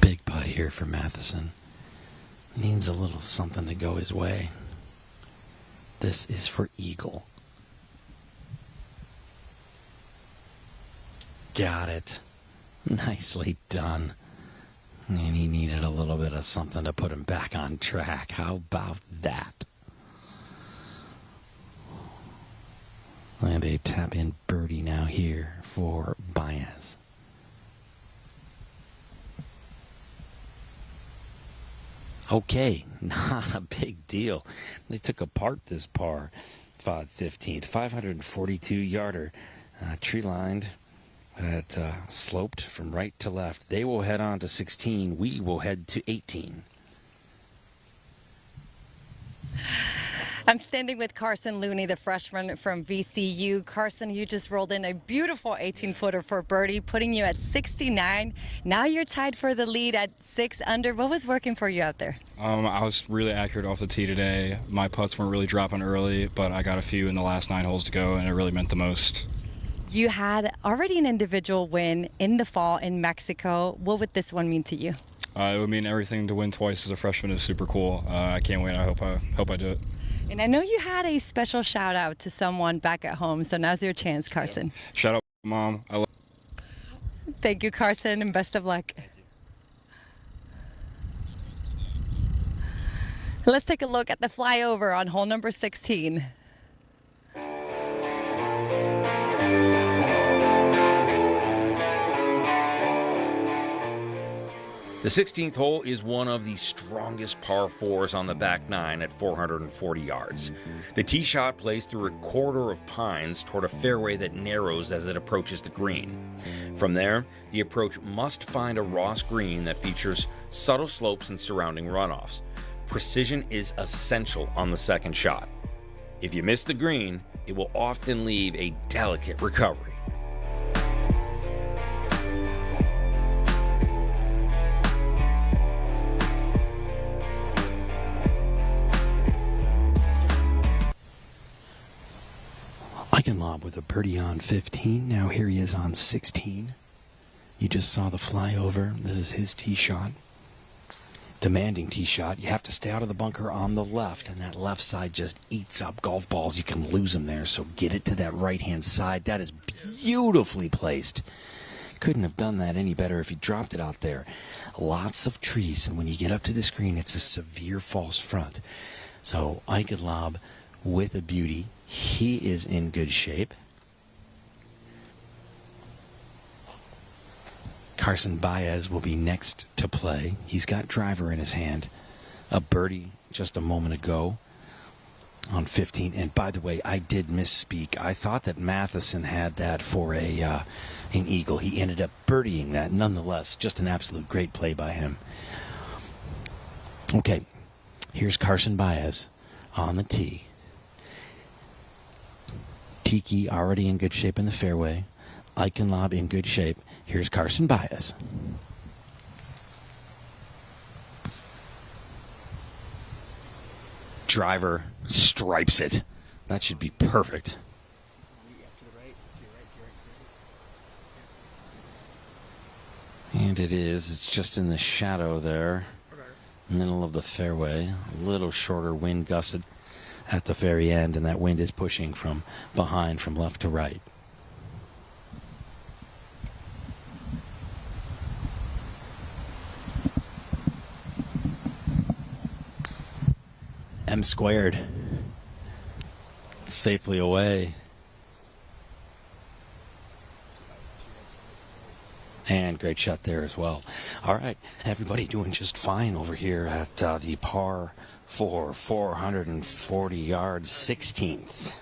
Big putt here for Matheson. Needs a little something to go his way. This is for eagle. Got it. Nicely done. And he needed a little bit of something to put him back on track. How about that? And a tap-in birdie now here for Baez. Okay, not a big deal. They took apart this par 5/15th, 542-yarder, tree-lined. That sloped from right to left. They will head on to 16. We will head to 18. I'm standing with Carson Looney, the freshman from VCU. Carson, you just rolled in a beautiful 18-footer for birdie, putting you at 69. Now you're tied for the lead at 6 under. What was working for you out there? I was really accurate off the tee today. My putts weren't really dropping early, but I got a few in the last 9 holes to go, and it really meant the most. You had already an individual win in the fall in Mexico. What would this one mean to you? It would mean everything. To win twice as a freshman is super cool. I can't wait. I hope I do it. And I know you had a special shout out to someone back at home, so now's your chance, Carson. Yeah. Shout out, Mom. I love. Thank you, Carson, and best of luck. Let's take a look at the flyover on hole number 16. The 16th hole is one of the strongest par 4s on the back 9 at 440 yards. The tee shot plays through a corridor of pines toward a fairway that narrows as it approaches the green. From there, the approach must find a Ross green that features subtle slopes and surrounding runoffs. Precision is essential on the second shot. If you miss the green, it will often leave a delicate recovery. Lob with a birdie on 15. Now here he is on 16. You just saw the flyover. This is his tee shot. Demanding tee shot. You have to stay out of the bunker on the left, and that left side just eats up golf balls. You can lose them there, so get it to that right-hand side. That is beautifully placed. Couldn't have done that any better if you dropped it out there. Lots of trees, and when you get up to the screen, it's a severe false front. So Eichenlaub with a beauty. He is in good shape. Carson Baez will be next to play. He's got driver in his hand. A birdie just a moment ago on 15. And by the way, I did misspeak. I thought that Matheson had that for an eagle. He ended up birdieing that. Nonetheless, just an absolute great play by him. Okay, here's Carson Baez on the tee. Tiki already in good shape in the fairway. Eichenlaub in good shape. Here's Carson Baez. Driver stripes it. That should be perfect. And it is. It's just in the shadow there. Middle of the fairway. A little shorter, wind gusted at the very end, and that wind is pushing from behind, from left to right. M squared. Safely away. And great shot there as well. All right, everybody doing just fine over here at the par 4, 440 yards, 16th.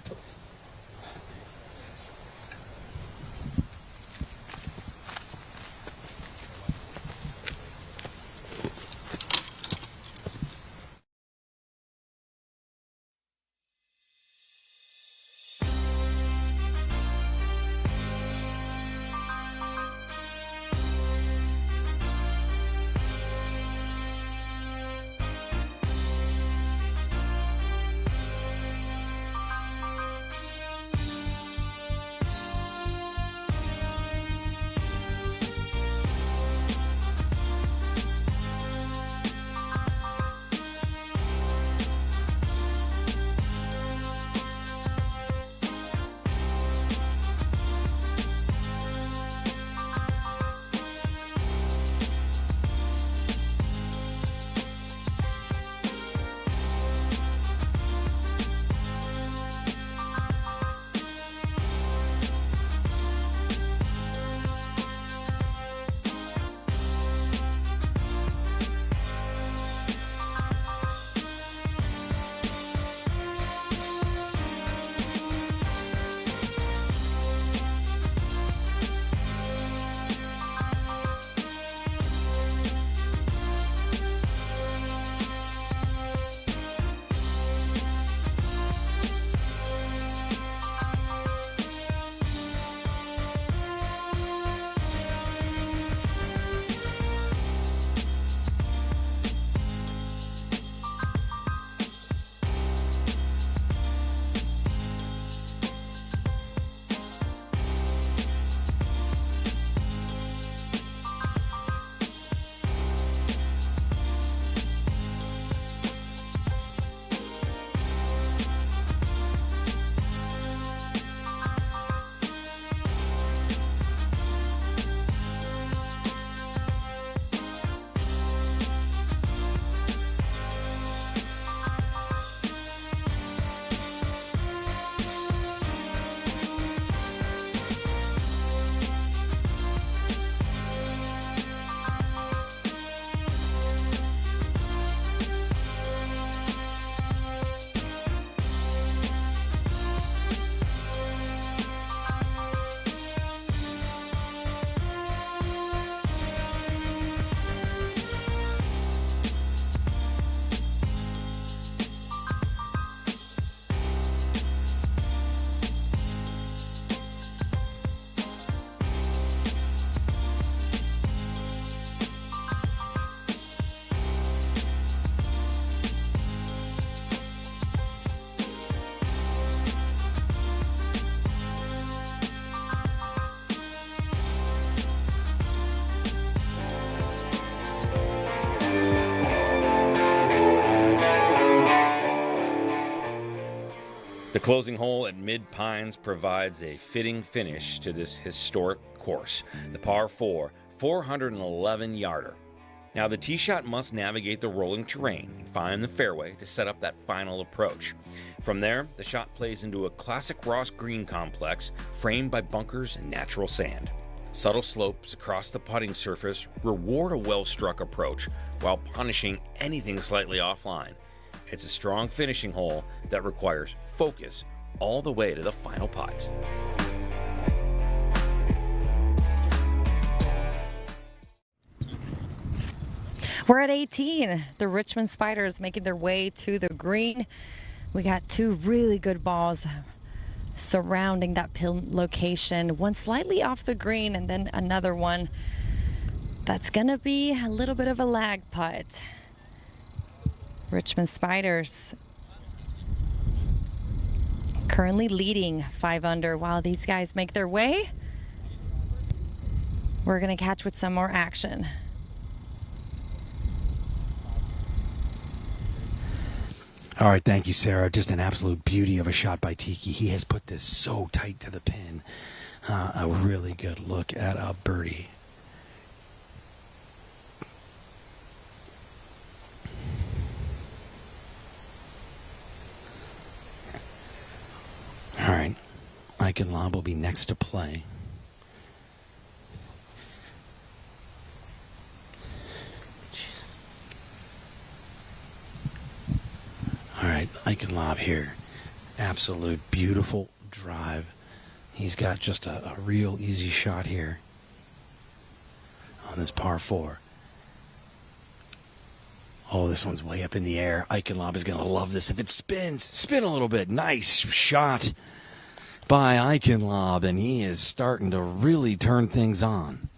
closing hole at Mid Pines provides a fitting finish to this historic course, the par 4, 411-yarder. Now, the tee shot must navigate the rolling terrain and find the fairway to set up that final approach. From there, the shot plays into a classic Ross green complex framed by bunkers and natural sand. Subtle slopes across the putting surface reward a well-struck approach while punishing anything slightly offline. It's a strong finishing hole that requires focus all the way to the final putt. We're at 18. The Richmond Spiders making their way to the green. We got two really good balls surrounding that pin location. One slightly off the green and then another one that's going to be a little bit of a lag putt. Richmond Spiders currently leading 5 under while these guys make their way. We're going to catch with some more action. All right, thank you, Sarah. Just an absolute beauty of a shot by Tiki. He has put this so tight to the pin. A really good look at a birdie. All right, Eichenlaub will be next to play. All right, Eichenlaub here. Absolute beautiful drive. He's got just a real easy shot here on this par 4. Oh, this one's way up in the air. Eichenlaub is going to love this if it spins. Spin a little bit. Nice shot by Eichenlaub, and he is starting to really turn things on.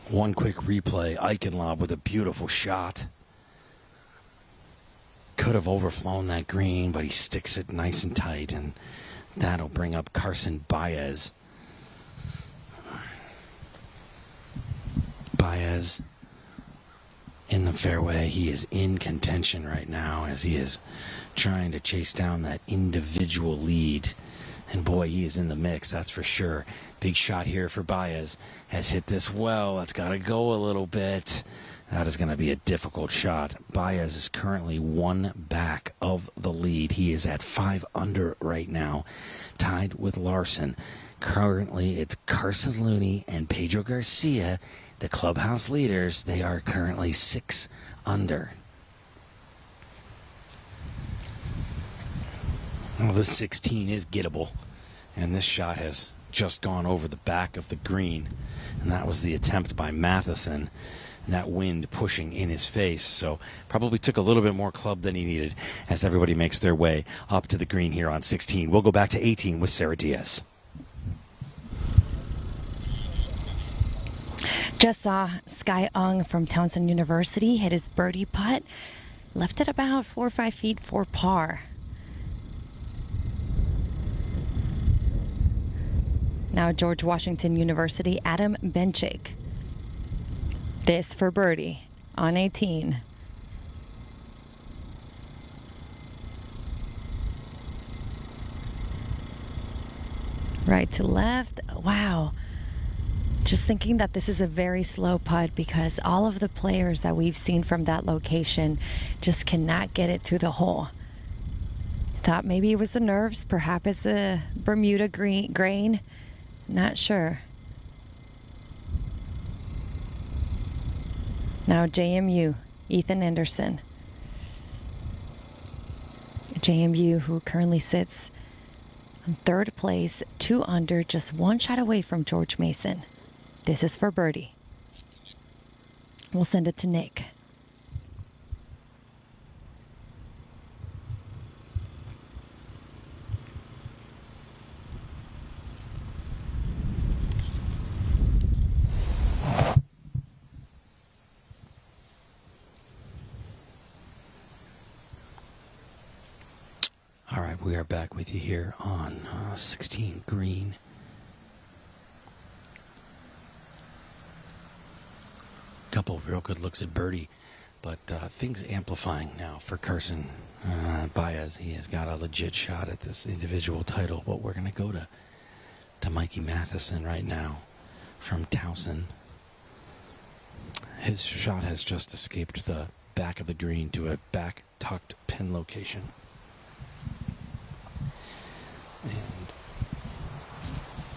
One quick replay. Eichenlaub with a beautiful shot. Could have overflown that green, but he sticks it nice and tight, and that'll bring up Carson Baez. Baez in the fairway. He is in contention right now as he is trying to chase down that individual lead. And boy, he is in the mix, that's for sure. Big shot here for Baez. Has hit this well. That's got to go a little bit. That is going to be a difficult shot. Baez is currently 1 back of the lead. He is at 5 under right now, tied with Larson. Currently, it's Carson Looney and Pedro Garcia, the clubhouse leaders. They are currently 6 under. Well, this 16 is gettable, and this shot has just gone over the back of the green, and that was the attempt by Matheson. And that wind pushing in his face, so probably took a little bit more club than he needed as everybody makes their way up to the green here on 16. We'll go back to 18 with Sarah Diaz. Just saw Sky Ung from Townsend University hit his birdie putt. Left it about 4 or 5 feet for par. Now George Washington University, Adam Benchik. This for birdie on 18. Right to left. Wow. Just thinking that this is a very slow putt because all of the players that we've seen from that location just cannot get it to the hole. Thought maybe it was the nerves, perhaps it's the Bermuda grain. Not sure. Now JMU, Ethan Anderson. JMU, who currently sits in 3rd place, 2 under, just 1 shot away from George Mason. This is for birdie. We'll send it to Nick. All right, we are back with you here on 16 Green. couple real good looks at birdie, but things amplifying now for Carson Baez. He has got a legit shot at this individual title, but we're going to go to Mikey Matheson right now from Towson. His shot has just escaped the back of the green to a back tucked pin location. And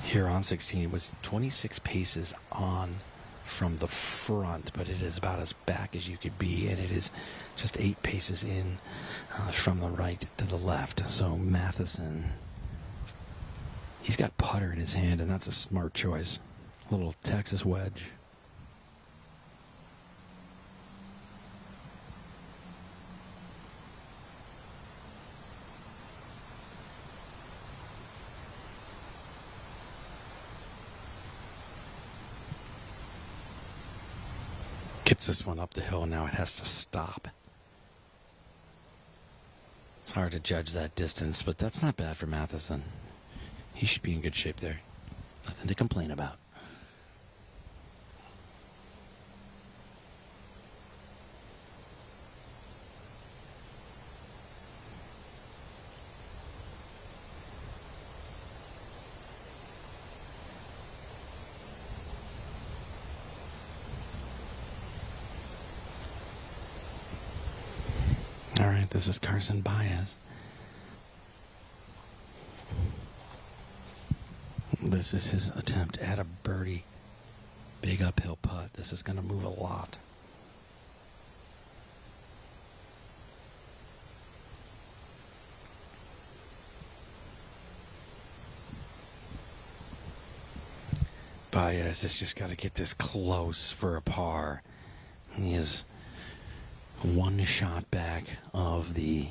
here on 16, it was 26 paces on from the front, but it is about as back as you could be, and it is just 8 paces in from the right to the left. So Matheson, he's got putter in his hand, and that's a smart choice. A little Texas wedge. Gets this one up the hill, now it has to stop. It's hard to judge that distance, but that's not bad for Matheson. He should be in good shape there. Nothing to complain about. All right, this is Carson Baez. This is his attempt at a birdie. Big uphill putt. This is going to move a lot. Baez has just got to get this close for a par. He is one shot back of the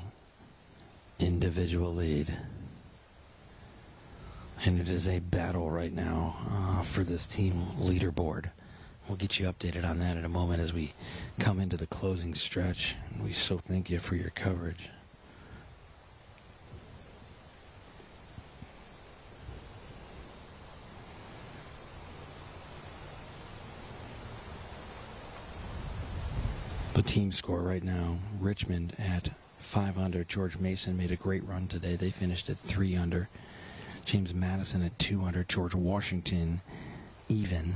individual lead. And it is a battle right now for this team leaderboard. We'll get you updated on that in a moment as we come into the closing stretch. We so thank you for your coverage. The team score right now, Richmond at 5 under. George Mason made a great run today. They finished at 3 under. James Madison at 2 under. George Washington even.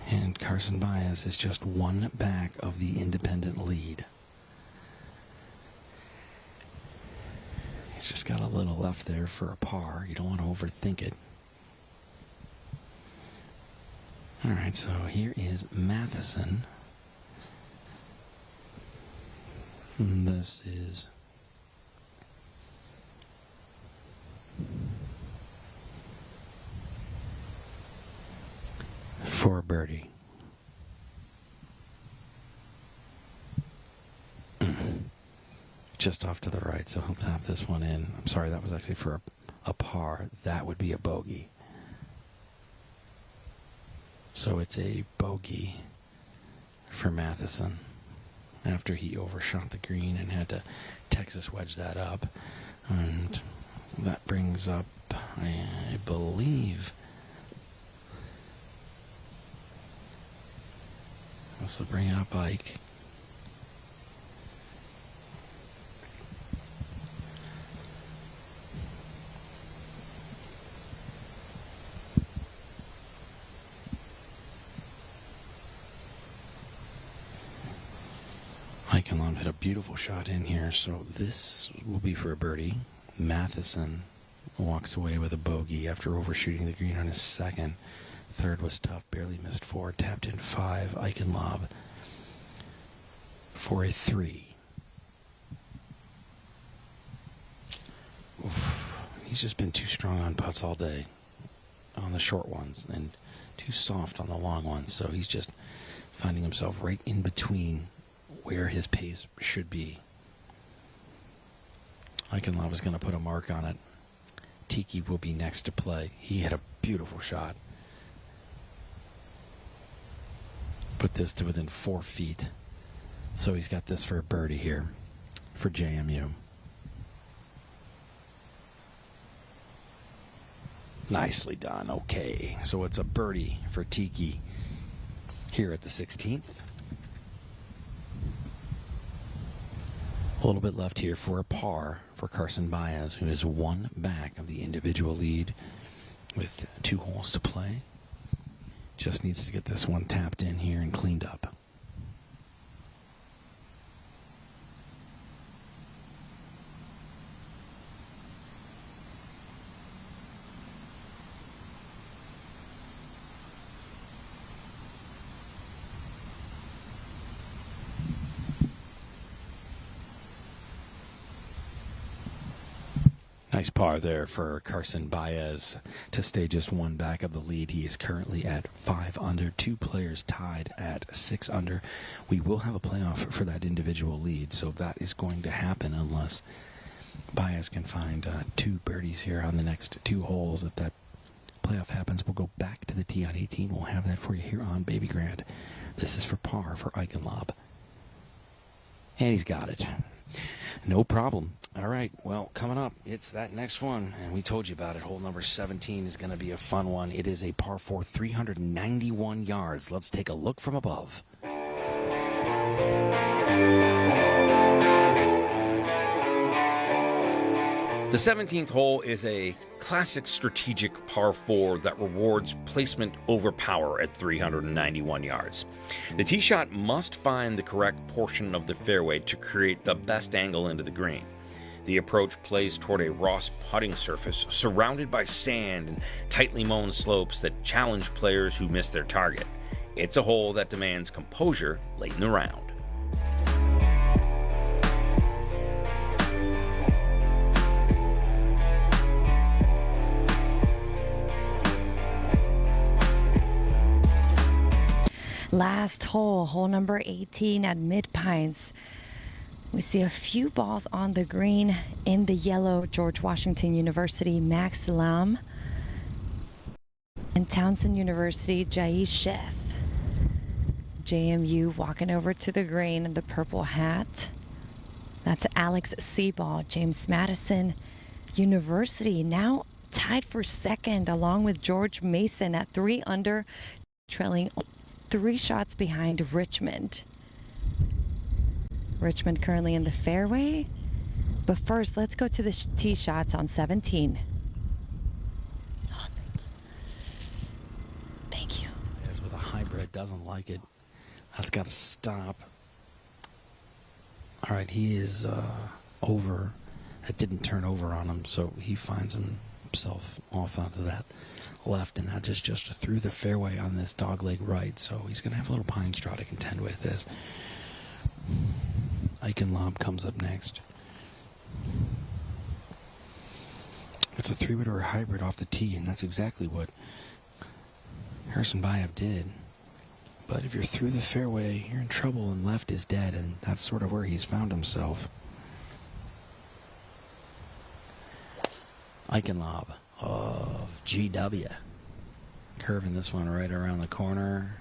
And Carson Baez is just one back of the independent lead. He's just got a little left there for a par. You don't want to overthink it. All right, so here is Matheson. And this is for a birdie. Just off to the right, so he'll tap this one in. I'm sorry, that was actually for a par. That would be a bogey. So it's a bogey for Matheson after he overshot the green and had to Texas wedge that up. And that brings up, I believe, this will bring up Ike. Eichenlaub hit a beautiful shot in here, so this will be for a birdie. Matheson walks away with a bogey after overshooting the green on his second. Third was tough, barely missed 4, tapped in 5. Eichenlaub for a 3. Oof. He's just been too strong on putts all day on the short ones and too soft on the long ones, so he's just finding himself right in between where his pace should be. Eichenlaub is going to put a mark on it. Tiki will be next to play. He had a beautiful shot. Put this to within 4 feet. So he's got this for a birdie here for JMU. Nicely done. Okay, so it's a birdie for Tiki here at the 16th. A little bit left here for a par for Carson Baez, who is one back of the individual lead with 2 holes to play. Just needs to get this one tapped in here and cleaned up. Nice par there for Carson Baez to stay just one back of the lead. He is currently at 5 under. 2 players tied at 6 under. We will have a playoff for that individual lead, so that is going to happen unless Baez can find 2 birdies here on the next 2 holes. If that playoff happens, we'll go back to the tee on 18. We'll have that for you here on Babygrande. This is for par for Eichenlob. And he's got it. No problem. All right, well, coming up, it's that next one, and we told you about it. Hole number 17 is going to be a fun one. It is a par 4, 391 yards. Let's take a look from above. The 17th hole is a classic strategic par 4 that rewards placement over power at 391 yards. The tee shot must find the correct portion of the fairway to create the best angle into the green. The approach plays toward a Ross putting surface surrounded by sand and tightly mown slopes that challenge players who miss their target. It's a hole that demands composure late in the round. Last hole, hole number 18 at Mid Pines. We see a few balls on the green in the yellow George Washington University Max Lam and Townsend University Jai Sheth. JMU walking over to the green in the purple hat. That's Alex Seaball. James Madison University now tied for second along with George Mason at 3 under, trailing 3 shots behind Richmond. Richmond currently in the fairway. But first, let's go to the tee shots on 17. Oh, thank you. As with a hybrid, doesn't like it. That's got to stop. All right, he is over. That didn't turn over on him, so he finds himself off onto that left, and that is just through the fairway on this dogleg right. So he's going to have a little pine straw to contend with. As Eichenlob comes up next. It's a 3-wood or a hybrid off the tee, and that's exactly what Carson Baez did. But if you're through the fairway, you're in trouble, and left is dead, and that's sort of where he's found himself. Eichenlob of GW. Curving this one right around the corner.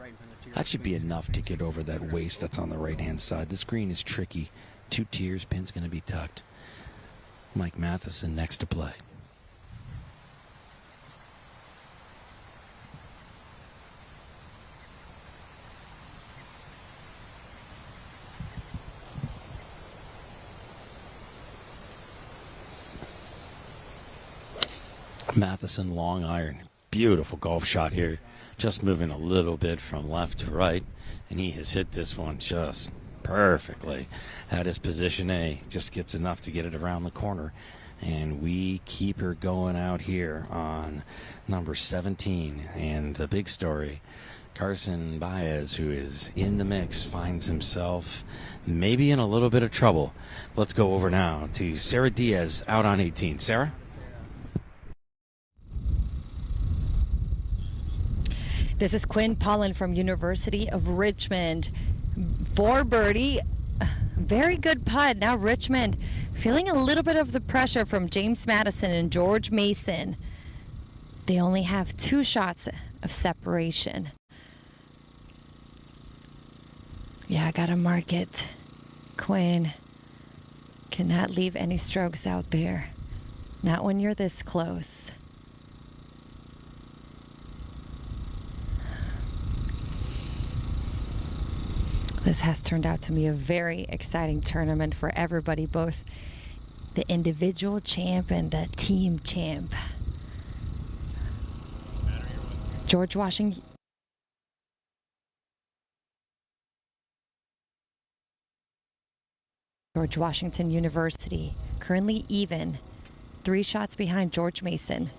That should be enough to get over that waist that's on the right-hand side. This green is tricky. 2 tiers, pin's going to be tucked. Mike Matheson next to play. Matheson long iron. Beautiful golf shot here. Just moving a little bit from left to right. And he has hit this one just perfectly. That is position A. Just gets enough to get it around the corner. And we keep her going out here on number 17. And the big story, Carson Baez, who is in the mix, finds himself maybe in a little bit of trouble. Let's go over now to Sara Diaz out on 18. Sarah? This is Quinn Pollan from University of Richmond. For birdie, very good putt. Now Richmond feeling a little bit of the pressure from James Madison and George Mason. They only have 2 shots of separation. Yeah, I gotta mark it. Quinn cannot leave any strokes out there. Not when you're this close. This has turned out to be a very exciting tournament for everybody, both the individual champ and the team champ. George Washington University, currently even, 3 shots behind George Mason.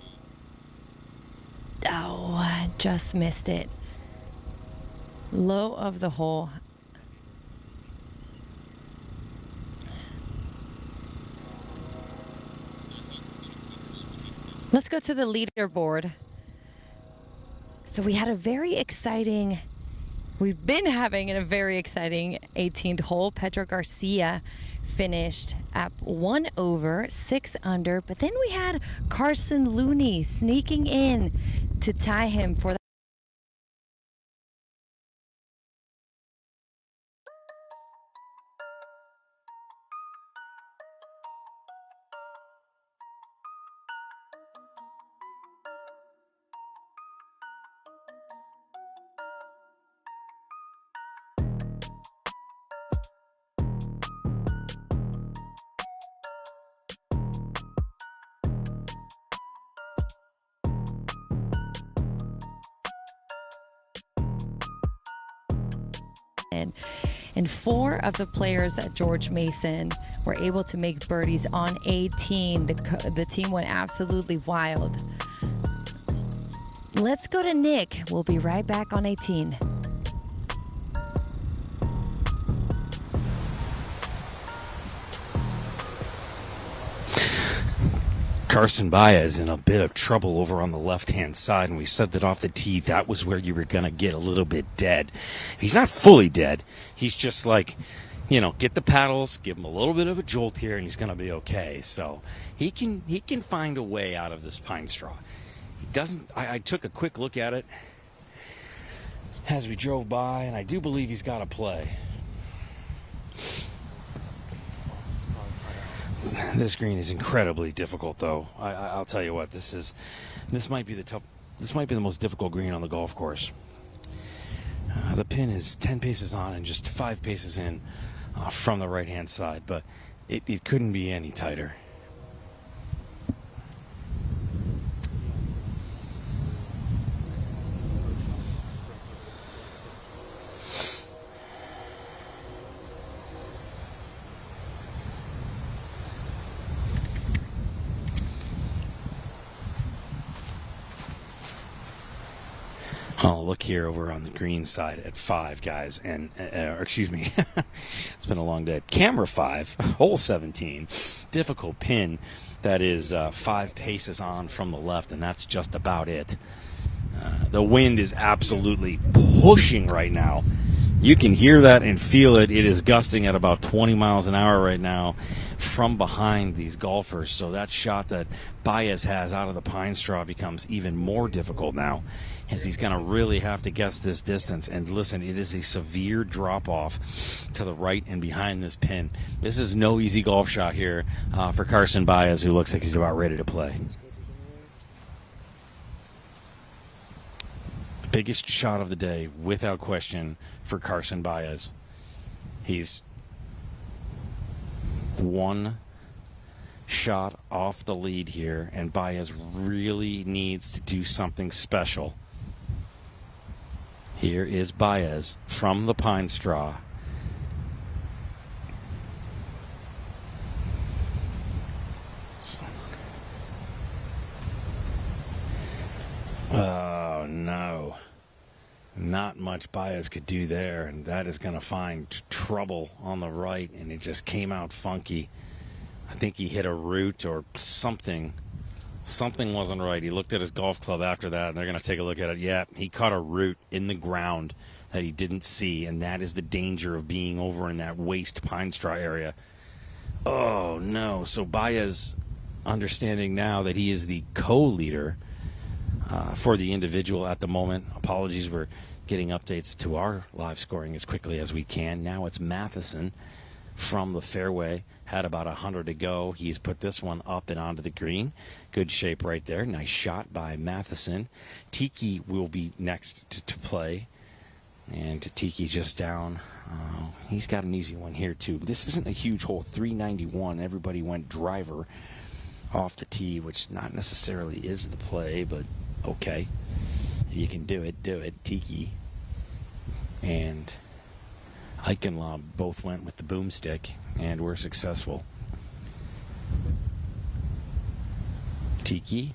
Oh, just missed it. Low of the hole. Let's go to the leaderboard. So we had a very exciting, we've been having a very exciting 18th hole. Pedro Garcia finished at 1 over, 6 under, but then we had Carson Looney sneaking in to tie him for the and 4 of the players at George Mason were able to make birdies on 18. The team went absolutely wild. Let's go to Nick. We'll be right back on 18. Carson Baez in a bit of trouble over on the left-hand side, and we said that off the tee, that was where you were going to get a little bit dead. He's not fully dead. He's just like, you know, get the paddles, give him a little bit of a jolt here, and he's going to be okay. So he can find a way out of this pine straw. He doesn't. I took a quick look at it as we drove by, and I do believe he's got a play. This green is incredibly difficult, though. I'll tell you what, this might be the most difficult green on the golf course. The pin is 10 paces on and just 5 paces in from the right-hand side, but it couldn't be any tighter. Oh, look here over on the green side at 5, guys, and excuse me, it's been a long day. Camera 5, hole 17, difficult pin that is 5 paces on from the left, and that's just about it. The wind is absolutely pushing right now. You can hear that and feel it. It is gusting at about 20 miles an hour right now from behind these golfers. So that shot that Baez has out of the pine straw becomes even more difficult now, as he's going to really have to guess this distance. And listen, it is a severe drop-off to the right and behind this pin. This is no easy golf shot here for Carson Baez, who looks like he's about ready to play. Biggest shot of the day, without question, for Carson Baez. He's 1 shot off the lead here, and Baez really needs to do something special. Here is Baez from the pine straw. Oh, no. Not much Baez could do there, and that is going to find trouble on the right, and it just came out funky. I think he hit a root or something. Something wasn't right. He looked at his golf club after that, and they're going to take a look at it. Yeah, he caught a root in the ground that he didn't see, and that is the danger of being over in that waste pine straw area. Oh, no. So Baez, understanding now that he is the co-leader for the individual at the moment. Apologies, we're getting updates to our live scoring as quickly as we can. Now it's Matheson from the fairway. Had about 100 to go. He's put this one up and onto the green. Good shape right there. Nice shot by Matheson. Tiki will be next to play And Tiki just down. He's got an easy one here, too. This isn't a huge hole, 391. Everybody went driver off the tee, which not necessarily is the play, but okay. If you can do it, do it. Tiki and Eichenlob both went with the boomstick and were successful. Tiki.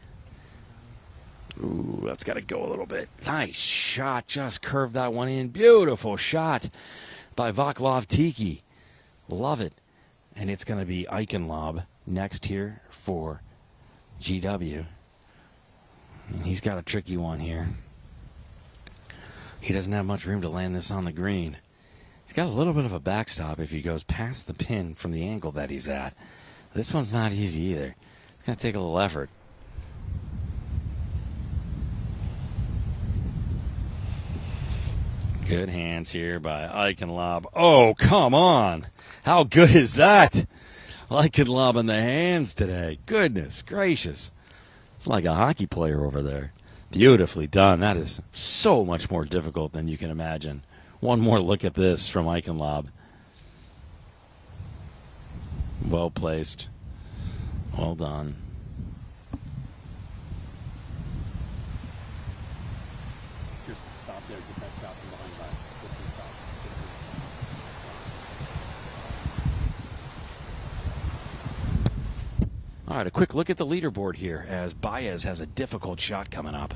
Ooh, that's got to go a little bit. Nice shot. Just curved that one in. Beautiful shot by Vaclav Tiki. Love it. And it's going to be Eichenlob next here for GW. And he's got a tricky one here. He doesn't have much room to land this on the green. He's got a little bit of a backstop if he goes past the pin from the angle that he's at. This one's not easy either. It's going to take a little effort. Good hands here by Eichenlob. Oh, come on. How good is that? Eichenlob in the hands today. Goodness gracious. It's like a hockey player over there. Beautifully done. That is so much more difficult than you can imagine. One more look at this from Eichenlob. Well placed. Well done. Just stop there. Get that shot from behind back. All right, a quick look at the leaderboard here as Baez has a difficult shot coming up.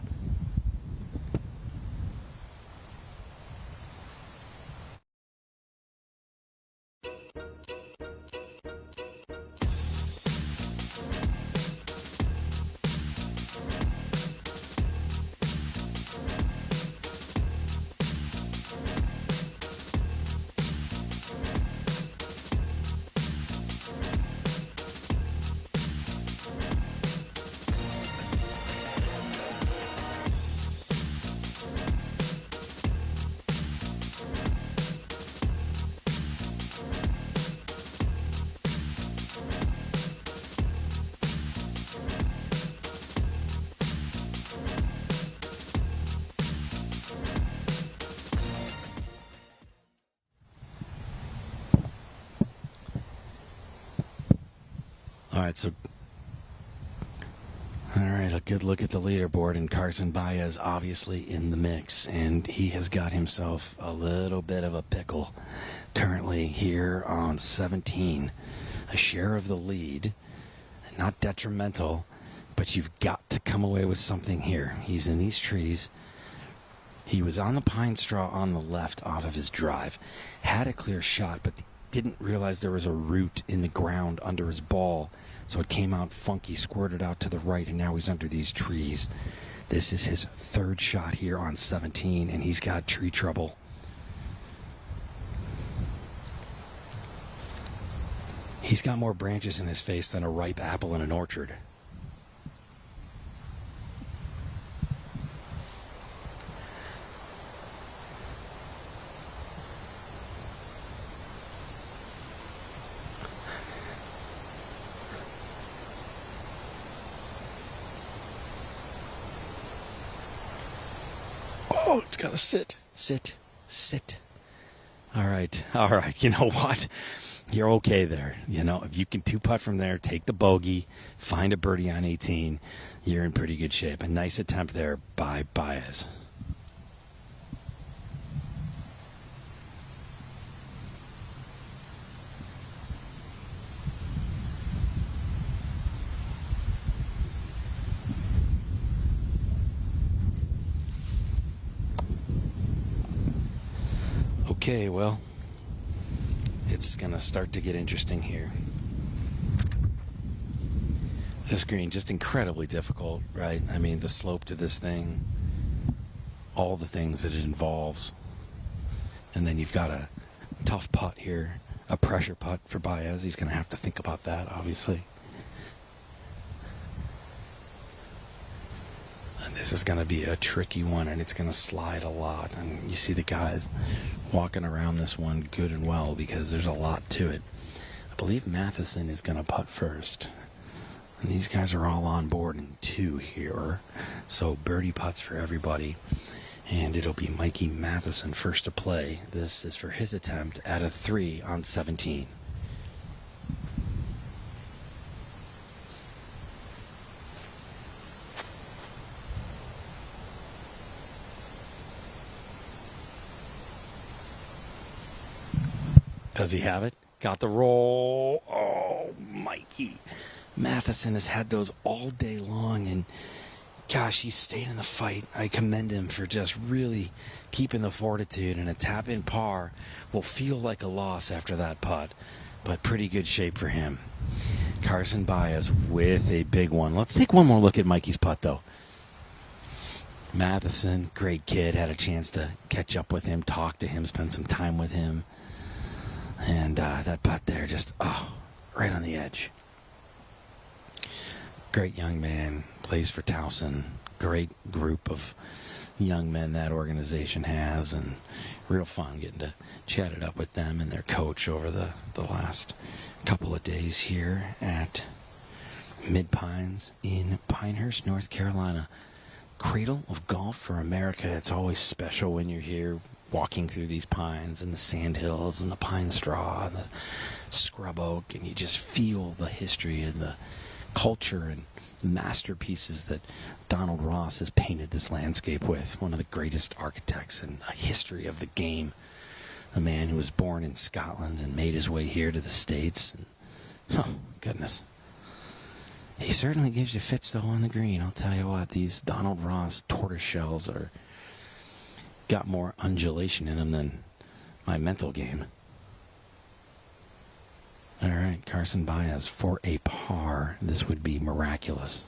All right, a good look at the leaderboard, and Carson Baez obviously in the mix, and he has got himself a little bit of a pickle currently here on 17. A share of the lead, not detrimental, but you've got to come away with something here. He's in these trees. He was on the pine straw on the left off of his drive, had a clear shot, but didn't realize there was a root in the ground under his ball. So it came out funky, squirted out to the right, and now he's under these trees. This is his third shot here on 17, and he's got tree trouble. He's got more branches in his face than a ripe apple in an orchard. Oh, it's got to sit. Sit. All right. You know what? You're okay there. You know, if you can two-putt from there, take the bogey, find a birdie on 18, you're in pretty good shape. A nice attempt there by Baez. Okay, well, it's going to start to get interesting here. This green, just incredibly difficult, right? I mean, the slope to this thing, all the things that it involves. And then you've got a tough putt here, a pressure putt for Baez. He's going to have to think about that, obviously. And this is going to be a tricky one, and it's going to slide a lot. And you see the guys walking around this one good and well because there's a lot to it. I believe Matheson is going to putt first. And these guys are all on board in two here. So birdie putts for everybody. And it'll be Mikey Matheson first to play. This is for his attempt at a 3 on 17. Does he have it? Got the roll. Oh, Mikey Matheson has had those all day long, and gosh, he stayed in the fight. I commend him for just really keeping the fortitude, and a tap-in par will feel like a loss after that putt, but pretty good shape for him. Carson Baez with a big one. Let's take one more look at Mikey's putt, though. Matheson, great kid, had a chance to catch up with him, talk to him, spend some time with him. And that putt there just, right on the edge. Great young man, plays for Towson. Great group of young men that organization has, and real fun getting to chat it up with them and their coach over the last couple of days here at Mid-Pines in Pinehurst, North Carolina. Cradle of golf for America. It's always special when you're here walking through these pines and the sand hills and the pine straw and the scrub oak, and you just feel the history and the culture and masterpieces that Donald Ross has painted this landscape with. One of the greatest architects in the history of the game. A man who was born in Scotland and made his way here to the States. And, oh, goodness. He certainly gives you fits, though, on the green. I'll tell you what, these Donald Ross tortoise shells got more undulation in them than my mental game. All right, Carson Baez for a par. This would be miraculous.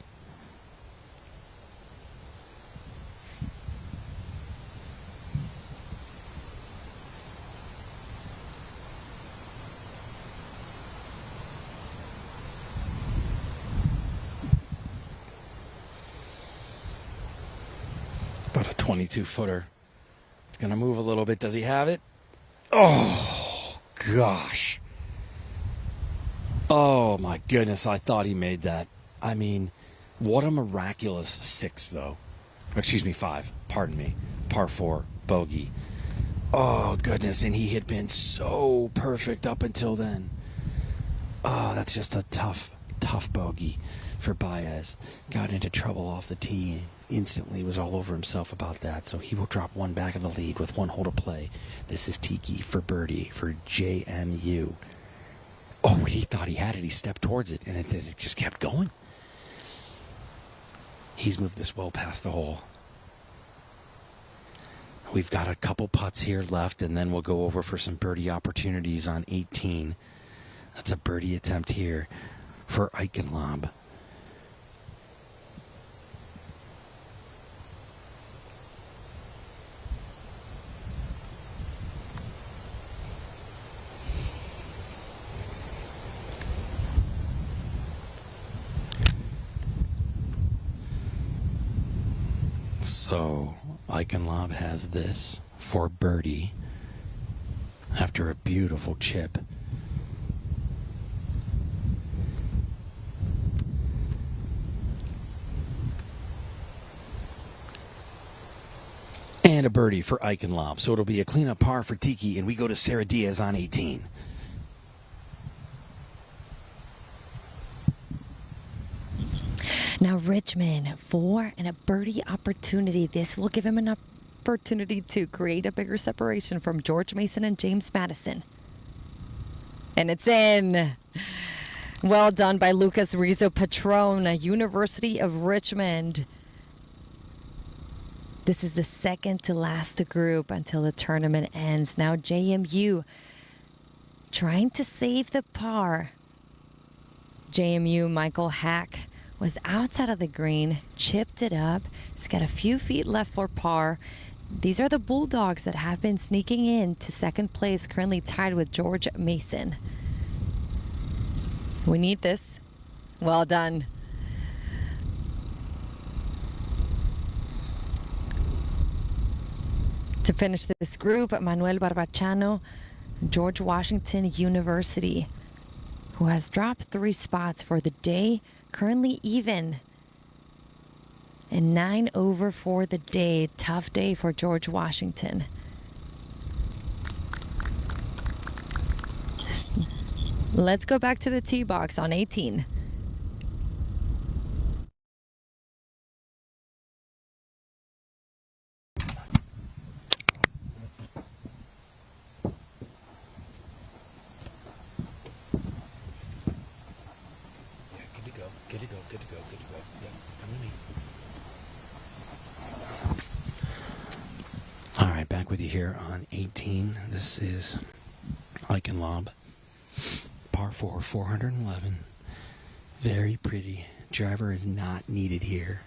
About a 22-footer. It's going to move a little bit. Does he have it? Oh, gosh. Oh, my goodness. I thought he made that. I mean, what a miraculous 6, though. Excuse me, 5. Pardon me. Par 4. Bogey. Oh, goodness. And he had been so perfect up until then. Oh, that's just a tough bogey for Baez. Got into trouble off the tee. Instantly was all over himself about that. So he will drop one back of the lead with 1 hole to play. This is Tiki for birdie for JMU. Oh, he thought he had it. He stepped towards it, and it just kept going. He's moved this well past the hole. We've got a couple putts here left, and then we'll go over for some birdie opportunities on 18. That's a birdie attempt here for Eichenlob. So, Eichenlob has this for birdie after a beautiful chip. And a birdie for Eichenlob. So it'll be a cleanup par for Tiki, and we go to Sara Diaz on 18. Now Richmond and a birdie opportunity. This will give him an opportunity to create a bigger separation from George Mason and James Madison. And it's in. Well done by Lucas Rizzo Patron, University of Richmond. This is the second to last group until the tournament ends. Now JMU trying to save the par. JMU Michael Hack was outside of the green, chipped it up. He's got a few feet left for par. These are the Bulldogs that have been sneaking in to second place, currently tied with George Mason. We need this. Well done. To finish this group, Manuel Barbachano, George Washington University, who has dropped 3 spots for the day. Currently even And 9 over for the day. Tough day for George Washington. Let's go back to the tee box on 18. Good to go. Yeah, come to me. All right, back with you here on 18. This is Lichen Lob. Par 4, 411. Very pretty. Driver is not needed here.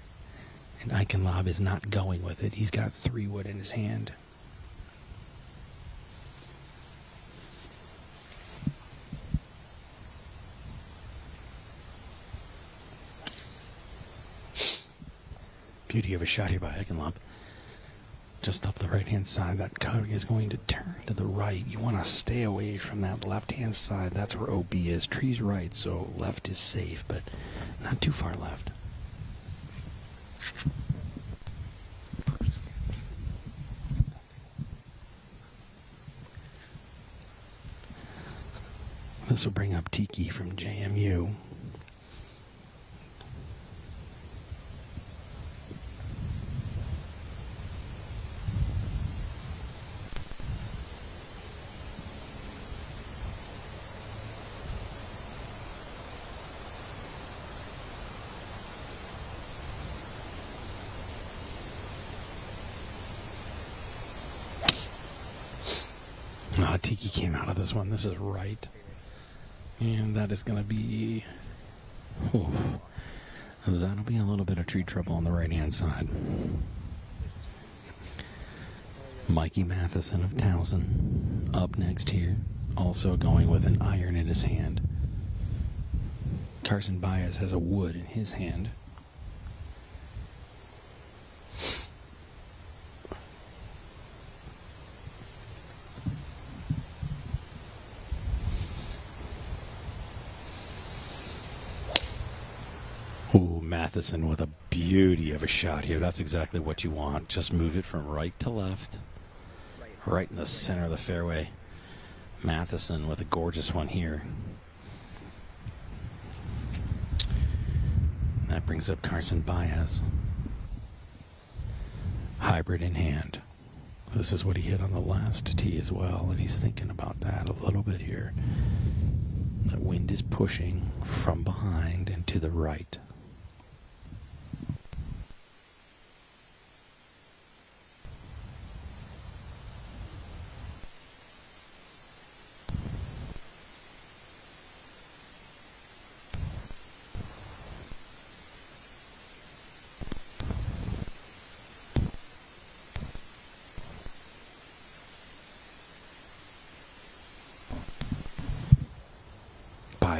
And Lichen Lob is not going with it. He's got 3 wood in his hand. Beauty of a shot here by Lichen just up the right-hand side. That car is going to turn to the right. You want to stay away from that left-hand side. That's where OB is. Tree's right, so left is safe, but not too far left. This will bring up Tiki from JMU. Tiki came out of this one. This is right. And that is going to be... that'll be a little bit of tree trouble on the right-hand side. Mikey Matheson of Towson up next here. Also going with an iron in his hand. Carson Diaz has a wood in his hand. Matheson with a beauty of a shot here. That's exactly what you want. Just move it from right to left. Right in the center of the fairway. Matheson with a gorgeous one here. That brings up Carson Diaz. Hybrid in hand. This is what he hit on the last tee as well, and he's thinking about that a little bit here. That wind is pushing from behind and to the right.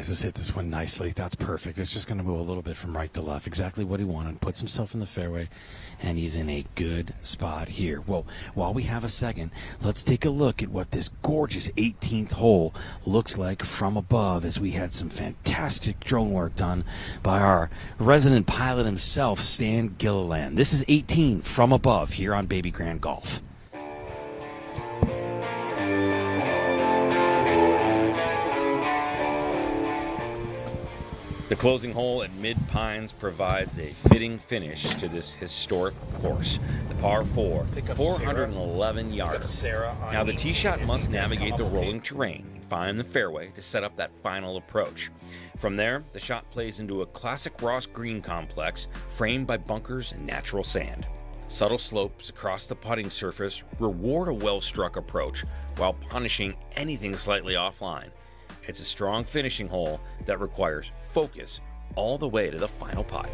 Has hit this one nicely. That's perfect. It's just going to move a little bit from right to left. Exactly what he wanted. Puts himself in the fairway, and he's in a good spot here. Well, while we have a second, let's take a look at what this gorgeous 18th hole looks like from above, as we had some fantastic drone work done by our resident pilot himself, Stan Gilliland. This is 18 from above here on Babygrande Golf. The closing hole at Mid Pines provides a fitting finish to this historic course. The par 4, 411 yards. Now the tee shot must navigate the rolling terrain and find the fairway to set up that final approach. From there, the shot plays into a classic Ross green complex framed by bunkers and natural sand. Subtle slopes across the putting surface reward a well-struck approach while punishing anything slightly offline. It's a strong finishing hole that requires focus all the way to the final putt.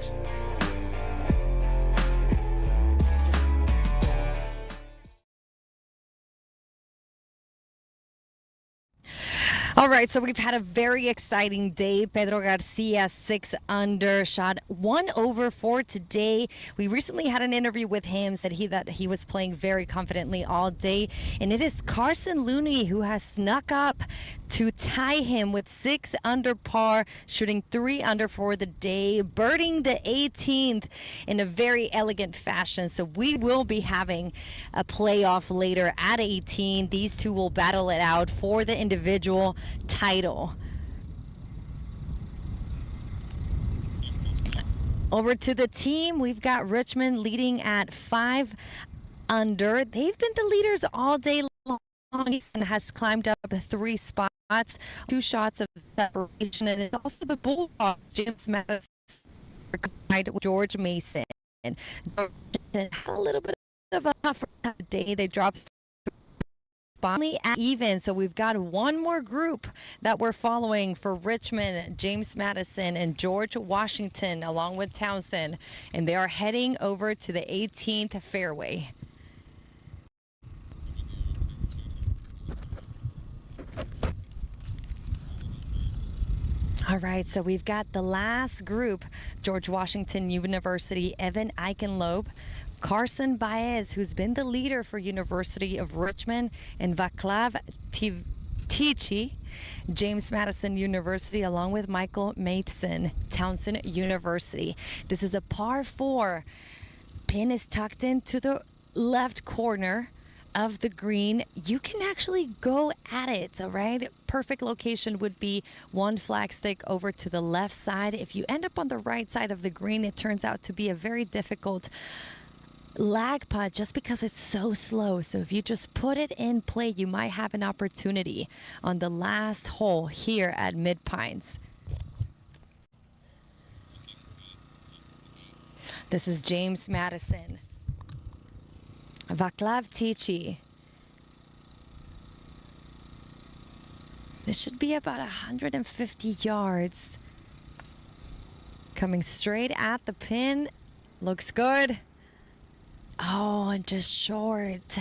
All right, so we've had a very exciting day. Pedro Garcia, 6 under, shot 1 over for today. We recently had an interview with him, said that he was playing very confidently all day. And it is Carson Looney who has snuck up to tie him with 6 under par, shooting 3 under for the day, birding the 18th in a very elegant fashion. So we will be having a playoff later at 18. These two will battle it out for the individual title. Over to the team, we've got Richmond leading at 5 under. They've been the leaders all day long and has climbed up 3 spots, 2 shots of separation, and it's also the Bulldogs, James Madison, with George Mason. George had a little bit of a tougher day. They dropped finally at even, so we've got one more group that we're following for Richmond, James Madison and George Washington, along with Townsend, and they are heading over to the 18th fairway. All right, so we've got the last group, George Washington University, Evan Eichenlob, Carson Baez, who's been the leader for University of Richmond, and Vaclav Tichy, James Madison University, along with Michael Matheson, Townsend University. This is a par 4. Pin is tucked into the left corner of the green. You can actually go at it, all right? Perfect location would be 1 flag stick over to the left side. If you end up on the right side of the green, it turns out to be a very difficult lag putt just because it's so slow. So if you just put it in play, you might have an opportunity on the last hole here at Mid Pines. This is James Madison. Vaclav Tichy. This should be about 150 yards. Coming straight at the pin. Looks good. Oh, and just short.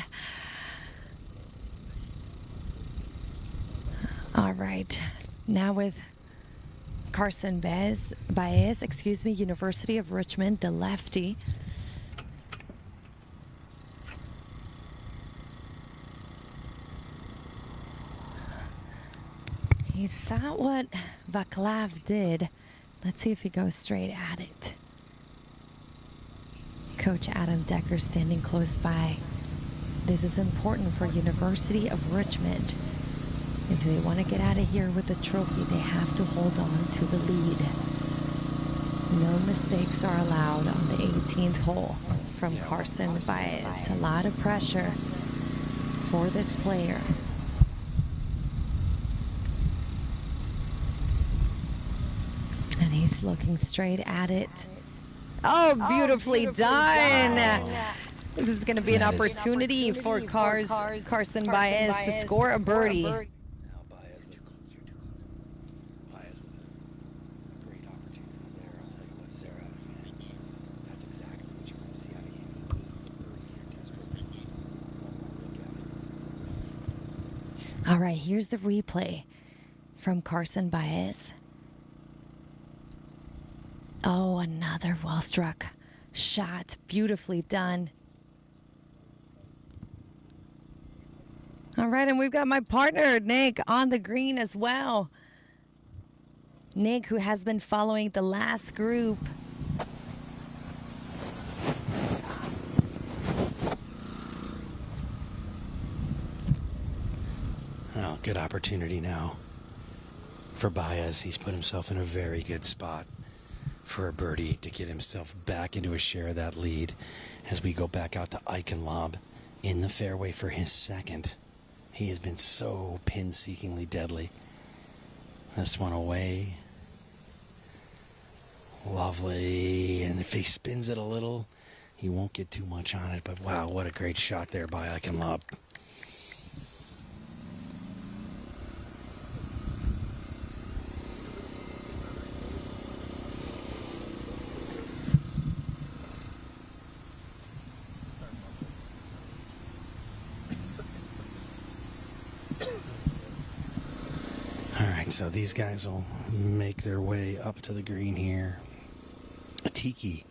All right. Now with Carson Baez, University of Richmond, the lefty. He saw what Vaclav did. Let's see if he goes straight at it. Coach Adam Decker standing close by. This is important for University of Richmond. If they want to get out of here with the trophy, they have to hold on to the lead. No mistakes are allowed on the 18th hole from Carson Baez. A lot of pressure for this player. And he's looking straight at it. Oh, beautifully done. This is going to be an opportunity for Carson Baez to score a birdie. All right, here's the replay from Carson Baez. Oh, another well-struck shot. Beautifully done. All right, and we've got my partner, Nick, on the green as well. Nick, who has been following the last group. Oh, good opportunity now for Baez. He's put himself in a very good spot for a birdie to get himself back into a share of that lead as we go back out to Eichenlob in the fairway for his second. He has been so pin-seekingly deadly. This one away. Lovely. And if he spins it a little, he won't get too much on it. But wow, what a great shot there by Eichenlob. right, so these guys will make their way up to the green here. Tiki,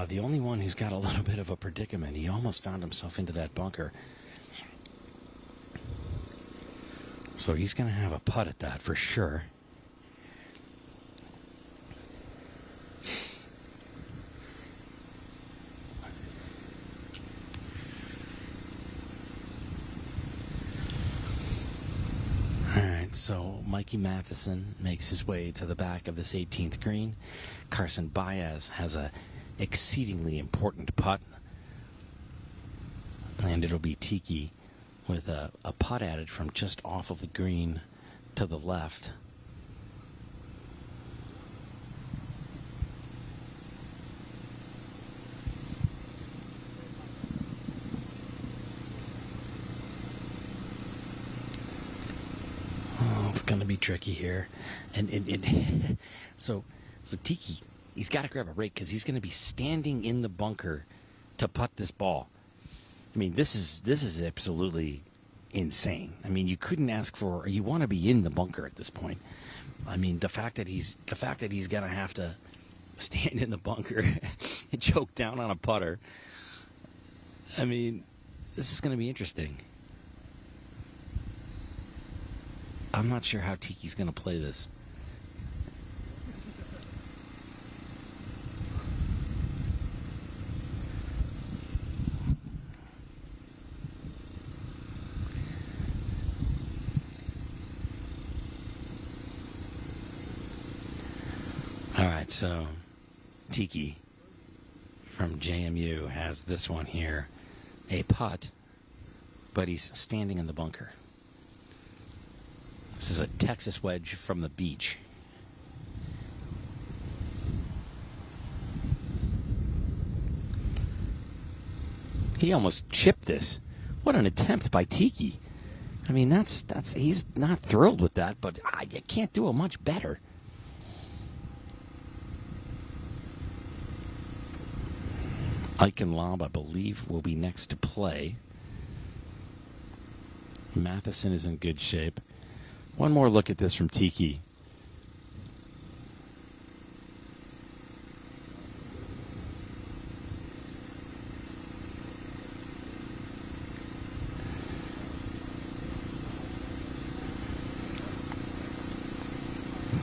the only one who's got a little bit of a predicament. He almost found himself into that bunker. So he's going to have a putt at that for sure. So Mikey Matheson makes his way to the back of this 18th green. Carson Baez has a exceedingly important putt. And it'll be Tiki with a putt added from just off of the green to the left. It's going to be tricky here. And so Tiki, he's got to grab a rake because he's going to be standing in the bunker to putt this ball. I mean, this is absolutely insane. I mean, you couldn't ask for, you want to be in the bunker at this point. I mean, the fact that he's going to have to stand in the bunker and choke down on a putter. I mean, this is going to be interesting. I'm not sure how Tiki's going to play this. All right, so Tiki from JMU has this one here, a putt, but he's standing in the bunker. This is a Texas wedge from the beach. He almost chipped this. What an attempt by Tiki. I mean, that's he's not thrilled with that, but you can't do it much better. Eichenlaub, I believe, will be next to play. Matheson is in good shape. One more look at this from Tiki.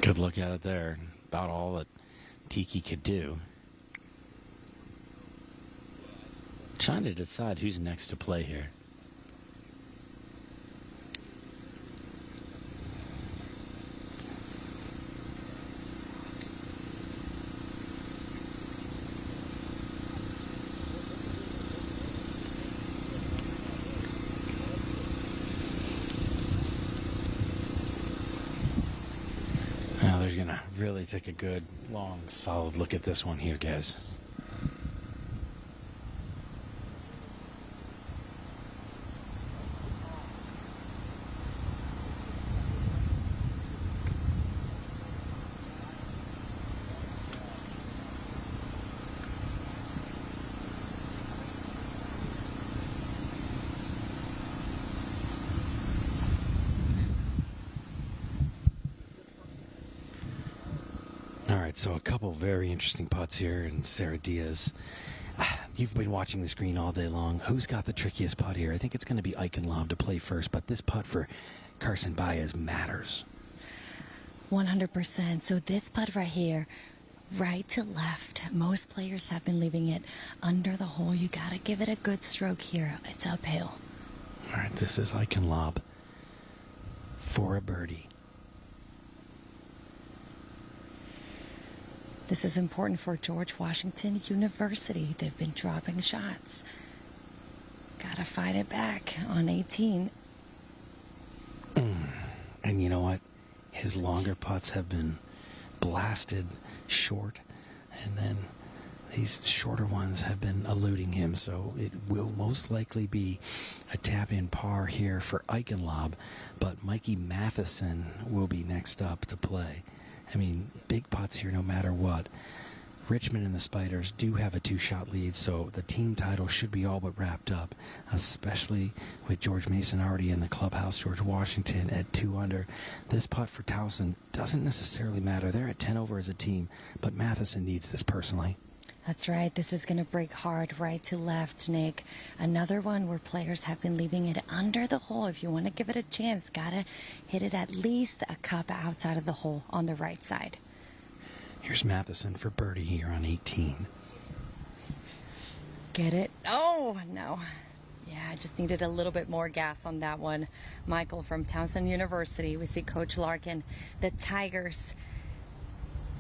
Good look at it there. About all that Tiki could do. Trying to decide who's next to play here. Now they're going to really take a good, long, solid look at this one here, guys. So a couple very interesting putts here, and Sara Diaz. You've been watching this green all day long. Who's got the trickiest putt here? I think it's going to be Eichenlaub to play first, but this putt for Carson Baez matters. 100%. So this putt right here, right to left, most players have been leaving it under the hole. You got to give it a good stroke here. It's uphill. All right, this is Eichenlaub for a birdie. This is important for George Washington University. They've been dropping shots. Gotta fight it back on 18. And you know what? His longer putts have been blasted short, and then these shorter ones have been eluding him, so it will most likely be a tap-in par here for Eichenlaub, but Mikey Matheson will be next up to play. I mean, big putts here no matter what. Richmond and the Spiders do have a 2-shot lead, so the team title should be all but wrapped up, especially with George Mason already in the clubhouse, George Washington at 2 under. This putt for Towson doesn't necessarily matter. They're at 10 over as a team, but Matheson needs this personally. That's right. This is going to break hard right to left, Nick. Another one where players have been leaving it under the hole. If you want to give it a chance, got to hit it at least a cup outside of the hole on the right side. Here's Matheson for birdie here on 18. Get it? Oh, no. Yeah, I just needed a little bit more gas on that one. Michael from Towson University. We see Coach Larkin. The Tigers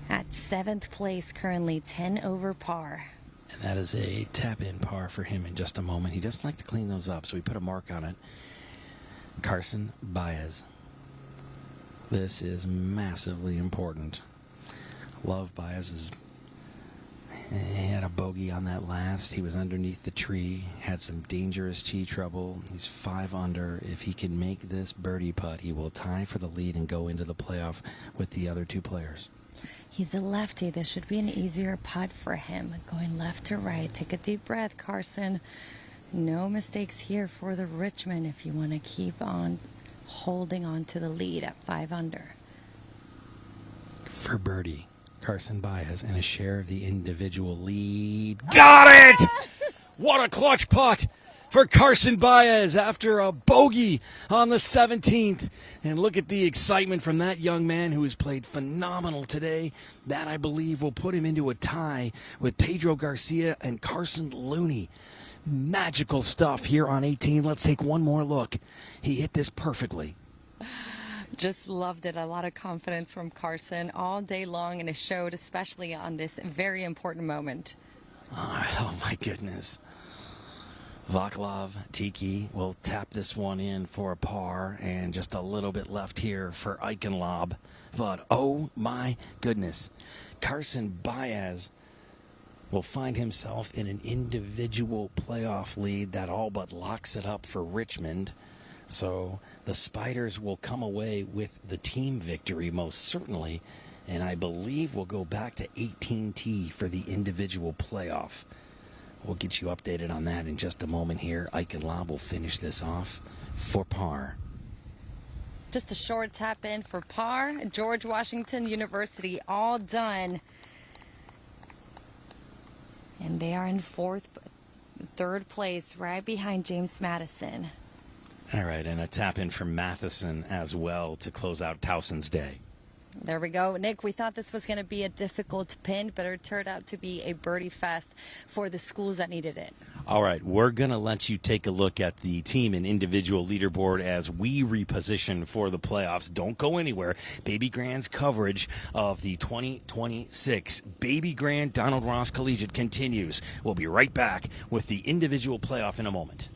at 7th place currently, 10 over par. And that is a tap-in par for him in just a moment. He doesn't like to clean those up, so we put a mark on it. Carson Baez. This is massively important. Love Baez. He had a bogey on that last. He was underneath the tree, had some dangerous tee trouble. He's 5 under. If he can make this birdie putt, he will tie for the lead and go into the playoff with the other 2 players. He's a lefty. This should be an easier putt for him. Going left to right. Take a deep breath, Carson. No mistakes here for the Richmond if you want to keep on holding on to the lead at 5 under. For birdie, Carson Baez and a share of the individual lead. Got it! What a clutch putt for Carson Baez after a bogey on the 17th. And look at the excitement from that young man who has played phenomenal today. That, I believe, will put him into a tie with Pedro Garcia and Carson Looney. Magical stuff here on 18. Let's take one more look. He hit this perfectly. Just loved it. A lot of confidence from Carson all day long, and it showed especially on this very important moment. Oh my goodness. Vaclav Tiki will tap this one in for a par, and just a little bit left here for Eichenlob. But oh my goodness, Carson Baez will find himself in an individual playoff lead that all but locks it up for Richmond. So the Spiders will come away with the team victory most certainly, and I believe we'll go back to 18T for the individual playoff. We'll get you updated on that in just a moment here. Eichenlob will finish this off for par. Just a short tap in for par. George Washington University all done. And they are in 3rd place, right behind James Madison. All right, and a tap in from Matheson as well to close out Towson's day. There we go. Nick, we thought this was going to be a difficult pin, but it turned out to be a birdie fest for the schools that needed it. All right, we're going to let you take a look at the team and individual leaderboard as we reposition for the playoffs. Don't go anywhere. Babygrande's coverage of the 2026 Babygrande Donald Ross Collegiate continues. We'll be right back with the individual playoff in a moment.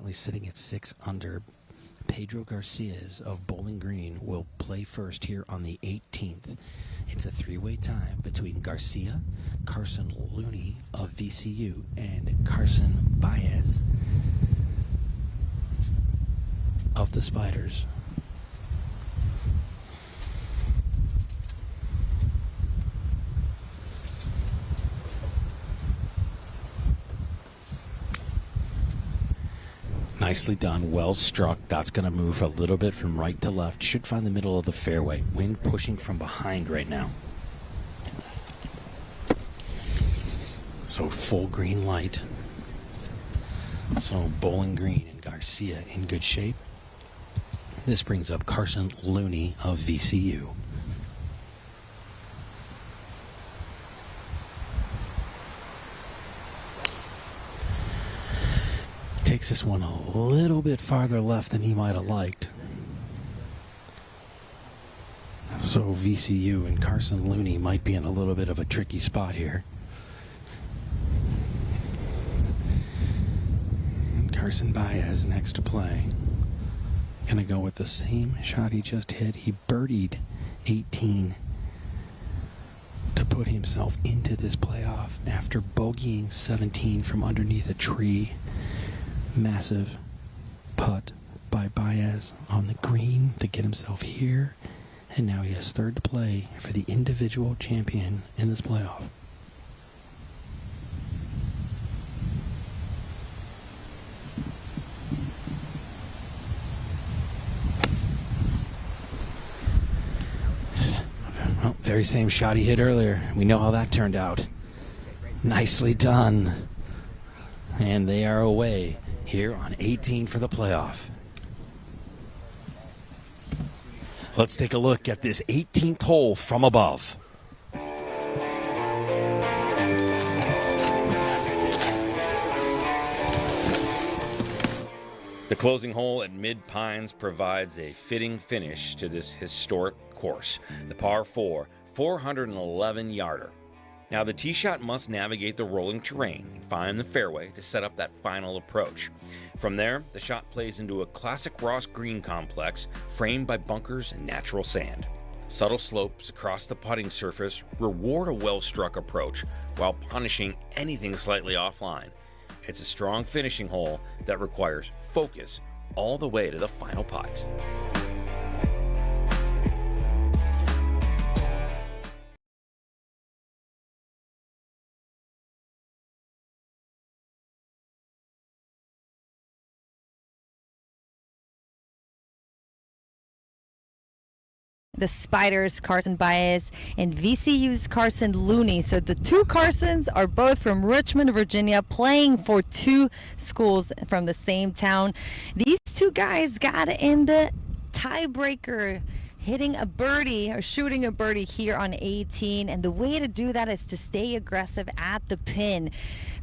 currently sitting at 6 under. Pedro Garcias of Bowling Green will play first here on the 18th. It's a three-way tie between Garcia, Carson Looney of VCU, and Carson Baez of the Spiders. Nicely done, well struck. That's going to move a little bit from right to left. Should find the middle of the fairway. Wind pushing from behind right now. So full green light. So Bowling Green and Garcia in good shape. This brings up Carson Looney of VCU. Takes this one a little bit farther left than he might have liked. So VCU and Carson Looney might be in a little bit of a tricky spot here. And Carson Baez next to play. Gonna go with the same shot he just hit. He birdied 18 to put himself into this playoff after bogeying 17 from underneath a tree. Massive putt by Baez on the green to get himself here. And now he has third to play for the individual champion in this playoff. Well, very same shot he hit earlier. We know how that turned out. Nicely done. And they are away here on 18 for the playoff. Let's take a look at this 18th hole from above. The closing hole at Mid Pines provides a fitting finish to this historic course, the par 4, 411-yarder. Now, the tee shot must navigate the rolling terrain and find the fairway to set up that final approach. From there, the shot plays into a classic Ross green complex framed by bunkers and natural sand. Subtle slopes across the putting surface reward a well-struck approach while punishing anything slightly offline. It's a strong finishing hole that requires focus all the way to the final putt. The Spiders, Carson Baez, and VCU's Carson Looney. So the two Carsons are both from Richmond, Virginia, playing for two schools from the same town. These two guys got in the tiebreaker, hitting a birdie or shooting a birdie here on 18. And the way to do that is to stay aggressive at the pin.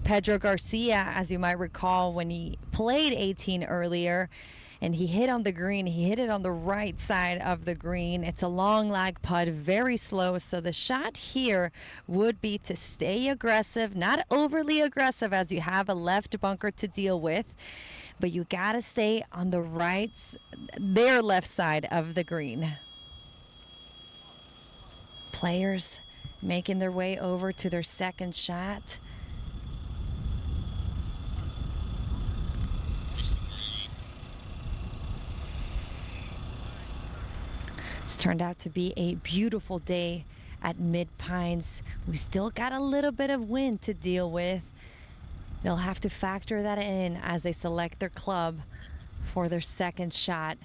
Pedro Garcia, as you might recall, when he played 18 earlier, and he hit on the green. He hit it on the right side of the green. It's a long lag putt, very slow. So the shot here would be to stay aggressive, not overly aggressive as you have a left bunker to deal with, but you got to stay on the right, their left side of the green. Players making their way over to their second shot. It's turned out to be a beautiful day at Mid Pines. We still got a little bit of wind to deal with. They'll have to factor that in as they select their club for their second shot.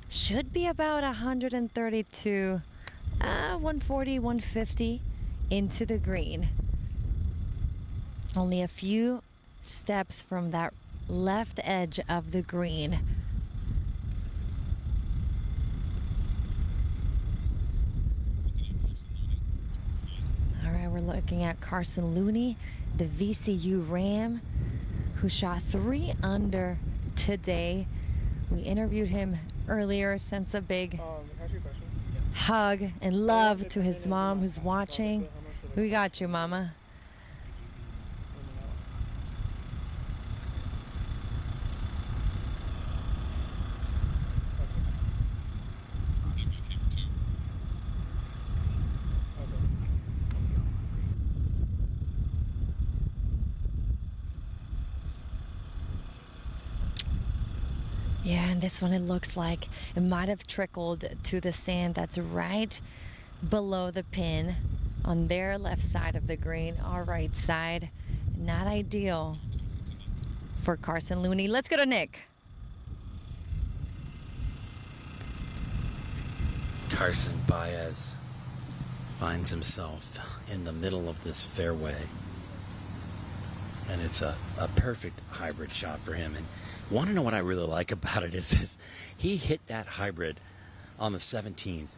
Should be about 132, 140, 150 into the green. Only a few steps from that left edge of the green. We're looking at Carson Looney, the VCU Ram, who shot 3 under today. We interviewed him earlier, sends a big hug and love to his mom who's watching. We got you, Mama. Yeah, and this one, it looks like it might have trickled to the sand that's right below the pin on their left side of the green, our right side. Not ideal for Carson Looney. Let's go to Nick. Carson Baez finds himself in the middle of this fairway. And it's a perfect hybrid shot for him. And want to know what I really like about it is he hit that hybrid on the 17th,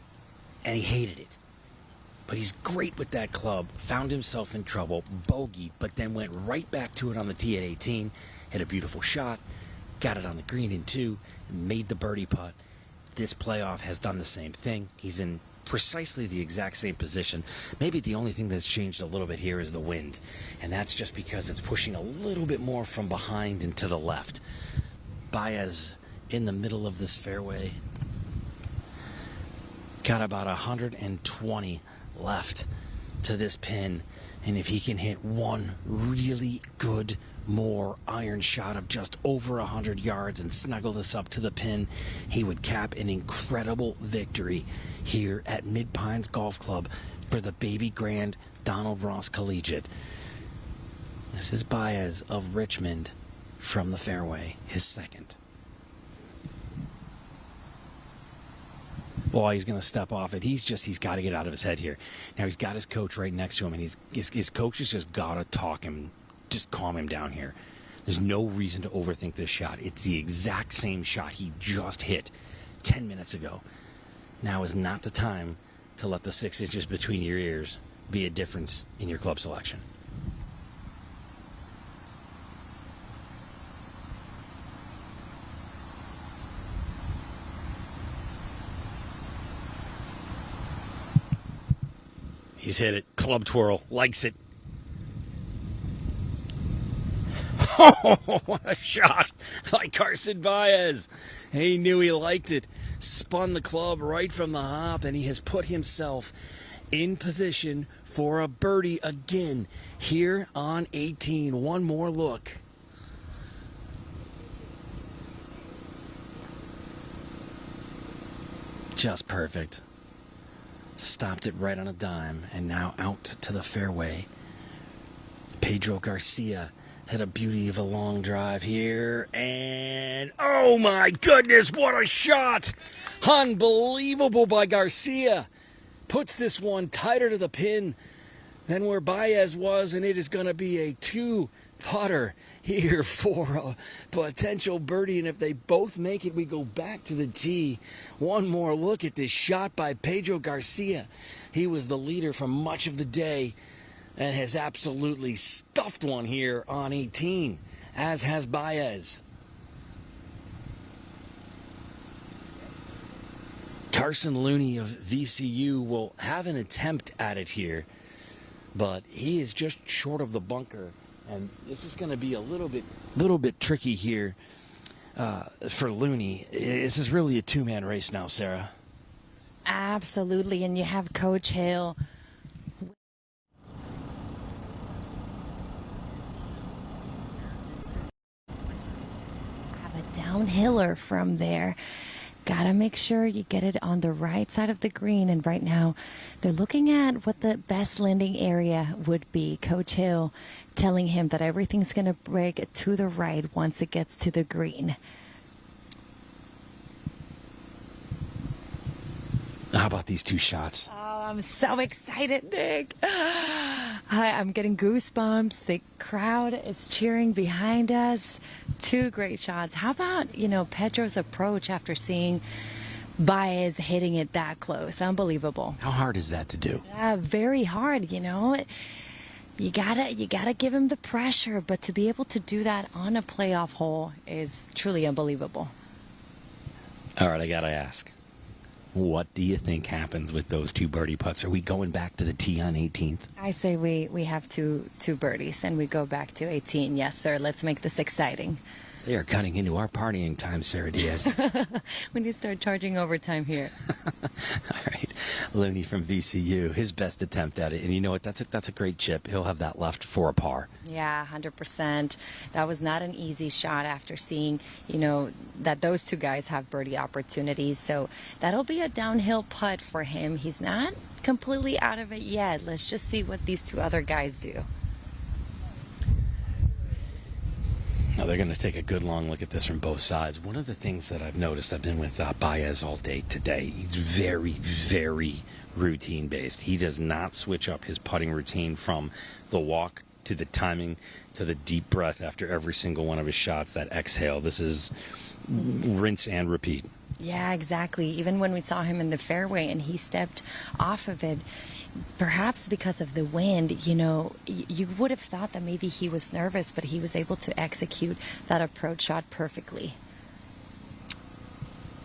and he hated it. But he's great with that club, found himself in trouble, bogeyed, but then went right back to it on the tee at 18, hit a beautiful shot, got it on the green in 2, and made the birdie putt. This playoff has done the same thing. He's in precisely the exact same position. Maybe the only thing that's changed a little bit here is the wind, and that's just because it's pushing a little bit more from behind and to the left. Baez in the middle of this fairway. Got about 120 left to this pin, and if he can hit one really good more iron shot of just over 100 yards and snuggle this up to the pin, he would cap an incredible victory here at Mid Pines Golf Club for the Babygrande Donald Ross Collegiate. This is Baez of Richmond from the fairway, his second. Boy, he's going to step off it. He's got to get out of his head here. Now, he's got his coach right next to him, and his coach has just got to talk him, just calm him down here. There's no reason to overthink this shot. It's the exact same shot he just hit 10 minutes ago. Now is not the time to let the 6 inches between your ears be a difference in your club selection. He's hit it. Club twirl. Likes it. Oh, what a shot by Carson Baez. He knew he liked it. Spun the club right from the hop, and he has put himself in position for a birdie again here on 18. One more look. Just perfect. Stopped it right on a dime, and now out to the fairway. Pedro Garcia hit a beauty of a long drive here, and oh my goodness, what a shot! Unbelievable by Garcia. Puts this one tighter to the pin than where Baez was, and it is going to be a 2-putter here for a potential birdie, and if they both make it, we go back to the tee. One more look at this shot by Pedro Garcia. He was the leader for much of the day and has absolutely stuffed one here on 18, as has Baez. Carson Looney of VCU will have an attempt at it here, but he is just short of the bunker. And this is going to be a little bit tricky here for Looney. This is really a two-man race now, Sarah. Absolutely, and you have Coach Hill. Have a downhiller from there. Gotta make sure you get it on the right side of the green, and right now they're looking at what the best landing area would be. Coach Hill telling him that everything's gonna break to the right once it gets to the green. How about these two shots? Oh, I'm so excited, Nick. I'm getting goosebumps. The crowd is cheering behind us. Two great shots. How about, Pedro's approach after seeing Baez hitting it that close? Unbelievable. How hard is that to do? Very hard, You gotta give him the pressure, but to be able to do that on a playoff hole is truly unbelievable. All right, I gotta ask. What do you think happens with those two birdie putts? Are we going back to the tee on 18th? I say we have two birdies and we go back to 18. Yes, sir. Let's make this exciting. They are cutting into our partying time, Sarah Diaz. We need to start charging overtime here. All right. Looney from VCU, his best attempt at it. And you know what? That's a great chip. He'll have that left for a par. Yeah, 100%. That was not an easy shot after seeing, that those two guys have birdie opportunities. So that'll be a downhill putt for him. He's not completely out of it yet. Let's just see what these two other guys do. Now they're going to take a good long look at this from both sides. One of the things that I've noticed, I've been with Baez all day today. He's very, very routine based. He does not switch up his putting routine from the walk to the timing to the deep breath after every single one of his shots, that exhale. This is rinse and repeat. Yeah, exactly. Even when we saw him in the fairway and he stepped off of it, perhaps because of the wind, you would have thought that maybe he was nervous, but he was able to execute that approach shot perfectly.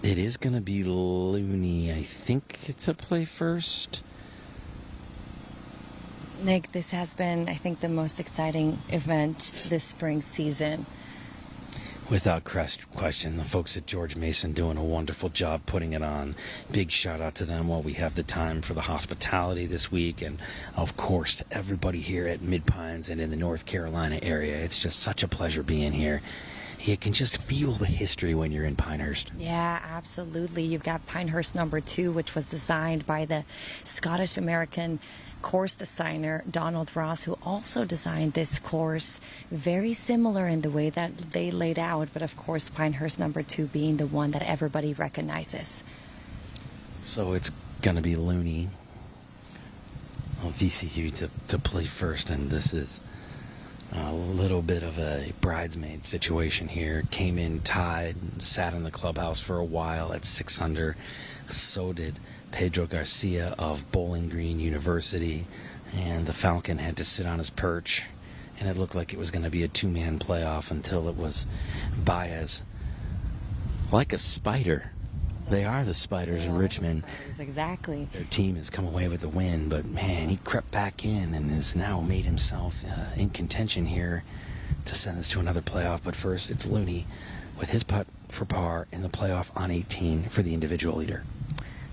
It is going to be Looney, I think, to play first. Nick, this has been, I think, the most exciting event this spring season. Without question, the folks at George Mason doing a wonderful job putting it on. Big shout out to them while we have the time for the hospitality this week. And, of course, to everybody here at Mid-Pines and in the North Carolina area. It's just such a pleasure being here. You can just feel the history when you're in Pinehurst. Yeah, absolutely. You've got Pinehurst number 2, which was designed by the Scottish-American course designer Donald Ross, who also designed this course, very similar in the way that they laid out, but of course Pinehurst number 2 being the one that everybody recognizes. So it's gonna be Looney on VCU to play first, and this is a little bit of a bridesmaid situation here. Came in tied, sat in the clubhouse for a while at 6 under. So did Pedro Garcia of Bowling Green University, and the Falcon had to sit on his perch, and it looked like it was going to be a two-man playoff until it was Baez. Like a spider. They are the Spiders in Richmond. Exactly. Their team has come away with the win, but man, he crept back in and has now made himself in contention here to send this to another playoff. But first, it's Looney with his putt for par in the playoff on 18 for the individual leader.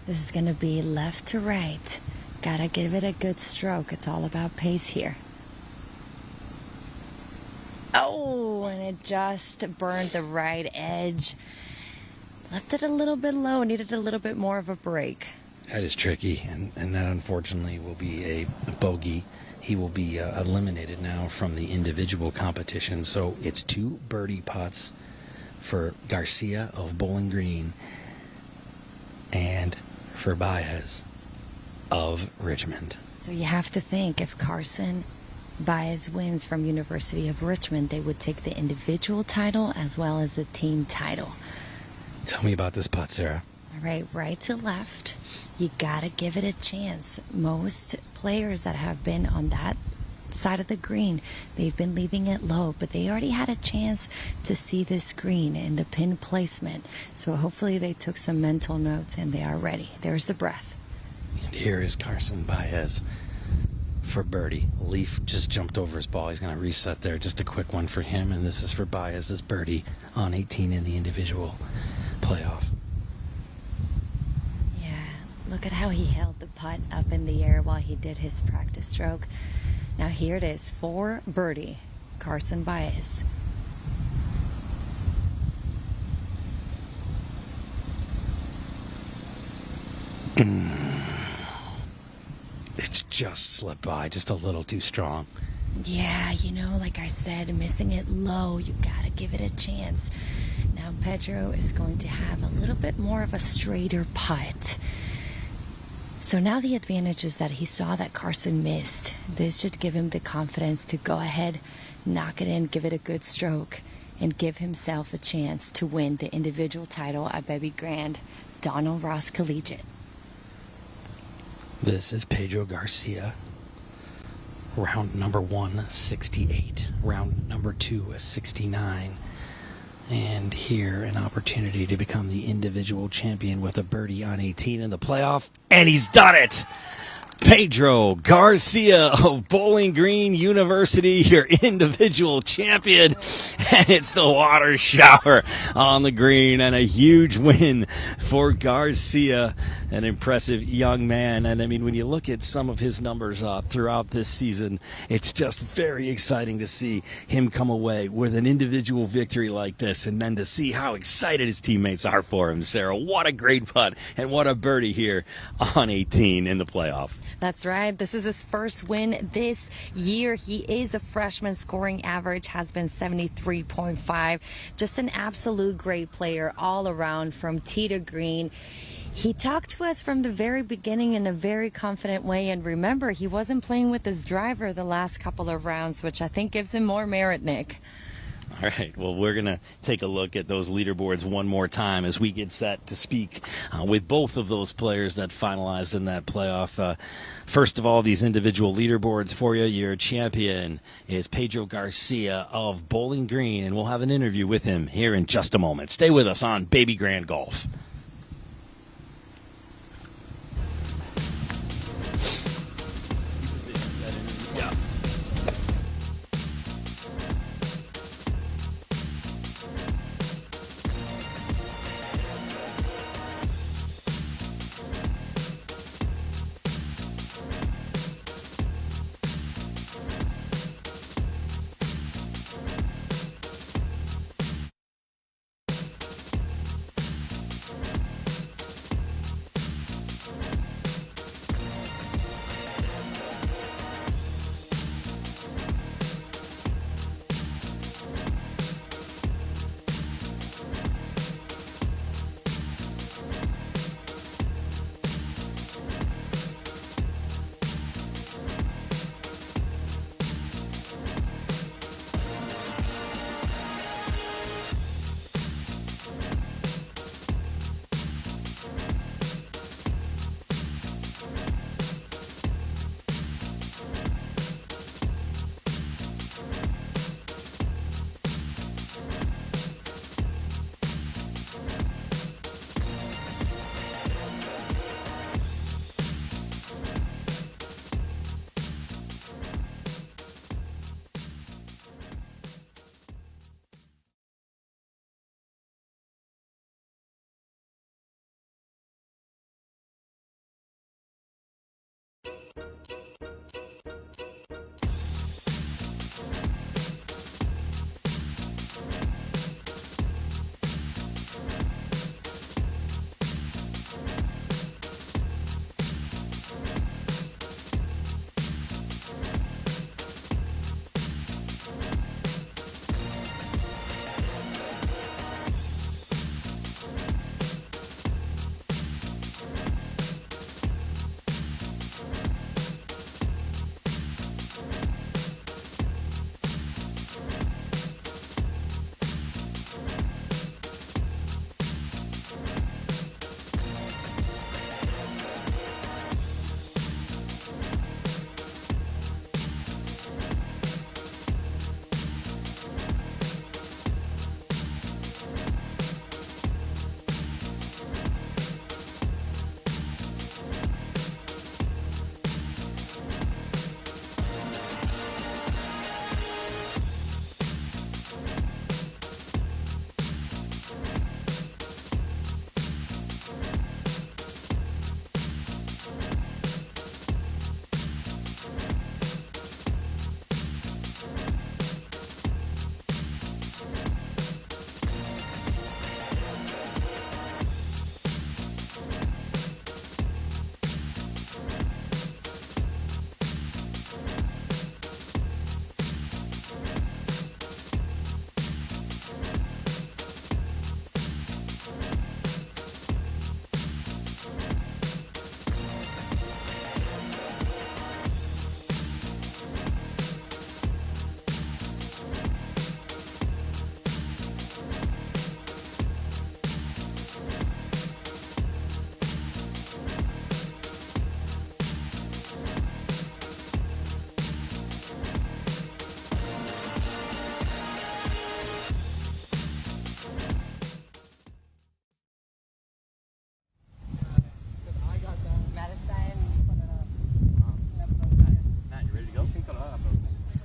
This is going to be left to right. Gotta give it a good stroke. It's all about pace here. Oh, and it just burned the right edge. Left it a little bit low. Needed a little bit more of a break. That is tricky, and that unfortunately will be a bogey. He will be eliminated now from the individual competition. So it's 2 birdie putts for Garcia of Bowling Green and for Baez of Richmond. So you have to think, if Carson Baez wins from University of Richmond, they would take the individual title as well as the team title. Tell me about this putt, Sarah. All right to left. You gotta give it a chance. Most players that have been on that side of the green, they've been leaving it low, but they already had a chance to see this green and the pin placement. So hopefully they took some mental notes and they are ready. There's the breath. And here is Carson Baez for birdie. Leaf just jumped over his ball. He's going to reset there. Just a quick one for him, and this is for Baez's birdie on 18 in the individual playoff. Yeah, look at how he held the putt up in the air while he did his practice stroke. Now here it is for birdie, Carson Baez. It's just slipped by, just a little too strong. Yeah, like I said, missing it low, you gotta give it a chance. Now Pedro is going to have a little bit more of a straighter putt. So now the advantage is that he saw that Carson missed. This should give him the confidence to go ahead, knock it in, give it a good stroke, and give himself a chance to win the individual title at Babygrande Donald Ross Collegiate. This is Pedro Garcia. Round number 1, 68. Round number 2, a 69. And here, an opportunity to become the individual champion with a birdie on 18 in the playoff. And he's done it! Pedro Garcia of Bowling Green University, your individual champion. And it's the water shower on the green, and a huge win for Garcia, an impressive young man. And I mean, when you look at some of his numbers throughout this season, it's just very exciting to see him come away with an individual victory like this, and then to see how excited his teammates are for him. Sarah, what a great putt and what a birdie here on 18 in the playoff. That's right. This is his first win this year. He is a freshman. Scoring average has been 73.5. Just an absolute great player all around from tee to green. He talked to us from the very beginning in a very confident way. And remember, he wasn't playing with his driver the last couple of rounds, which I think gives him more merit, Nick. All right, well, we're going to take a look at those leaderboards one more time as we get set to speak with both of those players that finalized in that playoff. First of all, these individual leaderboards for you. Your champion is Pedro Garcia of Bowling Green, and we'll have an interview with him here in just a moment. Stay with us on Babygrande Golf.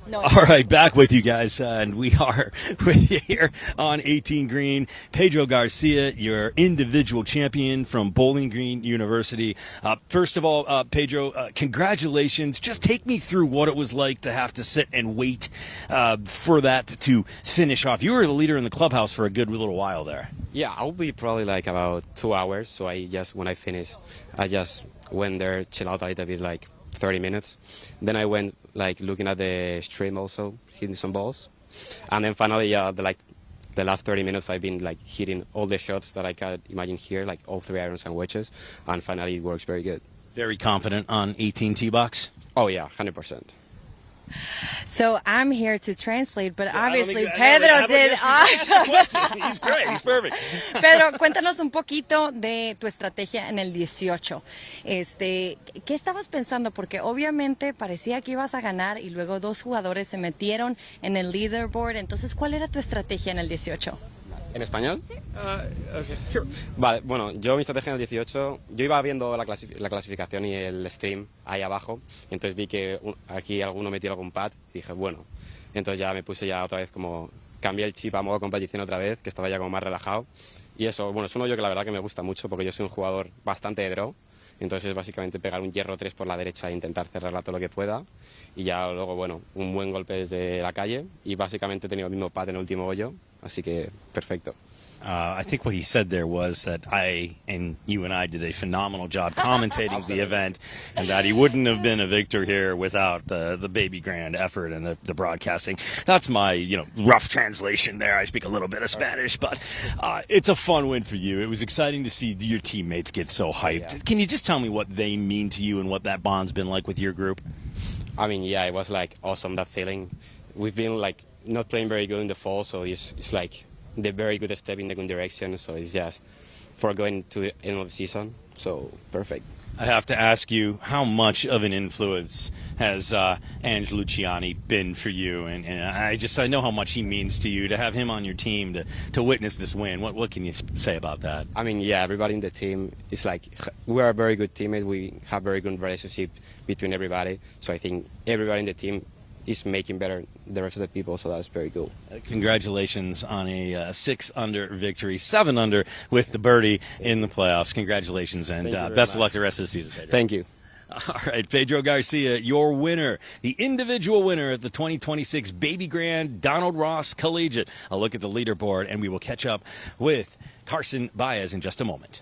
No. All right, back with you guys, and we are with you here on 18 Green. Pedro Garcia, your individual champion from Bowling Green University. First of all, Pedro, congratulations. Just take me through what it was like to have to sit and wait for that to finish off. You were the leader in the clubhouse for a good little while there. Yeah, I'll be probably like about 2 hours. So when I finish, I just went there, chill out a little bit, like 30 minutes. Then I went like looking at the stream also, hitting some balls. And then finally, the last 30 minutes, I've been like hitting all the shots that I could imagine here, like all 3 irons and wedges. And finally, it works very good. Very confident on 18 tee box? Oh, yeah, 100%. So I'm here to translate, but obviously I Pedro did awesome. He's great. He's perfect. Pedro, cuéntanos un poquito de tu estrategia en el 18. ¿Qué estabas pensando? Porque obviamente parecía que ibas a ganar y luego dos jugadores se metieron en el leaderboard. Entonces, ¿cuál era tu estrategia en el 18? ¿En español? Sí. Okay. Sure. Vale, bueno, yo mi estrategia en el 18, yo iba viendo la clasificación y el stream ahí abajo, y entonces vi que aquí alguno metió algún pad, y dije, bueno, entonces ya me puse ya otra vez como, cambié el chip a modo competición otra vez, que estaba ya como más relajado, y eso, bueno, es un hoyo que la verdad que me gusta mucho, porque yo soy un jugador bastante de draw, entonces es básicamente pegar un hierro 3 por la derecha e intentar cerrarla todo lo que pueda, y ya luego, bueno, un buen golpe desde la calle, y básicamente he tenido el mismo pad en el último hoyo, así que perfecto. I think what he said there was that you and I did a phenomenal job commentating the event, and that he wouldn't have been a victor here without the Babygrande effort and the broadcasting. That's my rough translation there. I speak a little bit of Spanish, but it's a fun win for you. It was exciting to see your teammates get so hyped. Yeah. Can you just tell me what they mean to you and what that bond's been like with your group? I mean, yeah, it was like awesome, that feeling. We've been like not playing very good in the fall, so it's like the very good step in the good direction, so it's just for going to the end of the season, so perfect. I have to ask you, how much of an influence has Ange Luciani been for you? And I know how much he means to you, to have him on your team, to witness this win. What can you say about that? I mean, yeah, everybody in the team, it's like we are a very good teammates. We have very good relationship between everybody, so I think everybody in the team is making better the rest of the people, so that's very cool. Congratulations on a 6-under victory, 7-under with the birdie in the playoffs. Congratulations, and best of luck the rest of the season, Pedro. Thank you. All right, Pedro Garcia, your winner, the individual winner of the 2026 Babygrande Donald Ross Collegiate. A look at the leaderboard, and we will catch up with Carson Baez in just a moment.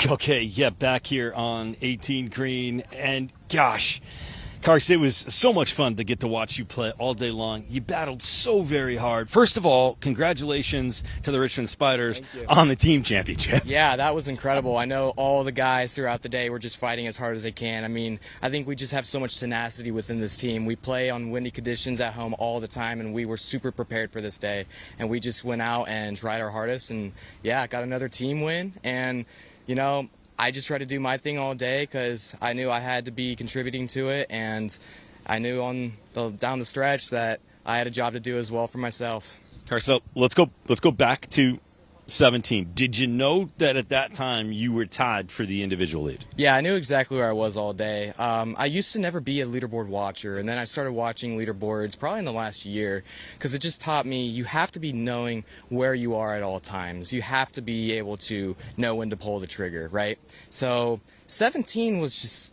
Okay, yeah, back here on 18 Green, and gosh, Carson, it was so much fun to get to watch you play all day long. You battled so very hard. First of all, congratulations to the Richmond Spiders on the team championship. Yeah, that was incredible. I know all the guys throughout the day were just fighting as hard as they can. I mean, I think we just have so much tenacity within this team. We play on windy conditions at home all the time, and we were super prepared for this day. And we just went out and tried our hardest, and yeah, got another team win. And you know, I just tried to do my thing all day because I knew I had to be contributing to it, and I knew down the stretch that I had a job to do as well for myself. Carson, let's go back to 17. Did you know that at that time you were tied for the individual lead? Yeah, I knew exactly where I was all day. I used to never be a leaderboard watcher, and then I started watching leaderboards probably in the last year because it just taught me you have to be knowing where you are at all times. You have to be able to know when to pull the trigger, right? So 17 was just,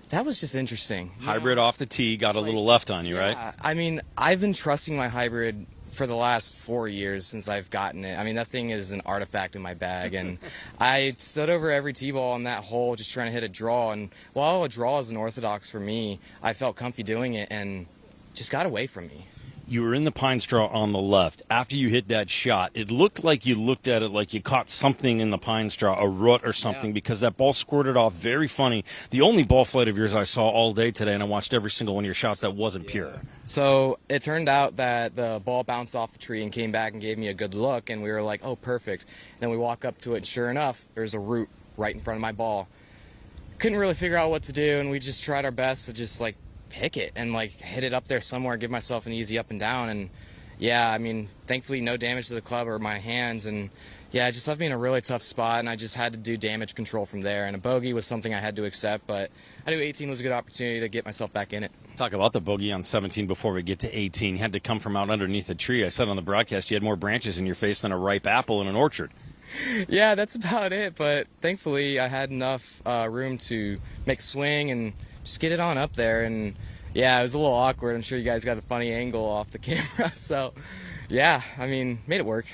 that was just interesting. Hybrid off the tee, got a little left on you, right? I mean, I've been trusting my hybrid for the last 4 years since I've gotten it. I mean, that thing is an artifact in my bag, and I stood over every tee ball on that hole just trying to hit a draw, and while a draw is unorthodox for me, I felt comfy doing it and just got away from me. You were in the pine straw on the left. After you hit that shot, it looked like you looked at it like you caught something in the pine straw, a root or something, because that ball squirted off very funny. The only ball flight of yours I saw all day today, and I watched every single one of your shots, that wasn't pure. So it turned out that the ball bounced off the tree and came back and gave me a good look, and we were like, oh, perfect. Then we walk up to it, and sure enough, there's a root right in front of my ball. Couldn't really figure out what to do, and we just tried our best to just, like, pick it and, like, hit it up there somewhere, give myself an easy up and down. And, yeah, I mean, thankfully no damage to the club or my hands. And, yeah, it just left me in a really tough spot, and I just had to do damage control from there. And a bogey was something I had to accept, but I knew 18 was a good opportunity to get myself back in it. Talk about the bogey on 17 before we get to 18. You had to come from out underneath a tree. I said on the broadcast you had more branches in your face than a ripe apple in an orchard. Yeah, that's about it, but thankfully I had enough room to make a swing and just get it on up there. And yeah, it was a little awkward. I'm sure you guys got a funny angle off the camera. So yeah, I mean, made it work.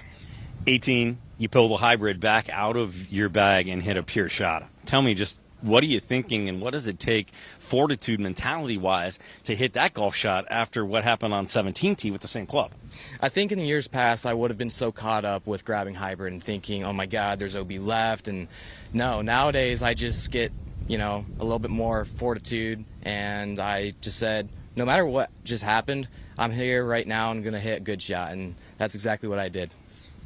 18, you pull the hybrid back out of your bag and hit a pure shot. Tell me, just what are you thinking, and what does it take fortitude mentality-wise to hit that golf shot after what happened on 17 tee with the same club? I think in the years past I would have been so caught up with grabbing hybrid and thinking, oh my God, there's OB left. And no, nowadays I just get, you know, a little bit more fortitude, and I just said, no matter what just happened, I'm here right now and going to hit a good shot, and that's exactly what I did.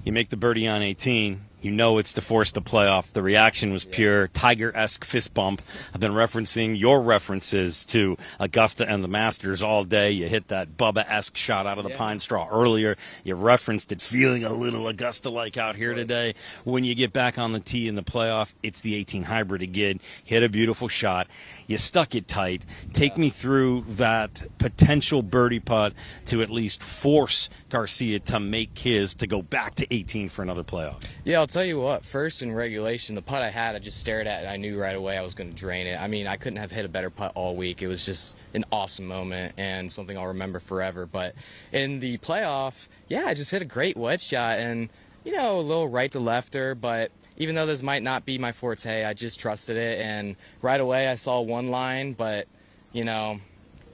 You make the birdie on 18. You know it's to force the playoff. The reaction was pure Tiger-esque fist bump. I've been referencing your references to Augusta and the Masters all day. You hit that Bubba-esque shot out of the pine straw earlier. You referenced it feeling a little Augusta-like out here today. When you get back on the tee in the playoff, it's the 18 hybrid again. Hit a beautiful shot. You stuck it tight. Take me through that potential birdie putt to at least force Garcia to make his, to go back to 18 for another playoff. Yeah, I'll tell you what, first in regulation, the putt I had, I just stared at it, and I knew right away I was going to drain it. I mean, I couldn't have hit a better putt all week. It was just an awesome moment and something I'll remember forever. But in the playoff, yeah, I just hit a great wedge shot and, you know, a little right to lefter, but even though this might not be my forte, I just trusted it, and right away I saw one line, but, you know,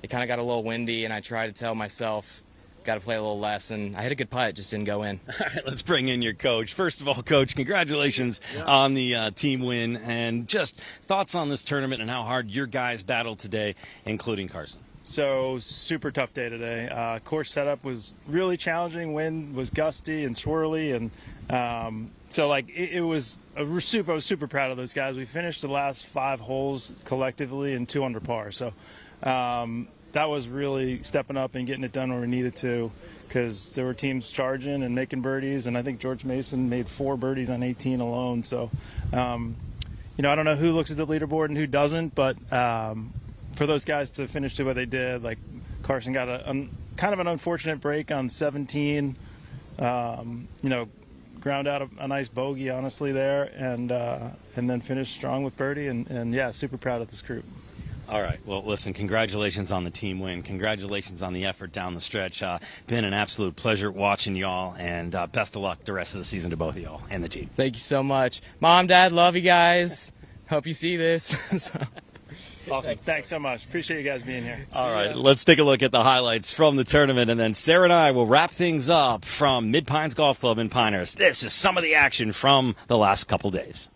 it kind of got a little windy, and I tried to tell myself, got to play a little less, and I hit a good putt, it just didn't go in. All right, let's bring in your coach. First of all, Coach, congratulations on the team win, and just thoughts on this tournament and how hard your guys battled today, including Carson. So, super tough day today. Course setup was really challenging. Wind was gusty and swirly, and so like it was I was super proud of those guys. We finished the last 5 holes collectively in 2 under par. So that was really stepping up and getting it done where we needed to, because there were teams charging and making birdies, and I think George Mason made 4 birdies on 18 alone. So you know, I don't know who looks at the leaderboard and who doesn't, but for those guys to finish the way they did, like Carson got a kind of an unfortunate break on 17. You know, ground out a nice bogey, honestly, there, and then finished strong with birdie, and yeah, super proud of this group. All right. Well, listen, congratulations on the team win. Congratulations on the effort down the stretch. Been an absolute pleasure watching y'all, and best of luck the rest of the season to both of y'all and the team. Thank you so much. Mom, Dad, love you guys. Hope you see this. Awesome. Thanks so much. Appreciate you guys being here. All right, let's take a look at the highlights from the tournament, and then Sara and I will wrap things up from Mid Pines Golf Club in Pinehurst. This is some of the action from the last couple days.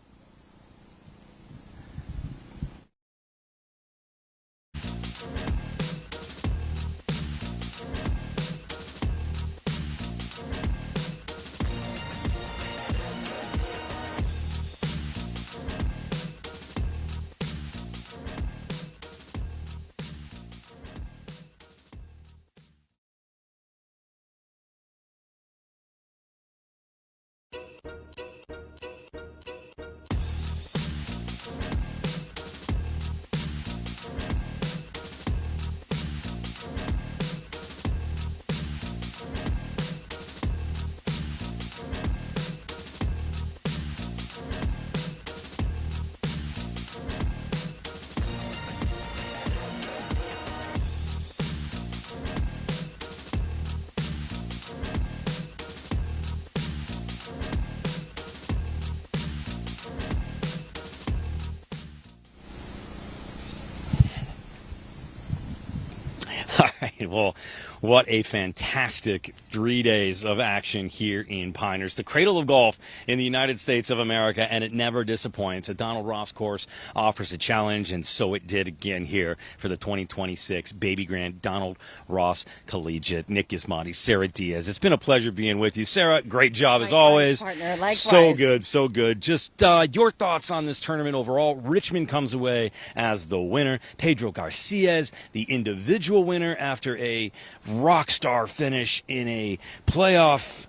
right. Well, what a fantastic 3 days of action here in Pinehurst, the cradle of golf in the United States of America, and it never disappoints. A Donald Ross course offers a challenge, and so it did again here for the 2026 Babygrande Donald Ross Collegiate. Nick Gismondi, Sara Diaz. It's been a pleasure being with you. Sara, great job as always. Partner, likewise. So good, so good. Just your thoughts on this tournament overall. Richmond comes away as the winner. Pedro Garcia's the individual winner after a rock star finish in a playoff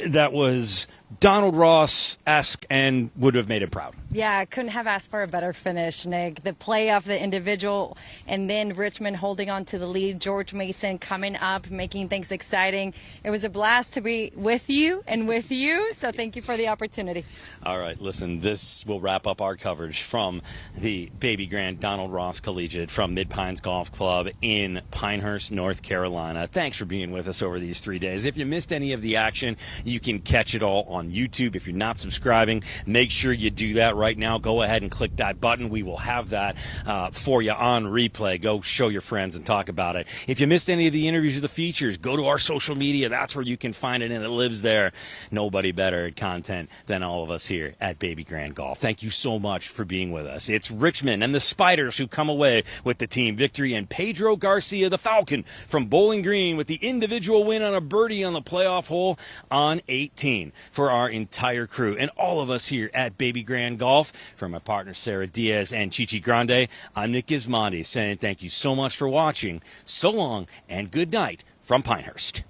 that was Donald Ross-esque and would have made him proud. Yeah, I couldn't have asked for a better finish, Nick. The playoff, the individual, and then Richmond holding on to the lead. George Mason coming up, making things exciting. It was a blast to be with you and with you, so thank you for the opportunity. All right, listen, this will wrap up our coverage from the Babygrande Donald Ross Collegiate from Mid-Pines Golf Club in Pinehurst, North Carolina. Thanks for being with us over these 3 days. If you missed any of the action, you can catch it all on YouTube. If you're not subscribing, make sure you do that right now. Go ahead and click that button. We will have that for you on replay. Go show your friends and talk about it. If you missed any of the interviews or the features, go to our social media. That's where you can find it, and it lives there. Nobody better at content than all of us here at Babygrande Golf. Thank you so much for being with us. It's Richmond and the Spiders who come away with the team victory, and Pedro Garcia, the Falcon from Bowling Green, with the individual win on a birdie on the playoff hole on 18. For our entire crew and all of us here at Babygrande Golf, from my partner Sara Diaz and Chichi Grande, I'm Nick Gismondi saying thank you so much for watching. So long and good night from Pinehurst.